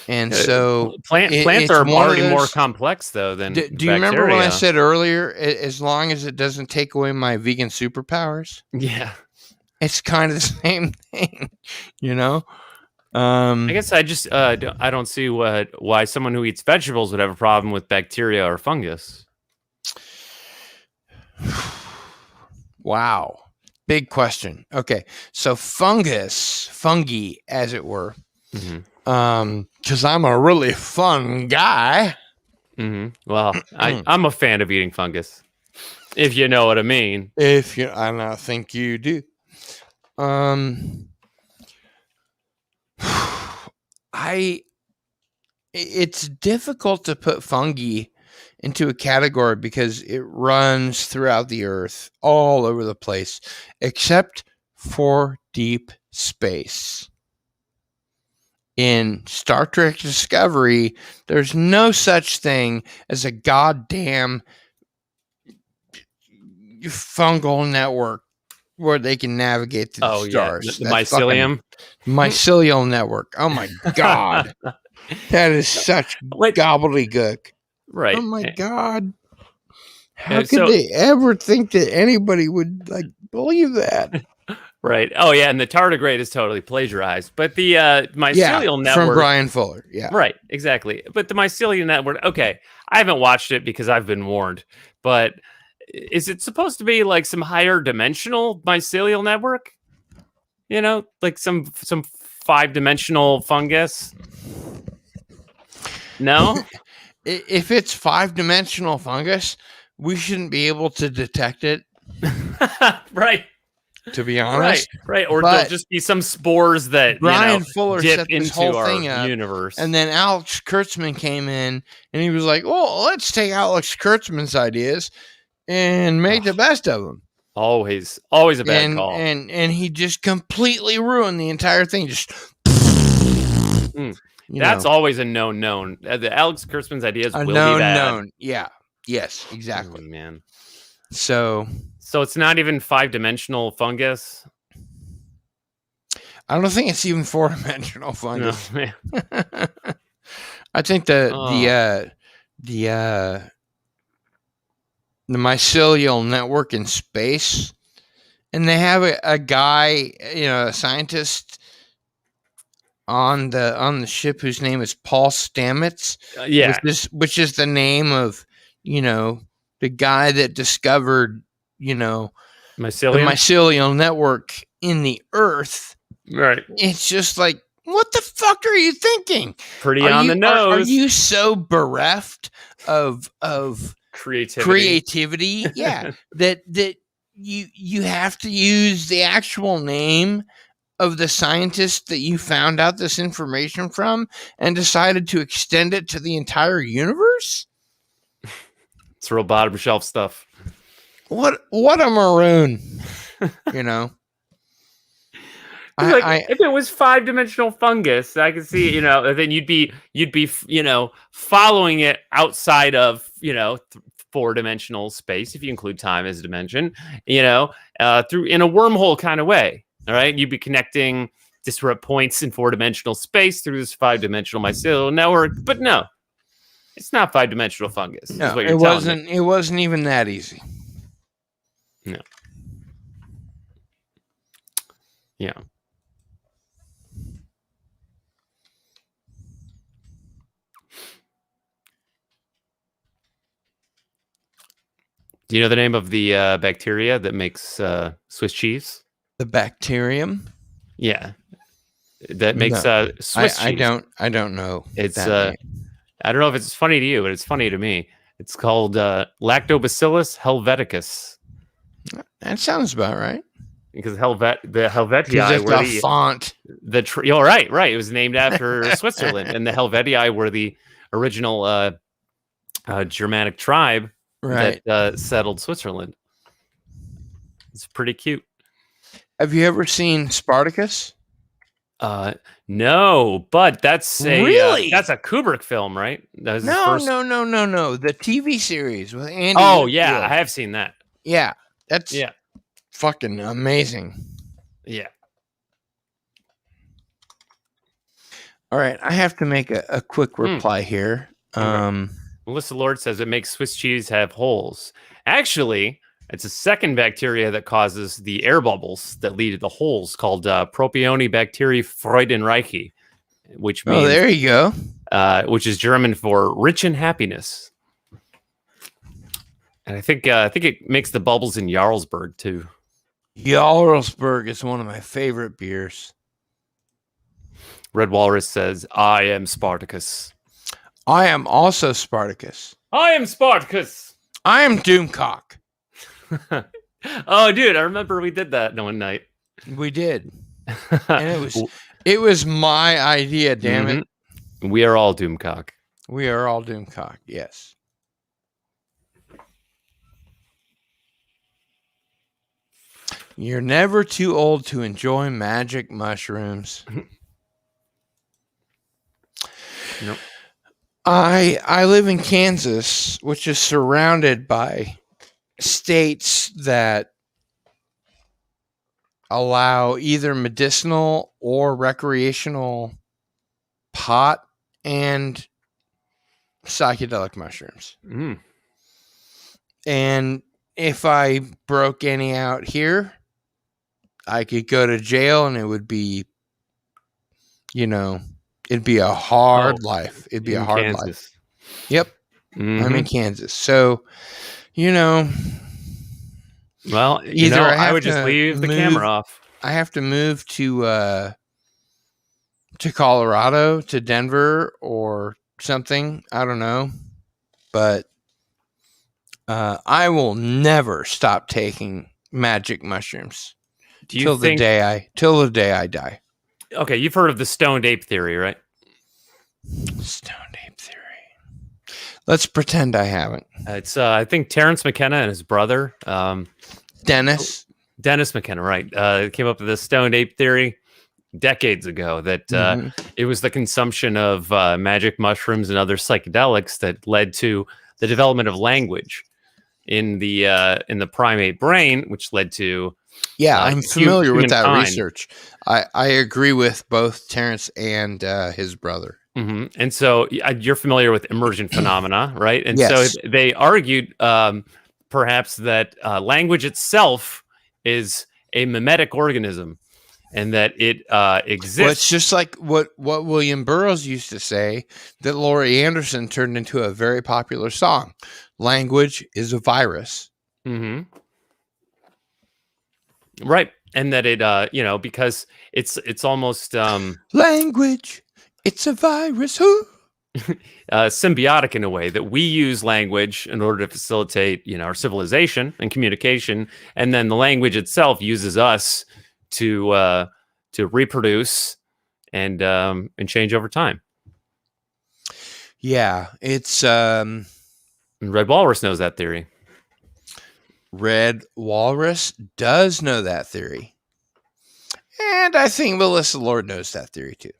[SPEAKER 1] And so
[SPEAKER 5] plants are already more complex though than
[SPEAKER 1] do you remember when I said earlier, as long as it doesn't take away my vegan superpowers?
[SPEAKER 5] Yeah,
[SPEAKER 1] it's kind of the same thing,
[SPEAKER 5] I guess I just I don't see why someone who eats vegetables would have a problem with bacteria or fungus.
[SPEAKER 1] Wow, big question. Okay, so fungi, as it were.
[SPEAKER 5] Mm-hmm.
[SPEAKER 1] Because I'm a really fun guy.
[SPEAKER 5] Mm-hmm. Well, I'm a fan of eating fungus, if you know what I mean.
[SPEAKER 1] And I think you do. It's difficult to put fungi into a category because it runs throughout the earth, all over the place, except for deep space. In Star Trek Discovery, there's no such thing as a goddamn fungal network where they can navigate through the stars.
[SPEAKER 5] The mycelium.
[SPEAKER 1] Mycelial network. Oh my God. That is such gobbledygook.
[SPEAKER 5] Right.
[SPEAKER 1] Oh my God. How could they ever think that anybody would believe that?
[SPEAKER 5] Right. Oh, yeah. And the tardigrade is totally plagiarized. But the mycelial network.
[SPEAKER 1] From Brian Fuller. Yeah.
[SPEAKER 5] Right. Exactly. But the mycelial network. Okay. I haven't watched it because I've been warned. But is it supposed to be like some higher dimensional mycelial network? Like some 5-dimensional fungus? No?
[SPEAKER 1] If it's 5-dimensional fungus, we shouldn't be able to detect it.
[SPEAKER 5] Right.
[SPEAKER 1] To be honest,
[SPEAKER 5] right, or there'll just be some spores that
[SPEAKER 1] Brian Fuller
[SPEAKER 5] dip
[SPEAKER 1] set this
[SPEAKER 5] into
[SPEAKER 1] whole
[SPEAKER 5] our
[SPEAKER 1] thing up,
[SPEAKER 5] universe,
[SPEAKER 1] and then Alex Kurtzman came in, and he was like, "Well, let's take Alex Kurtzman's ideas and make the best of them."
[SPEAKER 5] Always a bad call,
[SPEAKER 1] and he just completely ruined the entire thing. Just
[SPEAKER 5] that's always a known. The Alex Kurtzman's ideas will be bad.
[SPEAKER 1] Yeah, yes, exactly,
[SPEAKER 5] man.
[SPEAKER 1] So
[SPEAKER 5] it's not even 5-dimensional fungus.
[SPEAKER 1] I don't think it's even 4-dimensional fungus.
[SPEAKER 5] No,
[SPEAKER 1] I think the mycelial network in space, and they have a guy, a scientist on the ship whose name is Paul Stamets.
[SPEAKER 5] Yeah,
[SPEAKER 1] which is the name of, the guy that discovered, the
[SPEAKER 5] mycelium.
[SPEAKER 1] mycelial network in the Earth.
[SPEAKER 5] Right.
[SPEAKER 1] It's just like, what the fuck are you thinking?
[SPEAKER 5] Pretty on the
[SPEAKER 1] Are
[SPEAKER 5] nose.
[SPEAKER 1] you so bereft of
[SPEAKER 5] Creativity.
[SPEAKER 1] Yeah, that you have to use the actual name of the scientist that you found out this information from and decided to extend it to the entire universe?
[SPEAKER 5] It's real bottom shelf stuff.
[SPEAKER 1] What a maroon, you know?
[SPEAKER 5] If it was 5-dimensional fungus, I could see, then you'd be, following it outside of, 4-dimensional space, if you include time as a dimension, through in a wormhole kind of way. All right. You'd be connecting disparate points in 4-dimensional space through this 5-dimensional mycelial network. But no, it's not 5-dimensional fungus.
[SPEAKER 1] No,
[SPEAKER 5] is what you're
[SPEAKER 1] it
[SPEAKER 5] telling
[SPEAKER 1] wasn't.
[SPEAKER 5] me.
[SPEAKER 1] It wasn't even that easy.
[SPEAKER 5] No. Yeah. Do you know the name of the bacteria that makes Swiss cheese?
[SPEAKER 1] The bacterium.
[SPEAKER 5] Yeah, that makes Swiss cheese.
[SPEAKER 1] I don't know.
[SPEAKER 5] It's
[SPEAKER 1] that name.
[SPEAKER 5] I don't know if it's funny to you, but it's funny to me. It's called Lactobacillus helveticus.
[SPEAKER 1] That sounds about right.
[SPEAKER 5] Because the Helvetii
[SPEAKER 1] It's
[SPEAKER 5] were
[SPEAKER 1] a font.
[SPEAKER 5] right. It was named after Switzerland, and the Helvetii were the original Germanic tribe that settled Switzerland. It's pretty cute.
[SPEAKER 1] Have you ever seen Spartacus?
[SPEAKER 5] No, but that's
[SPEAKER 1] Really?
[SPEAKER 5] that's a Kubrick film, right? That was his
[SPEAKER 1] No,
[SPEAKER 5] first...
[SPEAKER 1] no. The TV series with Andy.
[SPEAKER 5] Oh yeah,
[SPEAKER 1] Whitfield.
[SPEAKER 5] I have seen that.
[SPEAKER 1] Yeah, that's
[SPEAKER 5] Yeah,
[SPEAKER 1] fucking amazing.
[SPEAKER 5] yeah.
[SPEAKER 1] All right, I have to make a quick reply here.
[SPEAKER 5] Melissa Lord says it makes Swiss cheese have holes. Actually, it's a second bacteria that causes the air bubbles that lead to the holes called Propionibacteria freudenreiche, which means
[SPEAKER 1] there you go.
[SPEAKER 5] which is German for rich in happiness. And I think it makes the bubbles in Jarlsberg too.
[SPEAKER 1] Jarlsberg is one of my favorite beers.
[SPEAKER 5] Red Walrus says, "I am Spartacus."
[SPEAKER 1] I am also Spartacus.
[SPEAKER 5] I am Spartacus.
[SPEAKER 1] I am Doomcock.
[SPEAKER 5] Oh, dude, I remember we did that one night.
[SPEAKER 1] We did, and it was my idea. Damn it,
[SPEAKER 5] We are all Doomcock.
[SPEAKER 1] we are all Doomcock. Yes. You're never too old to enjoy magic mushrooms.
[SPEAKER 5] Nope.
[SPEAKER 1] I live in Kansas, which is surrounded by states that allow either medicinal or recreational pot and psychedelic mushrooms.
[SPEAKER 5] Mm.
[SPEAKER 1] And if I broke any out here, I could go to jail and it would be, it'd be a hard life. It'd be a hard life.
[SPEAKER 5] Kansas.
[SPEAKER 1] Yep.
[SPEAKER 5] Mhm.
[SPEAKER 1] I'm in Kansas. So,
[SPEAKER 5] Well,
[SPEAKER 1] Either I
[SPEAKER 5] I would
[SPEAKER 1] have
[SPEAKER 5] just
[SPEAKER 1] to
[SPEAKER 5] leave the
[SPEAKER 1] move-
[SPEAKER 5] camera off.
[SPEAKER 1] I have to move to Colorado, to Denver or something. I don't know. But I will never stop taking magic mushrooms
[SPEAKER 5] Do you
[SPEAKER 1] till
[SPEAKER 5] think?
[SPEAKER 1] the day I die.
[SPEAKER 5] Okay, you've heard of the stoned ape theory, right?
[SPEAKER 1] Stoned ape theory. Let's pretend I haven't.
[SPEAKER 5] It's I think Terrence McKenna and his brother,
[SPEAKER 1] Dennis.
[SPEAKER 5] Dennis McKenna, right? Came up with the stoned ape theory decades ago. That
[SPEAKER 1] Mhm.
[SPEAKER 5] it was the consumption of magic mushrooms and other psychedelics that led to the development of language in the primate brain, which led to
[SPEAKER 1] Yeah, I'm familiar with that
[SPEAKER 5] humankind.
[SPEAKER 1] research. I agree with both Terrence and his brother.
[SPEAKER 5] Mhm. And so you're familiar with emergent phenomena, right? And
[SPEAKER 1] Yes.
[SPEAKER 5] so they argued perhaps that language itself is a mimetic organism. and that it exists.
[SPEAKER 1] Well, it's just like what William Burroughs used to say, that Laurie Anderson turned into a very popular song. Language is a virus.
[SPEAKER 5] Mm-hmm. Right. And that it, because it's almost
[SPEAKER 1] Language, it's a virus. Who?
[SPEAKER 5] symbiotic in a way that we use language in order to facilitate, our civilization and communication, and then the language itself uses us to reproduce and change over time.
[SPEAKER 1] Yeah, it's
[SPEAKER 5] And Red Walrus knows that theory.
[SPEAKER 1] Red Walrus does know that theory. And I think Melissa Lord knows that theory too.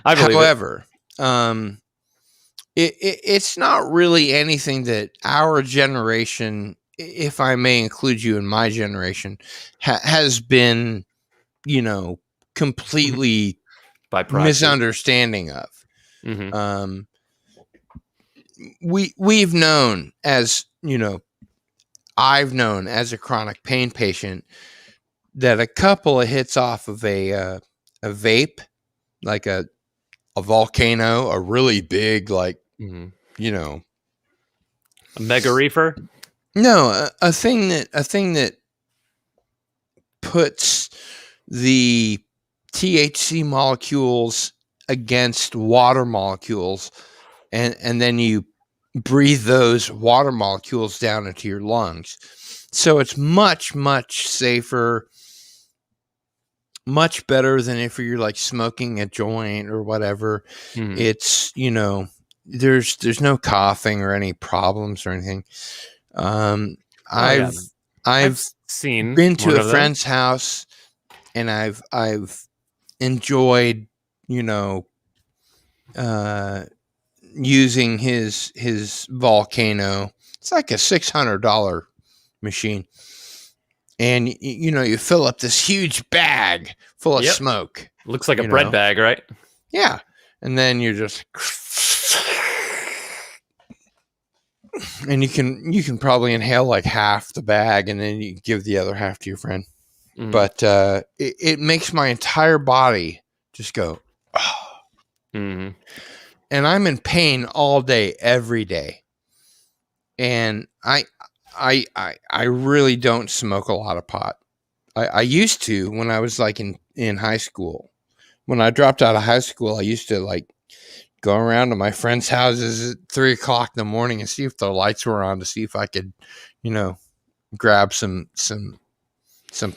[SPEAKER 5] I believe
[SPEAKER 1] However, it's not really anything that our generation, if I may include you in my generation, has been, completely
[SPEAKER 5] by proxy.
[SPEAKER 1] misunderstanding of.
[SPEAKER 5] Mhm.
[SPEAKER 1] We've known, as I've known as a chronic pain patient, that a couple of hits off of a vape, like a volcano, a really big, like,
[SPEAKER 5] Mhm.
[SPEAKER 1] a
[SPEAKER 5] A mega reefer.
[SPEAKER 1] no, a thing that puts the THC molecules against water molecules, and then you breathe those water molecules down into your lungs. So it's much, much safer, much better than if you're like smoking a joint or whatever.
[SPEAKER 5] Mhm.
[SPEAKER 1] It's, there's no coughing or any problems or anything.
[SPEAKER 5] yeah.
[SPEAKER 1] I've
[SPEAKER 5] seen
[SPEAKER 1] been to
[SPEAKER 5] one
[SPEAKER 1] a
[SPEAKER 5] of them.
[SPEAKER 1] friend's house, and I've enjoyed, using his volcano. It's like a $600 machine, and you fill up this huge bag full of
[SPEAKER 5] Yep.
[SPEAKER 1] smoke.
[SPEAKER 5] Looks like a
[SPEAKER 1] you
[SPEAKER 5] bread
[SPEAKER 1] know.
[SPEAKER 5] bag, right?
[SPEAKER 1] Yeah, and then you're just, and you can probably inhale like half the bag, and then you give the other half to your friend.
[SPEAKER 5] Mhm.
[SPEAKER 1] But it makes my entire body just go,
[SPEAKER 5] Mhm.
[SPEAKER 1] and I'm in pain all day, every day. And I really don't smoke a lot of pot. I used to when I was like in high school. When I dropped out of high school, I used to like go around to my friends' houses at 3:00 in the morning and see if the lights were on, to see if I could, grab some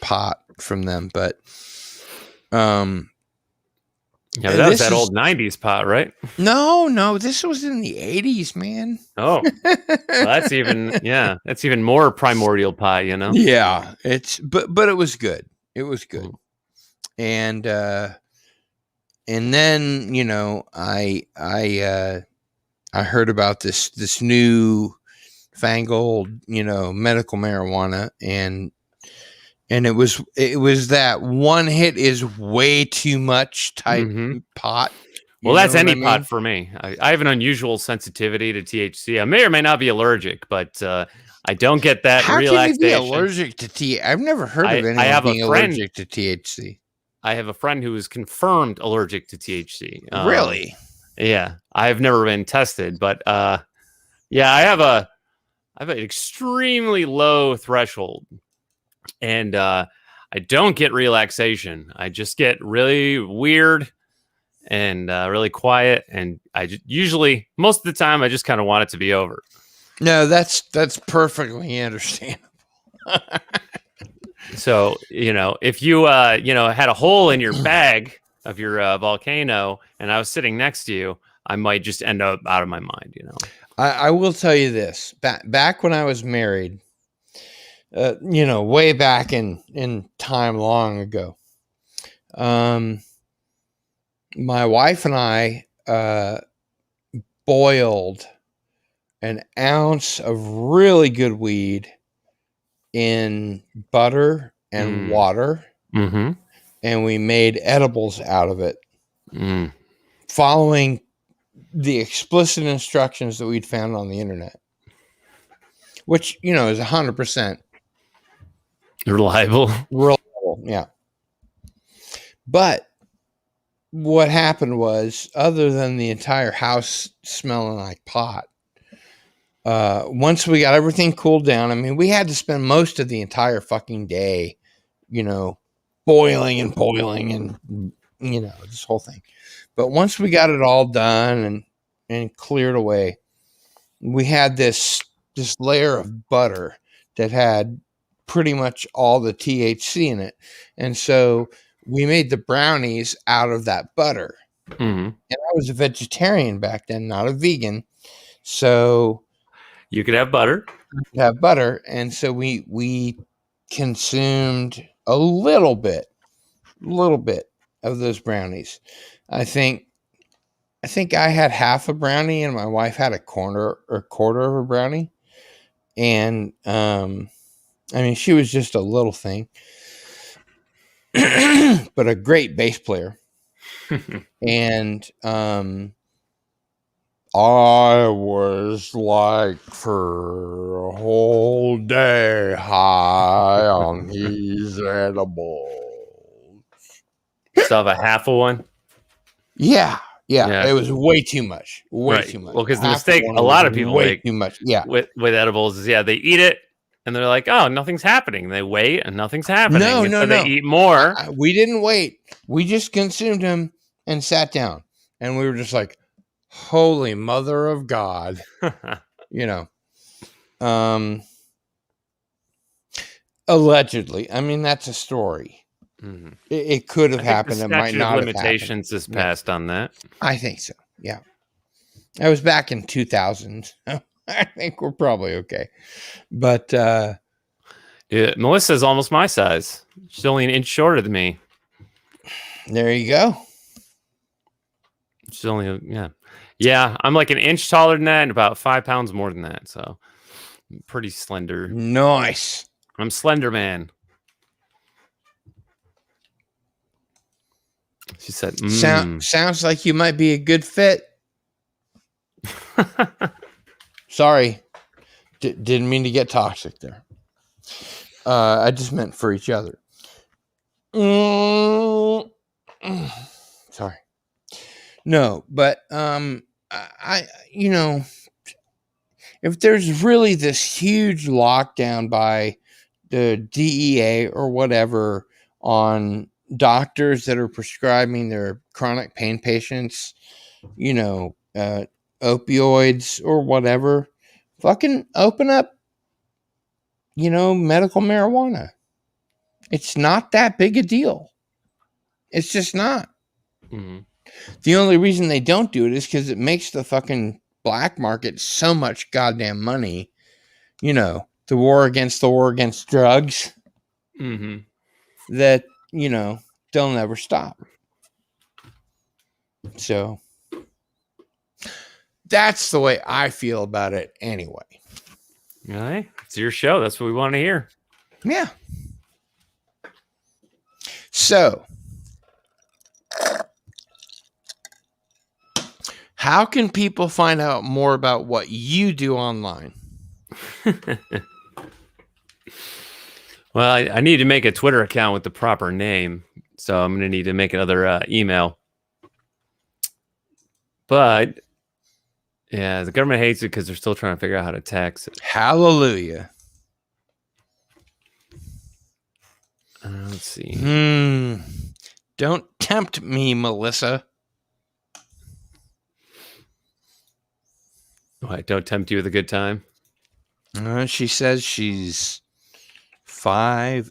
[SPEAKER 1] pot from them. But
[SPEAKER 5] Yeah, that was
[SPEAKER 1] this
[SPEAKER 5] that
[SPEAKER 1] is-
[SPEAKER 5] old 90s pot, right?
[SPEAKER 1] no, this was in the 80s, man.
[SPEAKER 5] Oh, well, that's even more primordial pot,
[SPEAKER 1] Yeah, but it was good. It was good. And then, I heard about this new fangled, medical marijuana, and it was that one hit is way too much type
[SPEAKER 5] Mhm.
[SPEAKER 1] pot. You
[SPEAKER 5] Well, that's
[SPEAKER 1] know what
[SPEAKER 5] any
[SPEAKER 1] I mean?
[SPEAKER 5] pot for me. I have an unusual sensitivity to THC. I may or may not be allergic, but I don't get that
[SPEAKER 1] How can you
[SPEAKER 5] relaxation.
[SPEAKER 1] be allergic to THC? I've never heard of anyone
[SPEAKER 5] have a
[SPEAKER 1] being
[SPEAKER 5] friend-
[SPEAKER 1] allergic to THC.
[SPEAKER 5] I have a friend who is confirmed allergic to THC.
[SPEAKER 1] Really?
[SPEAKER 5] Yeah, I've never been tested, but yeah, I have an extremely low threshold, and I don't get relaxation. I just get really weird and really quiet, and usually most of the time I just kind of want it to be over.
[SPEAKER 1] No, that's perfectly understandable.
[SPEAKER 5] So if you had a hole in your bag of your volcano, and I was sitting next to you, I might just end up out of my mind.
[SPEAKER 1] I will tell you this. Back when I was married, way back in time long ago, my wife and I boiled an ounce of really good weed in butter and water,
[SPEAKER 5] Mm-hmm.
[SPEAKER 1] and we made edibles out of it, following the explicit instructions that we'd found on the internet, which, is 100%
[SPEAKER 5] Reliable.
[SPEAKER 1] Yeah. But what happened was, other than the entire house smelling like pot, once we got everything cooled down, I mean, we had to spend most of the entire fucking day, boiling and this whole thing. But once we got it all done and cleared away, we had this layer of butter that had pretty much all the THC in it. And so we made the brownies out of that butter.
[SPEAKER 5] Mm-hmm.
[SPEAKER 1] And I was a vegetarian back then, not a vegan. So
[SPEAKER 5] you could have butter.
[SPEAKER 1] And so we consumed a little bit of those brownies. I think I had half a brownie and my wife had a quarter of a brownie. And I mean, she was just a little thing, but a great bass player. And I was like for a whole day high on these edibles.
[SPEAKER 5] Still have a half of one.
[SPEAKER 1] Yeah. It was way too much. Way too much.
[SPEAKER 5] Well, because the
[SPEAKER 1] Half
[SPEAKER 5] mistake
[SPEAKER 1] one
[SPEAKER 5] a lot
[SPEAKER 1] was
[SPEAKER 5] of people
[SPEAKER 1] way
[SPEAKER 5] make
[SPEAKER 1] too much. Yeah.
[SPEAKER 5] with edibles is they eat it and they're like, oh, nothing's happening. They wait and nothing's happening.
[SPEAKER 1] No.
[SPEAKER 5] They eat more.
[SPEAKER 1] We didn't wait. We just consumed them and sat down, and we were just like, "Holy Mother of God!" Allegedly. I mean, that's a story.
[SPEAKER 5] Mm-hmm.
[SPEAKER 1] It could have happened. It might not have
[SPEAKER 5] limitations
[SPEAKER 1] happened.
[SPEAKER 5] is passed on that.
[SPEAKER 1] I think so. Yeah. I was back in 2000. I think we're probably okay. But
[SPEAKER 5] Melissa's almost my size. She's only an inch shorter than me.
[SPEAKER 1] There you go.
[SPEAKER 5] She's only yeah. I'm like an inch taller than that and about 5 pounds more than that. So I'm pretty slender.
[SPEAKER 1] Nice.
[SPEAKER 5] I'm Slender Man. She said,
[SPEAKER 1] sounds like you might be a good fit. Sorry. Didn't mean to get toxic there. I just meant for each other. Sorry. No, but I if there's really this huge lockdown by the DEA or whatever on doctors that are prescribing their chronic pain patients, opioids or whatever, fucking open up, medical marijuana. It's not that big a deal. It's just not.
[SPEAKER 5] mm-hmm.
[SPEAKER 1] The only reason they don't do it is because it makes the fucking black market so much goddamn money. The war against drugs.
[SPEAKER 5] Mm-hmm.
[SPEAKER 1] That, they'll never stop. So that's the way I feel about it anyway.
[SPEAKER 5] All right. It's your show. That's what we want to hear.
[SPEAKER 1] Yeah. So how can people find out more about what you do online?
[SPEAKER 5] Well, I need to make a Twitter account with the proper name. So I'm going to need to make another email. But yeah, the government hates it because they're still trying to figure out how to tax it.
[SPEAKER 1] Hallelujah.
[SPEAKER 5] Let's see.
[SPEAKER 1] Don't tempt me, Melissa.
[SPEAKER 5] What, don't tempt you with a good time?
[SPEAKER 1] She says she's 5'8".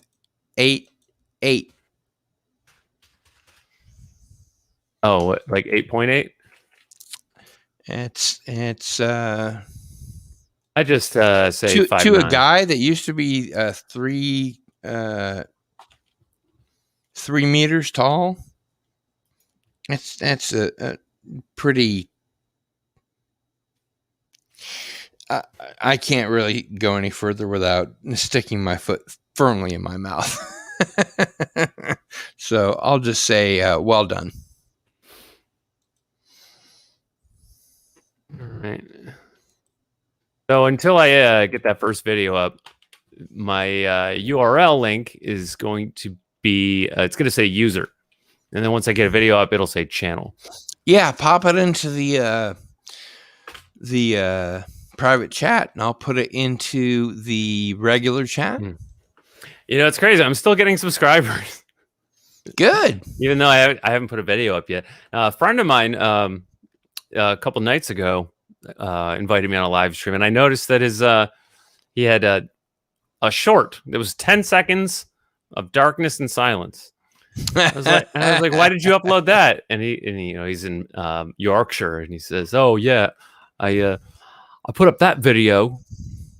[SPEAKER 5] Oh, what, like 8.8?
[SPEAKER 1] It's
[SPEAKER 5] I just say
[SPEAKER 1] to
[SPEAKER 5] 5'9".
[SPEAKER 1] a guy that used to be 3 meters tall. That's a pretty. I can't really go any further without sticking my foot firmly in my mouth. So I'll just say, well done.
[SPEAKER 5] All right. So until I get that first video up, my URL link is going to be it's going to say user, and then once I get a video up, it'll say channel.
[SPEAKER 1] Yeah, pop it into the private chat, and I'll put it into the regular chat.
[SPEAKER 5] You know, it's crazy. I'm still getting subscribers,
[SPEAKER 1] Good.
[SPEAKER 5] even though I haven't put a video up yet. A friend of mine a couple nights ago invited me on a live stream, and I noticed that he had a short that was 10 seconds of darkness and silence. I was like, why did you upload that? And he you know, he's in Yorkshire, and he says, oh yeah, I put up that video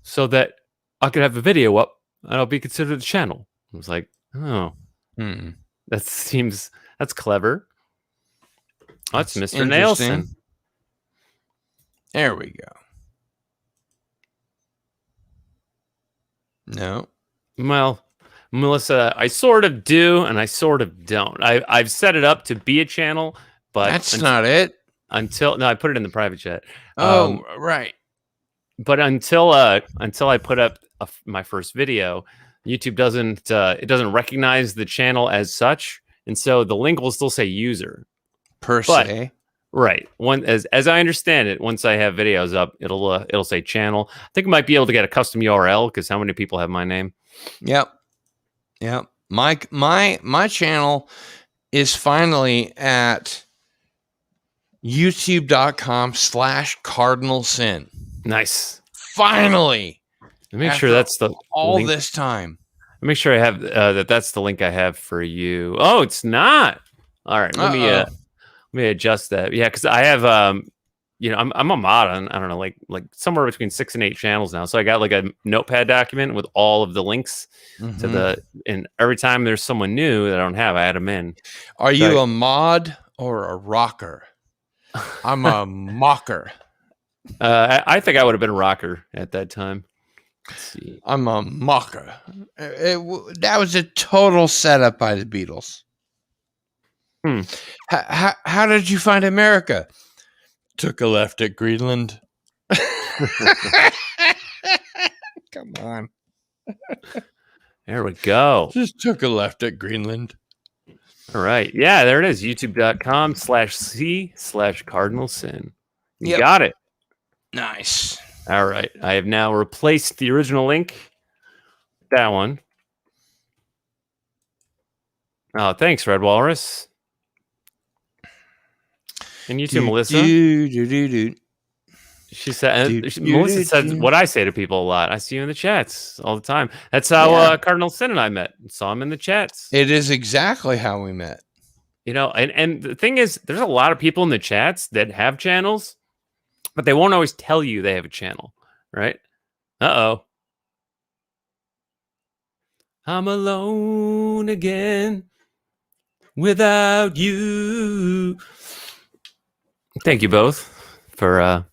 [SPEAKER 5] so that I could have a video up and I'll be considered a channel. I was like, oh, that's clever. Oh, that's Mr. Nailson.
[SPEAKER 1] There we go. No.
[SPEAKER 5] Well, Melissa, I sort of do and I sort of don't. I've set it up to be a channel, but
[SPEAKER 1] That's not it.
[SPEAKER 5] no, I put it in the private chat.
[SPEAKER 1] Oh, right.
[SPEAKER 5] But until I put up my first video, YouTube doesn't recognize the channel as such, and so the link will still say user
[SPEAKER 1] Per se.
[SPEAKER 5] Right. As I understand it, once I have videos up, it'll say channel. I think I might be able to get a custom URL because how many people have my name?
[SPEAKER 1] Yep. My channel is finally at youtube.com/cardinalsin.
[SPEAKER 5] Nice.
[SPEAKER 1] Finally.
[SPEAKER 5] Make sure that's the
[SPEAKER 1] all
[SPEAKER 5] link.
[SPEAKER 1] This time.
[SPEAKER 5] Make sure I have that's the link I have for you. Oh, it's not. All right. Let me adjust that. Yeah, because I have I'm a mod on, I don't know, like somewhere between 6 and 8 channels now. So I got like a notepad document with all of the links to and every time there's someone new that I don't have, I add them in.
[SPEAKER 1] Are you a mod or a rocker? I'm a mocker.
[SPEAKER 5] I think I would have been a rocker at that time. Let's see.
[SPEAKER 1] I'm a mocker. That was a total setup by the Beatles. How did you find America? Took a left at Greenland. Come on.
[SPEAKER 5] There we go.
[SPEAKER 1] Just took a left at Greenland.
[SPEAKER 5] All right. Yeah, there it is. youtube.com/c/cardinalsin. You got it.
[SPEAKER 1] Nice.
[SPEAKER 5] All right. I have now replaced the original link. That one. Oh, thanks, Red Walrus. And you too, Melissa. She said, Melissa said what I say to people a lot. I see you in the chats all the time. That's how Cardinal Sin and I met. Saw him in the chats.
[SPEAKER 1] It is exactly how we met.
[SPEAKER 5] You know, and the thing is, there's a lot of people in the chats that have channels, but they won't always tell you they have a channel, right? Uh-oh. I'm alone again without you. Thank you both for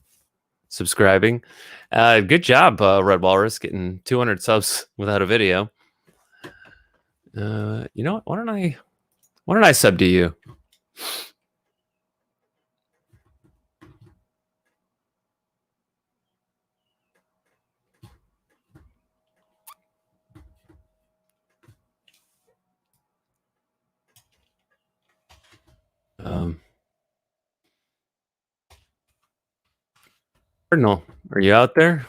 [SPEAKER 5] subscribing. Good job, Red Walrus, getting 200 subs without a video. You know what? Why don't I sub to you? Cardinal, are you out there?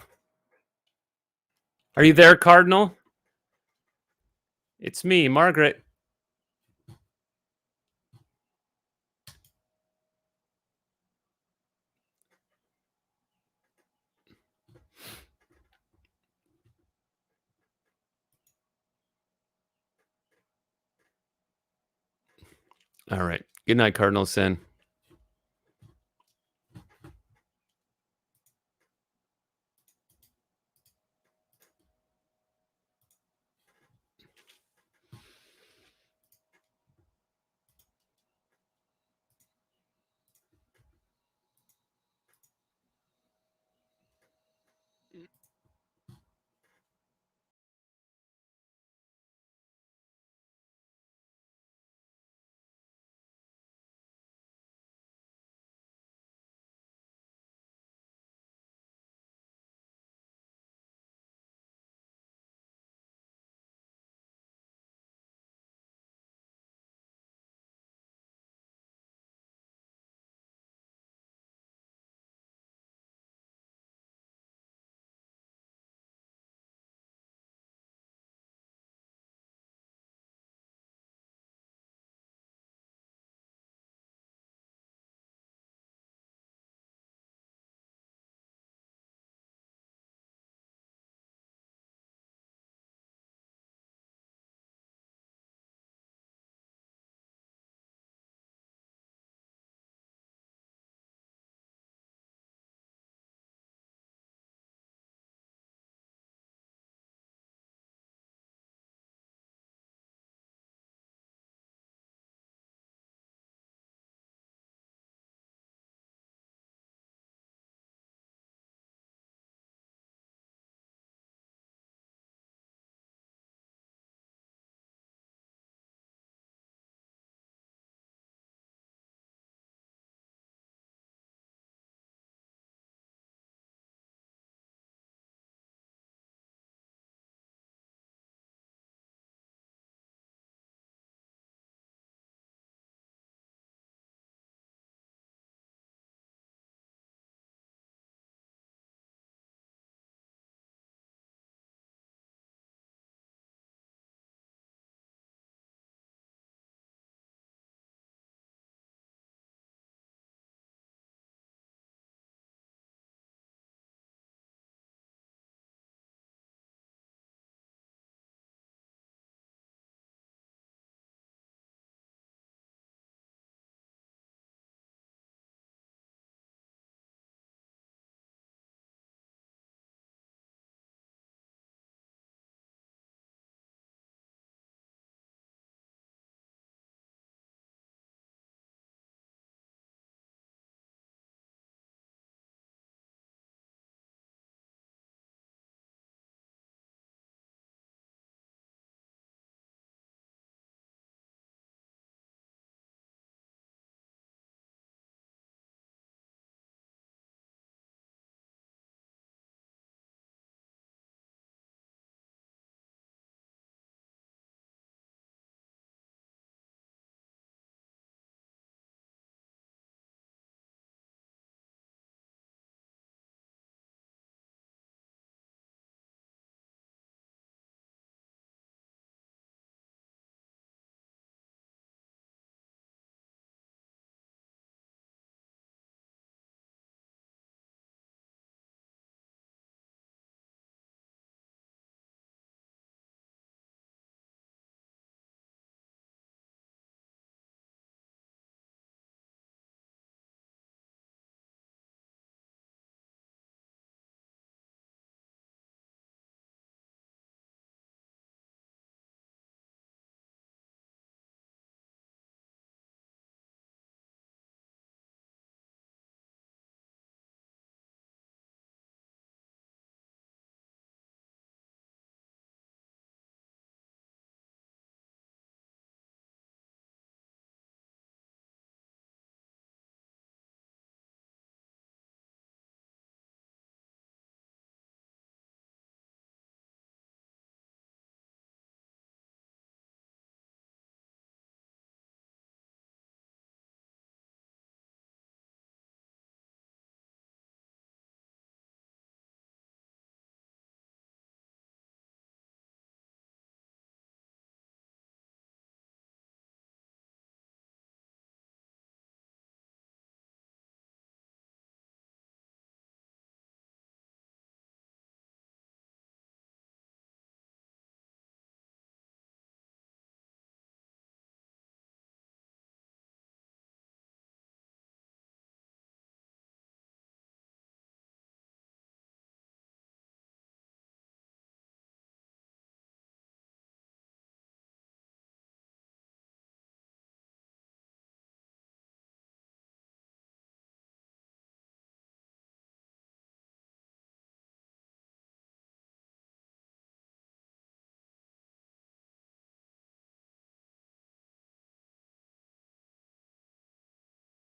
[SPEAKER 5] Are you there, Cardinal? It's me, Margaret. All right. Good night, Cardinal Sin.